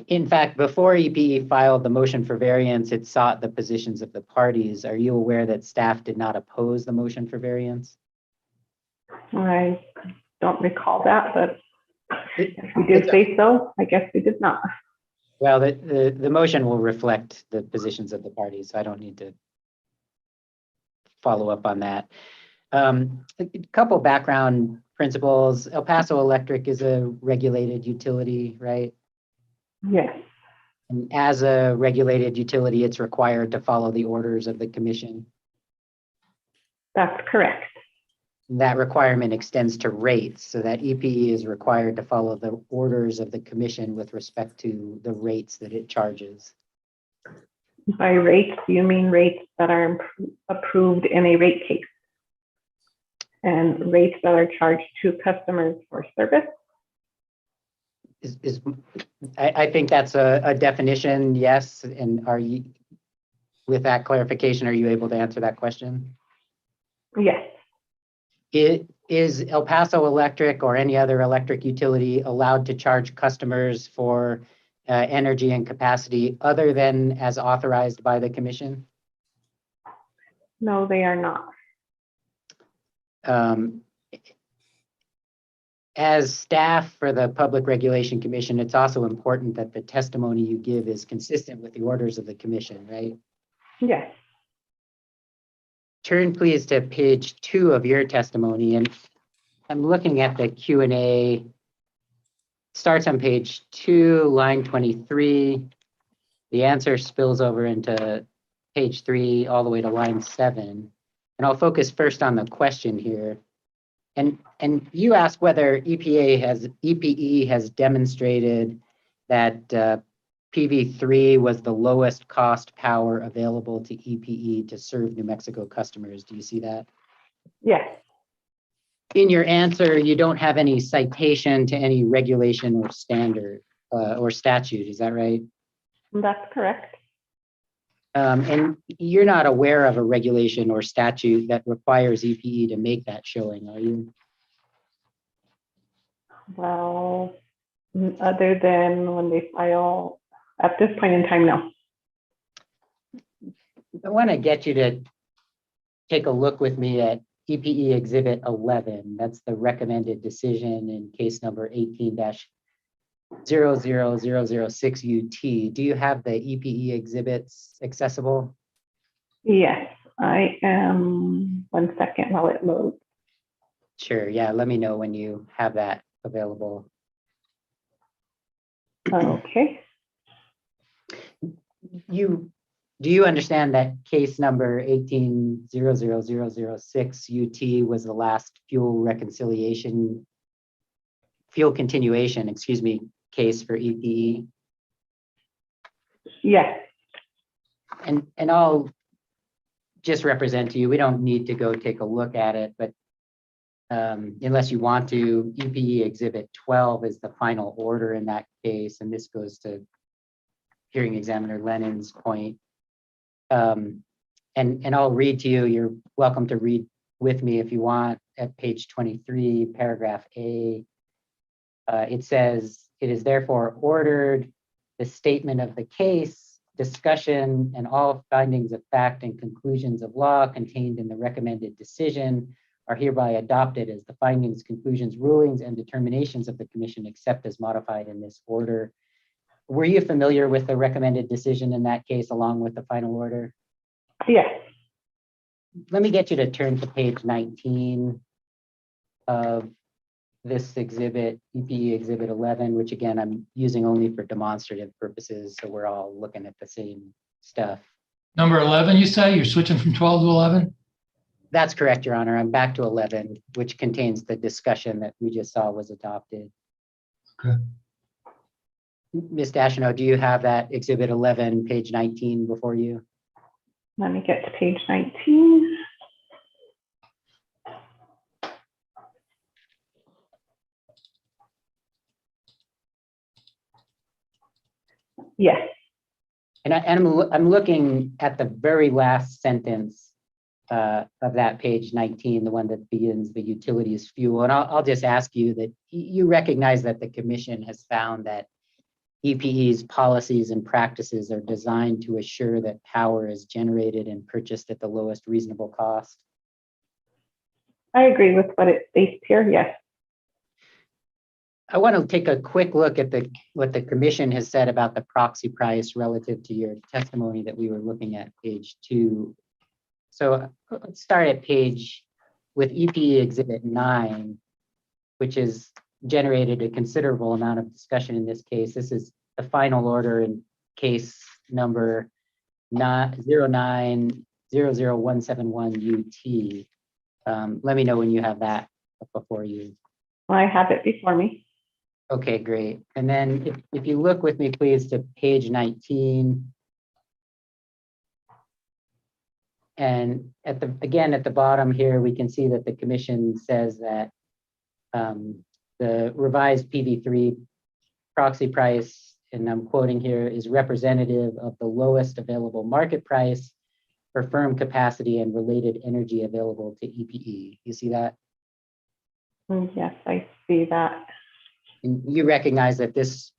In fact, before EPE filed the motion for variance, it sought the positions of the parties. Are you aware that staff did not oppose the motion for variance? I don't recall that, but if we did say so, I guess we did not. Well, the motion will reflect the positions of the parties, so I don't need to follow up on that. A couple background principles. El Paso Electric is a regulated utility, right? Yes. And as a regulated utility, it's required to follow the orders of the commission. That's correct. That requirement extends to rates, so that EPE is required to follow the orders of the commission with respect to the rates that it charges. By rates, do you mean rates that are approved in a rate case? And rates that are charged to customers for service? I think that's a definition, yes. And are you, with that clarification, are you able to answer that question? Yes. Is El Paso Electric or any other electric utility allowed to charge customers for energy and capacity other than as authorized by the commission? No, they are not. As staff for the Public Regulation Commission, it's also important that the testimony you give is consistent with the orders of the commission, right? Yes. Turn please to page 2 of your testimony, and I'm looking at the Q&A. Starts on page 2, line 23. The answer spills over into page 3 all the way to line 7. And I'll focus first on the question here. And you ask whether EPE has demonstrated that PV3 was the lowest cost power available to EPE to serve New Mexico customers. Do you see that? Yes. In your answer, you don't have any citation to any regulation or standard or statute. Is that right? That's correct. And you're not aware of a regulation or statute that requires EPE to make that showing, are you? Well, other than when they file at this point in time, no. I want to get you to take a look with me at EPE Exhibit 11. That's the recommended decision in case number 18-00006 UT. Do you have the EPE exhibits accessible? Yes, I am. 1 second while it loads. Sure, yeah, let me know when you have that available. Okay. Do you understand that case number 18-00006 UT was the last fuel continuation, excuse me, case for EPE? Yes. And I'll just represent to you, we don't need to go take a look at it, but unless you want to, EPE Exhibit 12 is the final order in that case, and this goes to hearing examiner Lennon's point. And I'll read to you, you're welcome to read with me if you want, at page 23, paragraph A. It says, it is therefore ordered the statement of the case, discussion, and all findings of fact and conclusions of law contained in the recommended decision are hereby adopted as the findings, conclusions, rulings, and determinations of the commission except as modified in this order. Were you familiar with the recommended decision in that case along with the final order? Yes. Let me get you to turn to page 19 of this exhibit, EPE Exhibit 11, which again, I'm using only for demonstrative purposes, so we're all looking at the same stuff. Number 11, you say? You're switching from 12 to 11? That's correct, Your Honor. I'm back to 11, which contains the discussion that we just saw was adopted. Okay. Ms. Dashino, do you have that Exhibit 11, page 19 before you? Let me get to page 19. Yes. And I'm looking at the very last sentence of that page 19, the one that begins the utilities fuel. And I'll just ask you that you recognize that the commission has found that EPE's policies and practices are designed to assure that power is generated and purchased at the lowest reasonable cost. I agree with what it states here. Yes. I want to take a quick look at what the commission has said about the proxy price relative to your testimony that we were looking at, page 2. So let's start at with EPE Exhibit 9, which has generated a considerable amount of discussion in this case. This is the final order in case number 09-00171 UT. Let me know when you have that before you. I have it before me. Okay, great. And then if you look with me, please, to page 19. And at the bottom here, we can see that the commission says that the revised PV3 proxy price, and I'm quoting here, is representative of the lowest available market price for firm capacity and related energy available to EPE. You see that? Yes, I see that. And you recognize that this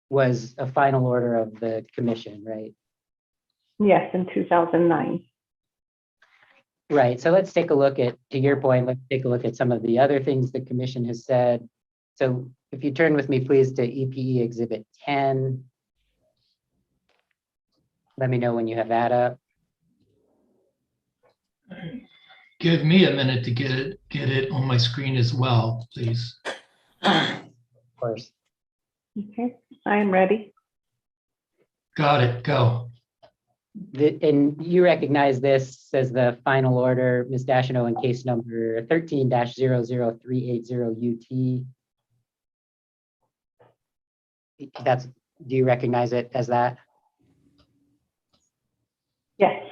was a final order of the commission, right? Yes, in 2009. Right. So let's take a look at, to your point, let's take a look at some of the other things the commission has said. So if you turn with me, please, to EPE Exhibit 10. Let me know when you have that up. Give me a minute to get it on my screen as well, please. Of course. Okay, I am ready. Got it. Go. And you recognize this as the final order, Ms. Dashino, in case number 13-00380 UT. Do you recognize it as that? Yes.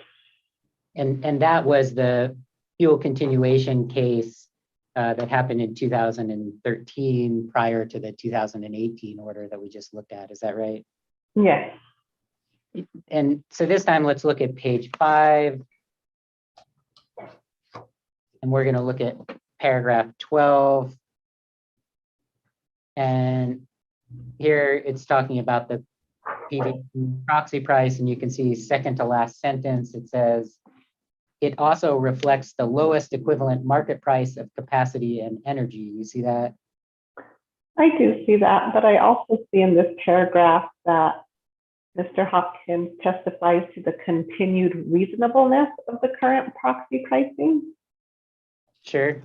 And that was the fuel continuation case that happened in 2013 prior to the 2018 order that we just looked at. Is that right? Yes. And so this time, let's look at page 5. And we're going to look at paragraph 12. And here it's talking about the PV proxy price, and you can see second to last sentence, it says, it also reflects the lowest equivalent market price of capacity and energy. You see that? I do see that, but I also see in this paragraph that Mr. Hopkins testifies to the continued reasonableness of the current proxy pricing. Sure.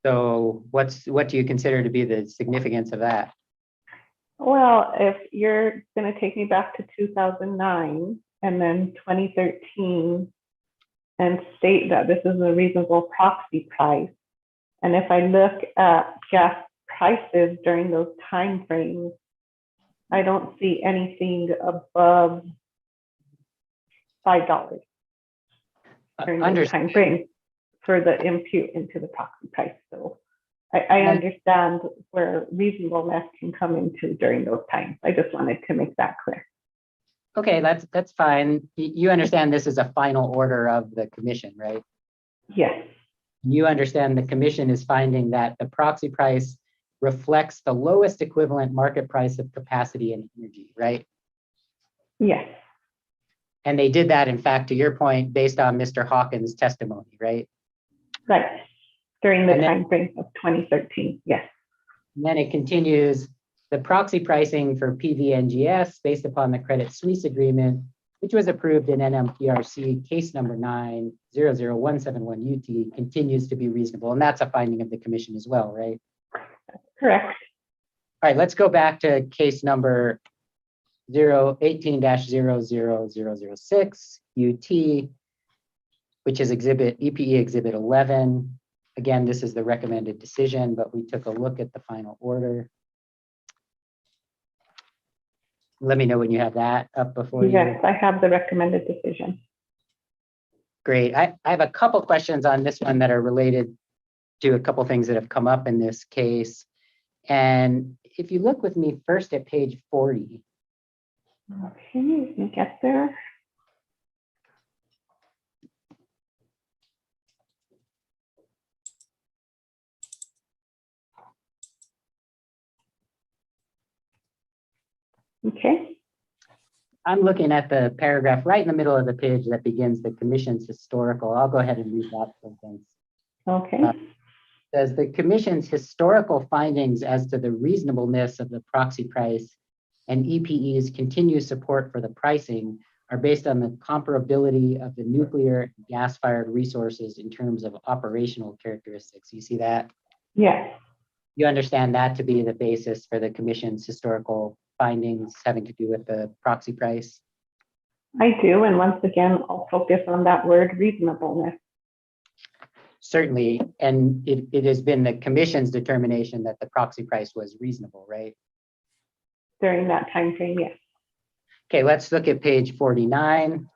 So what do you consider to be the significance of that? Well, if you're going to take me back to 2009 and then 2013 and state that this is a reasonable proxy price, and if I look at gas prices during those time frames, I don't see anything above $5 during those time frames for the impute into the proxy price. So I understand where reasonableness can come into during those times. I just wanted to make that clear. Okay, that's fine. You understand this is a final order of the commission, right? Yes. You understand the commission is finding that the proxy price reflects the lowest equivalent market price of capacity and energy, right? Yes. And they did that, in fact, to your point, based on Mr. Hawkins' testimony, right? Right. During the time frame of 2013, yes. And then it continues, the proxy pricing for PVNGS based upon the Credit Suisse agreement, which was approved in NMPRC case number 9-00171 UT, continues to be reasonable. And that's a finding of the commission as well, right? Correct. All right, let's go back to case number 18-00006 UT, which is EPE Exhibit 11. Again, this is the recommended decision, but we took a look at the final order. Let me know when you have that up before you. Yes, I have the recommended decision. Great. I have a couple questions on this one that are related to a couple things that have come up in this case. And if you look with me first at page 40. Okay, you can get there. Okay. I'm looking at the paragraph right in the middle of the page that begins the commission's historical. I'll go ahead and read that sentence. Okay. Says the commission's historical findings as to the reasonableness of the proxy price and EPE's continued support for the pricing are based on the comparability of the nuclear and gas-fired resources in terms of operational characteristics. You see that? Yes. You understand that to be the basis for the commission's historical findings having to do with the proxy price? I do, and once again, I'll focus on that word reasonableness. Certainly, and it has been the commission's determination that the proxy price was reasonable, right? During that time frame, yes. Okay, let's look at page 49.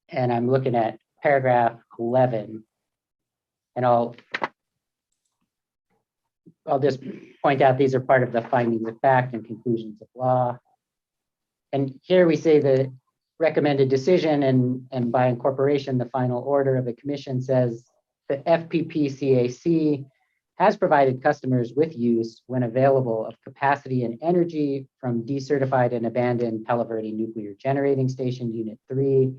And I'm looking at paragraph 11. And I'll just point out these are part of the findings of fact and conclusions of law. And here we say the recommended decision and by incorporation, the final order of the commission says the FPPCAC has provided customers with use when available of capacity and energy from decertified and abandoned Palo Verde Nuclear Generating Station Unit 3,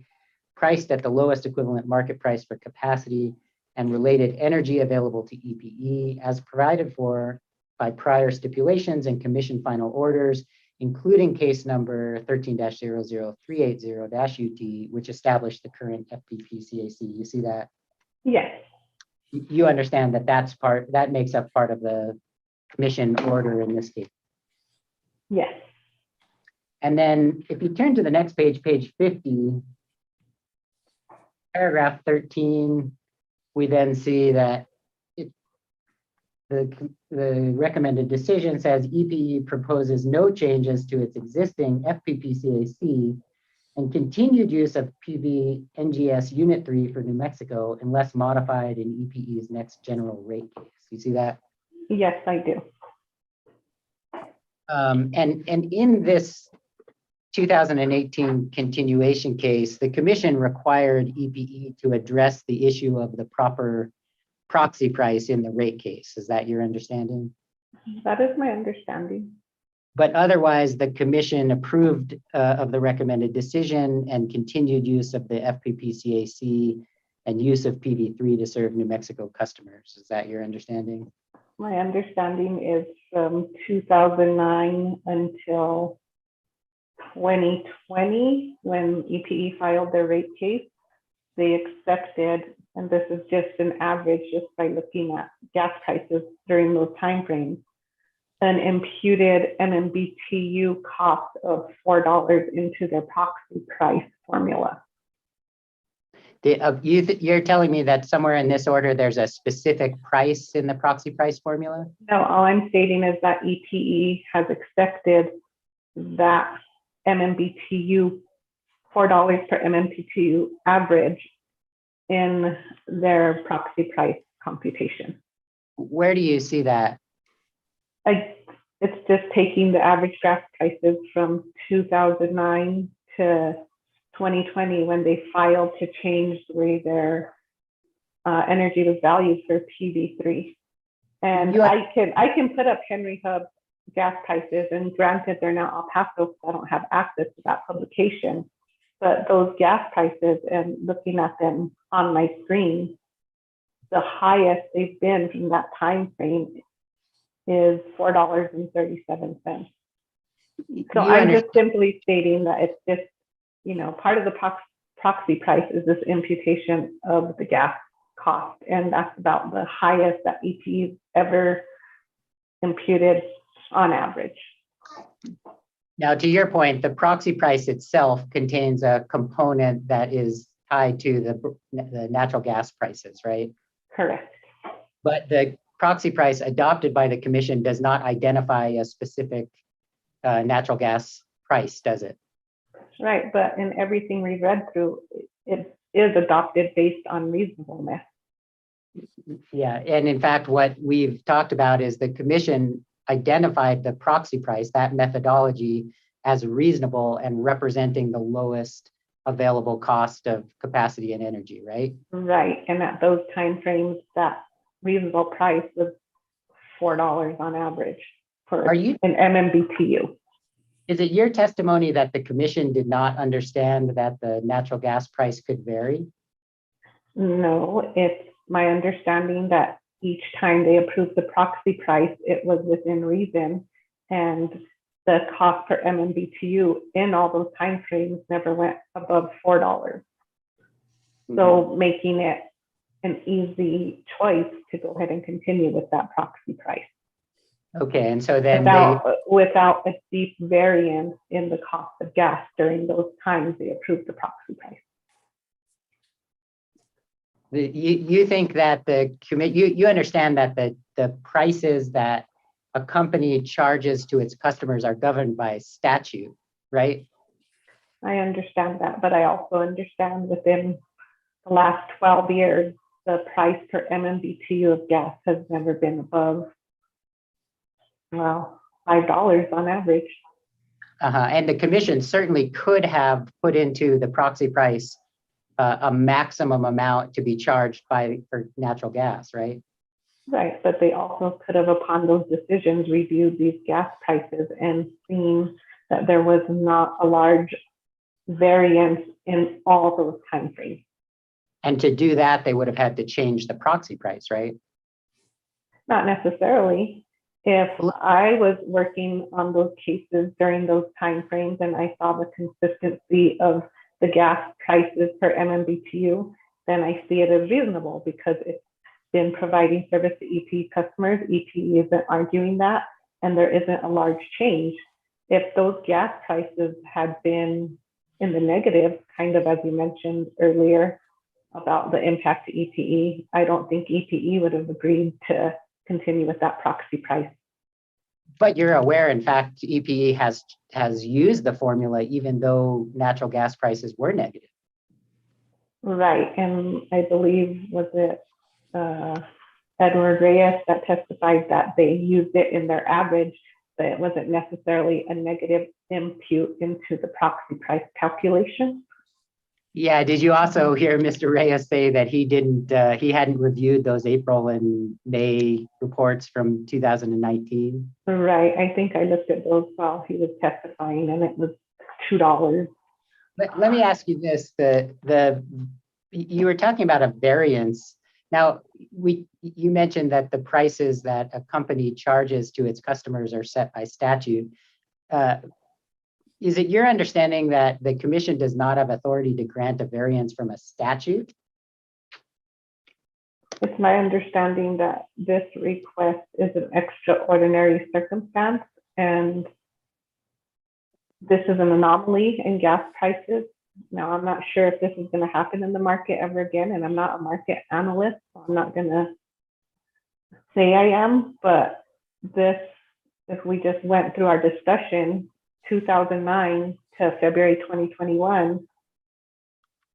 priced at the lowest equivalent market price for capacity and related energy available to EPE as provided for by prior stipulations and commission final orders, including case number 13-00380-UT, which established the current FPPCAC. You see that? Yes. You understand that that makes up part of the commission order in this case. Yes. And then if you turn to the next page, page 50, paragraph 13, we then see that the recommended decision says EPE proposes no changes to its existing FPPCAC and continued use of PV NGS Unit 3 for New Mexico unless modified in EPE's next general rate case. You see that? Yes, I do. And in this 2018 continuation case, the commission required EPE to address the issue of the proper proxy price in the rate case. Is that your understanding? That is my understanding. But otherwise, the commission approved of the recommended decision and continued use of the FPPCAC and use of PV3 to serve New Mexico customers. Is that your understanding? My understanding is from 2009 until 2020, when EPE filed their rate case, they expected, and this is just an average just by looking at gas prices during those timeframes, an imputed MMBTU cost of $4 into their proxy price formula. You're telling me that somewhere in this order, there's a specific price in the proxy price formula? No, all I'm stating is that EPE has expected that MMBTU, $4 per MMBTU average in their proxy price computation. Where do you see that? It's just taking the average gas prices from 2009 to 2020 when they filed to change the way their energy was valued for PV3. And I can put up Henry Hub gas prices, and granted they're not El Paso, so I don't have access to that publication, but those gas prices, and looking at them on my screen, the highest they've been from that time frame is $4.37. So I'm just simply stating that it's just, you know, part of the proxy price is this imputation of the gas cost, and that's about the highest that EP's ever imputed on average. Now, to your point, the proxy price itself contains a component that is tied to the natural gas prices, right? Correct. But the proxy price adopted by the commission does not identify a specific natural gas price, does it? Right, but in everything we read through, it is adopted based on reasonableness. Yeah, and in fact, what we've talked about is the commission identified the proxy price, that methodology, as reasonable and representing the lowest available cost of capacity and energy, right? Right, and at those timeframes, that reasonable price was $4 on average for an MMBTU. Is it your testimony that the commission did not understand that the natural gas price could vary? No, it's my understanding that each time they approved the proxy price, it was within reason, and the cost per MMBTU in all those timeframes never went above $4. So making it an easy choice to go ahead and continue with that proxy price. Okay, and so then without a deep variance in the cost of gas during those times they approved the proxy price. You think that you understand that the prices that a company charges to its customers are governed by statute, right? I understand that, but I also understand within the last 12 years, the price per MMBTU of gas has never been above, well, $5 on average. And the commission certainly could have put into the proxy price a maximum amount to be charged for natural gas, right? Right, but they also could have, upon those decisions, reviewed these gas prices and seen that there was not a large variance in all those timeframes. And to do that, they would have had to change the proxy price, right? Not necessarily. If I was working on those cases during those timeframes and I saw the consistency of the gas prices per MMBTU, then I see it as reasonable because it's been providing service to EPE customers. EPE isn't arguing that, and there isn't a large change. If those gas prices had been in the negative, kind of as you mentioned earlier about the impact to EPE, I don't think EPE would have agreed to continue with that proxy price. But you're aware, in fact, EPE has used the formula even though natural gas prices were negative. Right, and I believe, was it Edward Reyes that testified that they used it in their average, but it wasn't necessarily a negative impute into the proxy price calculation? Yeah, did you also hear Mr. Reyes say that he hadn't reviewed those April and May reports from 2019? Right, I think I looked at those while he was testifying and it was $2. Let me ask you this, you were talking about a variance. Now, you mentioned that the prices that a company charges to its customers are set by statute. Is it your understanding that the commission does not have authority to grant a variance from a statute? It's my understanding that this request is an extraordinary circumstance, and this is an anomaly in gas prices. Now, I'm not sure if this is going to happen in the market ever again, and I'm not a market analyst, so I'm not going to say I am, but this, if we just went through our discussion, 2009 to February 2021,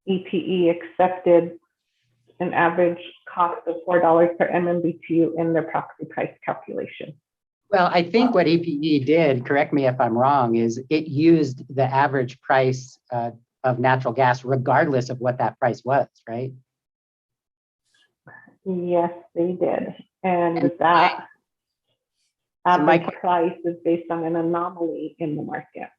EPE accepted an average cost of $4 per MMBTU in their proxy price calculation. Well, I think what EPE did, correct me if I'm wrong, is it used the average price of natural gas regardless of what that price was, right? Yes, they did. And that average price is based on an anomaly in the market.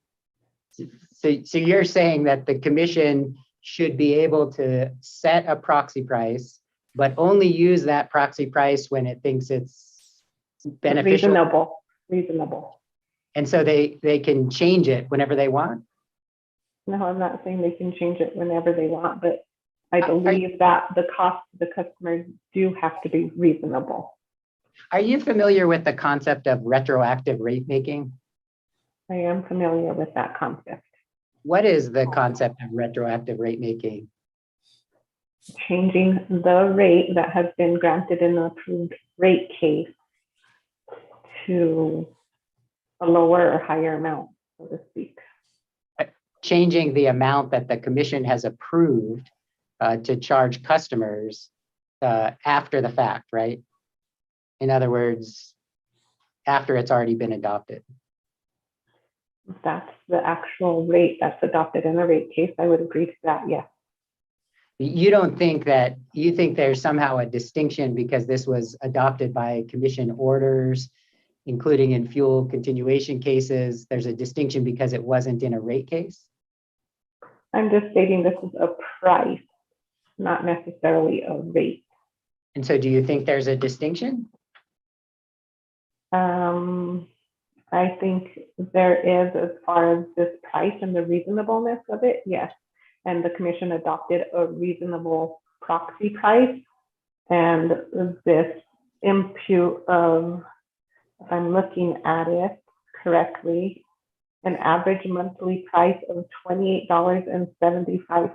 So you're saying that the commission should be able to set a proxy price, but only use that proxy price when it thinks it's beneficial? Reasonable. And so they can change it whenever they want? No, I'm not saying they can change it whenever they want, but I believe that the cost to the customers do have to be reasonable. Are you familiar with the concept of retroactive rate making? I am familiar with that concept. What is the concept of retroactive rate making? Changing the rate that has been granted in the approved rate case to a lower or higher amount, so to speak. Changing the amount that the commission has approved to charge customers after the fact, right? In other words, after it's already been adopted. If that's the actual rate that's adopted in the rate case, I would agree to that, yes. You don't think that, you think there's somehow a distinction because this was adopted by commission orders, including in fuel continuation cases, there's a distinction because it wasn't in a rate case? I'm just stating this is a price, not necessarily a rate. And so do you think there's a distinction? I think there is, as far as this price and the reasonableness of it, yes. And the commission adopted a reasonable proxy price. And this impute of, if I'm looking at it correctly, an average monthly price of $28.75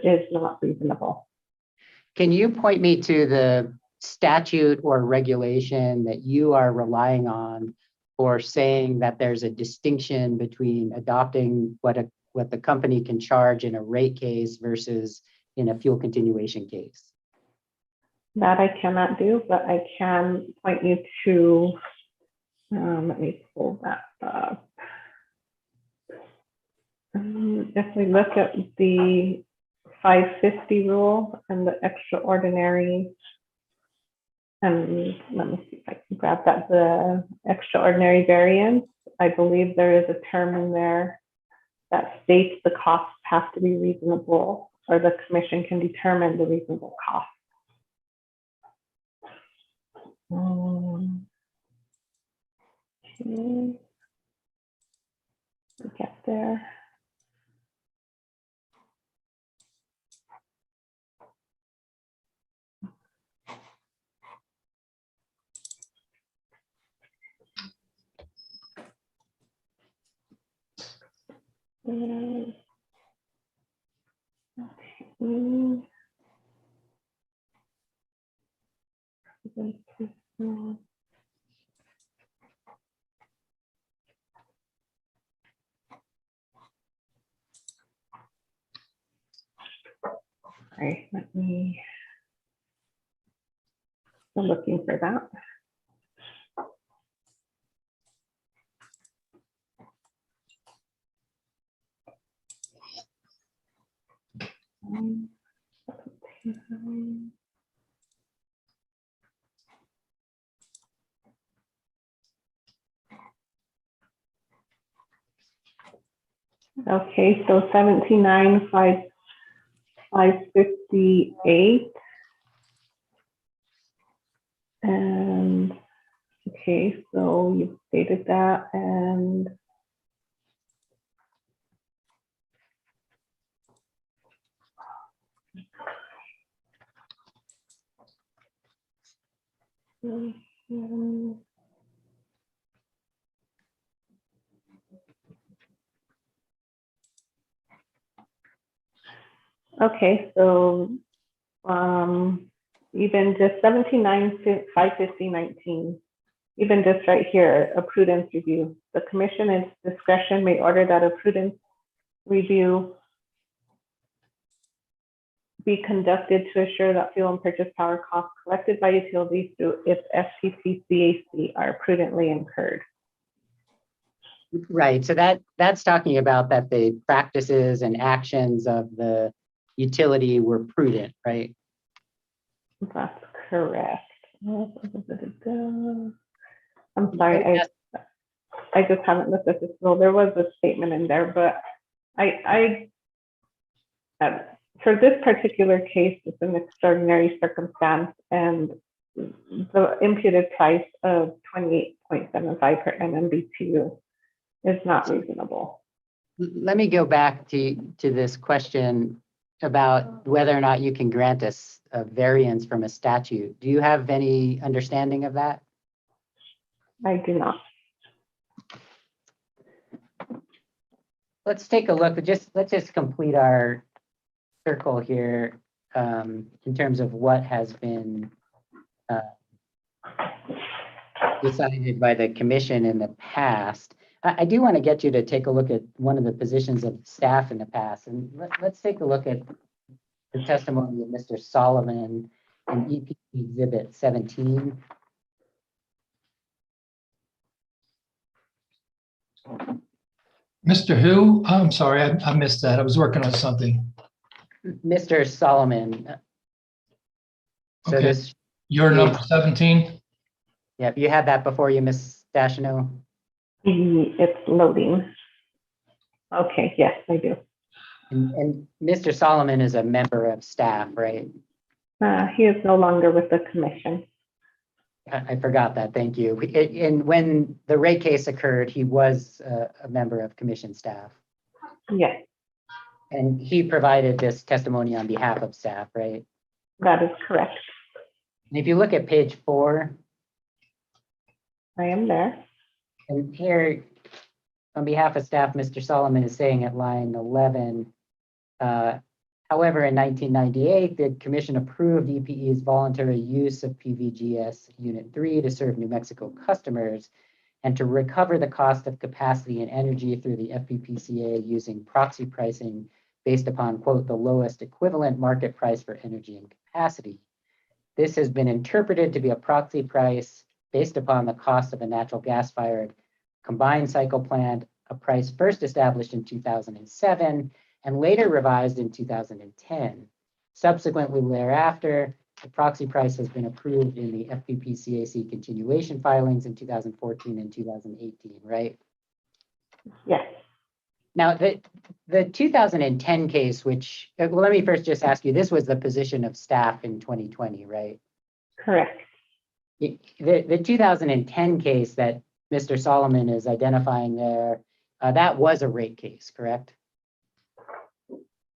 is not reasonable. Can you point me to the statute or regulation that you are relying on for saying that there's a distinction between adopting what the company can charge in a rate case versus in a fuel continuation case? That I cannot do, but I can point you to, let me pull that up. If we look at the 550 rule and the extraordinary, and let me see if I can grab that, the extraordinary variance, I believe there is a term in there that states the costs have to be reasonable, or the commission can determine the reasonable cost. Okay. Get there. Okay. All right, I'm looking for that. Okay, so 79,558. And, okay, so you've stated that, and okay, so even just 79,550.19, even just right here, a prudence review. The commission in its discretion may order that a prudence review be conducted to assure that fuel and purchase power costs collected by utilities through its FPPAC are prudently incurred. Right, so that's talking about that the practices and actions of the utility were prudent, right? That's correct. I'm sorry, I just haven't looked at this. Well, there was a statement in there, but for this particular case, it's an extraordinary circumstance, and the imputed price of 28.75 per MMBTU is not reasonable. Let me go back to this question about whether or not you can grant us a variance from a statute. Do you have any understanding of that? I do not. Let's take a look. Let's just complete our circle here in terms of what has been decided by the commission in the past. I do want to get you to take a look at one of the positions of staff in the past, and let's take a look at the testimony of Mr. Solomon in EPE Exhibit 17. Mr. Who? I'm sorry, I missed that. I was working on something. Mr. Solomon. So Okay. this, You're number 17? yeah, you had that before you, Ms. Dashino? It's loading. Okay, yes, I do. And Mr. Solomon is a member of staff, right? He is no longer with the commission. I forgot that, thank you. And when the rate case occurred, he was a member of commission staff. Yes, And he provided this testimony on behalf of staff, right? that is correct. And if you look at page 4, I am there. and here, on behalf of staff, Mr. Solomon is saying at line 11, however, in 1998, the commission approved EPE's voluntary use of PVGS Unit 3 to serve New Mexico customers and to recover the cost of capacity and energy through the FPPCA using proxy pricing based upon, quote, the lowest equivalent market price for energy and capacity. This has been interpreted to be a proxy price based upon the cost of a natural gas-fired combined cycle plant, a price first established in 2007 and later revised in 2010. Subsequently thereafter, the proxy price has been approved in the FPPCAC continuation filings in 2014 and 2018, right? Yes, Now, the 2010 case, which, well, let me first just ask you, this was the position of staff in 2020, right? correct. The 2010 case that Mr. Solomon is identifying there, that was a rate case, correct?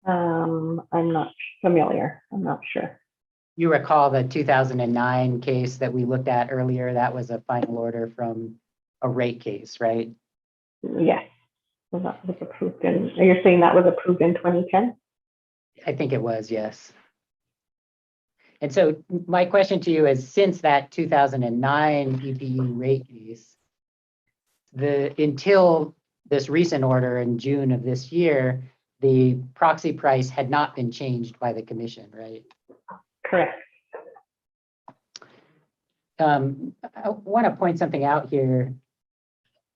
I'm not familiar. I'm not sure. You recall the 2009 case that we looked at earlier, that was a final order from a rate case, right? Yes, well, that was approved in, you're saying that was approved in 2010? I think it was, yes. And so my question to you is, since that 2009 EPE rate case, until this recent order in June of this year, the proxy price had not been changed by the commission, right? Correct. I want to point something out here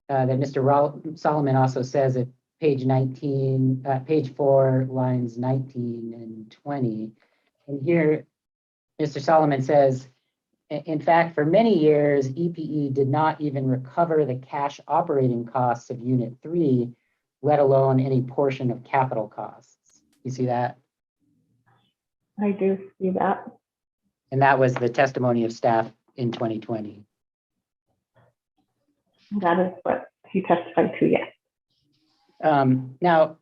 that Mr. Solomon also says at page 19, page 4, lines 19 and 20. And here, Mr. Solomon says, in fact, for many years, EPE did not even recover the cash operating costs of Unit 3 let alone any portion of capital costs. You see that? I do see that. And that was the testimony of staff in 2020. That is what he testified to, yes. Now,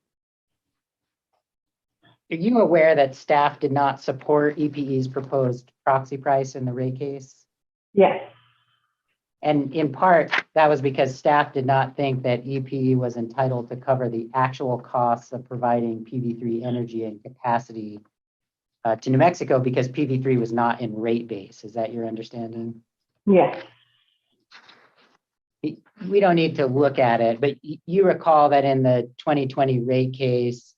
are you aware that staff did not support EPE's proposed proxy price in the rate case? Yes, And in part, that was because staff did not think that EPE was entitled to cover the actual costs of providing PV3 energy and capacity to New Mexico because PV3 was not in rate base. Is that your understanding? yes, We don't need to look at it, but you recall that in the 2020 rate case,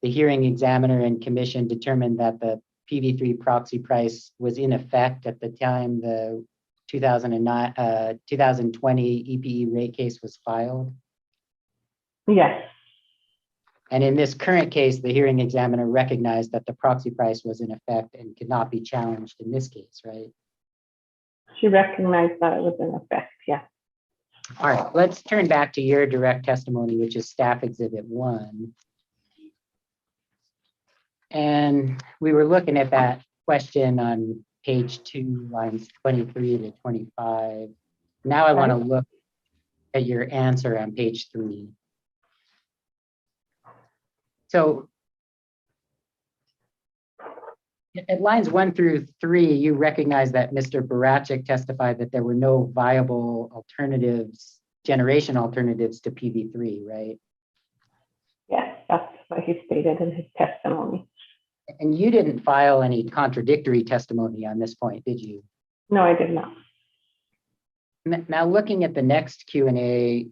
the hearing examiner and commission determined that the PV3 proxy price was in effect at the time the 2020 EPE rate case was filed. yes, And in this current case, the hearing examiner recognized that the proxy price was in effect and could not be challenged in this case, right? she recognized that it was in effect, yes. All right, let's turn back to your direct testimony, which is staff exhibit 1. And we were looking at that question on page 2, lines 23 to 25. Now I want to look at your answer on page 3. So at lines 1 through 3, you recognize that Mr. Barachik testified that there were no viable alternatives, generation alternatives to PV3, right? Yes, that's what he stated in his testimony. And you didn't file any contradictory testimony on this point, did you? No, I did not. Now, looking at the next Q&A,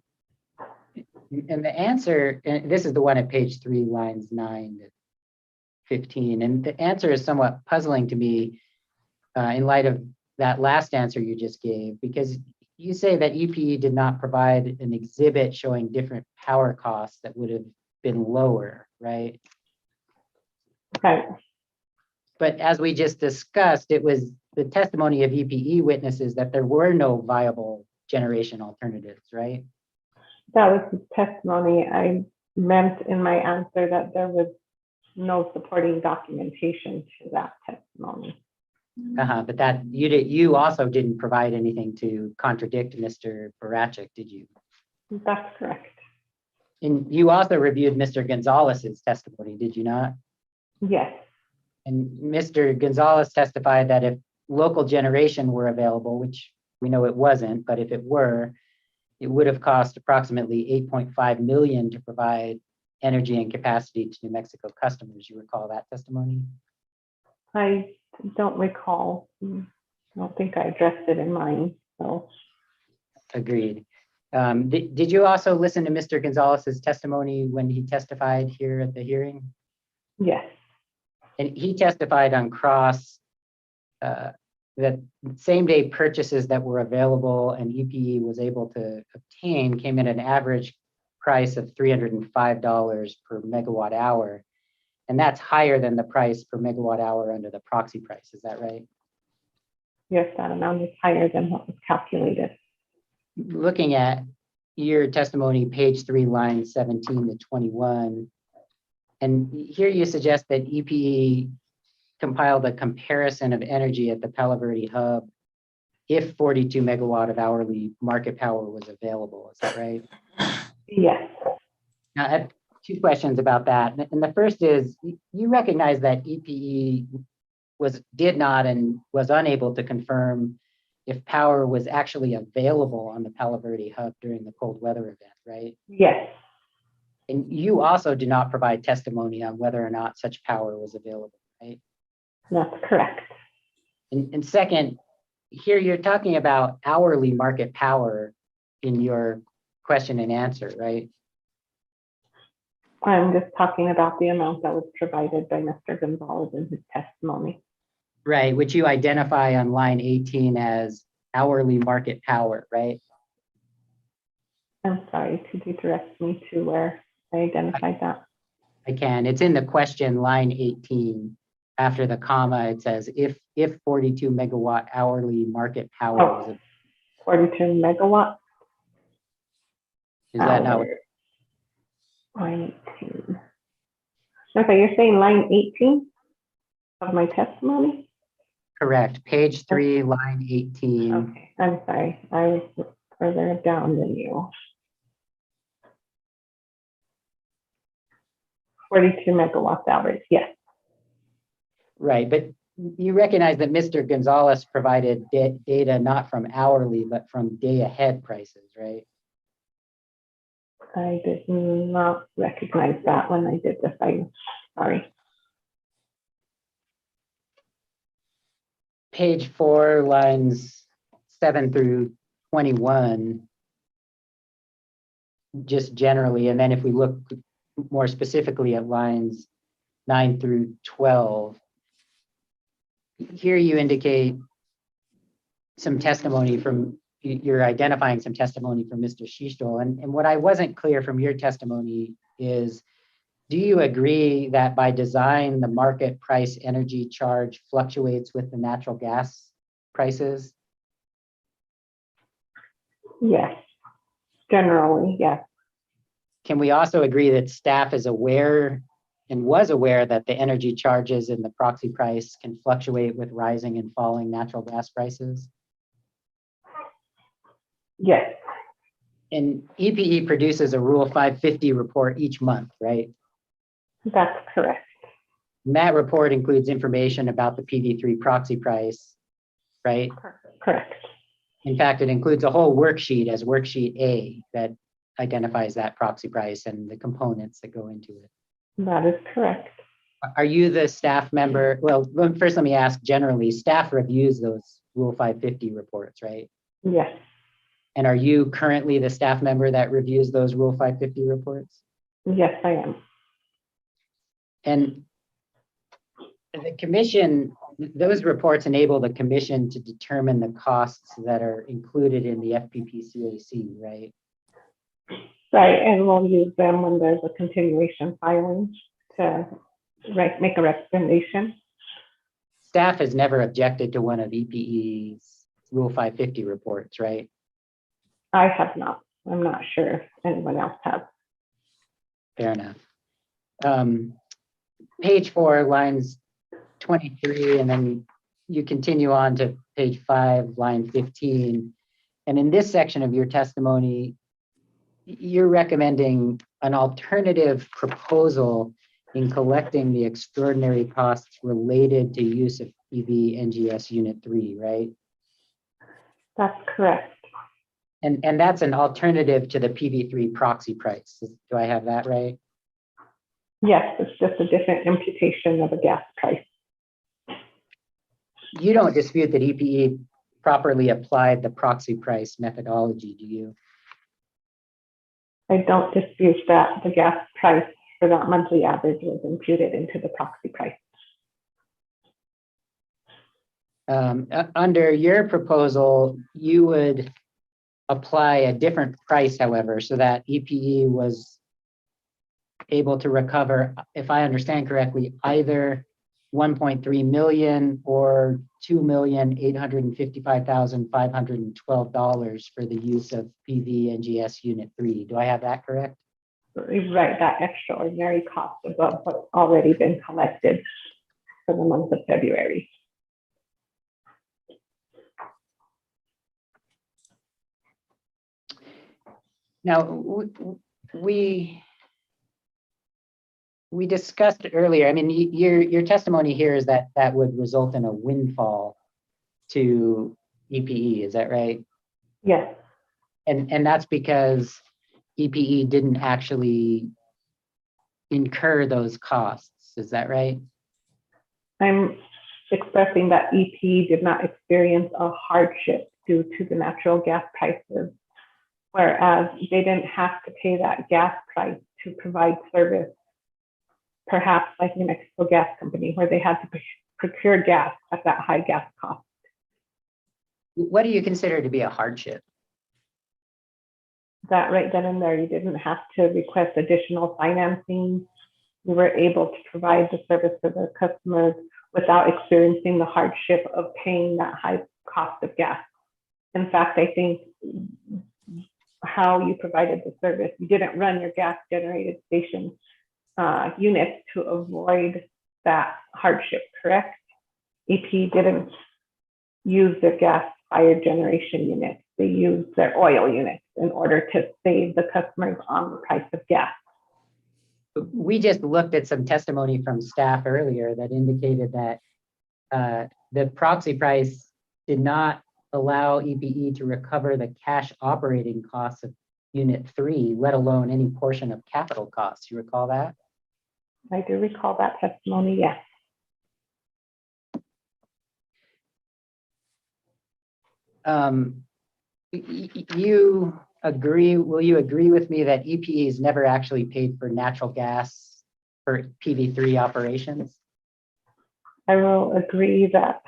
and the answer, and this is the one at page 3, lines 9 to 15, and the answer is somewhat puzzling to me in light of that last answer you just gave, because you say that EPE did not provide an exhibit showing different power costs that would have been lower, right? Right, But as we just discussed, it was the testimony of EPE witnesses that there were no viable generation alternatives, right? that was his testimony. I meant in my answer that there was no supporting documentation to that testimony. But that you also didn't provide anything to contradict Mr. Barachik, did you? That's correct. And you also reviewed Mr. Gonzalez's testimony, did you not? Yes, And Mr. Gonzalez testified that if local generation were available, which we know it wasn't, but if it were, it would have cost approximately 8.5 million to provide energy and capacity to New Mexico customers. You recall that testimony? I don't recall. I don't think I addressed it in mine, so. Agreed. Did you also listen to Mr. Gonzalez's testimony when he testified here at the hearing? Yes, And he testified on cross that same day purchases that were available and EPE was able to obtain came at an average price of $305 per megawatt hour. And that's higher than the price per megawatt hour under the proxy price. Is that right? yes, that amount is higher than what was calculated. Looking at your testimony, page 3, lines 17 to 21, and here you suggest that EPE compiled a comparison of energy at the Palo Verde hub if 42 megawatt of hourly market power was available. Is that right? Yes, Now, I have 2 questions about that. And the first is, you recognize that EPE did not and was unable to confirm if power was actually available on the Palo Verde hub during the cold weather event, right? yes, And you also do not provide testimony on whether or not such power was available, right? that's correct. And second, here you're talking about hourly market power in your question and answer, right? I'm just talking about the amount that was provided by Mr. Gonzalez in his testimony. Right, which you identify on line 18 as hourly market power, right? I'm sorry, could you direct me to where I identified that? I can. It's in the question, line 18. After the comma, it says if 42 megawatt hourly market power was, 42 megawatt. is that not what? Line 18. Okay, you're saying line 18 of my testimony? Correct. Page 3, line 18. Okay, I'm sorry. I was further down than you. 42 megawatts hours, yes. Right, but you recognize that Mr. Gonzalez provided data not from hourly, but from day ahead prices, right? I did not recognize that when I did this. I'm sorry. Page 4, lines 7 through 21, just generally, and then if we look more specifically at lines 9 through 12, here you indicate some testimony from, you're identifying some testimony from Mr. Schiestel. And what I wasn't clear from your testimony is, do you agree that by design, the market price energy charge fluctuates with the natural gas prices? Yes, generally, yes. Can we also agree that staff is aware and was aware that the energy charges in the proxy price can fluctuate with rising and falling natural gas prices? Yes, And EPE produces a Rule 550 report each month, right? that's correct. And that report includes information about the PV3 proxy price, right? Correct. In fact, it includes a whole worksheet as worksheet A that identifies that proxy price and the components that go into it. That is correct. Are you the staff member? Well, first let me ask generally, staff reviews those Rule 550 reports, right? Yes, And are you currently the staff member that reviews those Rule 550 reports? yes, I am. And the commission, those reports enable the commission to determine the costs that are included in the FPPCAC, right? Right, and we'll use them when there's a continuation filing to make a recommendation. Staff has never objected to one of EPE's Rule 550 reports, right? I have not. I'm not sure if anyone else has. Fair enough. Page 4, lines 23, and then you continue on to page 5, line 15. And in this section of your testimony, you're recommending an alternative proposal in collecting the extraordinary costs related to use of PV NGS Unit 3, right? That's correct. And that's an alternative to the PV3 proxy price. Do I have that right? Yes, it's just a different imputation of a gas price. You don't dispute that EPE properly applied the proxy price methodology, do you? I don't dispute that the gas price for that monthly average was imputed into the proxy price. Under your proposal, you would apply a different price, however, so that EPE was able to recover, if I understand correctly, either 1.3 million or $2,855,512 for the use of PV NGS Unit 3. Do I have that correct? Right, that extraordinary cost above what's already been collected for the month of February. Now, we discussed earlier, I mean, your testimony here is that that would result in a windfall to EPE, is that right? Yes, And that's because EPE didn't actually incur those costs, is that right? I'm expressing that EP did not experience a hardship due to the natural gas prices, whereas they didn't have to pay that gas price to provide service, perhaps like New Mexico Gas Company, where they had to procure gas at that high gas cost. What do you consider to be a hardship? That right then and there, you didn't have to request additional financing. You were able to provide the service to the customers without experiencing the hardship of paying that high cost of gas. In fact, I think how you provided the service. You didn't run your gas generated station units to avoid that hardship, correct? EP didn't use their gas fired generation units. They used their oil units in order to save the customers on the price of gas. We just looked at some testimony from staff earlier that indicated that the proxy price did not allow EPE to recover the cash operating costs of Unit 3, let alone any portion of capital costs. You recall that? I do recall that testimony, yes. You agree, will you agree with me that EPE has never actually paid for natural gas for PV3 operations? I will agree that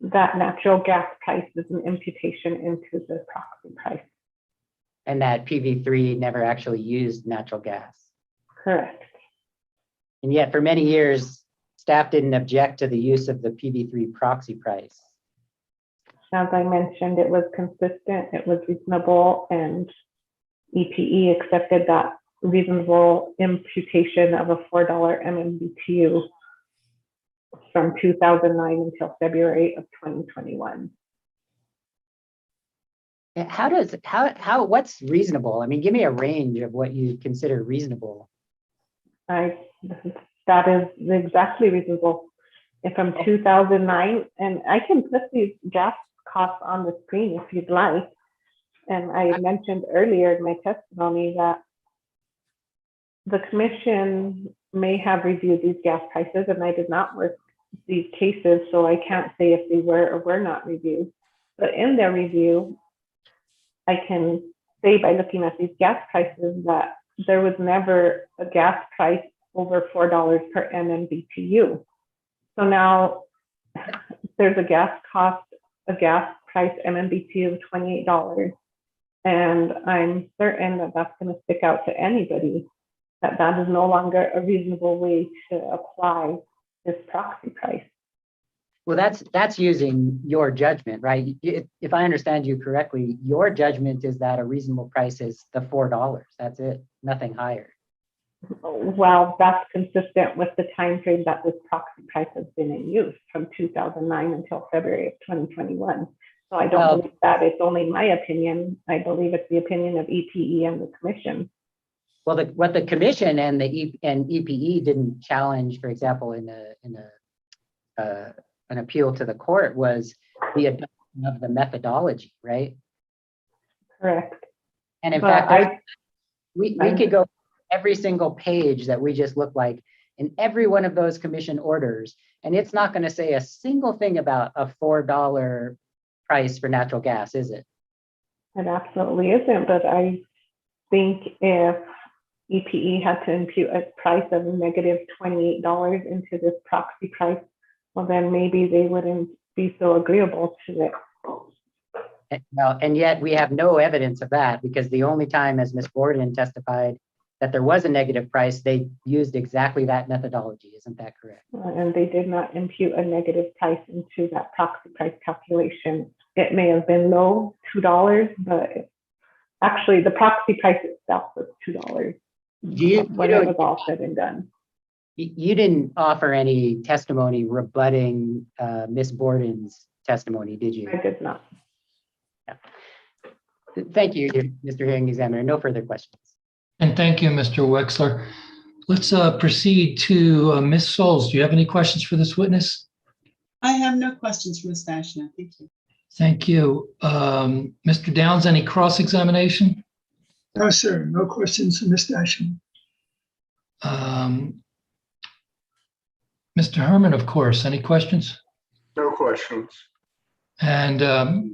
that natural gas price is an imputation into the proxy price. And that PV3 never actually used natural gas. Correct. And yet for many years, staff didn't object to the use of the PV3 proxy price. As I mentioned, it was consistent, it was reasonable, and EPE accepted that reasonable imputation of a $4 MMBTU from 2009 until February of 2021. What's reasonable? I mean, give me a range of what you consider reasonable. That is exactly reasonable. If from 2009, and I can put these gas costs on the screen if you'd like. And I mentioned earlier in my testimony that the commission may have reviewed these gas prices, and I did not work these cases, so I can't say if they were or were not reviewed. But in their review, I can say by looking at these gas prices that there was never a gas price over $4 per MMBTU. So now there's a gas price MMBTU of $28. And I'm certain that that's going to stick out to anybody, that that is no longer a reasonable way to apply this proxy price. Well, that's using your judgment, right? If I understand you correctly, your judgment is that a reasonable price is the $4. That's it, nothing higher. Well, that's consistent with the time frame that this proxy price has been in use from 2009 until February of 2021. So I don't believe that it's only my opinion. I believe it's the opinion of EPE and the commission. Well, what the commission and EPE didn't challenge, for example, in an appeal to the court, was the adoption of the methodology, right? Correct. And in fact, we could go every single page that we just look like in every one of those commission orders, and it's not going to say a single thing about a $4 price for natural gas, is it? It absolutely isn't, but I think if EPE had to impute a price of negative $28 into this proxy price, well, then maybe they wouldn't be so agreeable to it. Well, and yet we have no evidence of that, because the only time, as Ms. Borden testified, that there was a negative price, they used exactly that methodology. Isn't that correct? And they did not impute a negative price into that proxy price calculation. It may have been low, $2, but actually the proxy price itself was $2 when it was all said and done. You didn't offer any testimony rebutting Ms. Borden's testimony, did you? I did not. Yeah. Thank you, Mr. Hearing Examiner. No further questions. And thank you, Mr. Wexler. Let's proceed to Ms. Souls. Do you have any questions for this witness? I have no questions for Ms. Dashna. Thank you. Thank you. Mr. Downs, any cross-examination? No, sir. No questions for Ms. Dashna. Mr. Herman, of course, any questions? No questions. And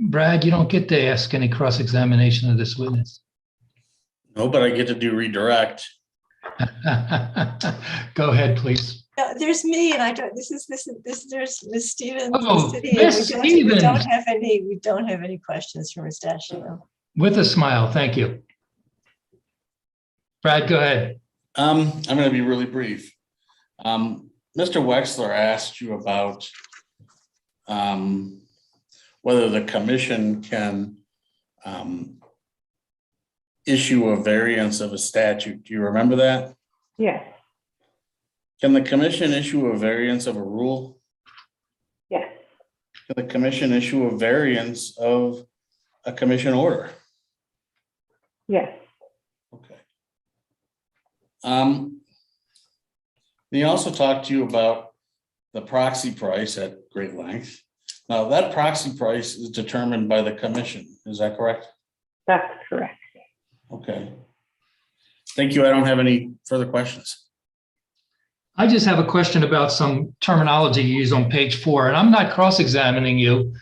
Brad, you don't get to ask any cross-examination of this witness. No, but I get to do redirect. Go ahead, please. No, there's me, and I don't. There's Ms. Stevens. Oh, City, Ms. Stevens. We don't have any questions for Ms. Dashna. With a smile, thank you. Brad, go ahead. I'm going to be really brief. Mr. Wexler asked you about whether the commission can issue a variance of a statute. Do you remember that? Yes, Can the commission issue a variance of a rule? yes, Can the commission issue a variance of a commission order? yes. Okay. He also talked to you about the proxy price at great length. Now, that proxy price is determined by the commission. Is that correct? That's correct. Okay. Thank you. I don't have any further questions. I just have a question about some terminology you use on page 4, and I'm not cross-examining you.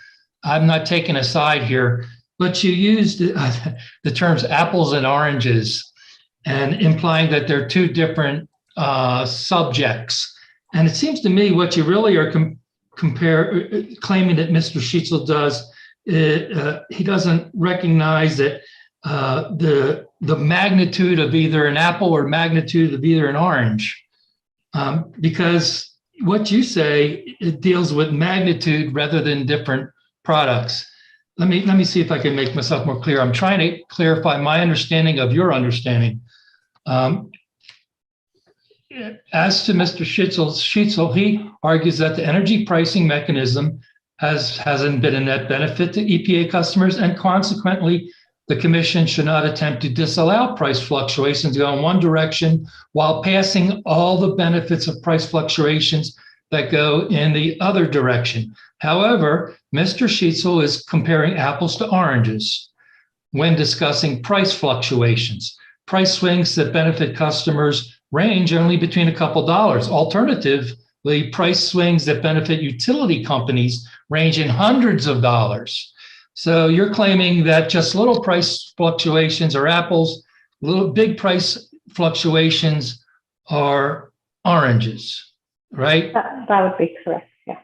I'm not taking a side here, but you used the terms apples and oranges and implying that they're two different subjects. And it seems to me what you really are claiming that Mr. Sheetzel does, he doesn't recognize that the magnitude of either an apple or magnitude of either an orange. Because what you say, it deals with magnitude rather than different products. Let me see if I can make myself more clear. I'm trying to clarify my understanding of your understanding. As to Mr. Sheetzel, he argues that the energy pricing mechanism hasn't been a net benefit to EPA customers, and consequently, the commission should not attempt to disallow price fluctuations to go in one direction while passing all the benefits of price fluctuations that go in the other direction. However, Mr. Sheetzel is comparing apples to oranges when discussing price fluctuations. Price swings that benefit customers range only between a couple dollars. Alternatively, price swings that benefit utility companies range in hundreds of dollars. So you're claiming that just little price fluctuations are apples, little big price fluctuations are oranges, right? That would be correct, yeah.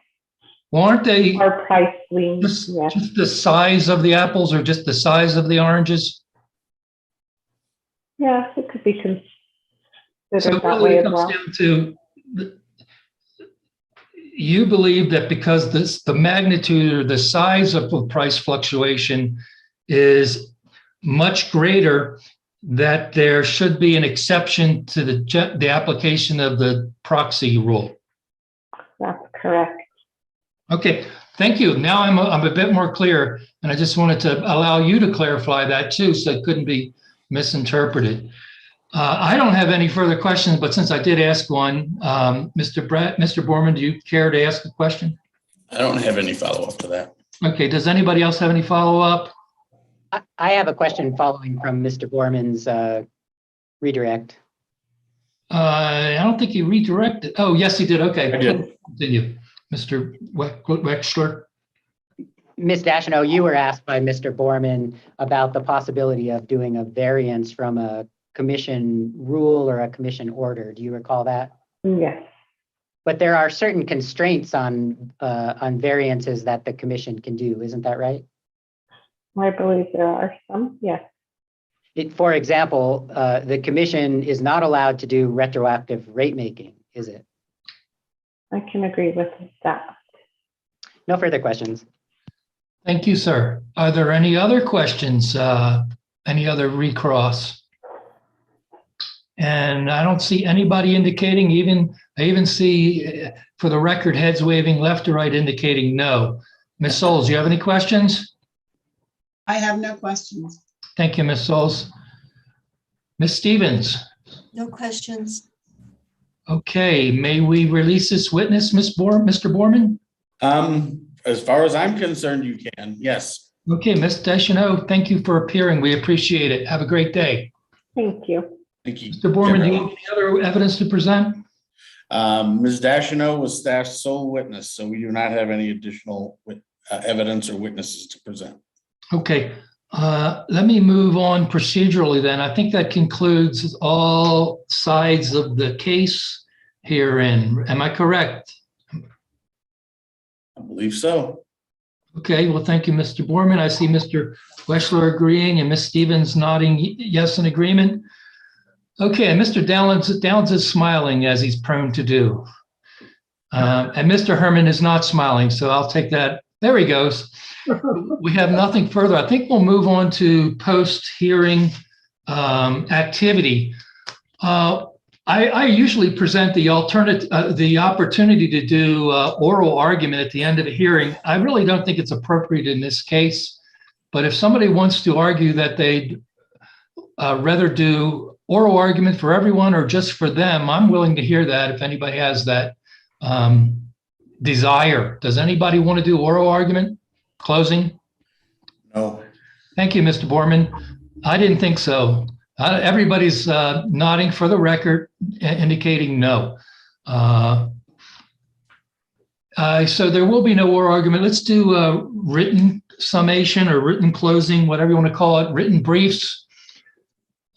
Well, aren't they Or price swings, yes. just the size of the apples or just the size of the oranges? Yeah, it could be considered So that really way it as comes well. down to, you believe that because the magnitude or the size of the price fluctuation is much greater, that there should be an exception to the application of the proxy rule. That's correct. Okay, thank you. Now I'm a bit more clear, and I just wanted to allow you to clarify that too, so it couldn't be misinterpreted. I don't have any further questions, but since I did ask one, Mr. Borman, do you care to ask a question? I don't have any follow-up to that. Okay, does anybody else have any follow-up? I have a question following from Mr. Borman's redirect. I don't think he redirected. Oh, yes, he did. Okay. I did. Continue, Mr. Wexler. Ms. Dashino, you were asked by Mr. Borman about the possibility of doing a variance from a commission rule or a commission order. Do you recall that? Yes, But there are certain constraints on variances that the commission can do. Isn't that right? I believe there are some, yes. For example, the commission is not allowed to do retroactive rate making, is it? I can agree with that. No further questions. Thank you, sir. Are there any other questions? Any other recross? And I don't see anybody indicating, I even see, for the record, heads waving left or right indicating no. Ms. Souls, you have any questions? I have no questions. Thank you, Ms. Souls. Ms. Stevens? No questions. Okay, may we release this witness, Mr. Borman? As far as I'm concerned, you can, yes. Okay, Ms. Deschanel, thank you for appearing. We appreciate it. Have a great day. Thank you. Thank you. Mr. Borman, do you have any other evidence to present? Ms. Dashino was staff's sole witness, so we do not have any additional evidence or witnesses to present. Okay, let me move on procedurally then. I think that concludes all sides of the case herein. Am I correct? I believe so. Okay, well, thank you, Mr. Borman. I see Mr. Weschler agreeing and Ms. Stevens nodding yes in agreement. Okay, and Mr. Downs is smiling as he's prone to do. And Mr. Herman is not smiling, so I'll take that. There he goes. We have nothing further. I think we'll move on to post-hearing activity. I usually present the opportunity to do oral argument at the end of a hearing. I really don't think it's appropriate in this case, but if somebody wants to argue that they'd rather do oral argument for everyone or just for them, I'm willing to hear that if anybody has that desire. Does anybody want to do oral argument? Closing? No. Thank you, Mr. Borman. I didn't think so. Everybody's nodding for the record, indicating no. So there will be no oral argument. Let's do a written summation or written closing, whatever you want to call it, written briefs.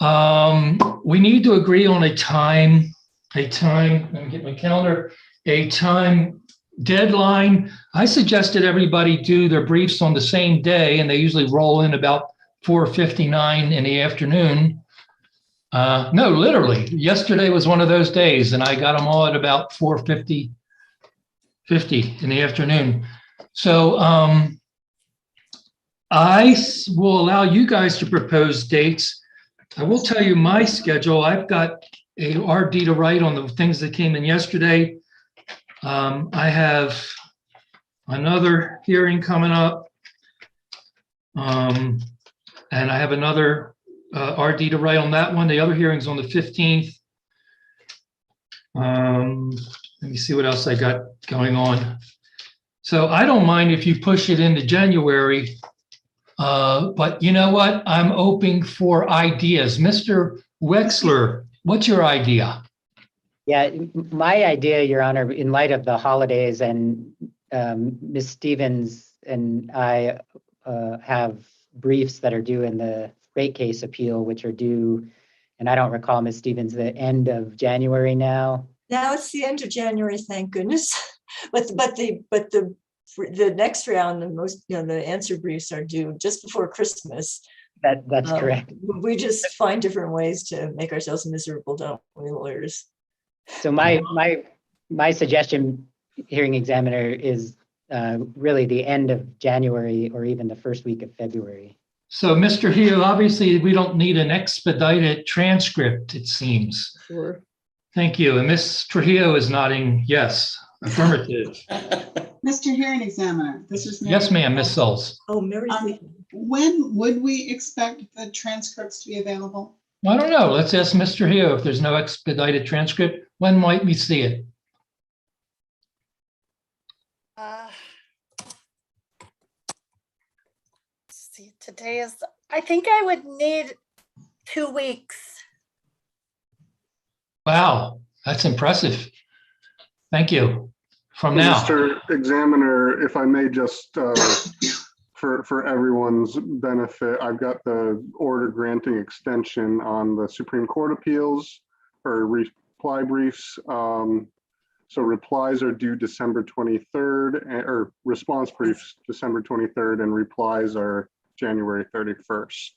We need to agree on a time, let me get my calendar, a time deadline. I suggested everybody do their briefs on the same day, and they usually roll in about 4:59 in the afternoon. No, literally, yesterday was one of those days, and I got them all at about 4:50 in the afternoon. So I will allow you guys to propose dates. I will tell you my schedule. I've got a RD to write on the things that came in yesterday. I have another hearing coming up. And I have another RD to write on that one. The other hearing's on the 15th. Let me see what else I got going on. So I don't mind if you push it into January, but you know what? I'm open for ideas. Mr. Wexler, what's your idea? Yeah, my idea, Your Honor, in light of the holidays and Ms. Stevens and I have briefs that are due in the rate case appeal, which are due, and I don't recall, Ms. Stevens, the end of January now. Now it's the end of January, thank goodness. But the next round, the answer briefs are due just before Christmas. That's correct. We just find different ways to make ourselves miserable, don't we, lawyers? So my suggestion, hearing examiner, is really the end of January or even the first week of February. So Mr. Hugh, obviously we don't need an expedited transcript, it seems. Sure. Thank you. And Ms. Trujillo is nodding yes, affirmative. Mr. Hearing Examiner, this is Mary. Yes, ma'am, Ms. Souls. Oh, Mary. When would we expect the transcripts to be available? I don't know. Let's ask Mr. Hugh if there's no expedited transcript. When might we see it? See, today is, I think I would need 2 weeks. Wow, that's impressive. Thank you. From now. Mr. Examiner, if I may just, for everyone's benefit, I've got the order granting extension on the Supreme Court appeals or reply briefs. So replies are due December 23rd, or response briefs December 23rd, and replies are January 31st.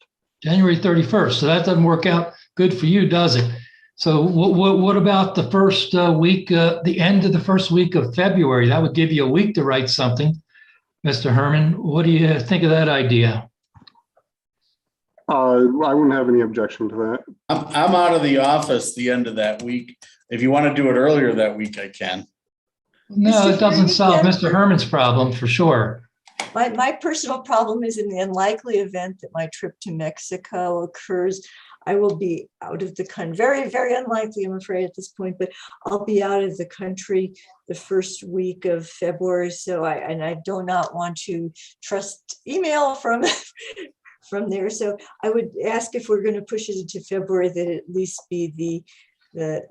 January 31st. So that doesn't work out good for you, does it? So what about the first week, the end of the first week of February? That would give you a week to write something. Mr. Herman, what do you think of that idea? I wouldn't have any objection to that. I'm out of the office the end of that week. If you want to do it earlier that week, I can. No, it doesn't solve Mr. Herman's problem for sure. My personal problem is in the unlikely event that my trip to Mexico occurs, I will be out of the country. Very, very unlikely, I'm afraid, at this point, but I'll be out of the country the first week of February. So I do not want to trust email from there. So I would ask if we're going to push it into February, that it at least be the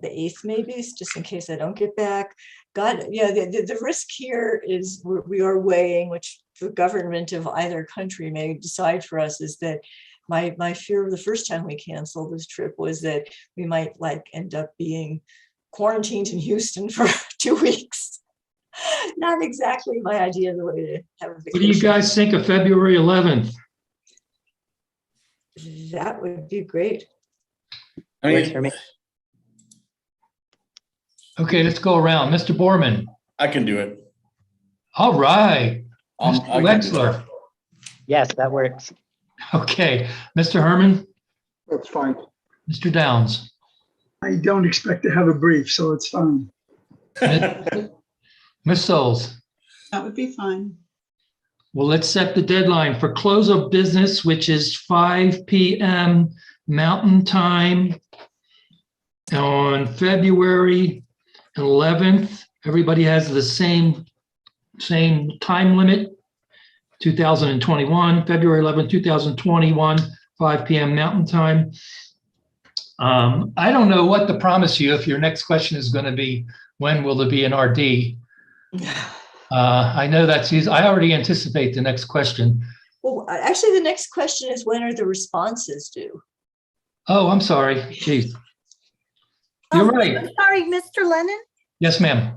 8th, maybe, just in case I don't get back. God, yeah, the risk here is we are weighing, which the government of either country may decide for us, is that my fear of the first time we canceled this trip was that we might end up being quarantined in Houston for 2 weeks. Not exactly my idea of the way to have a vacation. What do you guys think of February 11th? That would be great. Works for me. Okay, let's go around. Mr. Borman. I can do it. All right. Mr. I can do Wexler. it. Yes, that works. Okay. Mr. Herman. That's fine. Mr. Downs? I don't expect to have a brief, so it's fine. Ms. Souls? That would be fine. Well, let's set the deadline for close of business, which is 5 p.m. Mountain Time on February 11th. Everybody has the same time limit, 2021, February 11th, 2021, 5 p.m. Mountain Time. I don't know what to promise you if your next question is going to be, when will there be an RD? I know that's easy. I already anticipate the next question. Well, actually, the next question is, when are the responses due? Oh, I'm sorry. Jeez. You're right. I'm sorry, Mr. Lennon. Yes, ma'am.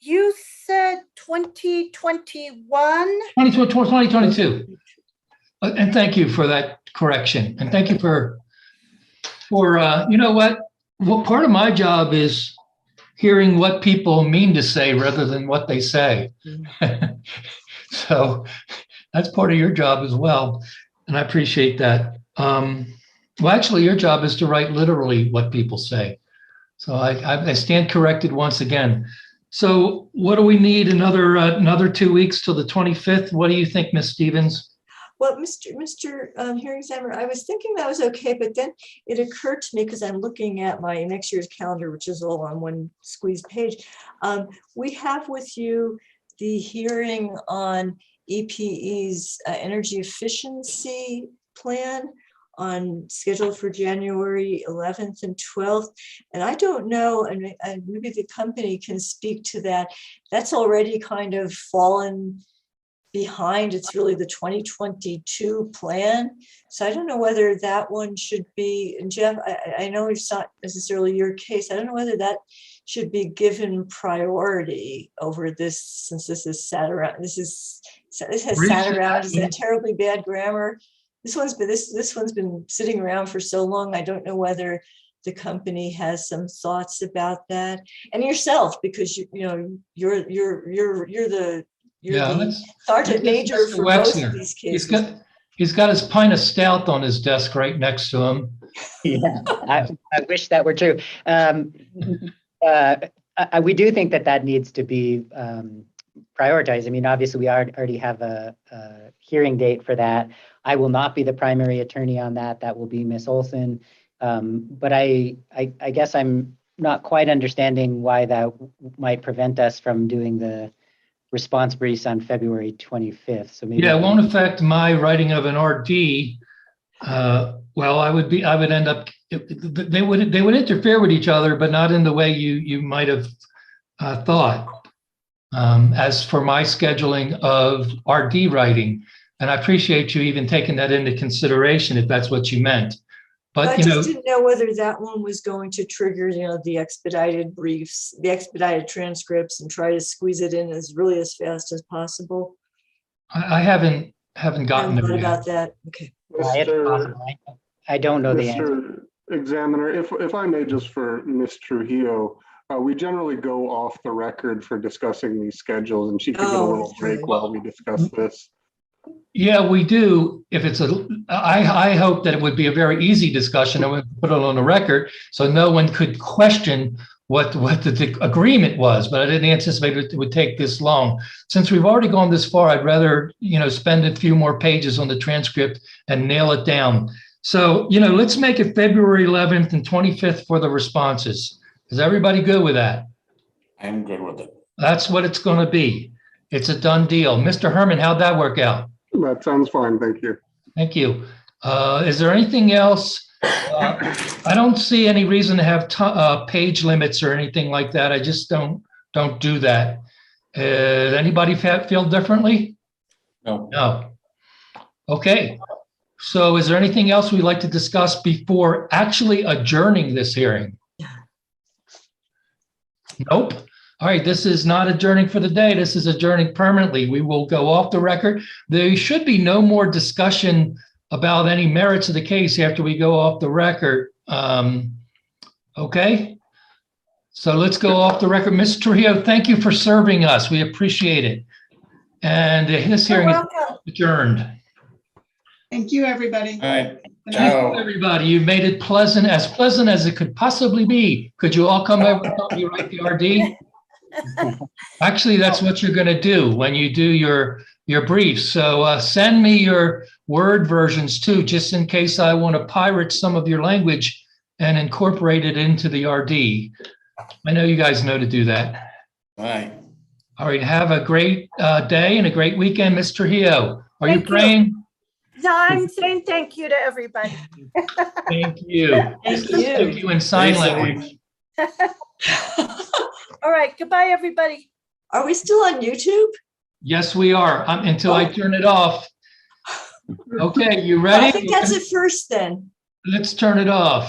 You said 2021. 2022. And thank you for that correction. And thank you for you know what part of my job is hearing what people mean to say rather than what they say. So that's part of your job as well. And I appreciate that. Well, actually, your job is to write literally what people say. So I stand corrected once again. So what do we need? Another 2 weeks till the 25th? What do you think, Ms. Stevens? Well, Mr. Hearing Examiner, I was thinking that was okay, but then it occurred to me, because I'm looking at my next year's calendar, which is all on one squeezed page. We have with you the hearing on EPE's energy efficiency plan scheduled for January 11th and 12th. And I don't know, and maybe the company can speak to that. That's already kind of fallen behind. It's really the 2022 plan. So I don't know whether that one should be, and Jeff, I know it's not necessarily your case. I don't know whether that should be given priority over this, since this is sat around. This has sat around. Is that terribly bad grammar? This one's been sitting around for so long. I don't know whether the company has some thoughts about that, and yourself, because you're the sergeant major for both of these cases. He's got his pint of stout on his desk right next to him. Yeah, I wish that were true. We do think that needs to be prioritized. I mean, obviously, we already have a hearing date for that. I will not be the primary attorney on that. That will be Ms. Olson. But I guess I'm not quite understanding why that might prevent us from doing the response briefs on February 25th. So maybe. Yeah, it won't affect my writing of an RD. Well, I would end up, they would interfere with each other, but not in the way you might have thought. As for my scheduling of RD writing, and I appreciate you even taking that into consideration if that's what you meant. But I just didn't know whether that one was going to trigger, the expedited briefs, the expedited transcripts, and try to squeeze it in as fast as possible. I haven't gotten there about that. Okay. I don't know the answer. Mr. Examiner, if I may, just for Ms. Trujillo, we generally go off the record for discussing these schedules, and she could get a little break while we discuss this. Yeah, we do. If it's I hope that it would be a very easy discussion and we put it on the record so no one could question what the agreement was, but I didn't anticipate it would take this long. Since we've already gone this far, I'd rather, spend a few more pages on the transcript and nail it down. So, let's make it February 11th and 25th for the responses. Is everybody good with that? I'm good with it. That's what it's going to be. It's a done deal. Mr. Herman, how'd that work out? That sounds fine. Thank you. Thank you. Is there anything else? I don't see any reason to have page limits or anything like that. I just don't do that. Anybody feel differently? No. No. Okay. So is there anything else we'd like to discuss before actually adjourning this hearing? Nope. All right, this is not adjourning for the day. This is adjourning permanently. We will go off the record. There should be no more discussion about any merits of the case after we go off the record. Okay, so let's go off the record. Ms. Trujillo, thank you for serving us. We appreciate it. And this hearing is adjourned. Thank you, everybody. All right. Good night. Ciao. Everybody, you made it pleasant as it could possibly be. Could you all come over and help me write the RD? Actually, that's what you're going to do when you do your briefs. So send me your Word versions too, just in case I want to pirate some of your language and incorporate it into the RD. I know you guys know to do that. Bye. All right, have a great day and a great weekend, Ms. Trujillo. Are you Thank you. praying? No, I'm saying thank you to everybody. Thank you. Thank Thank you. you in sign Stay language. All right, goodbye, everybody. Are we still on YouTube? Yes, we are, until I turn it off. Okay, you ready? I think that's it first then. Let's turn it off.